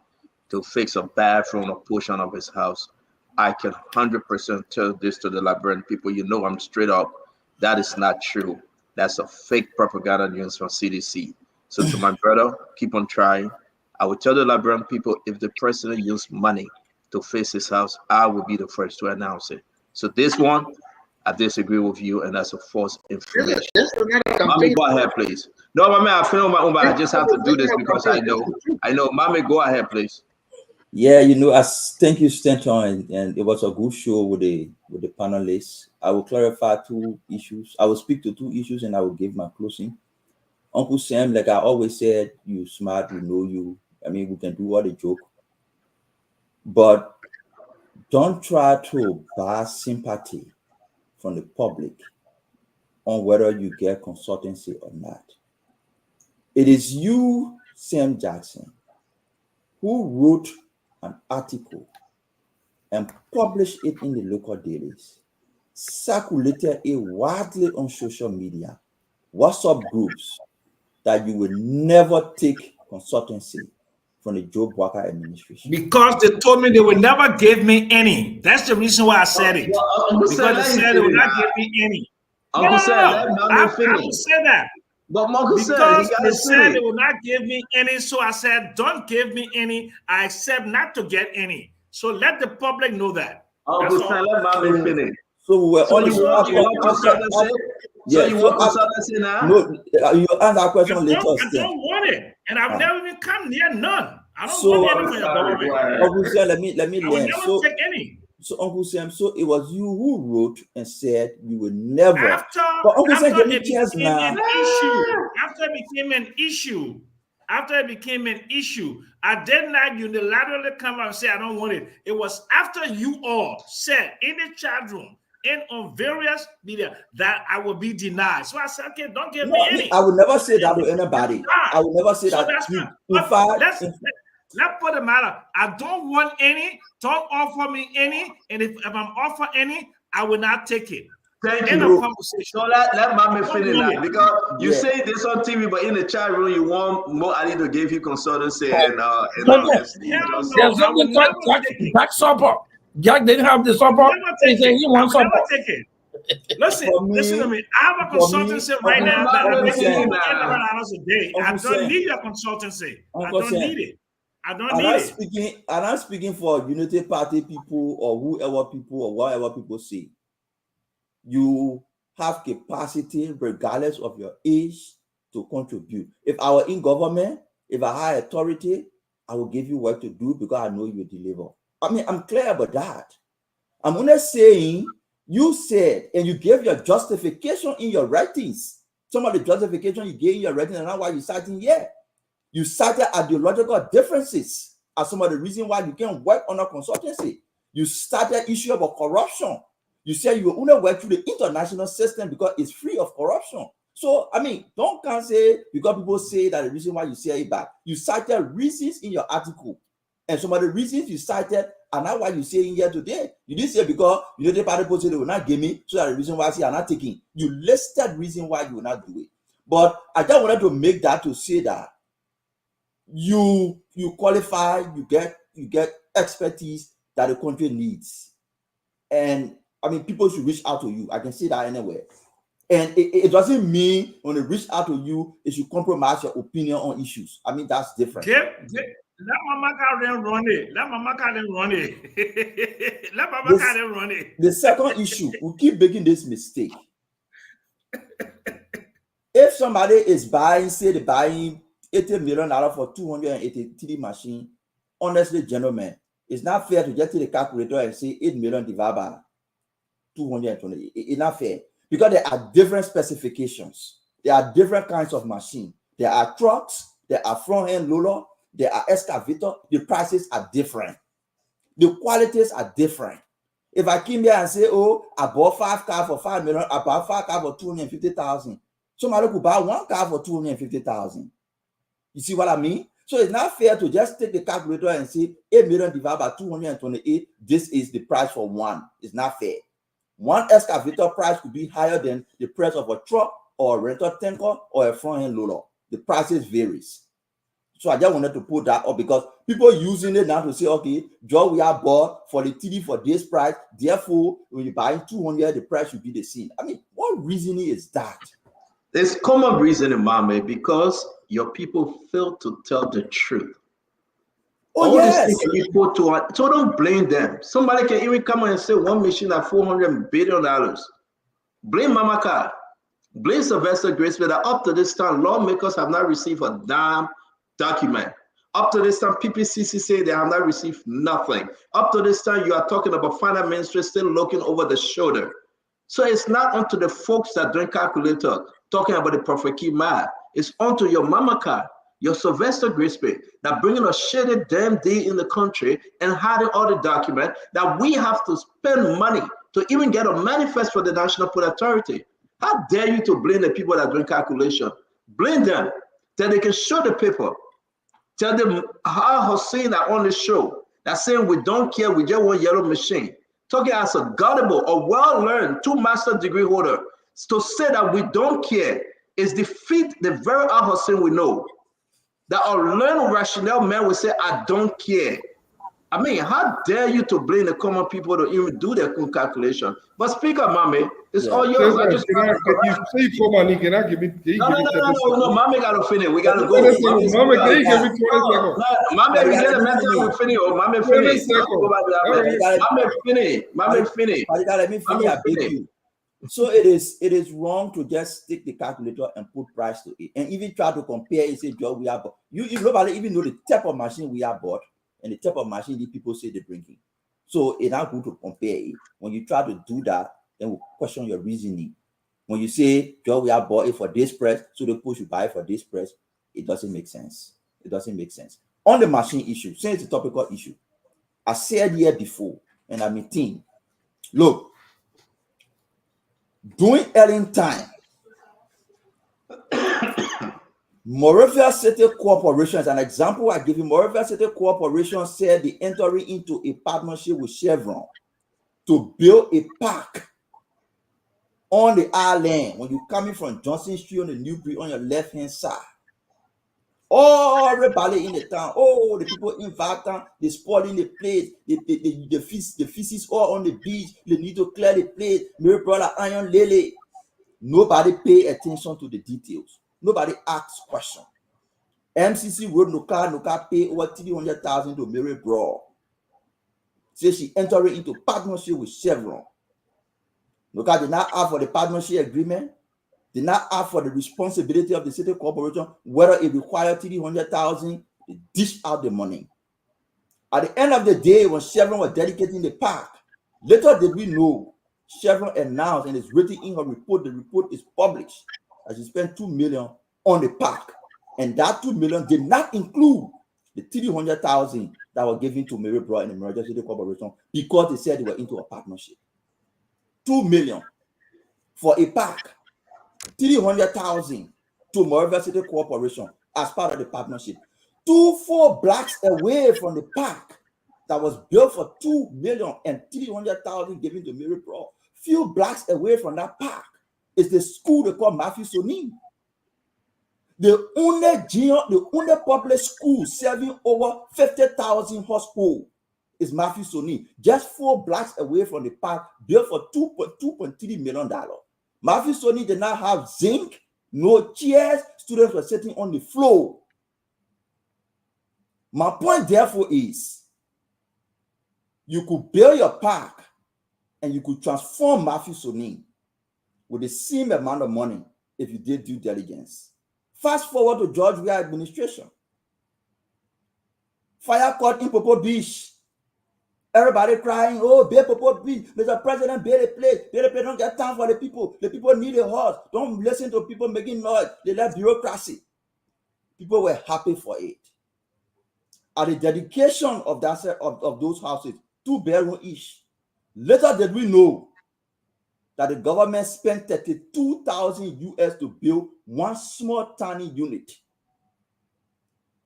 Speaker 7: to fix a bathroom or portion of his house, I can 100% tell this to the Liberian people. You know, I'm straight up. That is not true. That's a fake propaganda news from CDC. So to my brother, keep on trying. I would tell the Liberian people, if the president used money to fix his house, I will be the first to announce it. So this one, I disagree with you, and that's a false information. Mommy, go ahead, please. No, Mommy, I feel my own, but I just have to do this because I know. Mommy, go ahead, please.
Speaker 13: Yeah, you know, thank you, Stanton, and it was a good show with the panelists. I will clarify 2 issues. I will speak to 2 issues, and I will give my closing. Uncle Sam, like I always said, you smart, we know you. I mean, we can do all the joke, but don't try to buy sympathy from the public on whether you get consultancy or not. It is you, Sam Jackson, who wrote an article and published it in the local dailies, circulated it widely on social media, WhatsApp groups, that you will never take consultancy from the Joe Bwaka administration.
Speaker 8: Because they told me they would never give me any. That's the reason why I said it. Because they said they would not give me any. No. I will say that. Because they said they would not give me any, so I said, don't give me any. I accept not to get any. So let the public know that.
Speaker 7: Let Mommy finish.
Speaker 13: So we were only
Speaker 7: you want consultancy now?
Speaker 13: No, you answer that question later.
Speaker 8: I don't want it, and I've never even come near none. I don't want any from your government.
Speaker 13: Uncle Sam, let me
Speaker 8: I will
Speaker 13: learn.
Speaker 8: never take any.
Speaker 13: So Uncle Sam, so it was you who wrote and said you would never.
Speaker 8: After it became an issue, I did not unilaterally come out and say I don't want it. It was after you all said in the chat room and on various media that I will be denied. So I said, okay, don't give me any.
Speaker 13: I would never say that to anybody. I would never say that.
Speaker 8: Let's put the matter. I don't want any. Don't offer me any. And if I'm offered any, I will not take it.
Speaker 7: Thank
Speaker 8: End
Speaker 7: you.
Speaker 8: of conversation.
Speaker 7: So let Mame
Speaker 8: Don't
Speaker 7: finish
Speaker 8: ruin
Speaker 7: that
Speaker 8: it.
Speaker 7: because you
Speaker 13: Yeah.
Speaker 7: say this on TV, but in the chat room you want Mo Ali to give you consultancy
Speaker 16: No,
Speaker 7: and Steve
Speaker 8: Hell
Speaker 7: Johnson.
Speaker 8: no,
Speaker 16: there's
Speaker 8: I will
Speaker 16: something called
Speaker 8: never take it.
Speaker 16: Jack support. Jack didn't have the support.
Speaker 8: Never
Speaker 16: He
Speaker 8: take
Speaker 16: said
Speaker 8: it.
Speaker 16: he
Speaker 8: I
Speaker 16: wants
Speaker 8: will never
Speaker 16: support.
Speaker 8: take it. Listen,
Speaker 13: For me-
Speaker 8: listen to me. I have a
Speaker 13: for me,
Speaker 8: consultancy right
Speaker 13: Uncle-
Speaker 8: now that I
Speaker 13: Uncle
Speaker 8: make
Speaker 13: Sam,
Speaker 8: over $800 a day. I
Speaker 13: Uncle
Speaker 8: don't
Speaker 13: Sam.
Speaker 8: need your consultancy. I
Speaker 13: Uncle
Speaker 8: don't
Speaker 13: Sam.
Speaker 8: need it. I don't
Speaker 13: I'm
Speaker 8: need
Speaker 13: not
Speaker 8: it.
Speaker 13: speaking. I'm not speaking for Unity Party people or whoever people or whatever people say. You have capacity regardless of your age to contribute. If I were in government, if I had authority, I will give you work to do because I know you deliver. I mean, I'm clear about that. I'm only saying you said and you gave your justification in your writings. Some of the justification you gave in your writings and not why you're citing here. You cited ideological differences as some of the reason why you can't work on a consultancy. You started issue about corruption. You said you will only work through the international system because it's free of corruption. So, I mean, don't can't say because people say that the reason why you say it back. You cited reasons in your article. And some of the reasons you cited are not why you say in here today. You didn't say because you know the party people say they will not give me, so that the reason why I say I'm not taking. You listed reason why you will not do it. But I just wanted to make that to say that you qualify, you get expertise that the country needs. And I mean, people should reach out to you. I can say that anywhere. And it doesn't mean when they reach out to you, it should compromise your opinion on issues. I mean, that's different.
Speaker 8: Let Mama Karen run it. Let Mama Karen run it. Let Mama Karen run it.
Speaker 13: The second issue, we keep making this mistake. If somebody is buying, say they're buying $80 million for 283 machine, honestly, gentlemen, it's not fair to just take the calculator and say 8 million divided by 220. It's not fair because there are different specifications. There are different kinds of machine. There are trucks, there are front-end loader, there are excavator. The prices are different. The qualities are different. If I came here and say, oh, I bought 5 cars for 5 million, I bought 5 cars for 250,000. Somebody could buy 1 car for 250,000. You see what I mean? So it's not fair to just take the calculator and say 8 million divided by 228. This is the price for one. It's not fair. One excavator price could be higher than the price of a truck or a rental tanker or a front-end loader. The prices varies. So I just wanted to put that up because people using it now to say, okay, Joe, we are bought for the TD for this price. Therefore, when you buy 200, the price should be the same. I mean, what reasoning is that?
Speaker 7: There's common reasoning, Mame, because your people fail to tell the truth.
Speaker 13: Oh,
Speaker 7: all
Speaker 13: yes.
Speaker 7: these things can be put to so don't blame them. Somebody can even come and say one machine at $400 billion. Blame Mama Car. Blame Sylvester Graceville that up to this time, lawmakers have not received a damn document. Up to this time, PPCC say they have not received nothing. Up to this time, you are talking about finance ministry still looking over the shoulder. So it's not onto the folks that don't calculator talking about the Prophet Key math. It's onto your Mama Car, your Sylvester Graceville that bringing a shitty damn day in the country and hiding all the documents that we have to spend money to even get a manifest for the National Port Authority. How dare you to blame the people that doing calculation? Blame them, that they can show the paper. Tell them how Hussein are on the show that saying we don't care, we just want yellow machine. Talking as a gullible or well-learned 2 master degree holder to say that we don't care is defeat the very Al Hussein we know. That a learned rationale man will say, I don't care. I mean, how dare you to blame the common people to even do their calculation? But Speaker Mame, it's all yours. I just
Speaker 10: Can you say for money? Can I give it?
Speaker 7: No, Mame got to finish. We got to go.
Speaker 10: Mame, can you give me 20 seconds?
Speaker 7: Mame, we get a mental. We finish. Oh, Mame, finish. Mame, finish.
Speaker 13: Let me finish. I beg you. So it is wrong to just stick the calculator and put price to it, and even try to compare. You say, Joe, we are bought. You nobody even know the type of machine we are bought and the type of machine the people say they're bringing. So it's not good to compare it. When you try to do that, then we'll question your reasoning. When you say, Joe, we are bought it for this price, so the push you buy it for this price, it doesn't make sense. It doesn't make sense. On the machine issue, since it's a topical issue, I said here before, and I'm a team. Look. During Ellen time, Moravia City Corporation, as an example I give you, Moravia City Corporation said they entering into a partnership with Chevron to build a park on the island, when you're coming from Johnson Street on the New Bridge on your left-hand side, everybody in the town, the people invite them, they spoiling the place, the feces all on the beach, they need to clear the place, Mary brother Iron Lily. Nobody pay attention to the details. Nobody asks questions. MCC Road no car pay over 300,000 to Mary Bro. Say she entering into partnership with Chevron. Noka did not ask for the partnership agreement, did not ask for the responsibility of the city corporation, whether it required 300,000, they dish out the money. At the end of the day, when Chevron was dedicating the park, little did we know, Chevron announced, and it's written in her report, the report is published, that she spent $2 million on the park. And that $2 million did not include the 300,000 that were given to Mary Bro and the Merger City Corporation because they said they were into a partnership. $2 million for a park, 300,000 to Merger City Corporation as part of the partnership. 2 full blocks away from the park that was built for $2 million and 300,000 given to Mary Bro. Few blocks away from that park is the school they call Matthew Soni. The only public school serving over 50,000 households is Matthew Soni, just 4 blocks away from the park, built for $2.3 million. Matthew Soni did not have zinc, no chairs, students were sitting on the floor. My point, therefore, is you could build your park and you could transform Matthew Soni with the same amount of money if you did due diligence. Fast forward to George Weah administration. Fire caught in Popo Beach. Everybody crying, bail Popo Beach. Mr. President, bail the place. Bail the place, don't get time for the people. The people need a horse. Don't listen to people making noise. They left bureaucracy. People were happy for it. At the dedication of those houses, 2 bedrooms each. Later did we know that the government spent $32,000 to build one small tiny unit.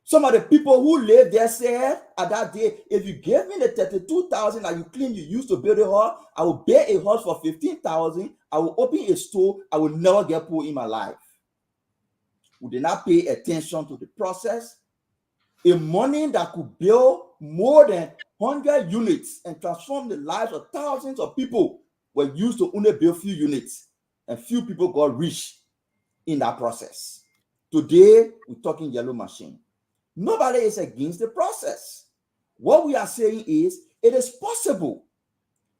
Speaker 13: Some of the people who lived there said at that day, if you gave me the $32,000 that you claim you used to build a house, I will buy a house for $15,000. I will open a store. I will never get poor in my life. We did not pay attention to the process. A money that could build more than 100 units and transform the lives of thousands of people were used to only build few units, and few people got rich in that process. Today, we're talking yellow machine. Nobody is against the process. What we are saying is, it is possible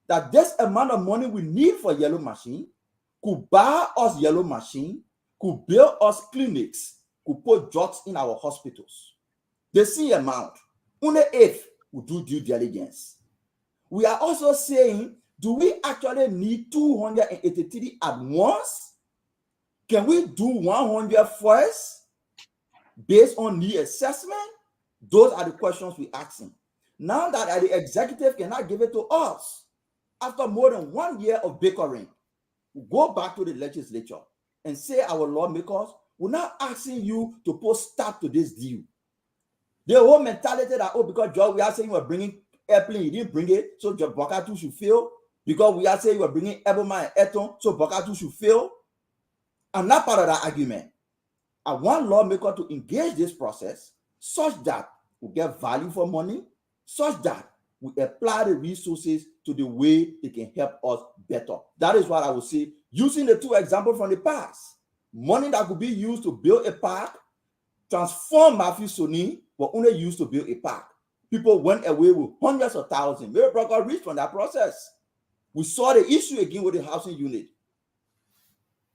Speaker 13: that this amount of money we need for yellow machine could buy us yellow machine, could build us clinics, could put drugs in our hospitals. The same amount, only if we do due diligence. We are also saying, do we actually need 283 at once? Can we do 100 first based on the assessment? Those are the questions we're asking. Now that the executive cannot give it to us, after more than 1 year of bickering, we go back to the legislature and say our lawmakers, we're not asking you to put stop to this deal. The whole mentality that, because George, we are saying we're bringing airplane, he didn't bring it, so Bokatu should fail. Because we are saying we're bringing Eboma and Eton, so Bokatu should fail. I'm not part of that argument. I want lawmakers to engage this process such that we get value for money, such that we apply the resources to the way it can help us better. That is what I would say, using the 2 examples from the past. Money that could be used to build a park, transform Matthew Soni, were only used to build a park. People went away with hundreds of thousands. Mary Bro got rich from that process. We saw the issue again with the housing unit.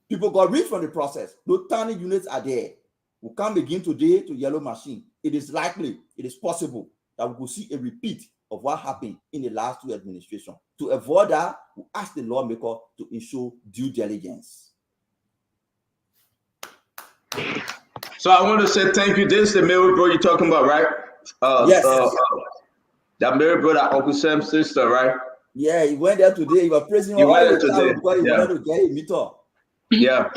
Speaker 13: People got rich from the process. No tiny units are there. We come again today to yellow machine. It is likely, it is possible that we will see a repeat of what happened in the last 2 administrations. To avoid that, we ask the lawmaker to ensure due diligence.
Speaker 7: So I want to say thank you. This is the Mary Bro you're talking about, right?
Speaker 13: Yes.
Speaker 7: That Mary Bro, that Uncle Sam's sister, right?
Speaker 13: Yeah, he went there today. He was praising her all the time because he wanted to get a meter.
Speaker 7: Yeah.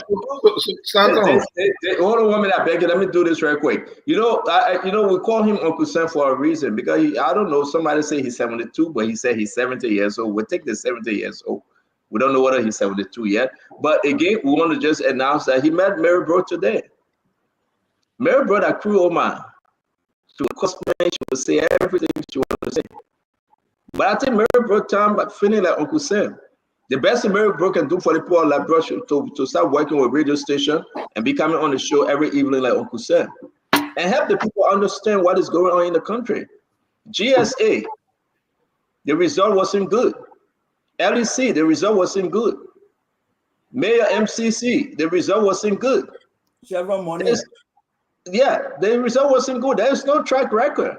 Speaker 7: Hold on 1 minute, I beg you. Let me do this real quick. We call him Uncle Sam for a reason because I don't know. Somebody say he's 72, but he said he's 70 years old. We'll take the 70 years old. We don't know whether he's 72 yet. But again, we want to just announce that he met Mary Bro today. Mary Bro, that crew man, she will cosplay, she will say everything she wants to say. But I think Mary Bro time, but feeling like Uncle Sam. The best thing Mary Bro can do for the poor like bro to start working with radio station and be coming on the show every evening like Uncle Sam. And help the people understand what is going on in the country. GSA, the result wasn't good. LEC, the result wasn't good. Mayor MCC, the result wasn't good.
Speaker 13: Chevron money.
Speaker 7: Yeah, the result wasn't good. There's no track record.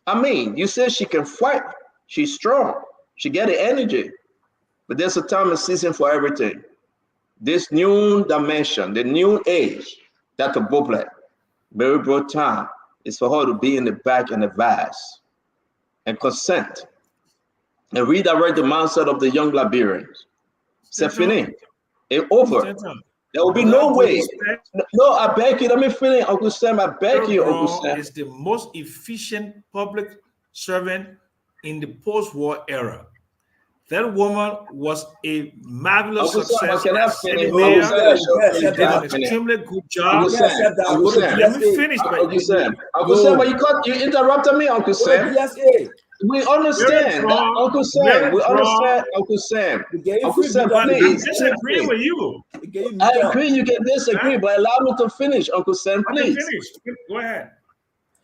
Speaker 7: I mean, you say she can fight. She's strong. She get the energy. But there's a time and season for everything. This new dimension, the new age, that the Boblet, Mary Bro time, is for her to be in the back and the vast and consent and redirect the mindset of the young Liberians. C'est fini. It's over. There will be no way. No, I beg you. Let me finish, Uncle Sam. I beg you, Uncle Sam.
Speaker 8: Is the most efficient public servant in the post-war era. That woman was a marvelous success. She did an extremely good job. Let me finish.
Speaker 7: Uncle Sam, but you interrupted me, Uncle Sam. We understand that, Uncle Sam. We understand, Uncle Sam. Uncle Sam, please.
Speaker 8: I disagree with you.
Speaker 7: I agree you can disagree, but allow me to finish, Uncle Sam, please.
Speaker 8: Go ahead.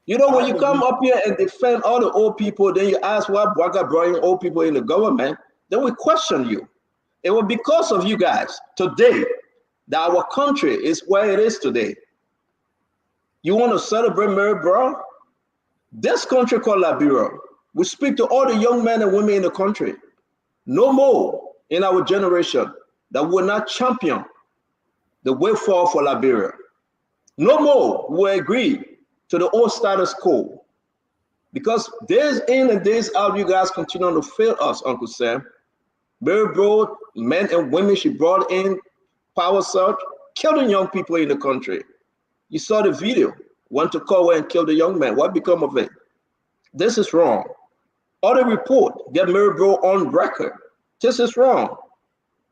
Speaker 7: You know, when you come up here and defend all the old people, then you ask why Bwaka brought in old people in the government, then we question you. It was because of you guys today that our country is where it is today. You want to celebrate Mary Bro? This country called Liberia, we speak to all the young men and women in the country. No more in our generation that will not champion the way forward for Liberia. No more will agree to the old status quo. Because days in and days out, you guys continue to fail us, Uncle Sam. Mary Bro, men and women she brought in, power surge, killing young people in the country. You saw the video, went to Kowe and killed the young man. What become of it? This is wrong. Other report, get Mary Bro on record. This is wrong.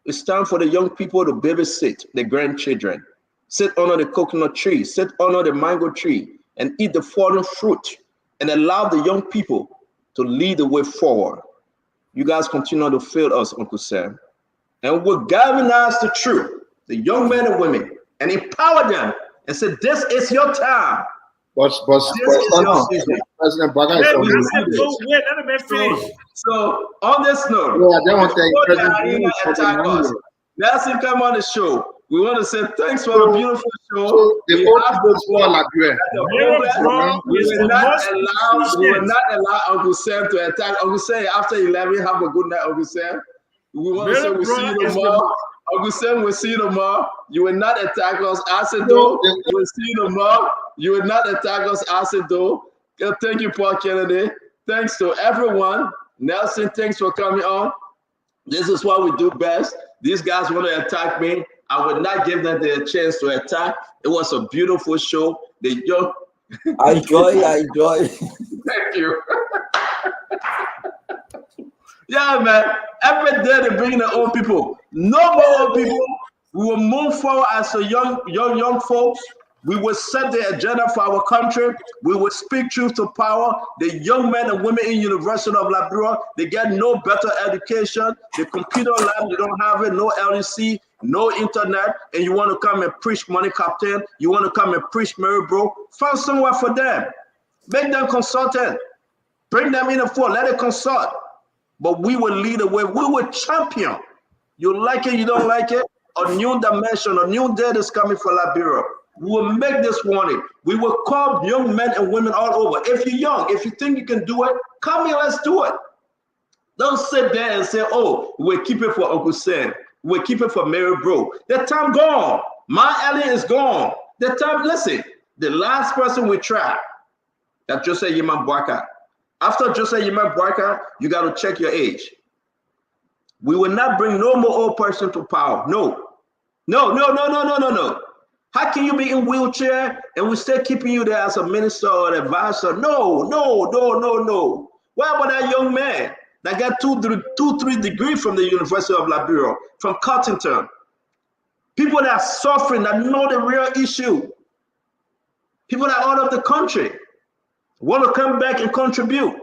Speaker 7: It's time for the young people to babysit the grandchildren. Sit under the coconut tree, sit under the mango tree, and eat the fallen fruit, and allow the young people to lead the way forward. You guys continue to fail us, Uncle Sam. And we're galvanize the truth, the young men and women, and empower them and say, this is your time.
Speaker 15: President Baga is on
Speaker 8: let finish.
Speaker 7: So on this note, Nelson, come on the show. We want to say thanks for a beautiful show.
Speaker 15: So the
Speaker 7: we will not allow Uncle Sam to attack. Uncle Sam, after 11, have a good night, Uncle Sam. We want to say we'll see you tomorrow. Uncle Sam, we'll see you tomorrow. You will not attack us. I said, though, you will see you tomorrow. You will not attack us. I said, though. Thank you, Paul Kennedy. Thanks to everyone. Nelson, thanks for coming on. This is what we do best. These guys want to attack me. I would not give them the chance to attack. It was a beautiful show.
Speaker 13: I enjoy.
Speaker 7: Thank you. Yeah, man. Every day they bring the old people. No more old people. We will move forward as a young folks. We will set the agenda for our country. We will speak truth to power. The young men and women in University of Liberia, they get no better education. The computer lab, they don't have it, no LEC, no internet, and you want to come and preach money captain, you want to come and preach Mary Bro, find somewhere for them. Make them consultant. Bring them in the fold, let it consult. But we will lead the way. We will champion. You like it, you don't like it, a new dimension, a new day is coming for Liberia. We will make this warning. We will call young men and women all over. If you're young, if you think you can do it, come here, let's do it. Don't sit there and say, oh, we'll keep it for Uncle Sam. We'll keep it for Mary Bro. That time gone. My alley is gone. That time, listen, the last person we tried, that Joseph Yiman Bwaka. After Joseph Yiman Bwaka, you got to check your age. We will not bring no more old person to power. No. How can you be in wheelchair and we still keeping you there as a minister or an advisor? No. What about that young man that got 2-3 degrees from the University of Liberia, from Cottington. People that are suffering, that know the real issue. People that are out of the country want to come back and contribute.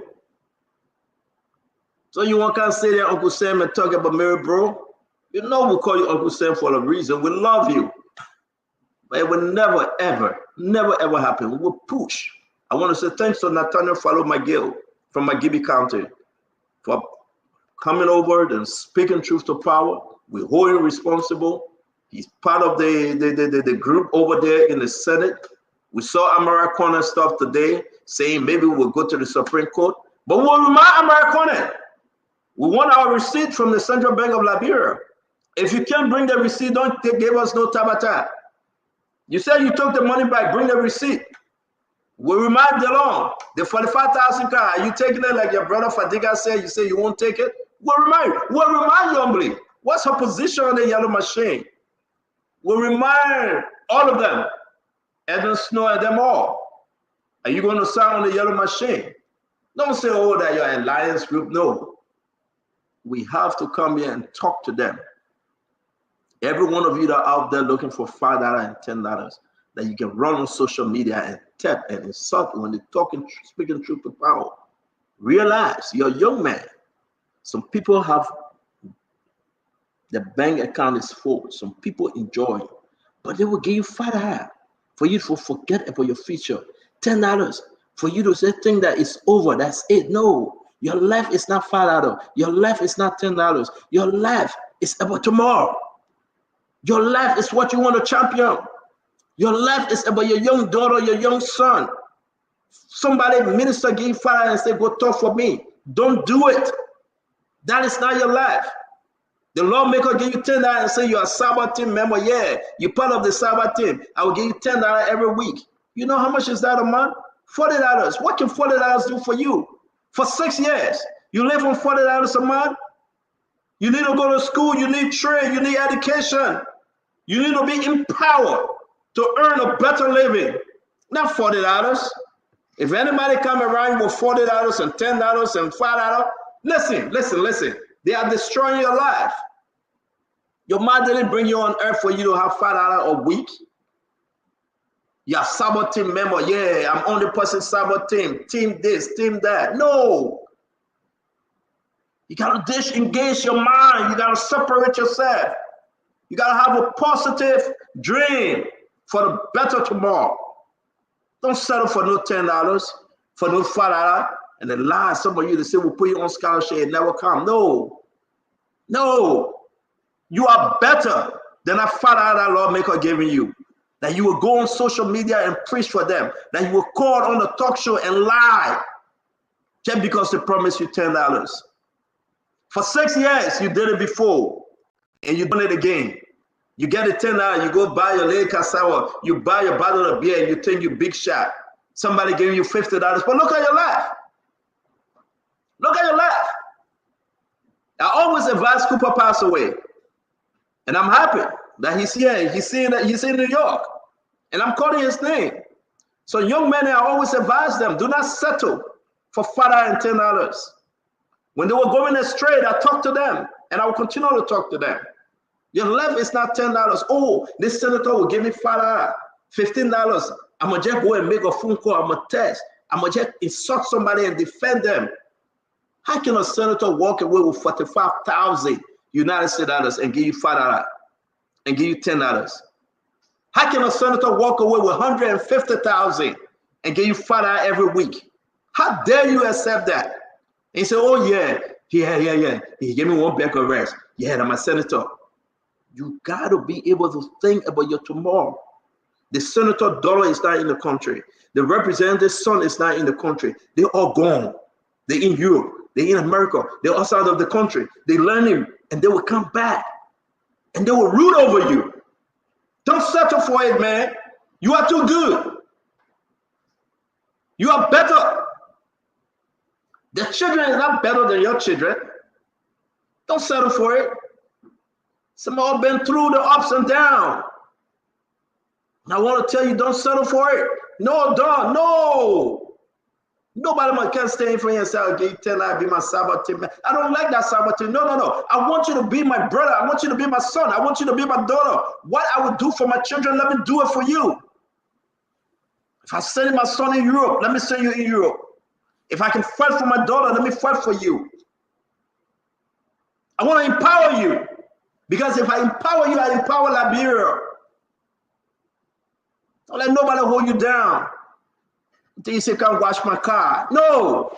Speaker 7: So you want to say there, Uncle Sam, and talk about Mary, bro? You know we call you Uncle Sam for a reason. We love you. But it will never, ever, never, ever happen. We will push. I want to say thanks to Nathaniel Fallow McGill from McGibby County for coming over and speaking truth to power. We hold him responsible. He's part of the group over there in the Senate. We saw Americana stuff today saying maybe we'll go to the Supreme Court. But we'll remind Americana, we want our receipt from the Central Bank of Liberia. If you can't bring the receipt, don't give us no tabata. You said you took the money back, bring the receipt. We'll remind the law, the 45,000 car, are you taking it like your brother Fadiga said, you say you won't take it? We'll remind Yombly. What's her position on the yellow machine? We'll remind all of them, Edwin Snow and them all. Are you going to sign on the yellow machine? Don't say, oh, that you're an alliance group. No. We have to come here and talk to them. Every one of you that are out there looking for $5 and $10 that you can run on social media and tap and insult when they're talking, speaking truth to power. Realize you're a young man. Some people have the bank account is full. Some people enjoy it, but they will give you $5 for you to forget about your future. $10 for you to say think that it's over. That's it. No, your life is not $5. Your life is not $10. Your life is about tomorrow. Your life is what you want to champion. Your life is about your young daughter, your young son. Somebody, minister, give you $5 and say, go talk for me. Don't do it. That is not your life. The lawmaker give you $10 and say you're a Sabbath team member. Yeah, you're part of the Sabbath team. I will give you $10 every week. You know how much is that a month? $40. What can $40 do for you? For 6 years, you live on $40 a month? You need to go to school, you need trade, you need education. You need to be empowered to earn a better living. Not $40. If anybody come around with $40 and $10 and $5, listen. They are destroying your life. Your mom didn't bring you on earth for you to have $5 a week. You're a Sabbath team member. Yeah, I'm only person Sabbath team. Team this, team that. No. You got to disengage your mind. You got to separate yourself. You got to have a positive dream for the better tomorrow. Don't settle for no $10, for no $5, and then lie some of you to say we'll put you on scholarship and never come. No. You are better than a $5 lawmaker giving you. That you will go on social media and preach for them. That you will call on the talk show and lie just because they promised you $10. For 6 years, you did it before, and you're doing it again. You get the $10, you go buy your lake cassava, you buy your bottle of beer, and you think you big shot. Somebody giving you $50, but look at your life. Look at your life. I always advise Cooper pass away, and I'm happy that he's here. He's in New York, and I'm calling his name. So young men, I always advise them, do not settle for $5 and $10. When they were going astray, I talked to them, and I will continue to talk to them. Your life is not $10. Oh, this senator will give me $5, $15. I'm going to just go and make a phone call. I'm going to text. I'm going to just insult somebody and defend them. How can a senator walk away with 45,000 United States dollars and give you $5 and give you $10? How can a senator walk away with 150,000 and give you $5 every week? How dare you accept that? And say, oh yeah. He gave me one back arrest. Yeah, I'm a senator. You got to be able to think about your tomorrow. The senator dollar is not in the country. The representative son is not in the country. They're all gone. They're in Europe. They're in America. They're outside of the country. They're learning, and they will come back, and they will root over you. Don't settle for it, man. You are too good. You are better. The children is not better than your children. Don't settle for it. Some all been through the ups and downs. And I want to tell you, don't settle for it. No, don't. Nobody can stay in front and say, okay, tell I be my Sabbath team. I don't like that Sabbath team. No, no, no. I want you to be my brother. I want you to be my son. I want you to be my daughter. What I would do for my children, let me do it for you. If I send my son in Europe, let me send you in Europe. If I can fight for my daughter, let me fight for you. I want to empower you. Because if I empower you, I empower Liberia. Don't let nobody hold you down until you say, come wash my car. No.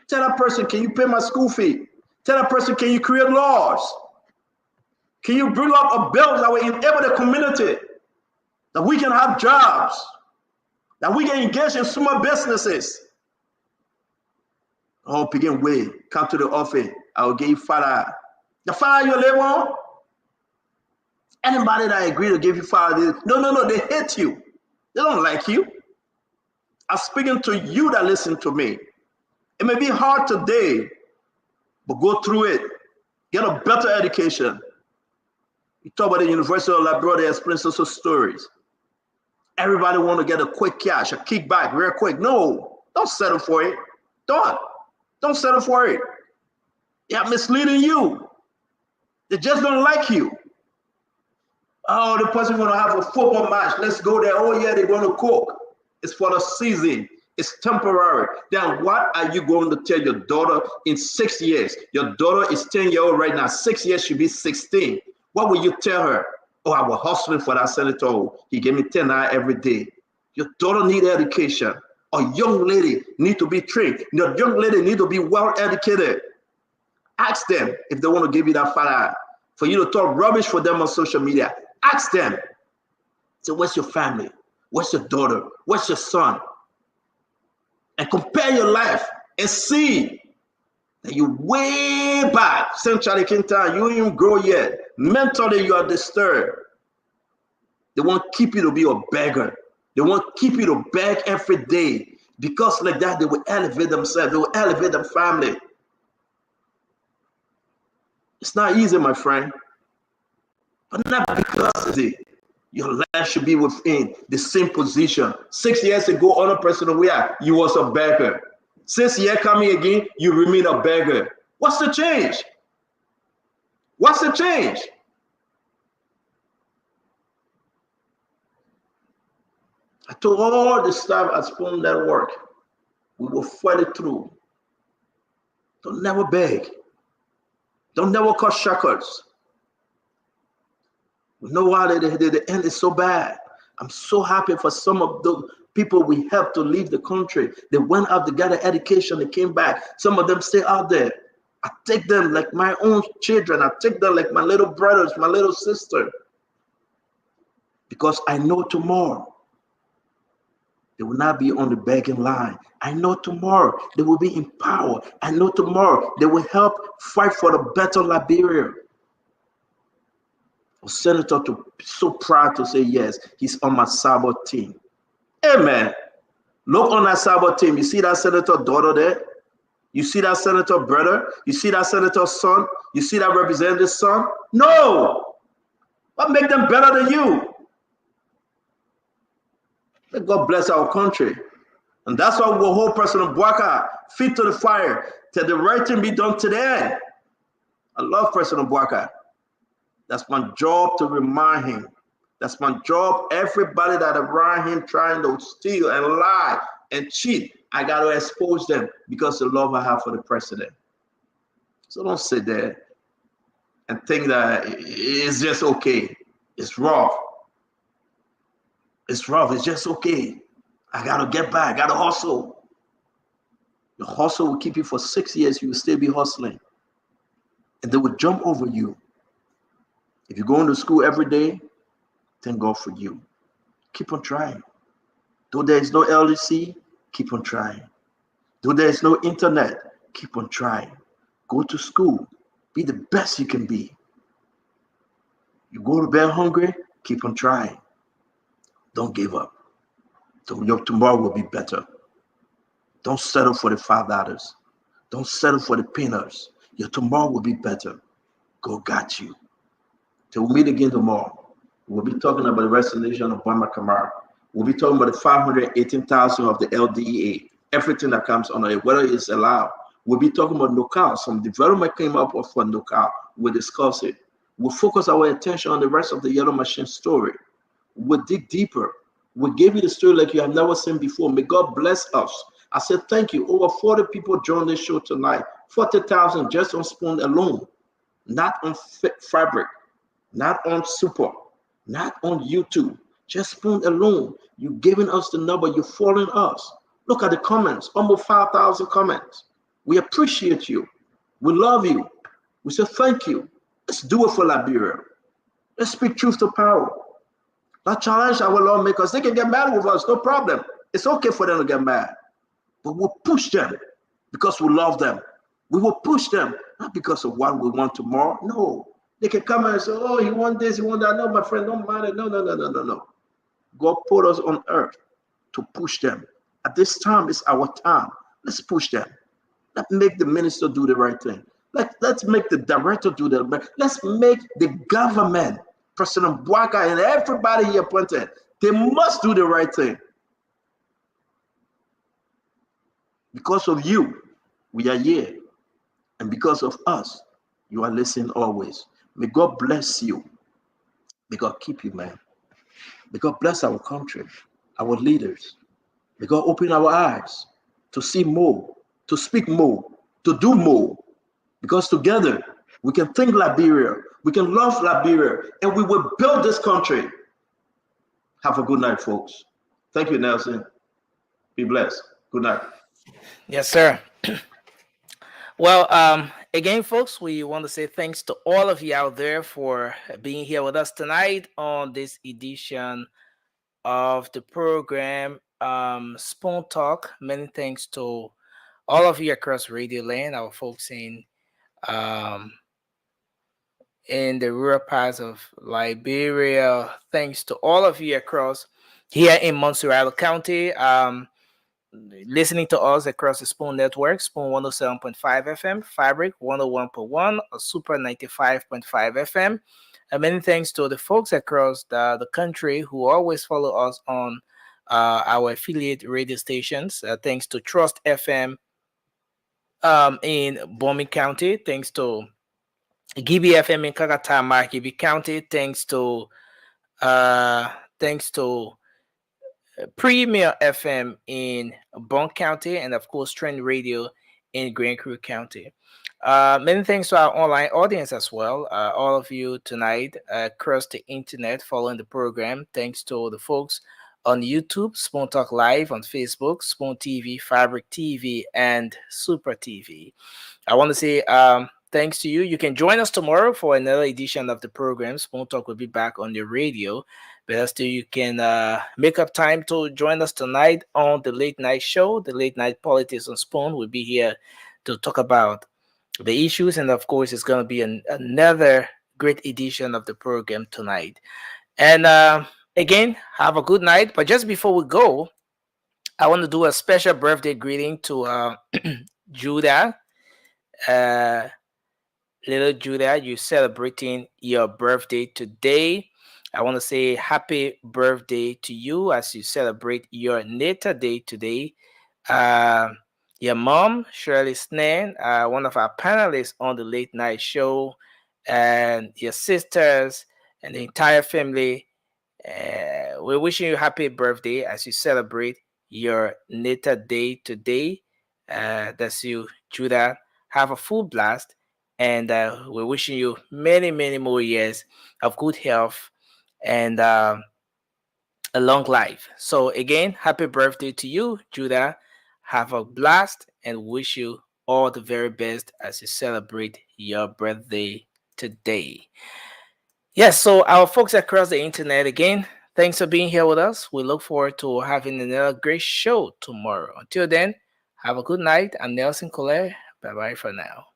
Speaker 7: Tell that person, can you pay my school fee? Tell that person, can you create laws? Can you bring up a bill that will enable the community, that we can have jobs, that we can engage in small businesses? Oh, begin way, come to the office. I will give you father. The father you live on? Anybody that agree to give you father, no, they hate you. They don't like you. I'm speaking to you that listen to me. It may be hard today, but go through it. Get a better education. You talk about the University of Liberia, they explain social stories. Everybody want to get a quick cash, a kickback real quick. No, don't settle for it. Don't settle for it. They're misleading you. They just don't like you. Oh, the person going to have a football match. Let's go there. Oh, yeah, they're going to cook. It's for the season. It's temporary. Then what are you going to tell your daughter in 6 years? Your daughter is 10-year-old right now. 6 years, she'll be 16. What will you tell her? Oh, I was hustling for that senator. He gave me 10 hours every day. Your daughter need education. A young lady need to be trained. Your young lady need to be well educated. Ask them if they want to give you that fire. For you to talk rubbish for them on social media. Ask them. So what's your family? What's your daughter? What's your son? And compare your life and see that you way back, Central Quinta, you ain't grow yet. Mentally, you are disturbed. They want to keep you to be a beggar. They want to keep you to beg every day. Because like that, they will elevate themselves. They will elevate their family. It's not easy, my friend. But not because your life should be within the same position. 6 years ago, other person where you was a beggar. 6 years coming again, you remain a beggar. What's the change? What's the change? I told all the staff at Spoon Network, we will fight it through. Don't never beg. Don't never cut shackles. We know why the end is so bad. I'm so happy for some of the people we helped to leave the country. They went out to get an education, they came back. Some of them stay out there. I take them like my own children. I take them like my little brothers, my little sister. Because I know tomorrow they will not be on the begging line. I know tomorrow they will be empowered. I know tomorrow they will help fight for the better Liberia. A senator to so proud to say, yes, he's on my Sabbath team. Amen. Look on that Sabbath team. You see that senator daughter there? You see that senator brother? You see that senator son? You see that representative son? No. What make them better than you? Let God bless our country. And that's why we'll hold President Bouaka feet to the fire till the right thing be done to the end. I love President Bouaka. That's my job to remind him. That's my job. Everybody that around him trying to steal and lie and cheat, I got to expose them because of the love I have for the president. So don't sit there and think that it's just okay. It's rough. It's rough. It's just okay. I got to get back. I got to hustle. The hustle will keep you for 6 years. You will still be hustling. And they will jump over you. If you're going to school every day, thank God for you. Keep on trying. Though there is no LDC, keep on trying. Though there is no internet, keep on trying. Go to school. Be the best you can be. You go to bed hungry, keep on trying. Don't give up. So your tomorrow will be better. Don't settle for the $5. Don't settle for the peanuts. Your tomorrow will be better. God got you. Till we meet again tomorrow, we'll be talking about the resignation of Bama Kamara. We'll be talking about the 518,000 of the LDEA. everything that comes on it, whether it's allowed. We'll be talking about knockout. Some development came up for knockout. We'll discuss it. We'll focus our attention on the rest of the yellow machine story. We'll dig deeper. We'll give you the story like you have never seen before. May God bless us. I said thank you. Over 40 people joined this show tonight. 40,000 just on Spoon alone. Not on Fabric, not on Super, not on YouTube. Just Spoon alone. You're giving us the number. You're following us. Look at the comments. Almost 5,000 comments. We appreciate you. We love you. We say thank you. Let's do it for Liberia. Let's speak truth to power. Let's challenge our lawmakers. They can get mad with us, no problem. It's okay for them to get mad. But we'll push them because we love them. We will push them, not because of what we want tomorrow. No. They can come and say, oh, you want this, you want that. No, my friend, don't mind it. No. God put us on earth to push them. At this time, it's our time. Let's push them. Let's make the minister do the right thing. Let's make the director do the right thing. Let's make the government, President Bwaka and everybody here appointed, they must do the right thing. Because of you, we are here. And because of us, you are listening always. May God bless you. May God keep you, man. May God bless our country, our leaders. May God open our eyes to see more, to speak more, to do more. Because together, we can think Liberia, we can love Liberia, and we will build this country. Have a good night, folks. Thank you, Nelson. Be blessed. Good night.
Speaker 4: Yes, sir. Well, again, folks, we want to say thanks to all of you out there for being here with us tonight on this edition of the program, Spoon Talk. Many thanks to all of you across Radio Land, our folks in the rural parts of Liberia. Thanks to all of you across here in Montserrat County. Listening to us across the Spoon Network, Spoon 107.5 FM, Fabric 101.1, or Super 95.5 FM. And many thanks to the folks across the country who always follow us on our affiliate radio stations. Thanks to Trust FM in Bombing County. Thanks to Gibi FM in Kakatama, Gibi County. Thanks to Premier FM in Bond County, and of course Trend Radio in Grand Crew County. Many thanks to our online audience as well. All of you tonight across the internet following the program. Thanks to the folks on YouTube, Spoon Talk Live, on Facebook, Spoon TV, Fabric TV, and Super TV. I want to say thanks to you. You can join us tomorrow for another edition of the program. Spoon Talk will be back on the radio. But still, you can make up time to join us tonight on the late night show. The late night politics on Spoon will be here to talk about the issues. And of course, it's going to be another great edition of the program tonight. And again, have a good night. But just before we go, I want to do a special birthday greeting to Judah. Little Judah, you're celebrating your birthday today. I want to say happy birthday to you as you celebrate your natal day today. Your mom, Shirley Snell, one of our panelists on the late night show, and your sisters and the entire family, we're wishing you happy birthday as you celebrate your natal day today. That's you, Judah. Have a full blast, and we're wishing you many, many more years of good health and a long life. So again, happy birthday to you, Judah. Have a blast and wish you all the very best as you celebrate your birthday today. Yes, so our folks across the internet, again, thanks for being here with us. We look forward to having another great show tomorrow. Until then, have a good night. I'm Nelson Collet. Bye-bye for now.